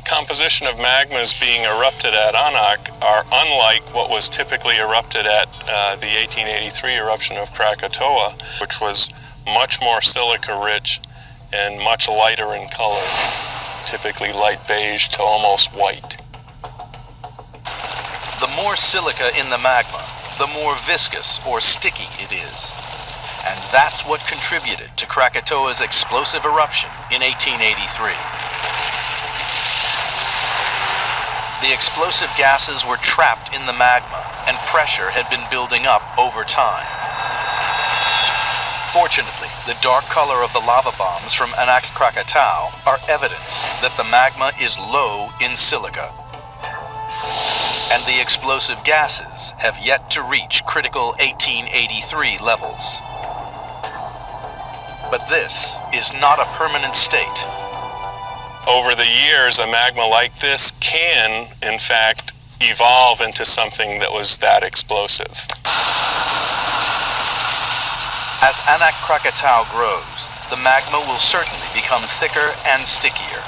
composition of magmas being erupted at Anak are unlike what was typically erupted at the 1883 eruption of Krakatoa, which was much more silica-rich and much lighter in color, typically light beige to almost white. The more silica in the magma, the more viscous or sticky it is. And that's what contributed to Krakatoa's explosive eruption in 1883. The explosive gases were trapped in the magma, and pressure had been building up over time. Fortunately, the dark color of the lava bombs from Anak Krakatau are evidence that the magma is low in silica. And the explosive gases have yet to reach critical 1883 levels. But this is not a permanent state. Over the years, a magma like this can, in fact, evolve into something that was that explosive. As Anak Krakatau grows, the magma will certainly become thicker and stickier.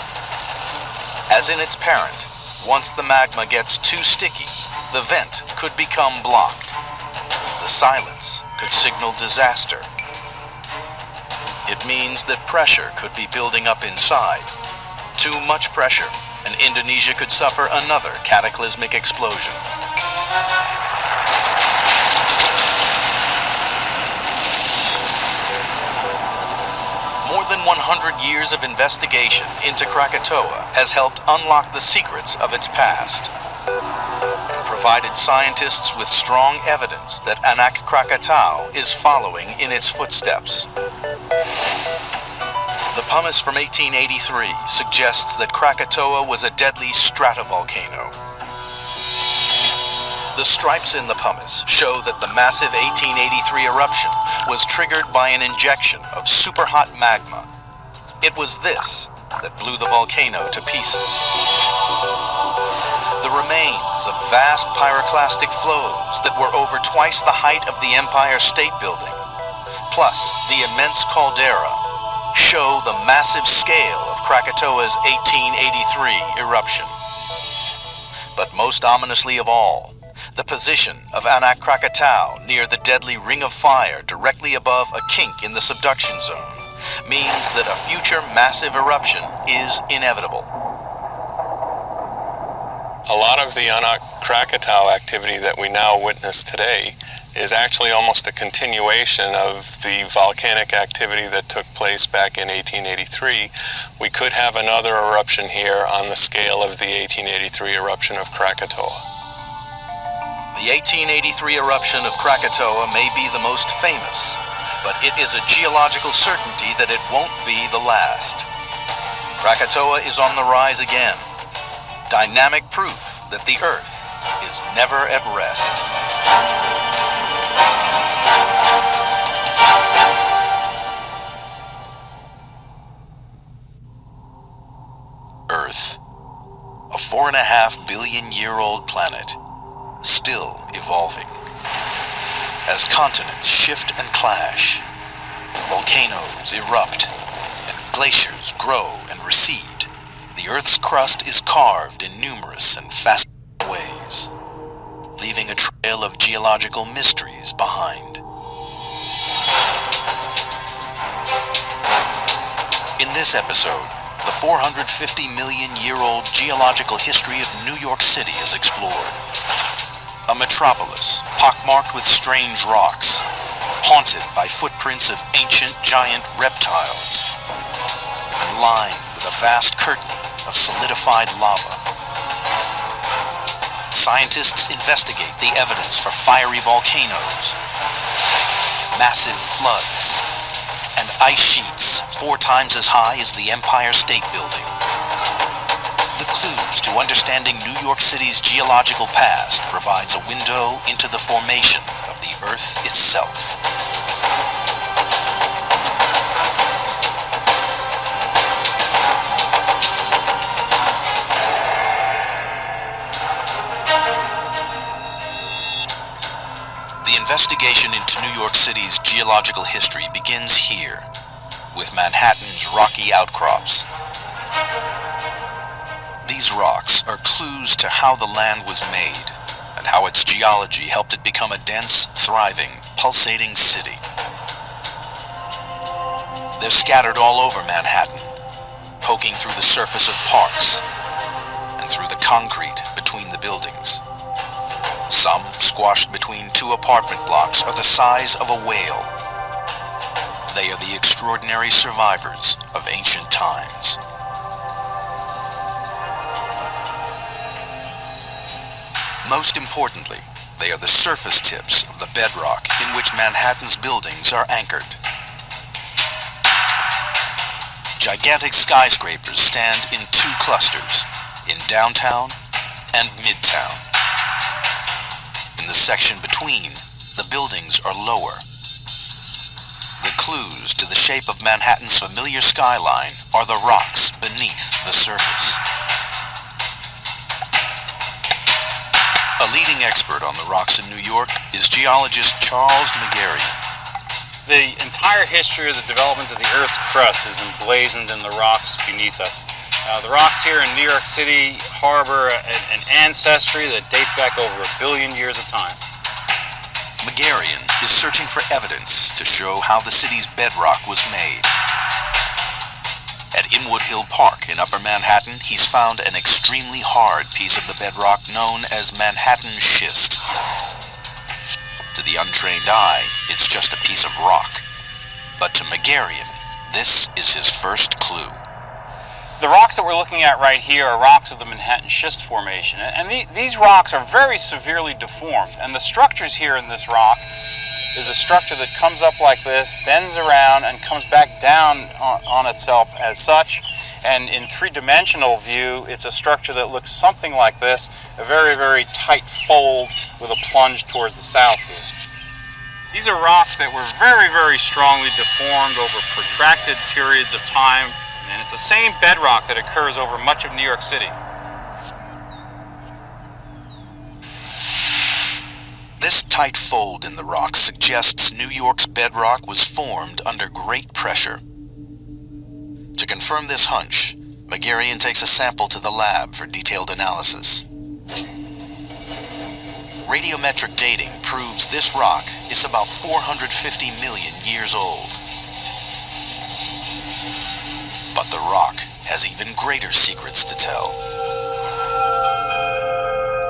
As in its parent, once the magma gets too sticky, the vent could become blocked. The silence could signal disaster. It means that pressure could be building up inside. Too much pressure, and Indonesia could suffer another cataclysmic explosion. More than 100 years of investigation into Krakatoa has helped unlock the secrets of its past, and provided scientists with strong evidence that Anak Krakatau is following in its footsteps. The pumice from 1883 suggests that Krakatoa was a deadly stratovolcano. The stripes in the pumice show that the massive 1883 eruption was triggered by an injection of superhot magma. It was this that blew the volcano to pieces. The remains of vast pyroclastic flows that were over twice the height of the Empire State Building, plus the immense caldera, show the massive scale of Krakatoa's 1883 eruption. But most ominously of all, the position of Anak Krakatau near the deadly ring of fire directly above a kink in the subduction zone means that a future massive eruption is inevitable. A lot of the Anak Krakatau activity that we now witness today is actually almost a continuation of the volcanic activity that took place back in 1883. We could have another eruption here on the scale of the 1883 eruption of Krakatoa. The 1883 eruption of Krakatoa may be the most famous, but it is a geological certainty that it won't be the last. Krakatoa is on the rise again. Dynamic proof that the Earth is never at rest. Earth, a 4.5 billion-year-old planet, still evolving. As continents shift and clash, volcanoes erupt, and glaciers grow and recede, the Earth's crust is carved in numerous and fascinating ways, leaving a trail of geological mysteries behind. In this episode, the 450 million-year-old geological history of New York City is explored. A metropolis pockmarked with strange rocks, haunted by footprints of ancient giant reptiles, and lined with a vast curtain of solidified lava. Scientists investigate the evidence for fiery volcanoes, massive floods, and ice sheets 4 times as high as the Empire State Building. The clues to understanding New York City's geological past provides a window into the formation of the Earth itself. The investigation into New York City's geological history begins here, with Manhattan's rocky outcrops. These rocks are clues to how the land was made, and how its geology helped it become a dense, thriving, pulsating city. They're scattered all over Manhattan, poking through the surface of parks, and through the concrete between the buildings. Some, squashed between two apartment blocks, are the size of a whale. They are the extraordinary survivors of ancient times. Most importantly, they are the surface tips of the bedrock in which Manhattan's buildings are anchored. Gigantic skyscrapers stand in two clusters, in downtown and midtown. In the section between, the buildings are lower. The clues to the shape of Manhattan's familiar skyline are the rocks beneath the surface. A leading expert on the rocks in New York is geologist Charles Megarian. The entire history of the development of the Earth's crust is emblazoned in the rocks beneath us. The rocks here in New York City harbor an ancestry that dates back over 1 billion years of time. Megarian is searching for evidence to show how the city's bedrock was made. At Inwood Hill Park in Upper Manhattan, he's found an extremely hard piece of the bedrock known as Manhattan schist. To the untrained eye, it's just a piece of rock. But to Megarian, this is his first clue. The rocks that we're looking at right here are rocks of the Manhattan Schist Formation. And these rocks are very severely deformed. And the structures here in this rock is a structure that comes up like this, bends around, and comes back down on itself as such. And in three-dimensional view, it's a structure that looks something like this, a very, very tight fold with a plunge towards the south here. These are rocks that were very, very strongly deformed over protracted periods of time. And it's the same bedrock that occurs over much of New York City. This tight fold in the rock suggests New York's bedrock was formed under great pressure. To confirm this hunch, Megarian takes a sample to the lab for detailed analysis. Radiometric dating proves this rock is about 450 million years old. But the rock has even greater secrets to tell.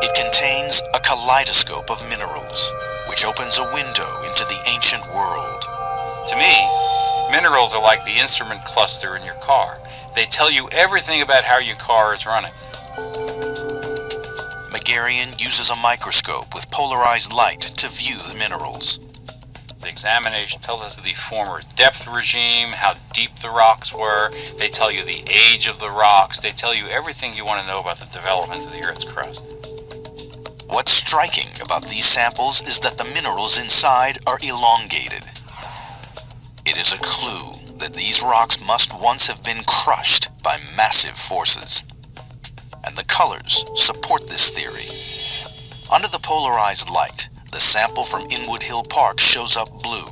It contains a kaleidoscope of minerals, which opens a window into the ancient world. To me, minerals are like the instrument cluster in your car. They tell you everything about how your car is running. Megarian uses a microscope with polarized light to view the minerals. The examination tells us the former depth regime, how deep the rocks were. They tell you the age of the rocks. They tell you everything you want to know about the development of the Earth's crust. What's striking about these samples is that the minerals inside are elongated. It is a clue that these rocks must once have been crushed by massive forces. And the colors support this theory. Under the polarized light, the sample from Inwood Hill Park shows up blue.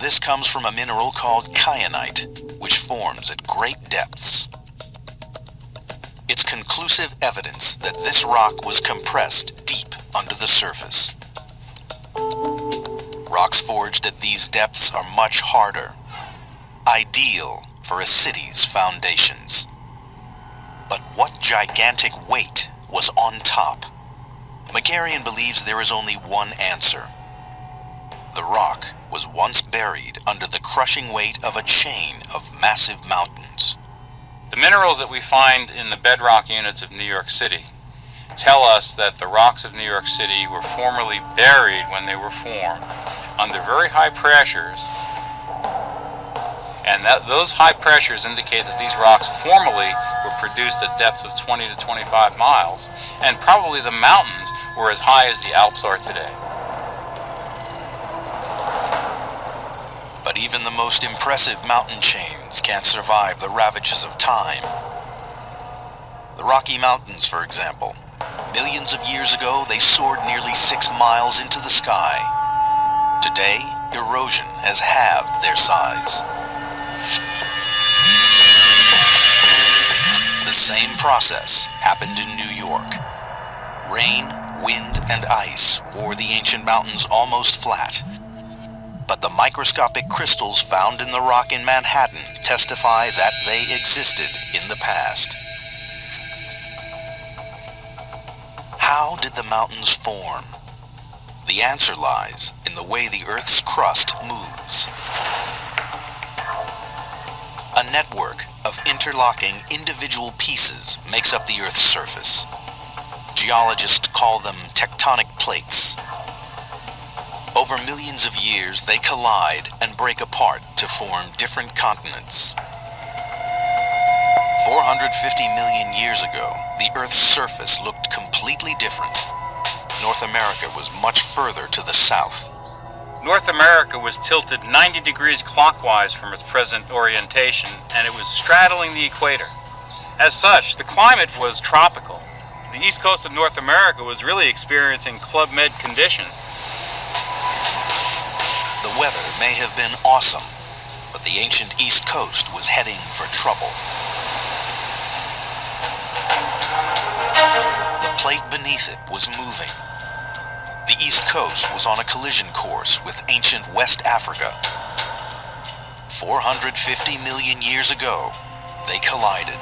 This comes from a mineral called kyanite, which forms at great depths. It's conclusive evidence that this rock was compressed deep under the surface. Rocks forged at these depths are much harder, ideal for a city's foundations. But what gigantic weight was on top? Megarian believes there is only one answer. The rock was once buried under the crushing weight of a chain of massive mountains. The minerals that we find in the bedrock units of New York City tell us that the rocks of New York City were formerly buried when they were formed under very high pressures. And those high pressures indicate that these rocks formerly were produced at depths of 20 to 25 miles, and probably the mountains were as high as the Alps are today. But even the most impressive mountain chains can't survive the ravages of time. The Rocky Mountains, for example. Millions of years ago, they soared nearly 6 miles into the sky. Today, erosion has halved their size. The same process happened in New York. Rain, wind, and ice wore the ancient mountains almost flat. But the microscopic crystals found in the rock in Manhattan testify that they existed in the past. How How did the mountains form? The answer lies in the way the Earth's crust moves. A network of interlocking individual pieces makes up the Earth's surface. Geologists call them tectonic plates. Over millions of years, they collide and break apart to form different continents. 450 million years ago, the Earth's surface looked completely different. North America was much further to the south. North America was tilted 90 degrees clockwise from its present orientation, and it was straddling the equator. As such, the climate was tropical. The east coast of North America was really experiencing Club Med conditions. The weather may have been awesome, but the ancient East Coast was heading for trouble. The plate beneath it was moving. The East Coast was on a collision course with ancient West Africa. 450 million years ago, they collided.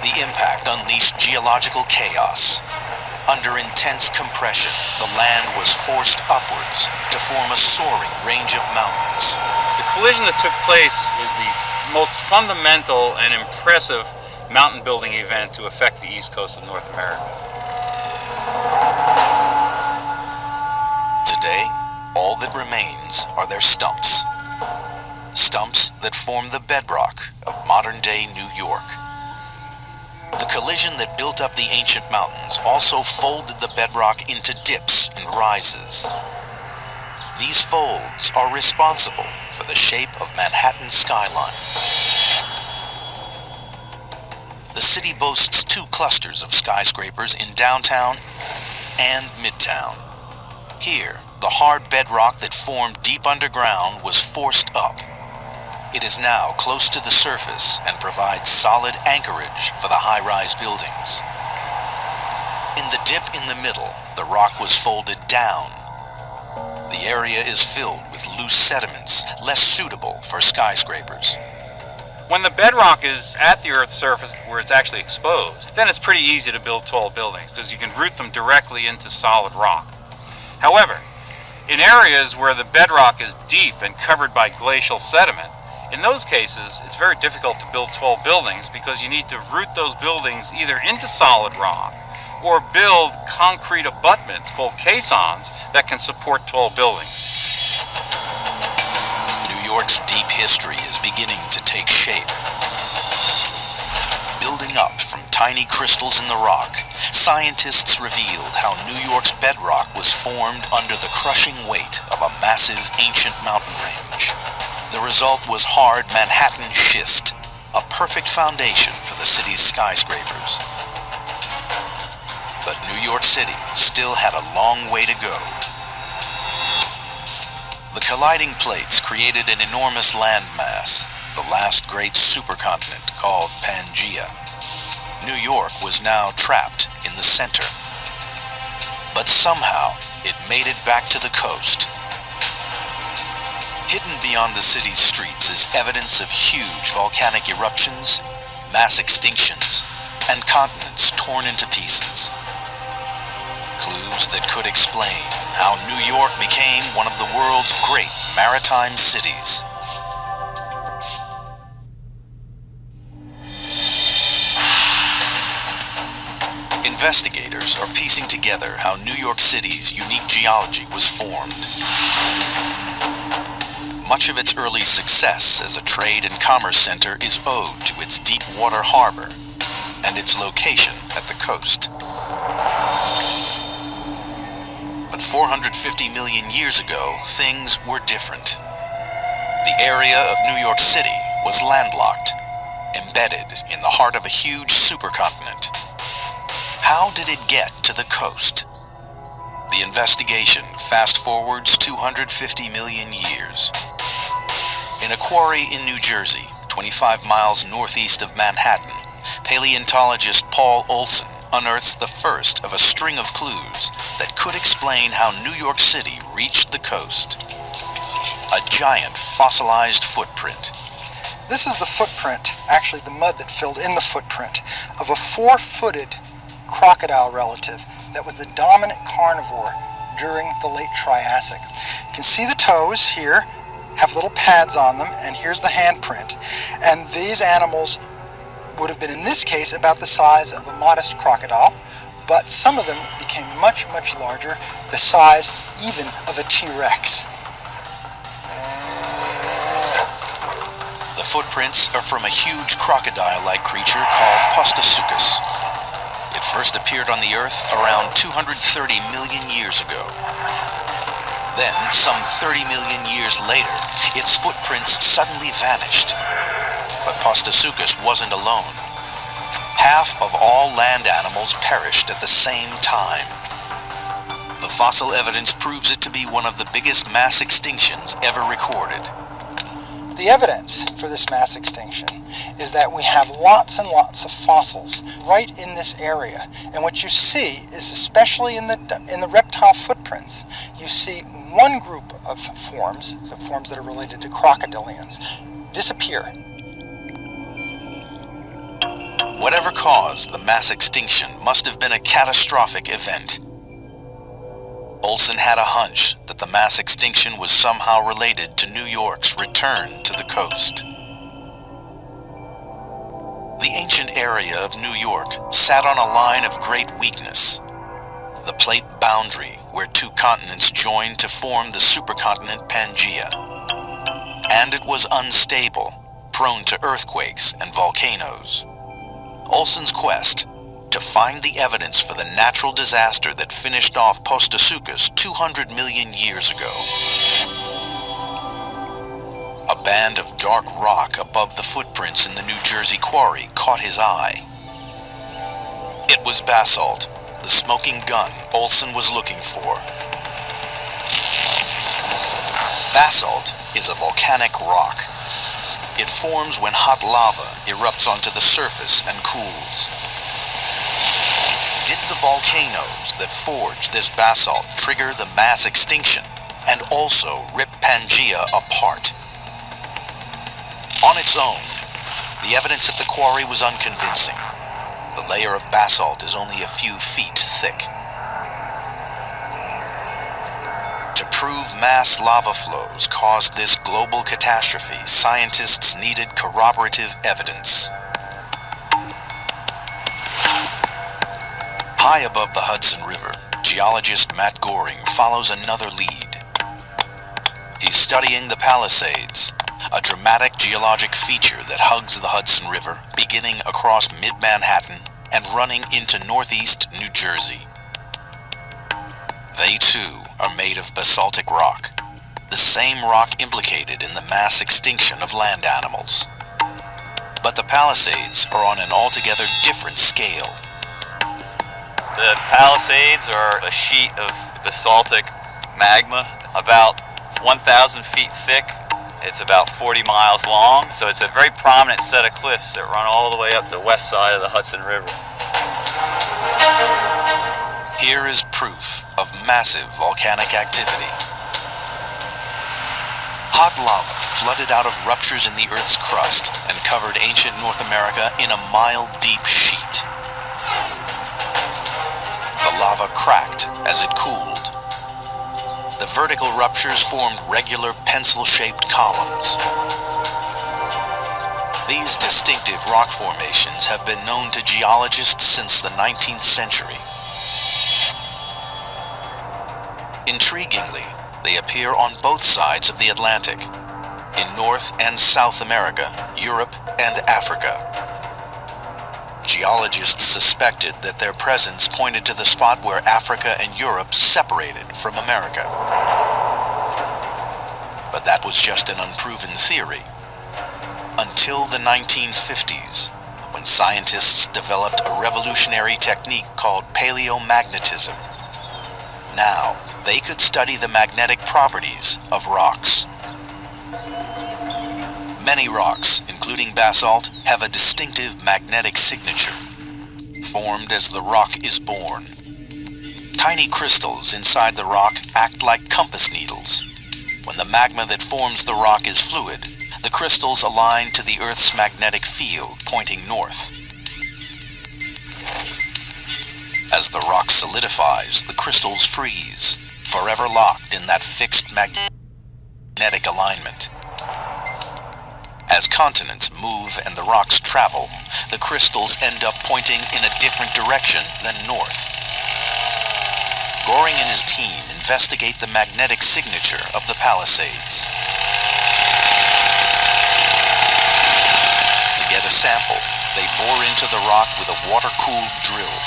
The impact unleashed geological chaos. Under intense compression, the land was forced upwards to form a soaring range of mountains. The collision that took place is the most fundamental and impressive mountain building event to affect the east coast of North America. Today, all that remains are their stumps. Stumps that form the bedrock of modern-day New York. The collision that built up the ancient mountains also folded the bedrock into dips and rises. These folds are responsible for the shape of Manhattan's skyline. The city boasts two clusters of skyscrapers in downtown and midtown. Here, the hard bedrock that formed deep underground was forced up. It is now close to the surface and provides solid anchorage for the high-rise buildings. In the dip in the middle, the rock was folded down. The area is filled with loose sediments, less suitable for skyscrapers. When the bedrock is at the Earth's surface where it's actually exposed, then it's pretty easy to build tall buildings because you can root them directly into solid rock. However, in areas where the bedrock is deep and covered by glacial sediment, in those cases, it's very difficult to build tall buildings because you need to root those buildings either into solid rock or build concrete abutments called caissons that can support tall buildings. New York's deep history is beginning to take shape. Building up from tiny crystals in the rock, scientists revealed how New York's bedrock was formed under the crushing weight of a massive ancient mountain range. The result was hard Manhattan schist, a perfect foundation for the city's skyscrapers. But New York City still had a long way to go. The colliding plates created an enormous landmass, the last great supercontinent called Pangaea. New York was now trapped in the center. But somehow, it made it back to the coast. Hidden beyond the city's streets is evidence of huge volcanic eruptions, mass extinctions, and continents torn into pieces. Clues that could explain how New York became one of the world's great maritime cities. Investigators are piecing together how New York City's unique geology was formed. Much of its early success as a trade and commerce center is owed to its deep water harbor and its location at the coast. But 450 million years ago, things were different. The area of New York City was landlocked, embedded in the heart of a huge supercontinent. How did it get to the coast? The investigation fast-forwards 250 million years. In a quarry in New Jersey, 25 miles northeast of Manhattan, paleontologist Paul Olson unearths the first of a string of clues that could explain how New York City reached the coast. A giant fossilized footprint. This is the footprint, actually the mud that filled in the footprint, of a 4-footed crocodile relative that was the dominant carnivore during the late Triassic. You can see the toes here have little pads on them, and here's the handprint. And these animals would have been, in this case, about the size of a modest crocodile, but some of them became much, much larger, the size even of a T-Rex. The footprints are from a huge crocodile-like creature called Postosuchus. It first appeared on the Earth around 230 million years ago. Then, some 30 million years later, its footprints suddenly vanished. But Postosuchus wasn't alone. Half of all land animals perished at the same time. The fossil evidence proves it to be one of the biggest mass extinctions ever recorded. The evidence for this mass extinction is that we have lots and lots of fossils right in this area. And what you see is, especially in the reptile footprints, you see one group of forms, the forms that are related to crocodilians, disappear. Whatever caused the mass extinction must have been a catastrophic event. Olson had a hunch that the mass extinction was somehow related to New York's return to the coast. The ancient area of New York sat on a line of great weakness, the plate boundary where two continents joined to form the supercontinent Pangaea. And it was unstable, prone to earthquakes and volcanoes. Olson's quest to find the evidence for the natural disaster that finished off Postosuchus 200 million years ago. A band of dark rock above the footprints in the New Jersey quarry caught his eye. It was basalt, the smoking gun Olson was looking for. Basalt is a volcanic rock. It forms when hot lava erupts onto the surface and cools. Did the volcanoes that forged this basalt trigger the mass extinction and also rip Pangaea apart? On its own, the evidence at the quarry was unconvincing. The layer of basalt is only a few feet thick. To prove mass lava flows caused this global catastrophe, scientists needed corroborative evidence. High above the Hudson River, geologist Matt Goring follows another lead. He's studying the Palisades, a dramatic geologic feature that hugs the Hudson River, beginning across mid-Manhattan and running into northeast New Jersey. They too are made of basaltic rock, the same rock implicated in the mass extinction of land animals. But the Palisades are on an altogether different scale. The Palisades are a sheet of basaltic magma, about 1,000 feet thick. It's about 40 miles long, so it's a very prominent set of cliffs that run all the way up to the west side of the Hudson River. Here is proof of massive volcanic activity. Hot lava flooded out of ruptures in the Earth's crust and covered ancient North America in a mile-deep sheet. The lava cracked as it cooled. The vertical ruptures formed regular pencil-shaped columns. These distinctive rock formations have been known to geologists since the 19th century. Intriguingly, they appear on both sides of the Atlantic, in North and South America, Europe and Africa. Geologists suspected that their presence pointed to the spot where Africa and Europe separated from America. But that was just an unproven theory. Until the 1950s, when scientists developed a revolutionary technique called paleomagnetism. Now, they could study the magnetic properties of rocks. Many rocks, including basalt, have a distinctive magnetic signature, formed as the rock is born. Tiny crystals inside the rock act like compass needles. When the magma that forms the rock is fluid, the crystals align to the Earth's magnetic field, pointing north. As the rock solidifies, the crystals freeze, forever locked in that fixed magnetic alignment. As continents move and the rocks travel, the crystals end up pointing in a different direction than north. Goring and his team investigate the magnetic signature of the Palisades. To get a sample, they bore into the rock with a water-cooled drill.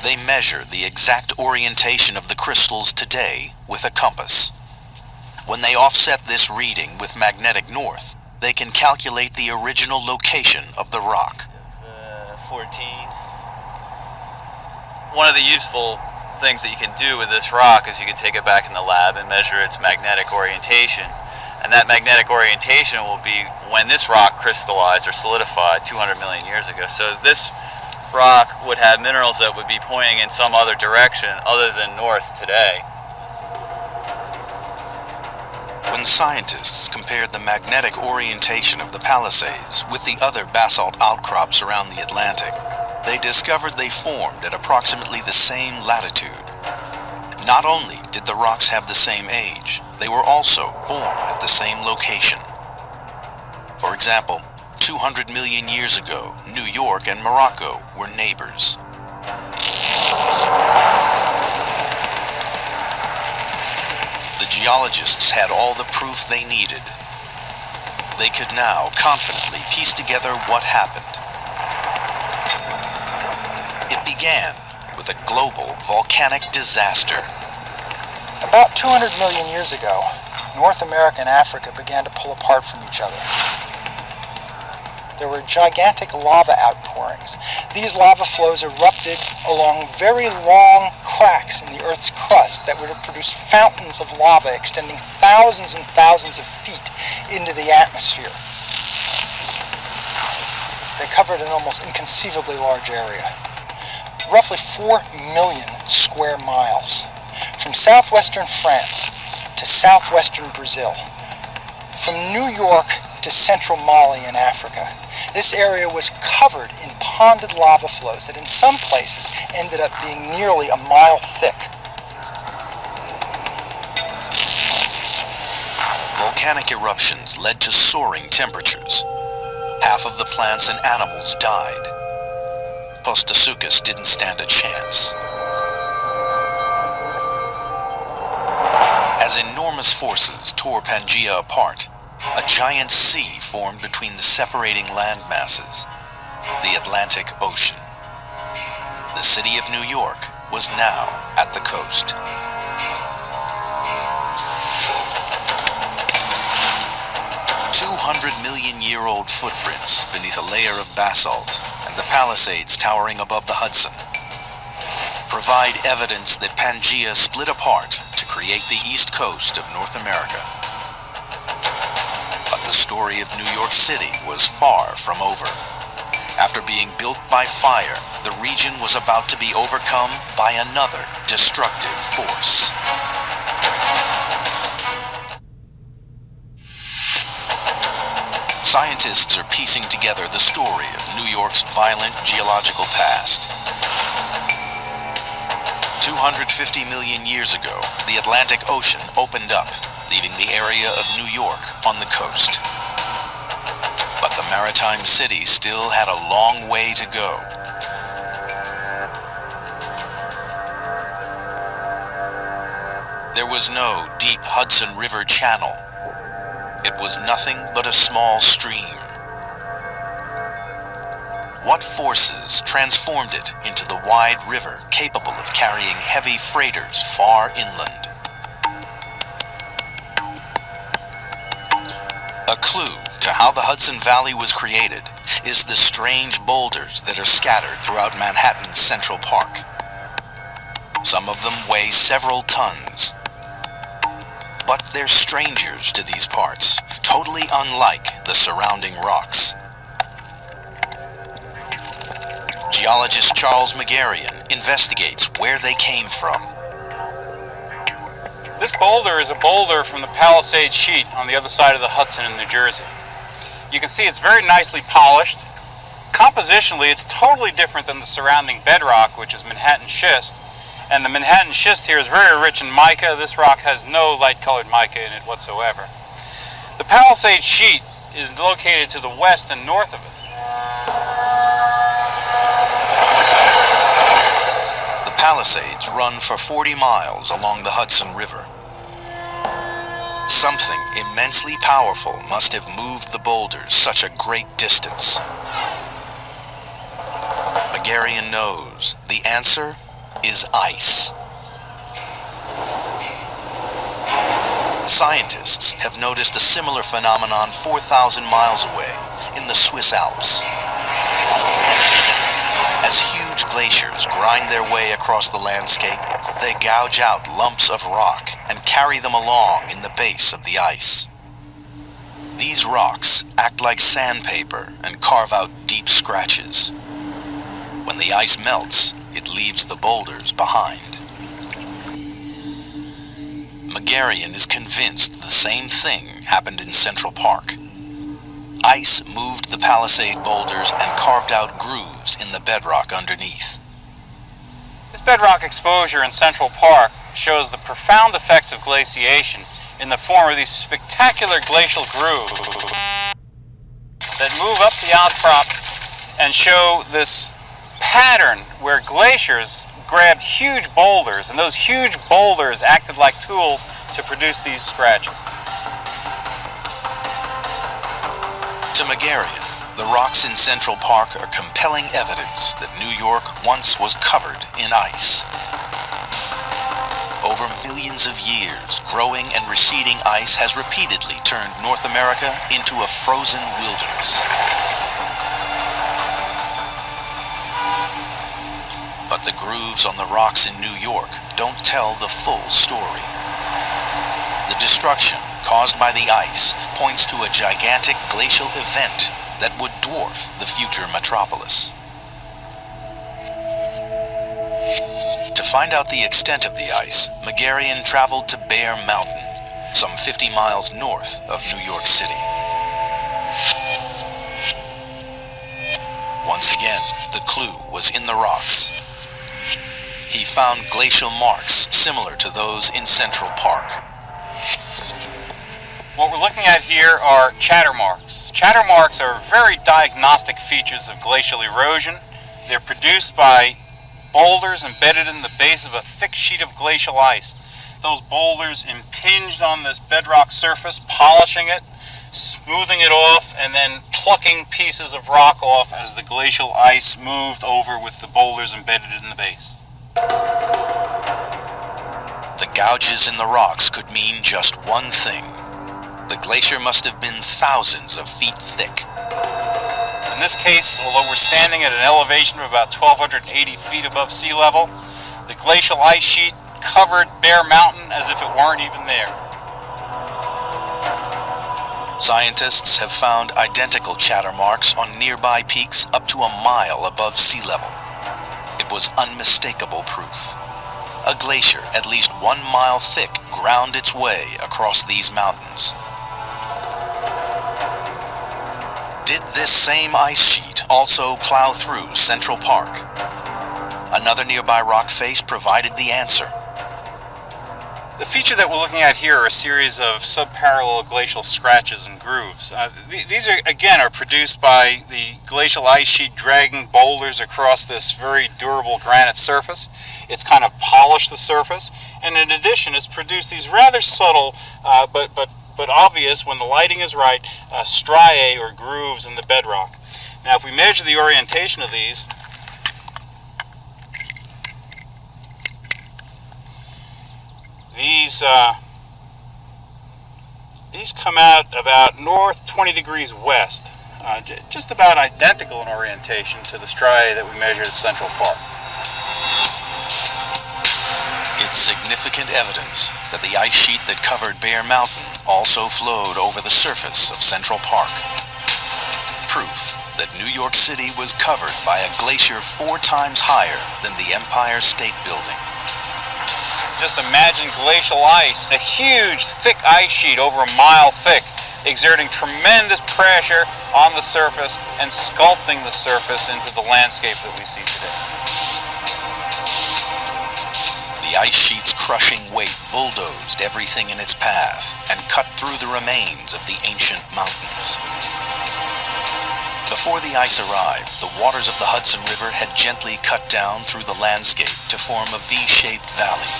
They measure the exact orientation of the crystals today with a compass. When they offset this reading with magnetic north, they can calculate the original location of the rock. 14. One of the useful things that you can do with this rock is you can take it back in the lab and measure its magnetic orientation. And that magnetic orientation will be when this rock crystallized or solidified 200 million years ago. So this rock would have minerals that would be pointing in some other direction other than north today. When scientists compared the magnetic orientation of the Palisades with the other basalt outcrops around the Atlantic, they discovered they formed at approximately the same latitude. Not only did the rocks have the same age, they were also born at the same location. For example, 200 million years ago, New York and Morocco were neighbors. The geologists had all the proof they needed. They could now confidently piece together what happened. It began with a global volcanic disaster. About 200 million years ago, North America and Africa began to pull apart from each other. There were gigantic lava outpourings. These lava flows erupted along very long cracks in the Earth's crust that would have produced fountains of lava extending thousands and thousands of feet into the atmosphere. They covered an almost inconceivably large area, roughly 4 million square miles, from southwestern France to southwestern Brazil, from New York to central Mali in Africa. This area was covered in ponded lava flows that in some places ended up being nearly a mile thick. Volcanic eruptions led to soaring temperatures. Half of the plants and animals died. Postasuchus didn't stand a chance. As enormous forces tore Pangaea apart, a giant sea formed between the separating land masses, the Atlantic Ocean. The city of New York was now at the coast. $200-million-year-old footprints beneath a layer of basalt and the Palisades towering above the Hudson provide evidence that Pangaea split apart to create the east coast of North America. But the story of New York City was far from over. After being built by fire, the region was about to be overcome by another destructive force. Scientists are piecing together the story of New York's violent geological past. 250 million years ago, the Atlantic Ocean opened up, leaving the area of New York on the coast. But the maritime city still had a long way to go. There was no deep Hudson River channel. It was nothing but a small stream. What forces transformed it into the wide river capable of carrying heavy freighters far inland? A clue to how the Hudson Valley was created is the strange boulders that are scattered throughout Manhattan's Central Park. Some of them weigh several tons. But they're strangers to these parts, totally unlike the surrounding rocks. Geologist Charles Megarian investigates where they came from. This boulder is a boulder from the Palisades Sheet on the other side of the Hudson in New Jersey. You can see it's very nicely polished, Compositionally, it's totally different than the surrounding bedrock, which is Manhattan schist. And the Manhattan schist here is very rich in mica. This rock has no light-colored mica in it whatsoever. The Palisade sheet is located to the west and north of us. The Palisades run for 40 miles along the Hudson River. Something immensely powerful must have moved the boulders such a great distance. Megarian knows the answer is ice. Scientists have noticed a similar phenomenon 4,000 miles away in the Swiss Alps. As huge glaciers grind their way across the landscape, they gouge out lumps of rock and carry them along in the base of the ice. These rocks act like sandpaper and carve out deep scratches. When the ice melts, it leaves the boulders behind. Megarian is convinced the same thing happened in Central Park. Ice moved the Palisade boulders and carved out grooves in the bedrock underneath. This bedrock exposure in Central Park shows the profound effects of glaciation in the form of these spectacular glacial grooves that move up the outcrop and show this pattern where glaciers grabbed huge boulders, and those huge boulders acted like tools to produce these scratches. To Megarian, the rocks in Central Park are compelling evidence that New York once was covered in ice. Over millions of years, growing and receding ice has repeatedly turned North America into a frozen wilderness. But the grooves on the rocks in New York don't tell the full story. The destruction caused by the ice points to a gigantic glacial event that would dwarf the future metropolis. To find out the extent of the ice, Megarian traveled to Bear Mountain, some 50 miles north of New York City. Once again, the clue was in the rocks. He found glacial marks similar to those in Central Park. What we're looking at here are chatter marks. Chatter marks are very diagnostic features of glacial erosion. They're produced by boulders embedded in the base of a thick sheet of glacial ice. Those boulders impinged on this bedrock surface, polishing it, smoothing it off, and then plucking pieces of rock off as the glacial ice moved over with the boulders embedded in the base. The gouges in the rocks could mean just one thing. The glacier must have been thousands of feet thick. In this case, although we're standing at an elevation of about 1,280 feet above sea level, the glacial ice sheet covered Bear Mountain as if it weren't even there. Scientists have found identical chatter marks on nearby peaks up to a mile above sea level. It was unmistakable proof. A glacier at least 1 mile thick ground its way across these mountains. Did this same ice sheet also plow through Central Park? Another nearby rock face provided the answer. The feature that we're looking at here are a series of subparallel glacial scratches and grooves. These are produced by the glacial ice sheet dragging boulders across this very durable granite surface. It's kind of polished the surface, and in addition, it's produced these rather subtle, but obvious when the lighting is right, striae or grooves in the bedrock. Now, if we measure the orientation of these, these come out about north 20 degrees west, just about identical in orientation to the striae that we measured at Central Park. It's significant evidence that the ice sheet that covered Bear Mountain also flowed over the surface of Central Park. Proof that New York City was covered by a glacier 4 times higher than the Empire State Building. Just imagine glacial ice, a huge thick ice sheet over a mile thick exerting tremendous pressure on the surface and sculpting the surface into the landscape that we see today. The ice sheet's crushing weight bulldozed everything in its path and cut through the remains of the ancient mountains. Before the ice arrived, the waters of the Hudson River had gently cut down through the landscape to form a V-shaped valley.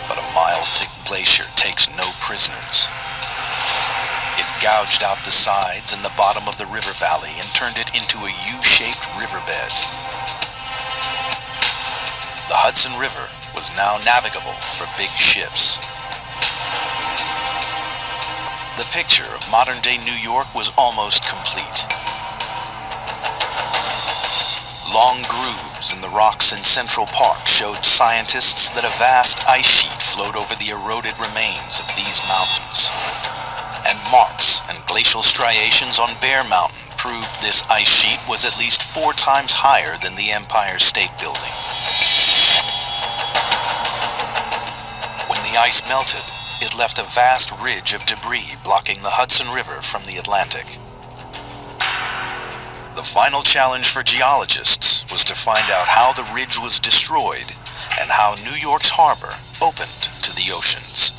But a mile-thick glacier takes no prisoners. It gouged out the sides and the bottom of the river valley and turned it into a U-shaped riverbed. The Hudson River was now navigable for big ships. The picture of modern-day New York was almost complete. Long grooves in the rocks in Central Park showed scientists that a vast ice sheet flowed over the eroded remains of these mountains. And marks and glacial striations on Bear Mountain proved this ice sheet was at least 4 times higher than the Empire State Building. When the ice melted, it left a vast ridge of debris blocking the Hudson River from the Atlantic. The final challenge for geologists was to find out how the ridge was destroyed and how New York's harbor opened to the oceans.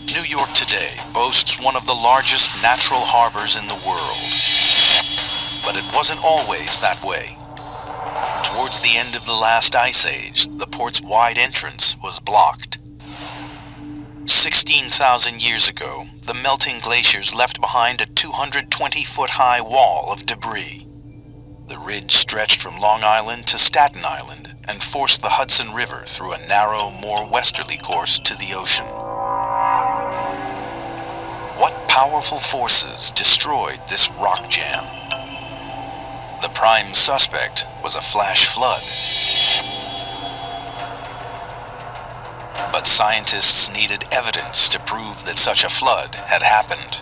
New York today boasts one of the largest natural harbors in the world. But it wasn't always that way. Towards the end of the last ice age, the port's wide entrance was blocked. 16,000 years ago, the melting glaciers left behind a 220-foot-high wall of debris. The ridge stretched from Long Island to Staten Island and forced the Hudson River through a narrow, more westerly course to the ocean. What powerful forces destroyed this rock jam? The prime suspect was a flash flood. But scientists needed evidence to prove that such a flood had happened.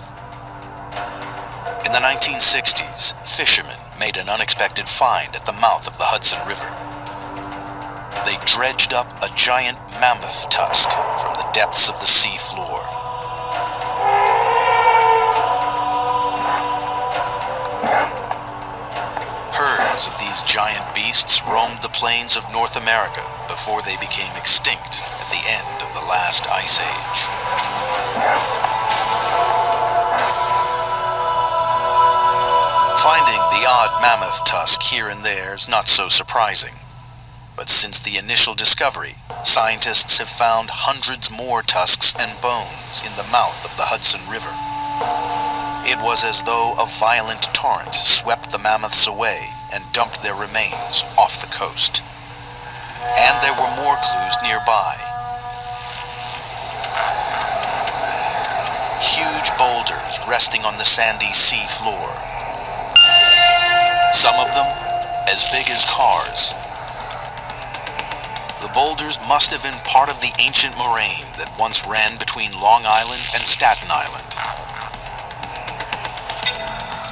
In the 1960s, fishermen made an unexpected find at the mouth of the Hudson River. They dredged up a giant mammoth tusk from the depths of the sea floor. Herds of these giant beasts roamed the plains of North America before they became extinct at the end of the last ice age. Finding the odd mammoth tusk here and there is not so surprising. But since the initial discovery, scientists have found hundreds more tusks and bones in the mouth of the Hudson River. It was as though a violent torrent swept the mammoths away and dumped their remains off the coast. And there were more clues nearby. Huge boulders resting on the sandy sea floor. Some of them as big as cars. The boulders must have been part of the ancient moraine that once ran between Long Island and Staten Island.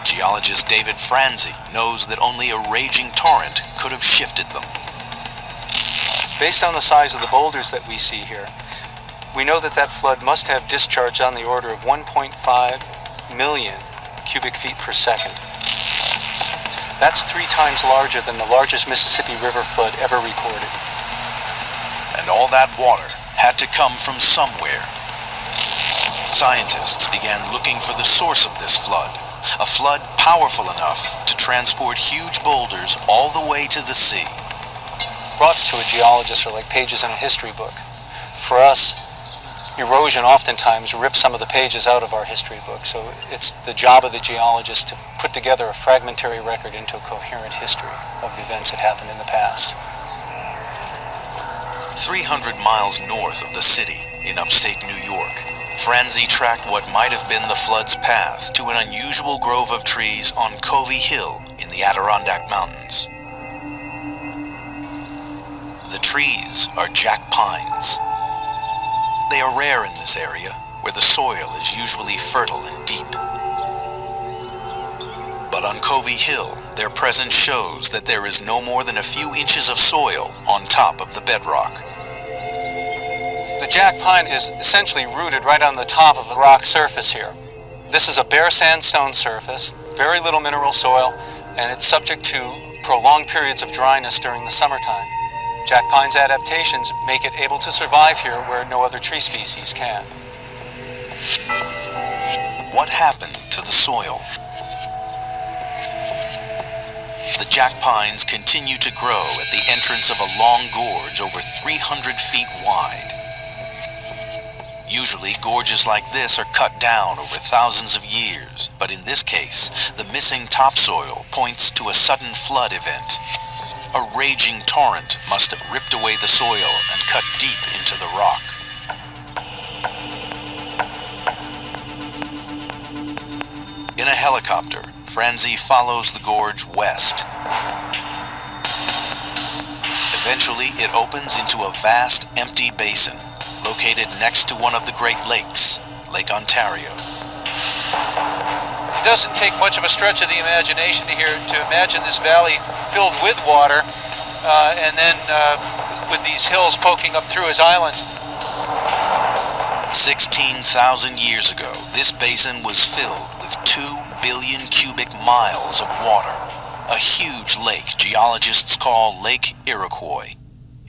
Geologist David Franzi knows that only a raging torrent could have shifted them. Based on the size of the boulders that we see here, we know that that flood must have discharged on the order of 1.5 million cubic feet per second. That's 3 times larger than the largest Mississippi River flood ever recorded. And all that water had to come from somewhere. Scientists began looking for the source of this flood. A flood powerful enough to transport huge boulders all the way to the sea. Rocks to a geologist are like pages in a history book. For us, erosion oftentimes rips some of the pages out of our history book, so it's the job of the geologist to put together a fragmentary record into a coherent history of events that happened in the past. 300 miles north of the city, in upstate New York, Franzi tracked what might have been the flood's path to an unusual grove of trees on Covey Hill in the Adirondack Mountains. The trees are jack pines. They are rare in this area, where the soil is usually fertile and deep. But on Covey Hill, their presence shows that there is no more than a few inches of soil on top of the bedrock. The jack pine is essentially rooted right on the top of the rock surface here. This is a bare sandstone surface, very little mineral soil, and it's subject to prolonged periods of dryness during the summertime. Jack pine's adaptations make it able to survive here where no other tree species can. What happened to the soil? The jack pines continue to grow at the entrance of a long gorge over 300 feet wide. Usually, gorges like this are cut down over thousands of years, but in this case, the missing topsoil points to a sudden flood event. A raging torrent must have ripped away the soil and cut deep into the rock. In a helicopter, Franzi follows the gorge west. Eventually, it opens into a vast, empty basin, located next to one of the Great Lakes, Lake Ontario. It doesn't take much of a stretch of the imagination here to imagine this valley filled with water, and then with these hills poking up through as islands. 16,000 years ago, this basin was filled with 2 billion cubic miles of water. A huge lake geologists call Lake Iroquois.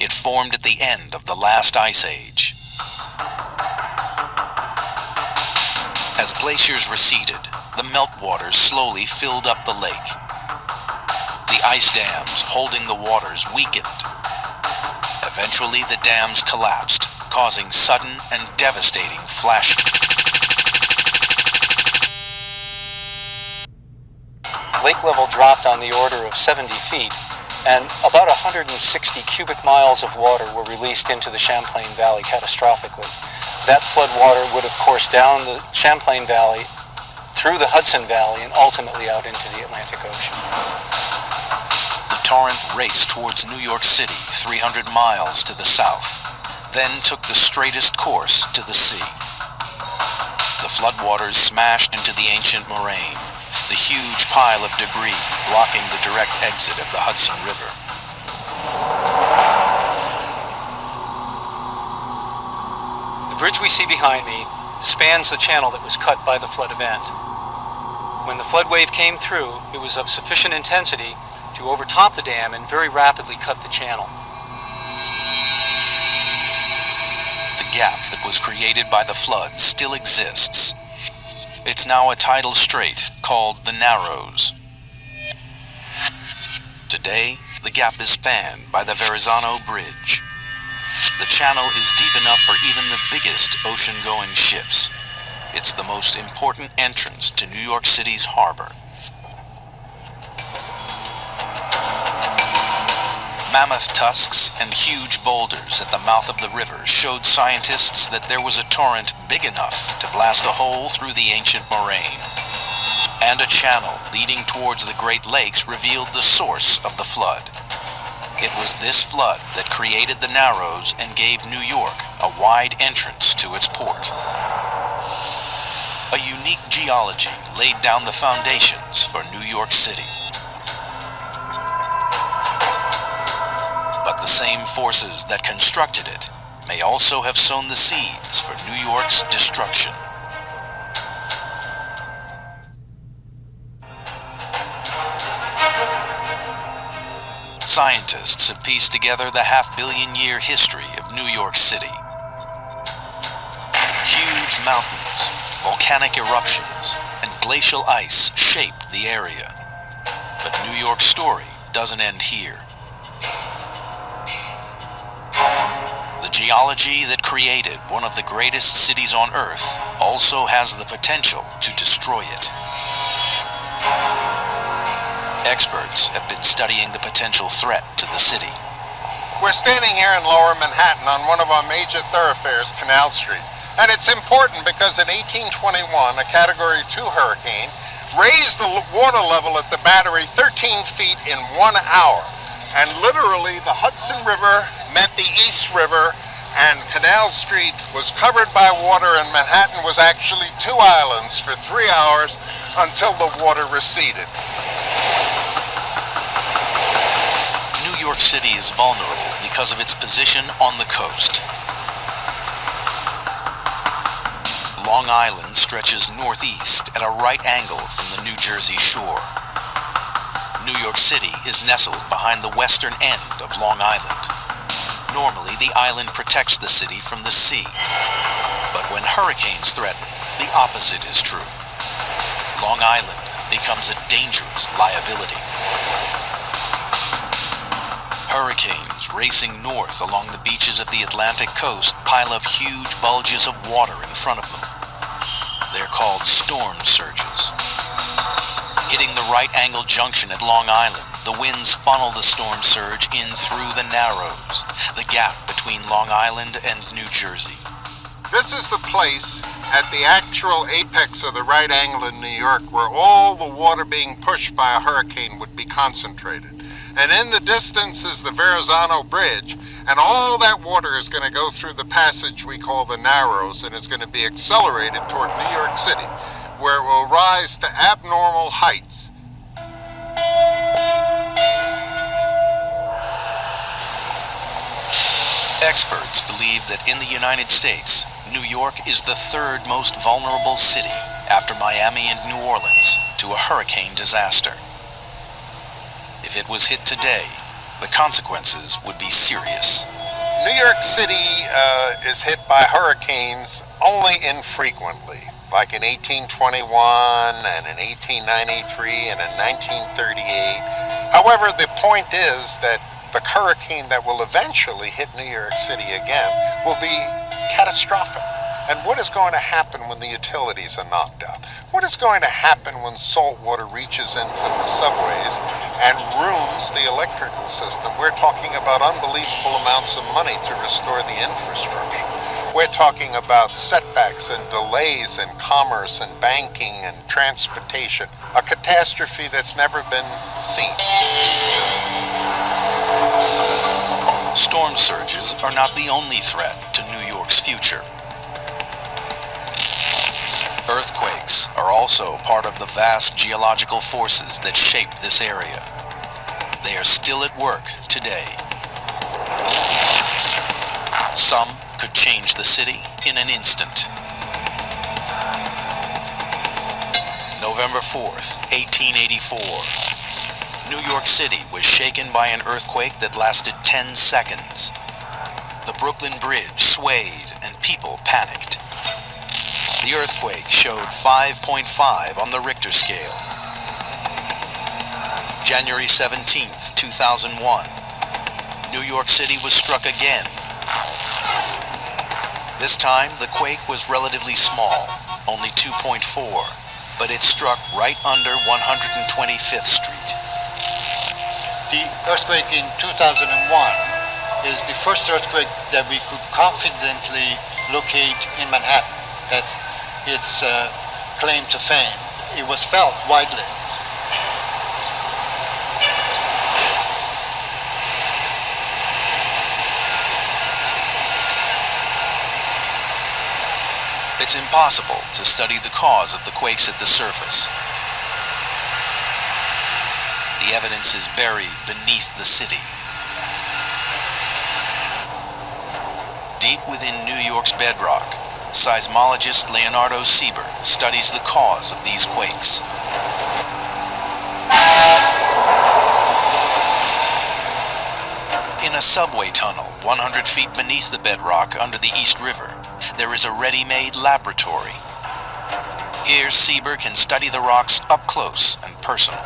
It formed at the end of the last ice age. As glaciers receded, the meltwaters slowly filled up the lake. The ice dams holding the waters weakened. Eventually, the dams collapsed, causing sudden and devastating flash. Lake level dropped on the order of 70 feet, and about 160 cubic miles of water were released into the Champlain Valley catastrophically. That flood water would have coursed down the Champlain Valley, through the Hudson Valley, and ultimately out into the Atlantic Ocean. The torrent raced towards New York City, 300 miles to the south, then took the straightest course to the sea. The floodwaters smashed into the ancient moraine, the huge pile of debris blocking the direct exit of the Hudson River. The bridge we see behind me spans the channel that was cut by the flood event. When the flood wave came through, it was of sufficient intensity to overtop the dam and very rapidly cut the channel. The gap that was created by the flood still exists. It's now a tidal strait called the Narrows. Today, the gap is spanned by the Verrazano Bridge. The channel is deep enough for even the biggest ocean-going ships. It's the most important entrance to New York City's harbor. Mammoth tusks and huge boulders at the mouth of the river showed scientists that there was a torrent big enough to blast a hole through the ancient moraine. And a channel leading towards the Great Lakes revealed the source of the flood. It was this flood that created the Narrows and gave New York a wide entrance to its port. A unique geology laid down the foundations for New York City. But the same forces that constructed it may also have sown the seeds for New York's destruction. Scientists have pieced together the half-billion-year history of New York City. Huge mountains, volcanic eruptions, and glacial ice shaped the area. But New York's story doesn't end here. The geology that created one of the greatest cities on Earth also has the potential to destroy it. Experts have been studying the potential threat to the city. We're standing here in Lower Manhattan on one of our major thoroughfares, Canal Street. And it's important because in 1821, a Category 2 hurricane raised the water level at the Battery 13 feet in 1 hour. And literally, the Hudson River met the East River, and Canal Street was covered by water, and Manhattan was actually 2 islands for 3 hours until the water receded. York City is vulnerable because of its position on the coast. Long Island stretches northeast at a right angle from the New Jersey shore. New York City is nestled behind the western end of Long Island. Normally, the island protects the city from the sea. But when hurricanes threaten, the opposite is true. Long Island becomes a dangerous liability. Hurricanes racing north along the beaches of the Atlantic coast pile up huge bulges of water in front of them. They're called storm surges. Hitting the right-angled junction at Long Island, the winds funnel the storm surge in through the Narrows, the gap between Long Island and New Jersey. This is the place at the actual apex of the right angle in New York where all the water being pushed by a hurricane would be concentrated. And in the distance is the Verrazano Bridge, and all that water is going to go through the passage we call the Narrows, and is going to be accelerated toward New York City, where it will rise to abnormal heights. Experts believe that in the United States, New York is the third most vulnerable city after Miami and New Orleans to a hurricane disaster. If it was hit today, the consequences would be serious. New York City is hit by hurricanes only infrequently, like in 1821 and in 1893 and in 1938. However, the point is that the hurricane that will eventually hit New York City again will be catastrophic. And what is going to happen when the utilities are knocked out? What is going to happen when salt water reaches into the subways and ruins the electrical system? We're talking about unbelievable amounts of money to restore the infrastructure. We're talking about setbacks and delays in commerce and banking and transportation, a catastrophe that's never been seen. Storm surges are not the only threat to New York's future. Earthquakes are also part of the vast geological forces that shape this area. They are still at work today. Some could change the city in an instant. November 4th, 1884. New York City was shaken by an earthquake that lasted 10 seconds. The Brooklyn Bridge swayed and people panicked. The earthquake showed 5.5 on the Richter scale. January 17th, 2001. New York City was struck again. This time, the quake was relatively small, only 2.4, but it struck right under 125th Street. The earthquake in 2001 is the first earthquake that we could confidently locate in Manhattan. That's its claim to fame. It was felt widely. It's impossible to study the cause of the quakes at the surface. The evidence is buried beneath the city. Deep within New York's bedrock, seismologist Leonardo Sieber studies the cause of these quakes. In a subway tunnel 100 feet beneath the bedrock under the East River, there is a ready-made laboratory. Here, Sieber can study the rocks up close and personal.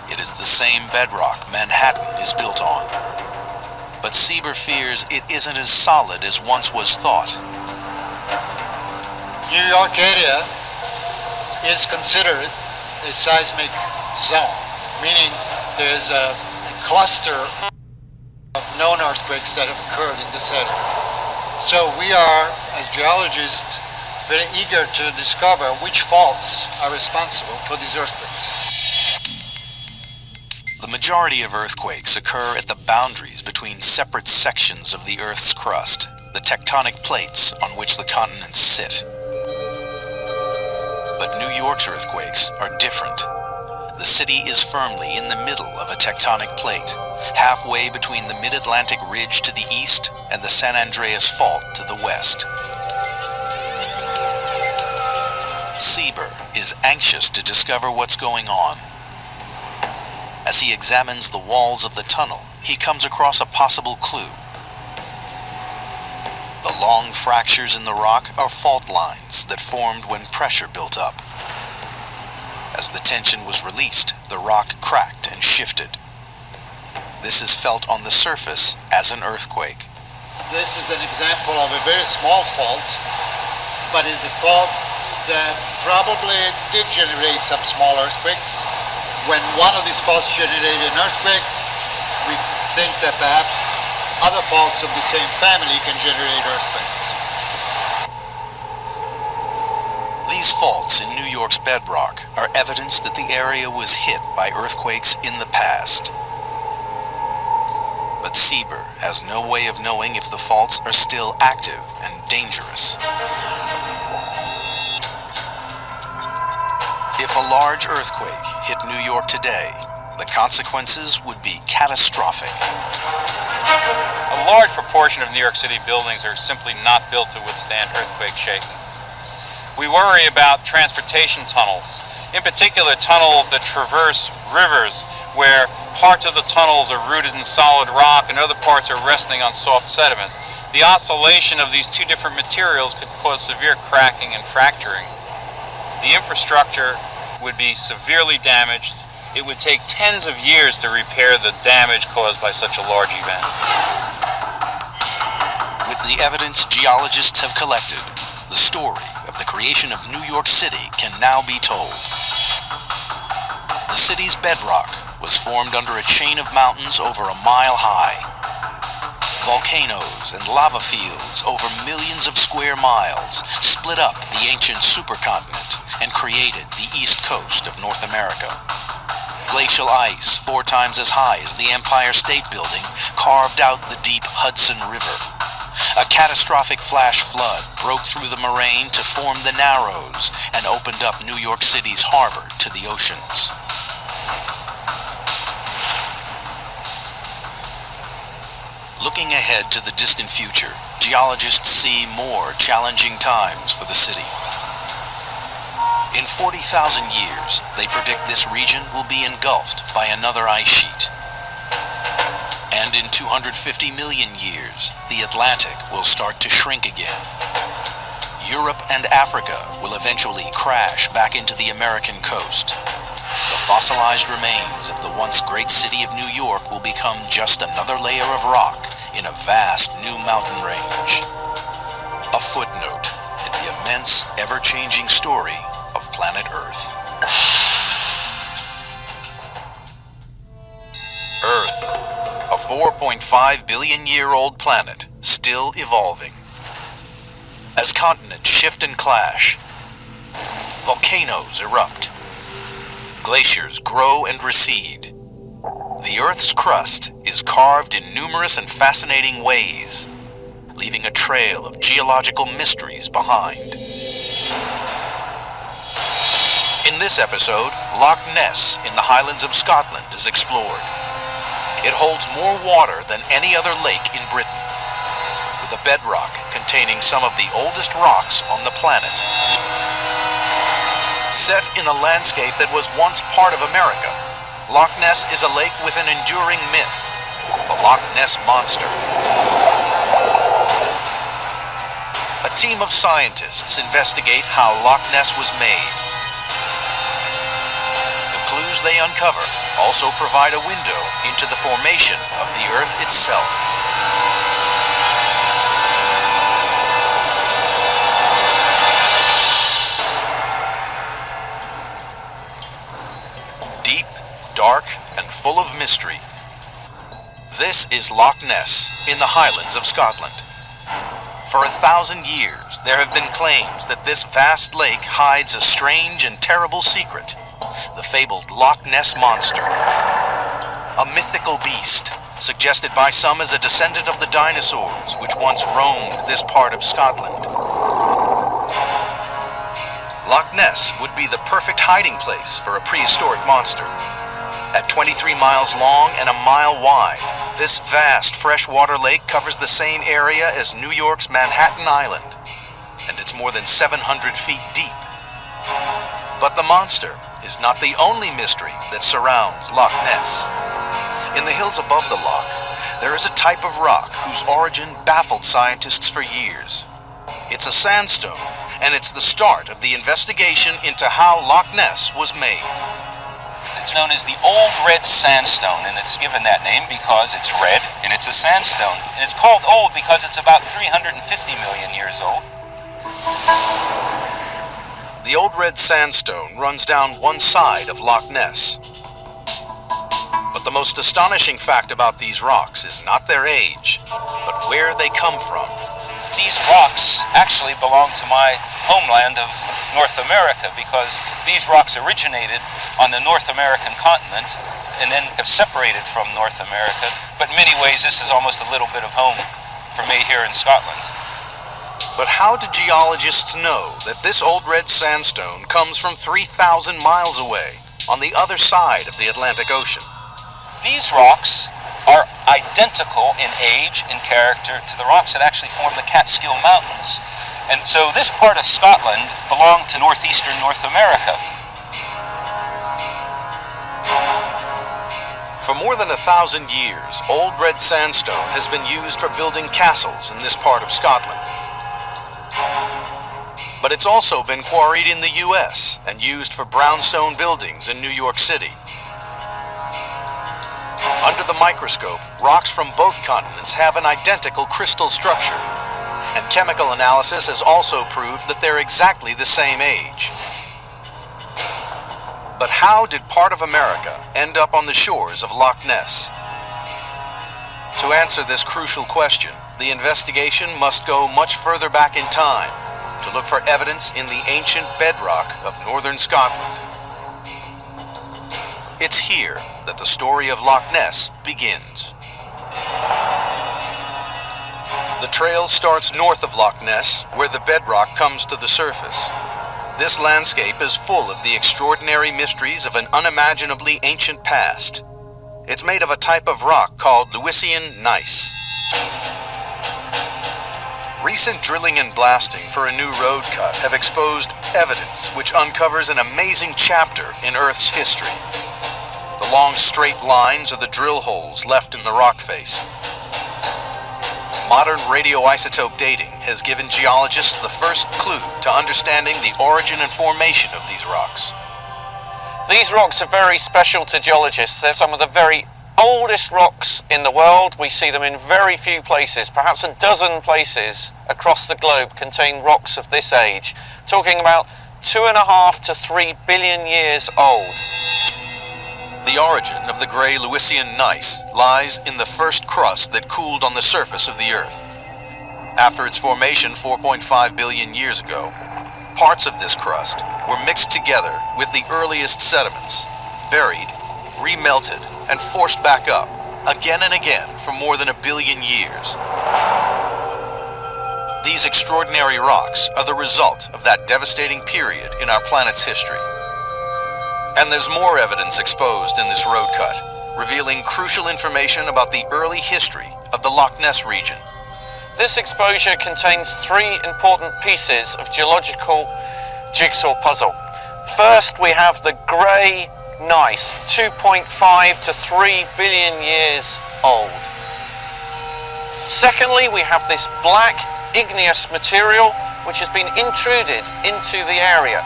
It is the same bedrock Manhattan is built on. But Sieber fears it isn't as solid as once was thought. New York area is considered a seismic zone, meaning there's a cluster of known earthquakes that have occurred in this area. So we are, as geologists, very eager to discover which faults are responsible for these earthquakes. The majority of earthquakes occur at the boundaries between separate sections of the Earth's crust, the tectonic plates on which the continents sit. But New York's earthquakes are different. the city is firmly in the middle of a tectonic plate, halfway between the Mid-Atlantic Ridge to the east and the San Andreas Fault to the west. Sieber is anxious to discover what's going on. As he examines the walls of the tunnel, he comes across a possible clue. The long fractures in the rock are fault lines that formed when pressure built up. As the tension was released, the rock cracked and shifted. This is felt on the surface as an earthquake. This is an example of a very small fault, but is a fault that probably did generate some small earthquakes. When one of these faults generated an earthquake, we think that perhaps other faults of the same family can generate earthquakes. These faults in New York's bedrock are evidence that the area was hit by earthquakes in the past. But Sieber has no way of knowing if the faults are still active and dangerous. If a large earthquake hit New York today, the consequences would be catastrophic. A large proportion of New York City buildings are simply not built to withstand earthquake shaking. We worry about transportation tunnels, in particular tunnels that traverse rivers where parts of the tunnels are rooted in solid rock and other parts are resting on soft sediment. The oscillation of these two different materials could cause severe cracking and fracturing. The infrastructure would be severely damaged. It would take tens of years to repair the damage caused by such a large event. With the evidence geologists have collected, the story of the creation of New York City can now be told. The city's bedrock was formed under a chain of mountains over a mile high. Volcanoes and lava fields over millions of square miles split up the ancient supercontinent and created the east coast of North America. Glacial ice, 4 times as high as the Empire State Building, carved out the deep Hudson River. A catastrophic flash flood broke through the moraine to form the Narrows and opened up New York City's harbor to the oceans. Looking ahead to the distant future, geologists see more challenging times for the city. In 40,000 years, they predict this region will be engulfed by another ice sheet. And in 250 million years, the Atlantic will start to shrink again. Europe and Africa will eventually crash back into the American coast. The fossilized remains of the once great city of New York will become just another layer of rock in a vast new mountain range. A footnote in the immense, ever-changing story of planet Earth. Earth, a 4.5 billion year old planet, still evolving. As continents shift and clash, volcanoes erupt, glaciers grow and recede. The Earth's crust is carved in numerous and fascinating ways, leaving a trail of geological mysteries behind. In this episode, Loch Ness in the Highlands of Scotland is explored. It holds more water than any other lake in Britain, with a bedrock containing some of the oldest rocks on the planet. Set in a landscape that was once part of America, Loch Ness is a lake with an enduring myth, the Loch Ness Monster. A team of scientists investigate how Loch Ness was made. The clues they uncover also provide a window into the formation of the Earth itself. Deep, dark, and full of mystery. This is Loch Ness in the Highlands of Scotland. For 1,000 years, there have been claims that this vast lake hides a strange and terrible secret, the fabled Loch Ness Monster. A mythical beast, suggested by some as a descendant of the dinosaurs which once roamed this part of Scotland. Loch Loch Ness would be the perfect hiding place for a prehistoric monster. At 23 miles long and a mile wide, this vast freshwater lake covers the same area as New York's Manhattan Island, and it's more than 700 feet deep. But the monster is not the only mystery that surrounds Loch Ness. In the hills above the loch, there is a type of rock whose origin baffled scientists for years. It's a sandstone, and it's the start of the investigation into how Loch Ness was made. It's known as the Old Red Sandstone, and it's given that name because it's red and it's a sandstone. And it's called old because it's about 350 million years old. The Old Red Sandstone runs down one side of Loch Ness. But the most astonishing fact about these rocks is not their age, but where they come from. These rocks actually belong to my homeland of North America because these rocks originated on the North American continent and then have separated from North America. But in many ways, this is almost a little bit of home for me here in Scotland. But how do geologists know that this Old Red Sandstone comes from 3,000 miles away on the other side of the Atlantic Ocean? These rocks are identical in age and character to the rocks that actually form the Catskill Mountains. And so this part of Scotland belonged to northeastern North America. For more than 1,000 years, Old Red Sandstone has been used for building castles in this part of Scotland. But it's also been quarried in the US and used for brownstone buildings in New York City. Under the microscope, rocks from both continents have an identical crystal structure, and chemical analysis has also proved that they're exactly the same age. But how did part of America end up on the shores of Loch Ness? To answer this crucial question, the investigation must go much further back in time to look for evidence in the ancient bedrock of northern Scotland. It's here that the story of Loch Ness begins. The trail starts north of Loch Ness, where the bedrock comes to the surface. This landscape is full of the extraordinary mysteries of an unimaginably ancient past. It's made of a type of rock called Lewisian gneiss. Recent drilling and blasting for a new road cut have exposed evidence which uncovers an amazing chapter in Earth's history. The long straight lines are the drill holes left in the rock face. Modern radioisotope dating has given geologists the first clue to understanding the origin and formation of these rocks. These rocks are very special to geologists. They're some of the very oldest rocks in the world. We see them in very few places. Perhaps a dozen places across the globe contain rocks of this age. Talking about 2.5 to 3 billion years old. The origin of the gray Lewisian gneiss lies in the first crust that cooled on the surface of the Earth. After its formation 4.5 billion years ago, parts of this crust were mixed together with the earliest sediments, buried, remelted, and forced back up again and again for more than 1 billion years. These extraordinary rocks are the result of that devastating period in our planet's history. And there's more evidence exposed in this road cut, revealing crucial information about the early history of the Loch Ness region. This exposure contains 3 important pieces of geological jigsaw puzzle. First, we have the grey gneiss, 2.5 to 3 billion years old. Secondly, we have this black igneous material which has been intruded into the area.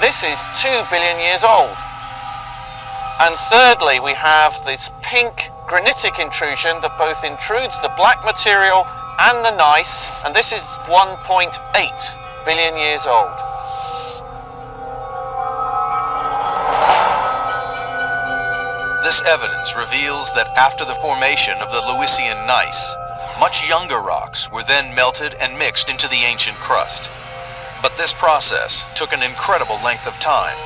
This is 2 billion years old. And thirdly, we have this pink granitic intrusion that both intrudes the black material and the gneiss, and this is 1.8 billion years old. This evidence reveals that after the formation of the Lewisian gneiss, much younger rocks were then melted and mixed into the ancient crust. But this process took an incredible length of time.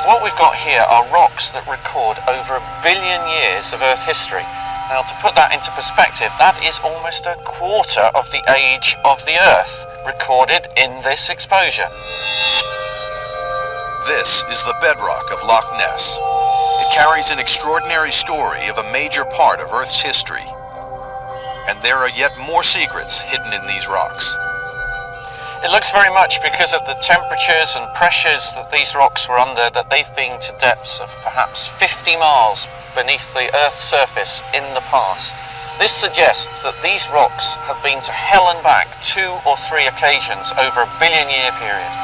What we've got here are rocks that record over 1 billion years of Earth history. Now, to put that into perspective, that is almost a quarter of the age of the Earth recorded in this exposure. This is the bedrock of Loch Ness. It carries an extraordinary story of a major part of Earth's history. And there are yet more secrets hidden in these rocks. It looks very much because of the temperatures and pressures that these rocks were under that they've been to depths of perhaps 50 miles beneath the Earth's surface in the past. This suggests that these rocks have been to hell and back 2 or 3 occasions over a billion-year period.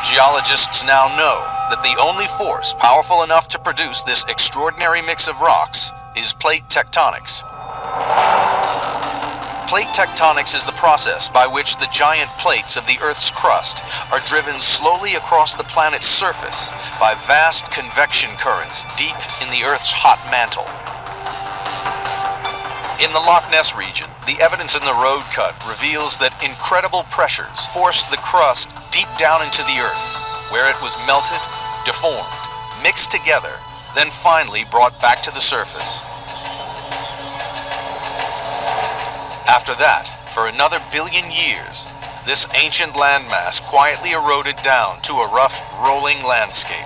Geologists now know that the only force powerful enough to produce this extraordinary mix of rocks is plate tectonics. Plate tectonics is the process by which the giant plates of the Earth's crust are driven slowly across the planet's surface by vast convection currents deep in the Earth's hot mantle. In the Loch Ness region, the evidence in the road cut reveals that incredible pressures forced the crust deep down into the Earth, where it was melted, deformed, mixed together, then finally brought back to the surface. After that, for another billion years, this ancient landmass quietly eroded down to a rough, rolling landscape.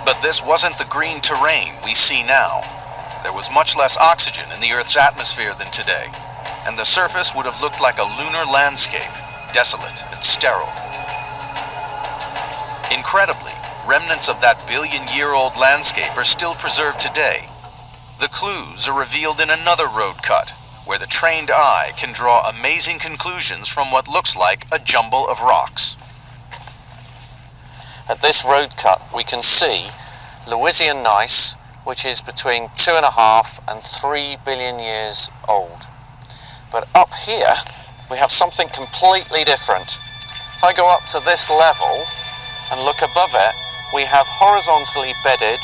But this wasn't the green terrain we see now. There was much less oxygen in the Earth's atmosphere than today, and the surface would have looked like a lunar landscape, desolate and sterile. Incredibly, remnants of that billion-year-old landscape are still preserved today. The clues are revealed in another road cut, where the trained eye can draw amazing conclusions from what looks like a jumble of rocks. At this road cut, we can see Lewisian gneiss, which is between 2.5 and 3 billion years old. But up here, we have something completely different. If I go up to this level and look above it, we have horizontally bedded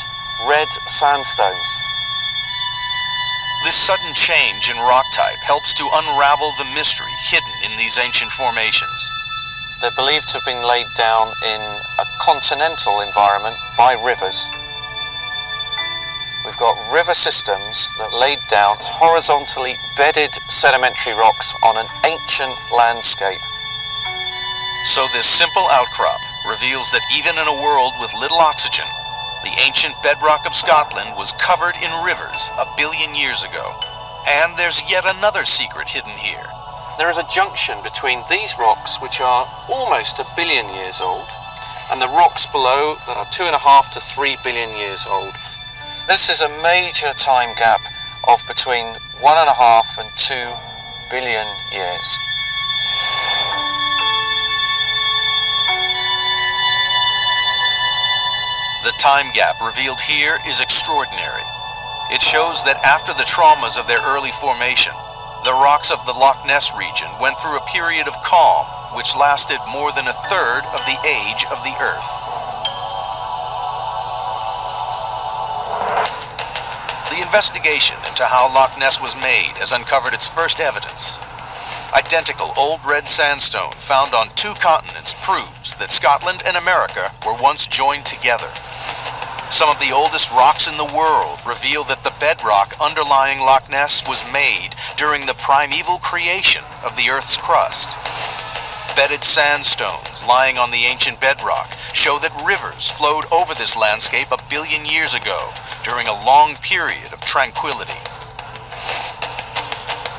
red sandstones. This sudden change in rock type helps to unravel the mystery hidden in these ancient formations. They're believed to have been laid down in a continental environment by rivers. We've got river systems that laid down horizontally bedded sedimentary rocks on an ancient landscape. So this simple outcrop reveals that even in a world with little oxygen, the ancient bedrock of Scotland was covered in rivers a billion years ago. And there's yet another secret hidden here. There is a junction between these rocks, which are almost a billion years old, and the rocks below that are 2.5 to 3 billion years old. This is a major time gap of between 1.5 and 2 billion years. The time gap revealed here is extraordinary. It shows that after the traumas of their early formation, the rocks of the Loch Ness region went through a period of calm which lasted more than a third of the age of the Earth. The investigation into how Loch Ness was made has uncovered its first evidence. Identical old red sandstone found on 2 continents proves that Scotland and America were once joined together. Some of the oldest rocks in the world reveal that the bedrock underlying Loch Ness was made during the primeval creation of the Earth's crust. Bedded sandstones lying on the ancient bedrock show that rivers flowed over this landscape a billion years ago during a long period of tranquility.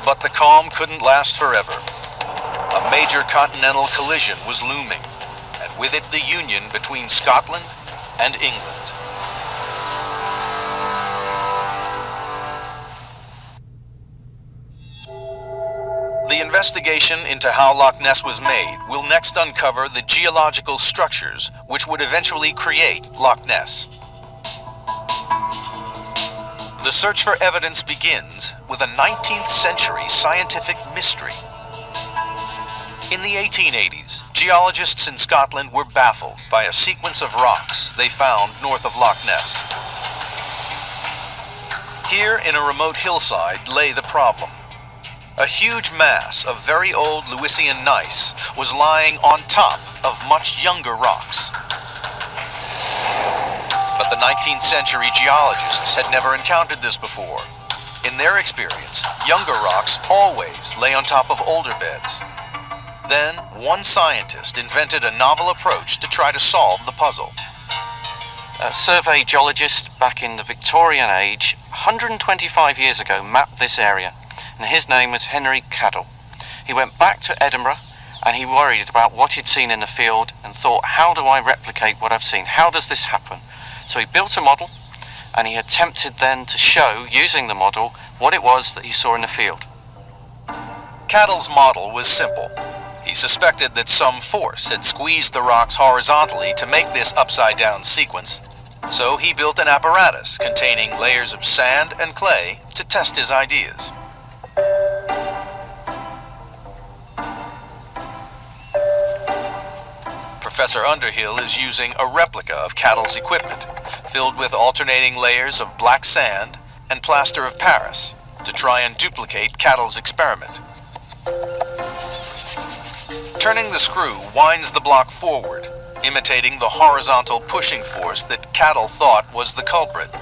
But the calm couldn't last forever. A major continental collision was looming, and with it the union between Scotland and England. The investigation into how Loch Ness was made will next uncover the geological structures which would eventually create Loch Ness. The search for evidence begins with a 19th century scientific mystery. In the 1880s, geologists in Scotland were baffled by a sequence of rocks they found north of Loch Ness. Here in a remote hillside lay the problem. A huge mass of very old Lewisian gneiss was lying on top of much younger rocks. But 19th century geologists had never encountered this before. In their experience, younger rocks always lay on top of older beds. Then, one scientist invented a novel approach to try to solve the puzzle. A survey geologist back in the Victorian age, 125 years ago, mapped this area, and his name was Henry Cadell. He went back to Edinburgh and he worried about what he'd seen in the field and thought, how do I replicate what I've seen? How does this happen? So he built a model and he attempted then to show, using the model, what it was that he saw in the field. Cadell's model was simple. He suspected that some force had squeezed the rocks horizontally to make this upside-down sequence, so he built an apparatus containing layers of sand and clay to test his ideas. Professor Underhill is using a replica of Cadell's equipment, filled with alternating layers of black sand and plaster of Paris, to try and duplicate Cadell's experiment. Turning the screw winds the block forward, imitating the horizontal pushing force that Cadell thought was the culprit.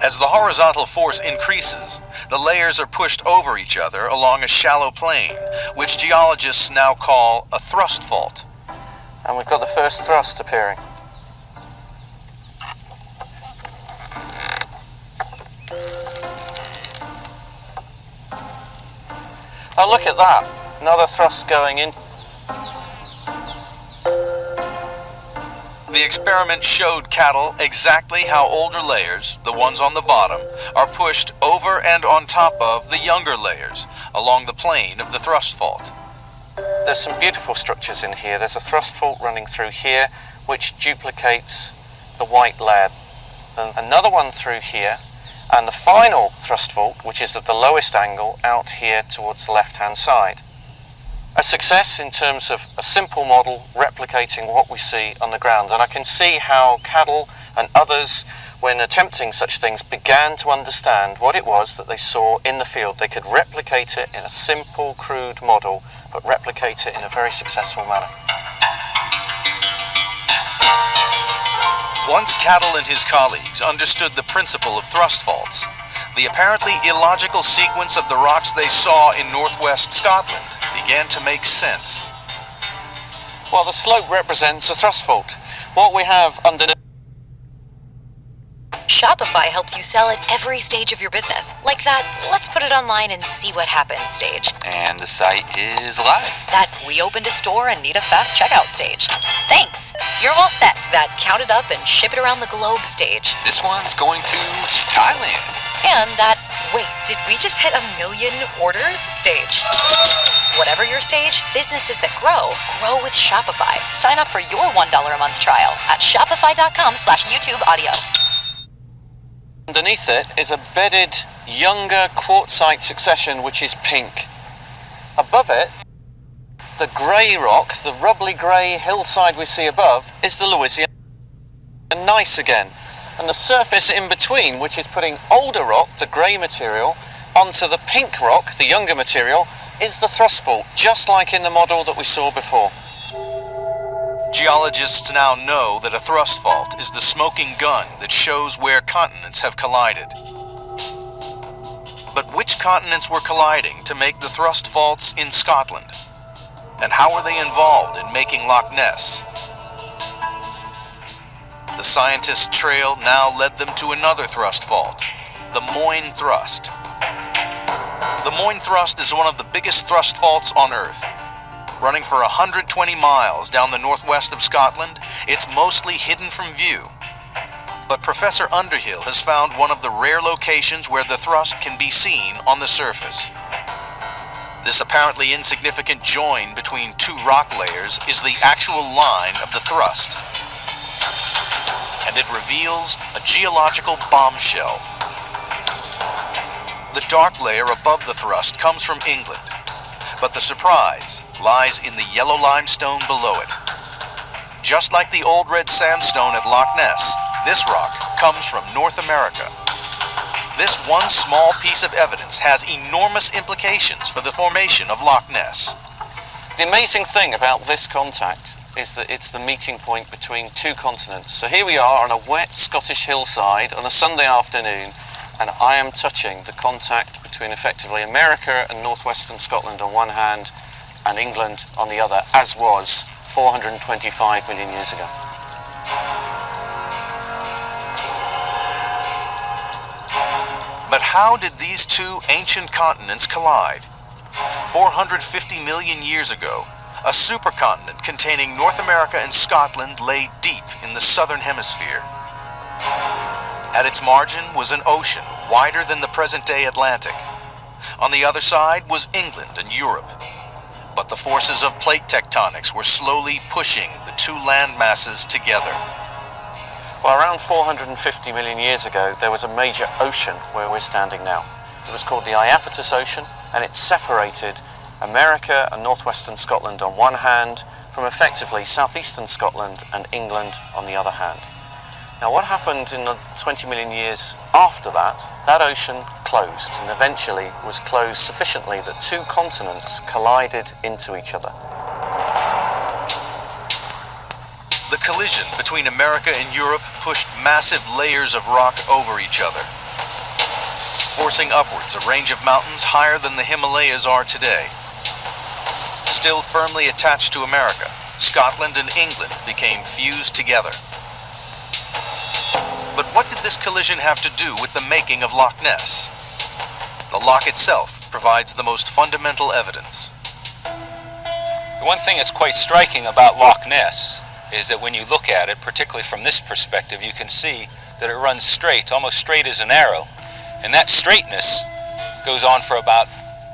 As the horizontal force increases, the layers are pushed over each other along a shallow plane, which geologists now call a thrust fault. And we've got the first thrust appearing. Oh, look at that. Another thrust going in. The experiment showed Cadell exactly how older layers, the ones on the bottom, are pushed over and on top of the younger layers along the plane of the thrust fault. There's some beautiful structures in here. There's a thrust fault running through here which duplicates the white layer. And another one through here, and the final thrust fault, which is at the lowest angle, out here towards the left-hand side. A success in terms of a simple model replicating what we see on the ground. And I can see how Cadell and others, when attempting such things, began to understand what it was that they saw in the field. They could replicate it in a simple, crude model, but replicate it in a very successful manner. Once Cadell and his colleagues understood the principle of thrust faults, the apparently illogical sequence of the rocks they saw in northwest Scotland began to make sense. Well, the slope represents a thrust fault. What we have underneath... Shopify helps you sell at every stage of your business. Like that, let's put it online and see what happens stage. And the site is live. That we opened a store and need a fast checkout stage. Thanks, you're all set. That count it up and ship it around the globe stage. This one's going to Thailand. And that, wait, did we just hit 1 million orders stage? Whatever your stage, businesses that grow with Shopify. Sign up for your $1 a month trial at shopify.com/YouTube audio. Underneath it is a bedded, younger quartzite succession which is pink. Above it, the grey rock, the rubbly grey hillside we see above, is the Louisiana gneiss again. And the surface in between, which is putting older rock, the grey material, onto the pink rock, the younger material, is the thrust fault, just like in the model that we saw before. Geologists now know that a thrust fault is the smoking gun that shows where continents have collided. But which continents were colliding to make the thrust faults in Scotland? And how were they involved in making Loch Ness? The scientists' trail now led them to another thrust fault, the Moyne Thrust. The Moyne Thrust is one of the biggest thrust faults on Earth. Running for 120 miles down the northwest of Scotland, it's mostly hidden from view. But Professor Underhill has found one of the rare locations where the thrust can be seen on the surface. This apparently insignificant join between two rock layers is the actual line of the thrust. And it reveals a geological bombshell. The dark layer above the thrust comes from England, but the surprise lies in the yellow limestone below it. Just like the old red sandstone at Loch Ness, this rock comes from North America. This one small piece of evidence has enormous implications for the formation of Loch Ness. The amazing thing about this contact is that it's the meeting point between two continents. So here we are on a wet Scottish hillside on a Sunday afternoon, and I am touching the contact between effectively America and northwestern Scotland on one hand and England on the other, as was 425 million years ago. But how did these two ancient continents collide? 450 million years ago, a supercontinent containing North America and Scotland lay deep in the southern hemisphere. At its margin was an ocean wider than the present-day Atlantic. On the other side was England and Europe. But the forces of plate tectonics were slowly pushing the two land masses together. Well, around 450 million years ago, there was a major ocean where we're standing now. It was called the Iapetus Ocean, and it separated America and northwestern Scotland on one hand from effectively southeastern Scotland and England on the other hand. Now, what happened in the 20 million years after that, that ocean closed, and eventually was closed sufficiently that two continents collided into each other. The collision between America and Europe pushed massive layers of rock over each other, forcing upwards a range of mountains higher than the Himalayas are today. Still firmly attached to America, Scotland and England became fused together. But what did this collision have to do with the making of Loch Ness? The loch itself provides the most fundamental evidence. The one thing that's quite striking about Loch Ness is that when you look at it, particularly from this perspective, you can see that it runs straight, almost straight as an arrow. And that straightness goes on for about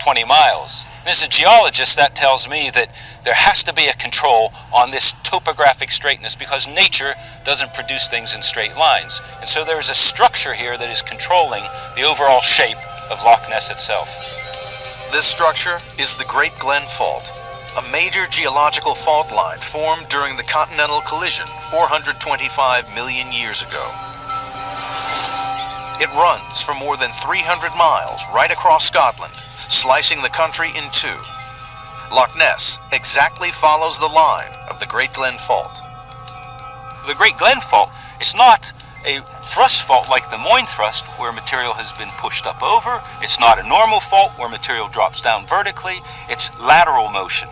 20 miles. And as a geologist, that tells me that there has to be a control on this topographic straightness because nature doesn't produce things in straight lines. And so there is a structure here that is controlling the overall shape of Loch Ness itself. This structure is the Great Glen Fault, a major geological fault line formed during the continental collision 425 million years ago. It runs for more than 300 miles right across Scotland, slicing the country in two. Loch Ness exactly follows the line of the Great Glen Fault. The Great Glen Fault is not a thrust fault like the Moyne Thrust, where material has been pushed up over. It's not a normal fault where material drops down vertically. It's lateral motion.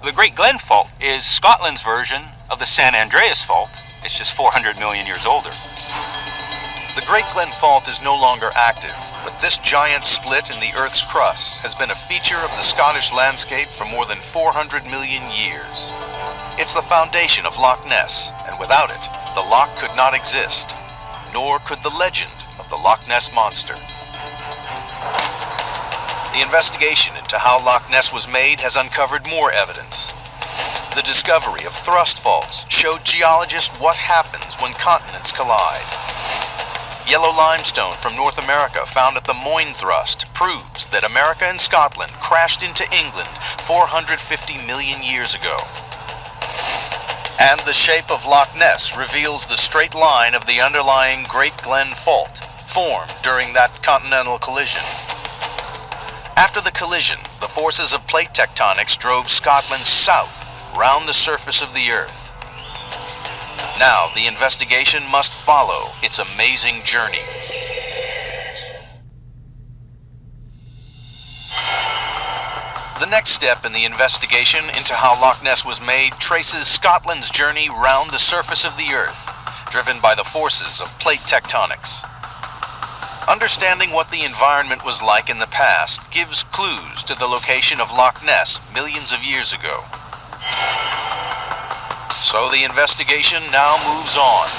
The Great Glen Fault is Scotland's version of the San Andreas Fault. It's just 400 million years older. The Great Glen Fault is no longer active, but this giant split in the Earth's crust has been a feature of the Scottish landscape for more than 400 million years. It's the foundation of Loch Ness, and without it, the loch could not exist, nor could the legend of the Loch Ness Monster. The investigation into how Loch Ness was made has uncovered more evidence. The discovery of thrust faults showed geologists what happens when continents collide. Yellow limestone from North America found at the Moyne Thrust proves that America and Scotland crashed into England 450 million years ago. And the shape of Loch Ness reveals the straight line of the underlying Great Glen Fault, formed during that continental collision. After the collision, the forces of plate tectonics drove Scotland south round the surface of the Earth. Now, the investigation must follow its amazing journey. The next step in the investigation into how Loch Ness was made traces Scotland's journey round the surface of the Earth, driven by the forces of plate tectonics. Understanding what the environment was like in the past gives clues to the location of Loch Ness millions of years ago. So the investigation now moves on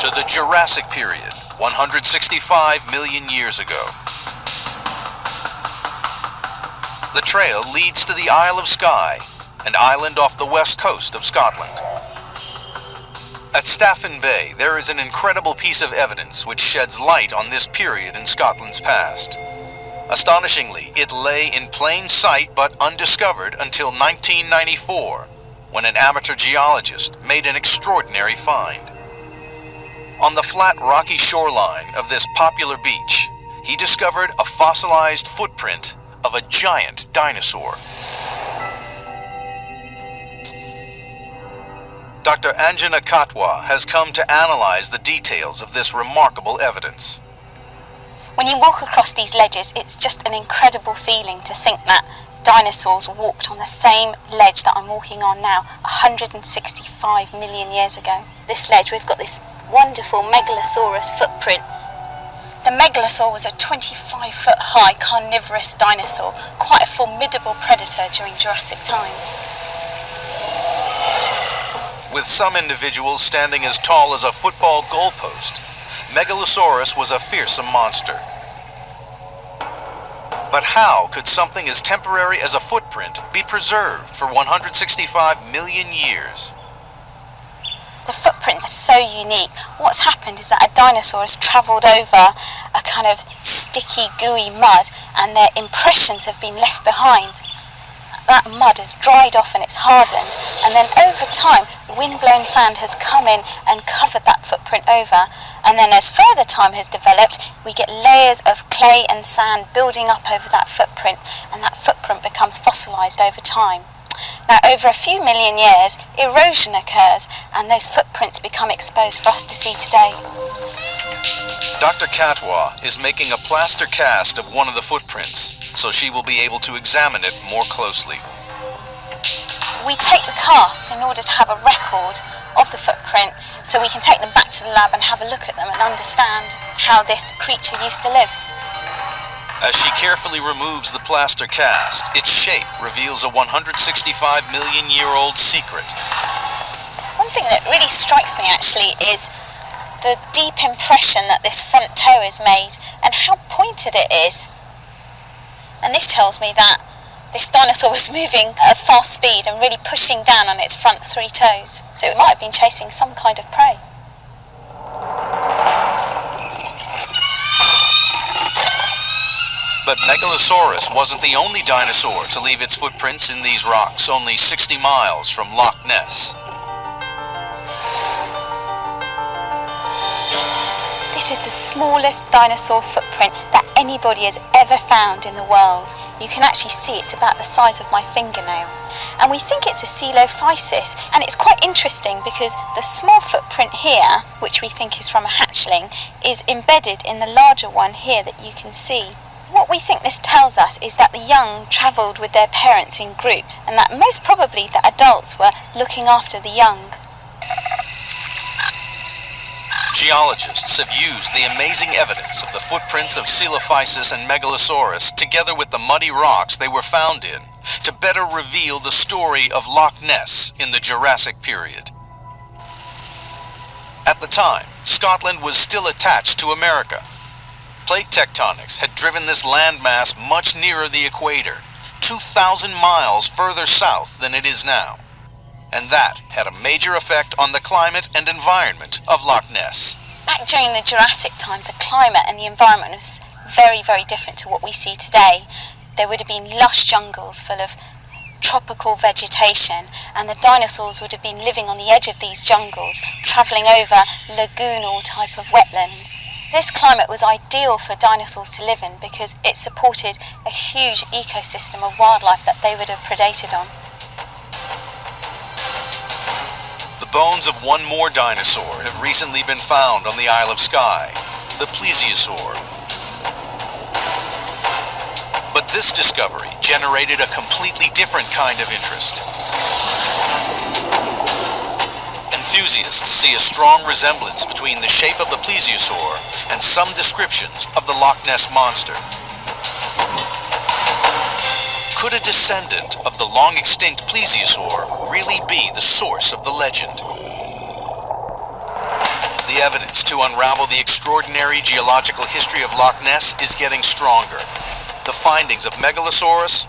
to the Jurassic period, 165 million years ago. The trail leads to the Isle of Skye, an island off the west coast of Scotland. At Staffin Bay, there is an incredible piece of evidence which sheds light on this period in Scotland's past. Astonishingly, it lay in plain sight but undiscovered until 1994, when an amateur geologist made an extraordinary find. On the flat rocky shoreline of this popular beach, he discovered a fossilized footprint of a giant dinosaur. Dr. Anjana Katwa has come to analyze the details of this remarkable evidence. When you walk across these ledges, it's just an incredible feeling to think that dinosaurs walked on the same ledge that I'm walking on now 165 million years ago. This ledge, we've got this wonderful Megalosaurus footprint. The Megalosaur was a 25-foot high carnivorous dinosaur, quite a formidable predator during Jurassic times. With some individuals standing as tall as a football goalpost, Megalosaurus was a fearsome monster. But how could something as temporary as a footprint be preserved for 165 million years? The footprint is so unique. What's happened is that a dinosaur has travelled over a kind of sticky, gooey mud, and their impressions have been left behind. That mud has dried off and it's hardened, and then over time wind-blown sand has come in and covered that footprint over, and then as further time has developed we get layers of clay and sand building up over that footprint, and that footprint becomes fossilised over time. Now over a few million years erosion occurs and those footprints become exposed for us to see today. Dr. Katwa is making a plaster cast of one of the footprints, so she will be able to examine it more closely. We take the casts in order to have a record of the footprints, so we can take them back to the lab and have a look at them and understand how this creature used to live. As she carefully removes the plaster cast, its shape reveals a 165-million-year-old secret. One thing that really strikes me actually is the deep impression that this front toe is made and how pointed it is. And this tells me that this dinosaur was moving at a fast speed and really pushing down on its front 3 toes. So it might have been chasing some kind of prey. But Megalosaurus wasn't the only dinosaur to leave its footprints in these rocks only 60 miles from Loch Ness. This is the smallest dinosaur footprint that anybody has ever found in the world. You can actually see it's about the size of my fingernail. And we think it's a Coelophysis, and it's quite interesting because the small footprint here, which we think is from a hatchling, is embedded in the larger one here that you can see. What we think this tells us is that the young travelled with their parents in groups, and that most probably the adults were looking after the young. Geologists have used the amazing evidence of the footprints of Coelophysis and Megalosaurus together with the muddy rocks they were found in to better reveal the story of Loch Ness in the Jurassic period. At the time, Scotland was still attached to America. Plate tectonics had driven this landmass much nearer the equator, 2,000 miles further south than it is now. And that had a major effect on the climate and environment of Loch Ness. Back during the Jurassic times, the climate and the environment was very, very different to what we see today. There would have been lush jungles full of tropical vegetation, and the dinosaurs would have been living on the edge of these jungles, travelling over lagoonal type of wetlands. This climate was ideal for dinosaurs to live in because it supported a huge ecosystem of wildlife that they would have predated on. The bones of one more dinosaur have recently been found on the Isle of Skye, the plesiosaur. But this discovery generated a completely different kind of interest. Enthusiasts see a strong resemblance between the shape of the plesiosaur and some descriptions of the Loch Ness monster. Could a descendant of the long-extinct plesiosaur really be the source of the legend? The evidence to unravel the extraordinary geological history of Loch Ness is getting stronger. The findings of Megalosaurus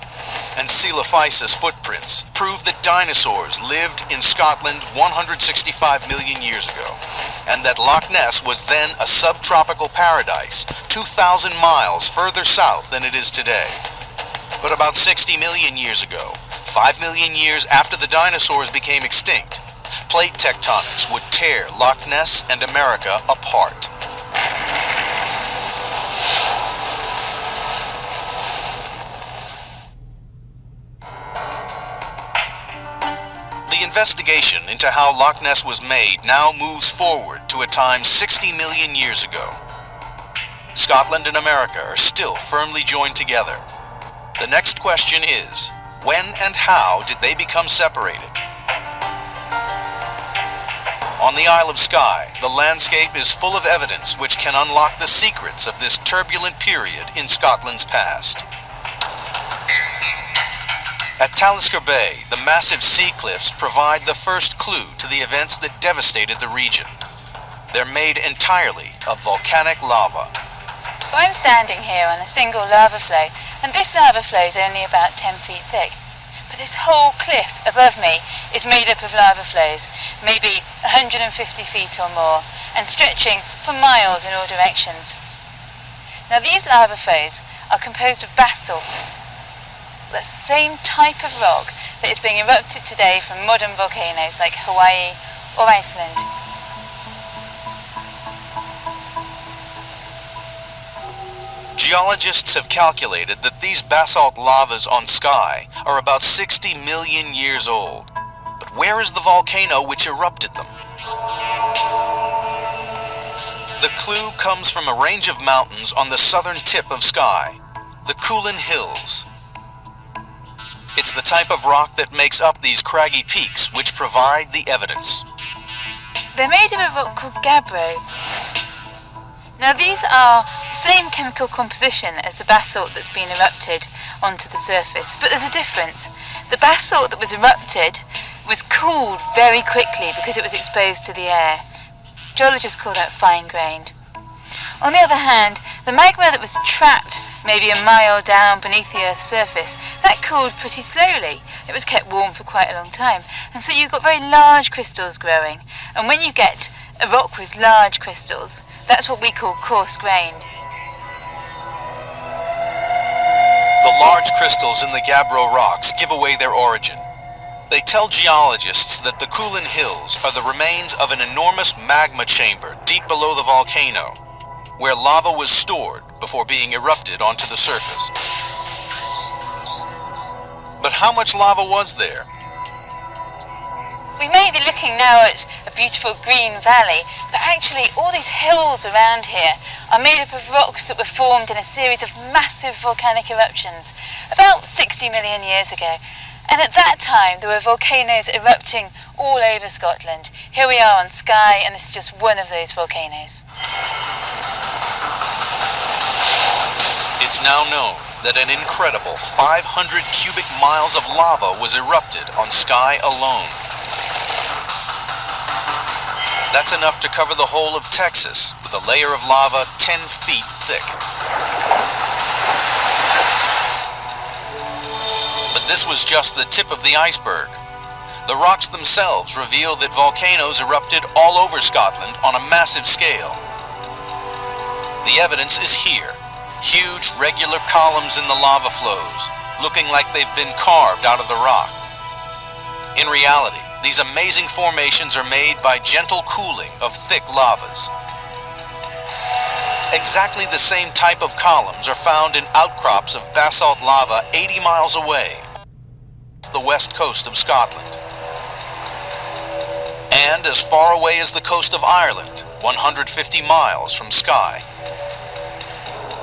and Coelophysis footprints prove that dinosaurs lived in Scotland 165 million years ago, and that Loch Ness was then a subtropical paradise 2,000 miles further south than it is today. But about 60 million years ago, 5 million years after the dinosaurs became extinct, plate tectonics would tear Loch Ness and America apart. The investigation into how Loch Ness was made now moves forward to a time 60 million years ago. Scotland and America are still firmly joined together. The next question is, when and how did they become separated? On the Isle of Skye, the landscape is full of evidence which can unlock the secrets of this turbulent period in Scotland's past. At Talisker Bay, the massive sea cliffs provide the first clue to the events that devastated the region. They're made entirely of volcanic lava. I'm standing here on a single lava flow, and this lava flow is only about 10 feet thick. But this whole cliff above me is made up of lava flows, maybe 150 feet or more, and stretching for miles in all directions. Now these lava flows are composed of basalt. That's the same type of rock that is being erupted today from modern volcanoes like Hawaii or Iceland. Geologists have calculated that these basalt lavas on Skye are about 60 million years old. But where is the volcano which erupted them? The clue comes from a range of mountains on the southern tip of Skye, the Cuillin Hills. It's the type of rock that makes up these craggy peaks which provide the evidence. They're made of a rock called gabbro. Now these are the same chemical composition as the basalt that's been erupted onto the surface, but there's a difference. The basalt that was erupted was cooled very quickly because it was exposed to the air. Geologists call that fine-grained. On the other hand, the magma that was trapped maybe a mile down beneath the Earth's surface, that cooled pretty slowly. It was kept warm for quite a long time, and so you got very large crystals growing. And when you get a rock with large crystals, that's what we call coarse-grained. The large crystals in the gabbro rocks give away their origin. They tell geologists that the Cuillin Hills are the remains of an enormous magma chamber deep below the volcano, where lava was stored before being erupted onto the surface. But how much lava was there? We may be looking now at a beautiful green valley, but actually all these hills around here are made up of rocks that were formed in a series of massive volcanic eruptions about 60 million years ago. And at that time there were volcanoes erupting all over Scotland. Here we are on Skye, and this is just one of those volcanoes. It's now known that an incredible 500 cubic miles of lava was erupted on Skye alone. That's enough to cover the whole of Texas with a layer of lava 10 feet thick. But this was just the tip of the iceberg. The rocks themselves reveal that volcanoes erupted all over Scotland on a massive scale. The evidence is here. Huge regular columns in the lava flows, looking like they've been carved out of the rock. In reality, these amazing formations are made by gentle cooling of thick lavas. Exactly the same type of columns are found in outcrops of basalt lava 80 miles away, off the west coast of Scotland. And as far away as the coast of Ireland, 150 miles from Skye.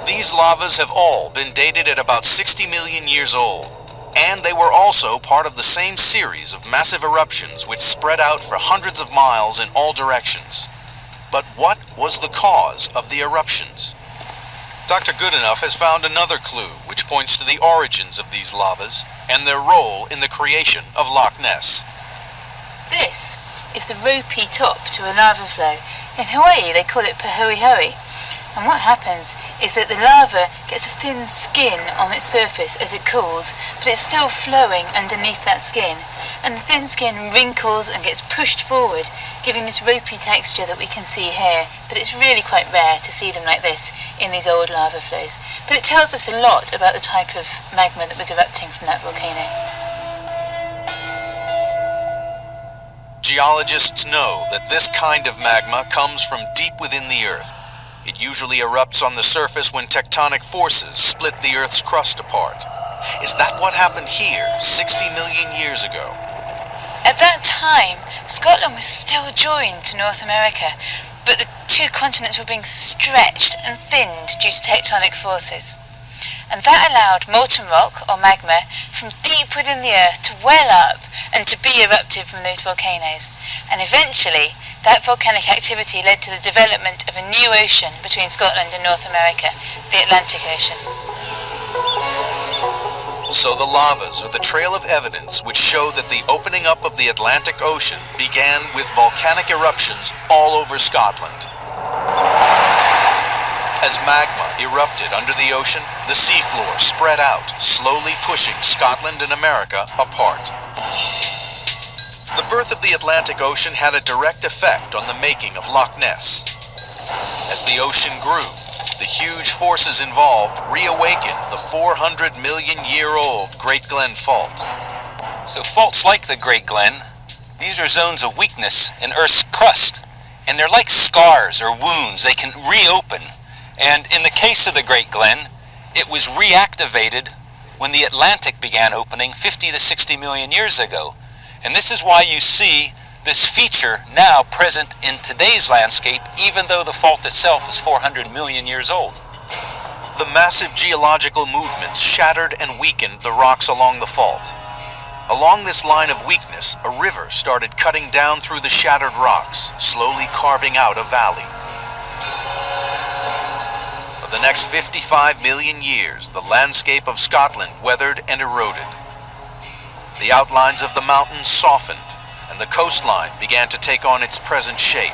These lavas have all been dated at about 60 million years old, and they were also part of the same series of massive eruptions which spread out for hundreds of miles in all directions. But what was the cause of the eruptions? Dr. Goodenough has found another clue which points to the origins of these lavas and their role in the creation of Loch Ness. This is the ropey top to a lava flow. In Hawaii they call it Pahoehoe. And what happens is that the lava gets a thin skin on its surface as it cools, but it's still flowing underneath that skin. And the thin skin wrinkles and gets pushed forward, giving this ropey texture that we can see here. But it's really quite rare to see them like this in these old lava flows. But it tells us a lot about the type of magma that was erupting from that volcano. Geologists know that this kind of magma comes from deep within the Earth. It usually erupts on the surface when tectonic forces split the Earth's crust apart. Is that what happened here 60 million years ago? At that time, Scotland was still joined to North America, but the two continents were being stretched and thinned due to tectonic forces. And that allowed molten rock, or magma, from deep within the earth to well up and to be erupted from those volcanoes. And eventually, that volcanic activity led to the development of a new ocean between Scotland and North America, the Atlantic Ocean. So the lavas are the trail of evidence which show that the opening up of the Atlantic Ocean began with volcanic eruptions all over Scotland. As magma erupted under the ocean, the seafloor spread out, slowly pushing Scotland and America apart. The birth of the Atlantic Ocean had a direct effect on the making of Loch Ness. As the ocean grew, the huge forces involved reawakened the 400-million-year-old Great Glen Fault. So faults like the Great Glen, these are zones of weakness in Earth's crust, and they're like scars or wounds. They can reopen. And in the case of the Great Glen, it was reactivated when the Atlantic began opening 50 to 60 million years ago. And this is why you see this feature now present in today's landscape, even though the fault itself is 400 million years old. The massive geological movements shattered and weakened the rocks along the fault. Along this line of weakness, a river started cutting down through the shattered rocks, slowly carving out a valley. For the next 55 million years, the landscape of Scotland weathered and eroded. The outlines of the mountains softened, and the coastline began to take on its present shape.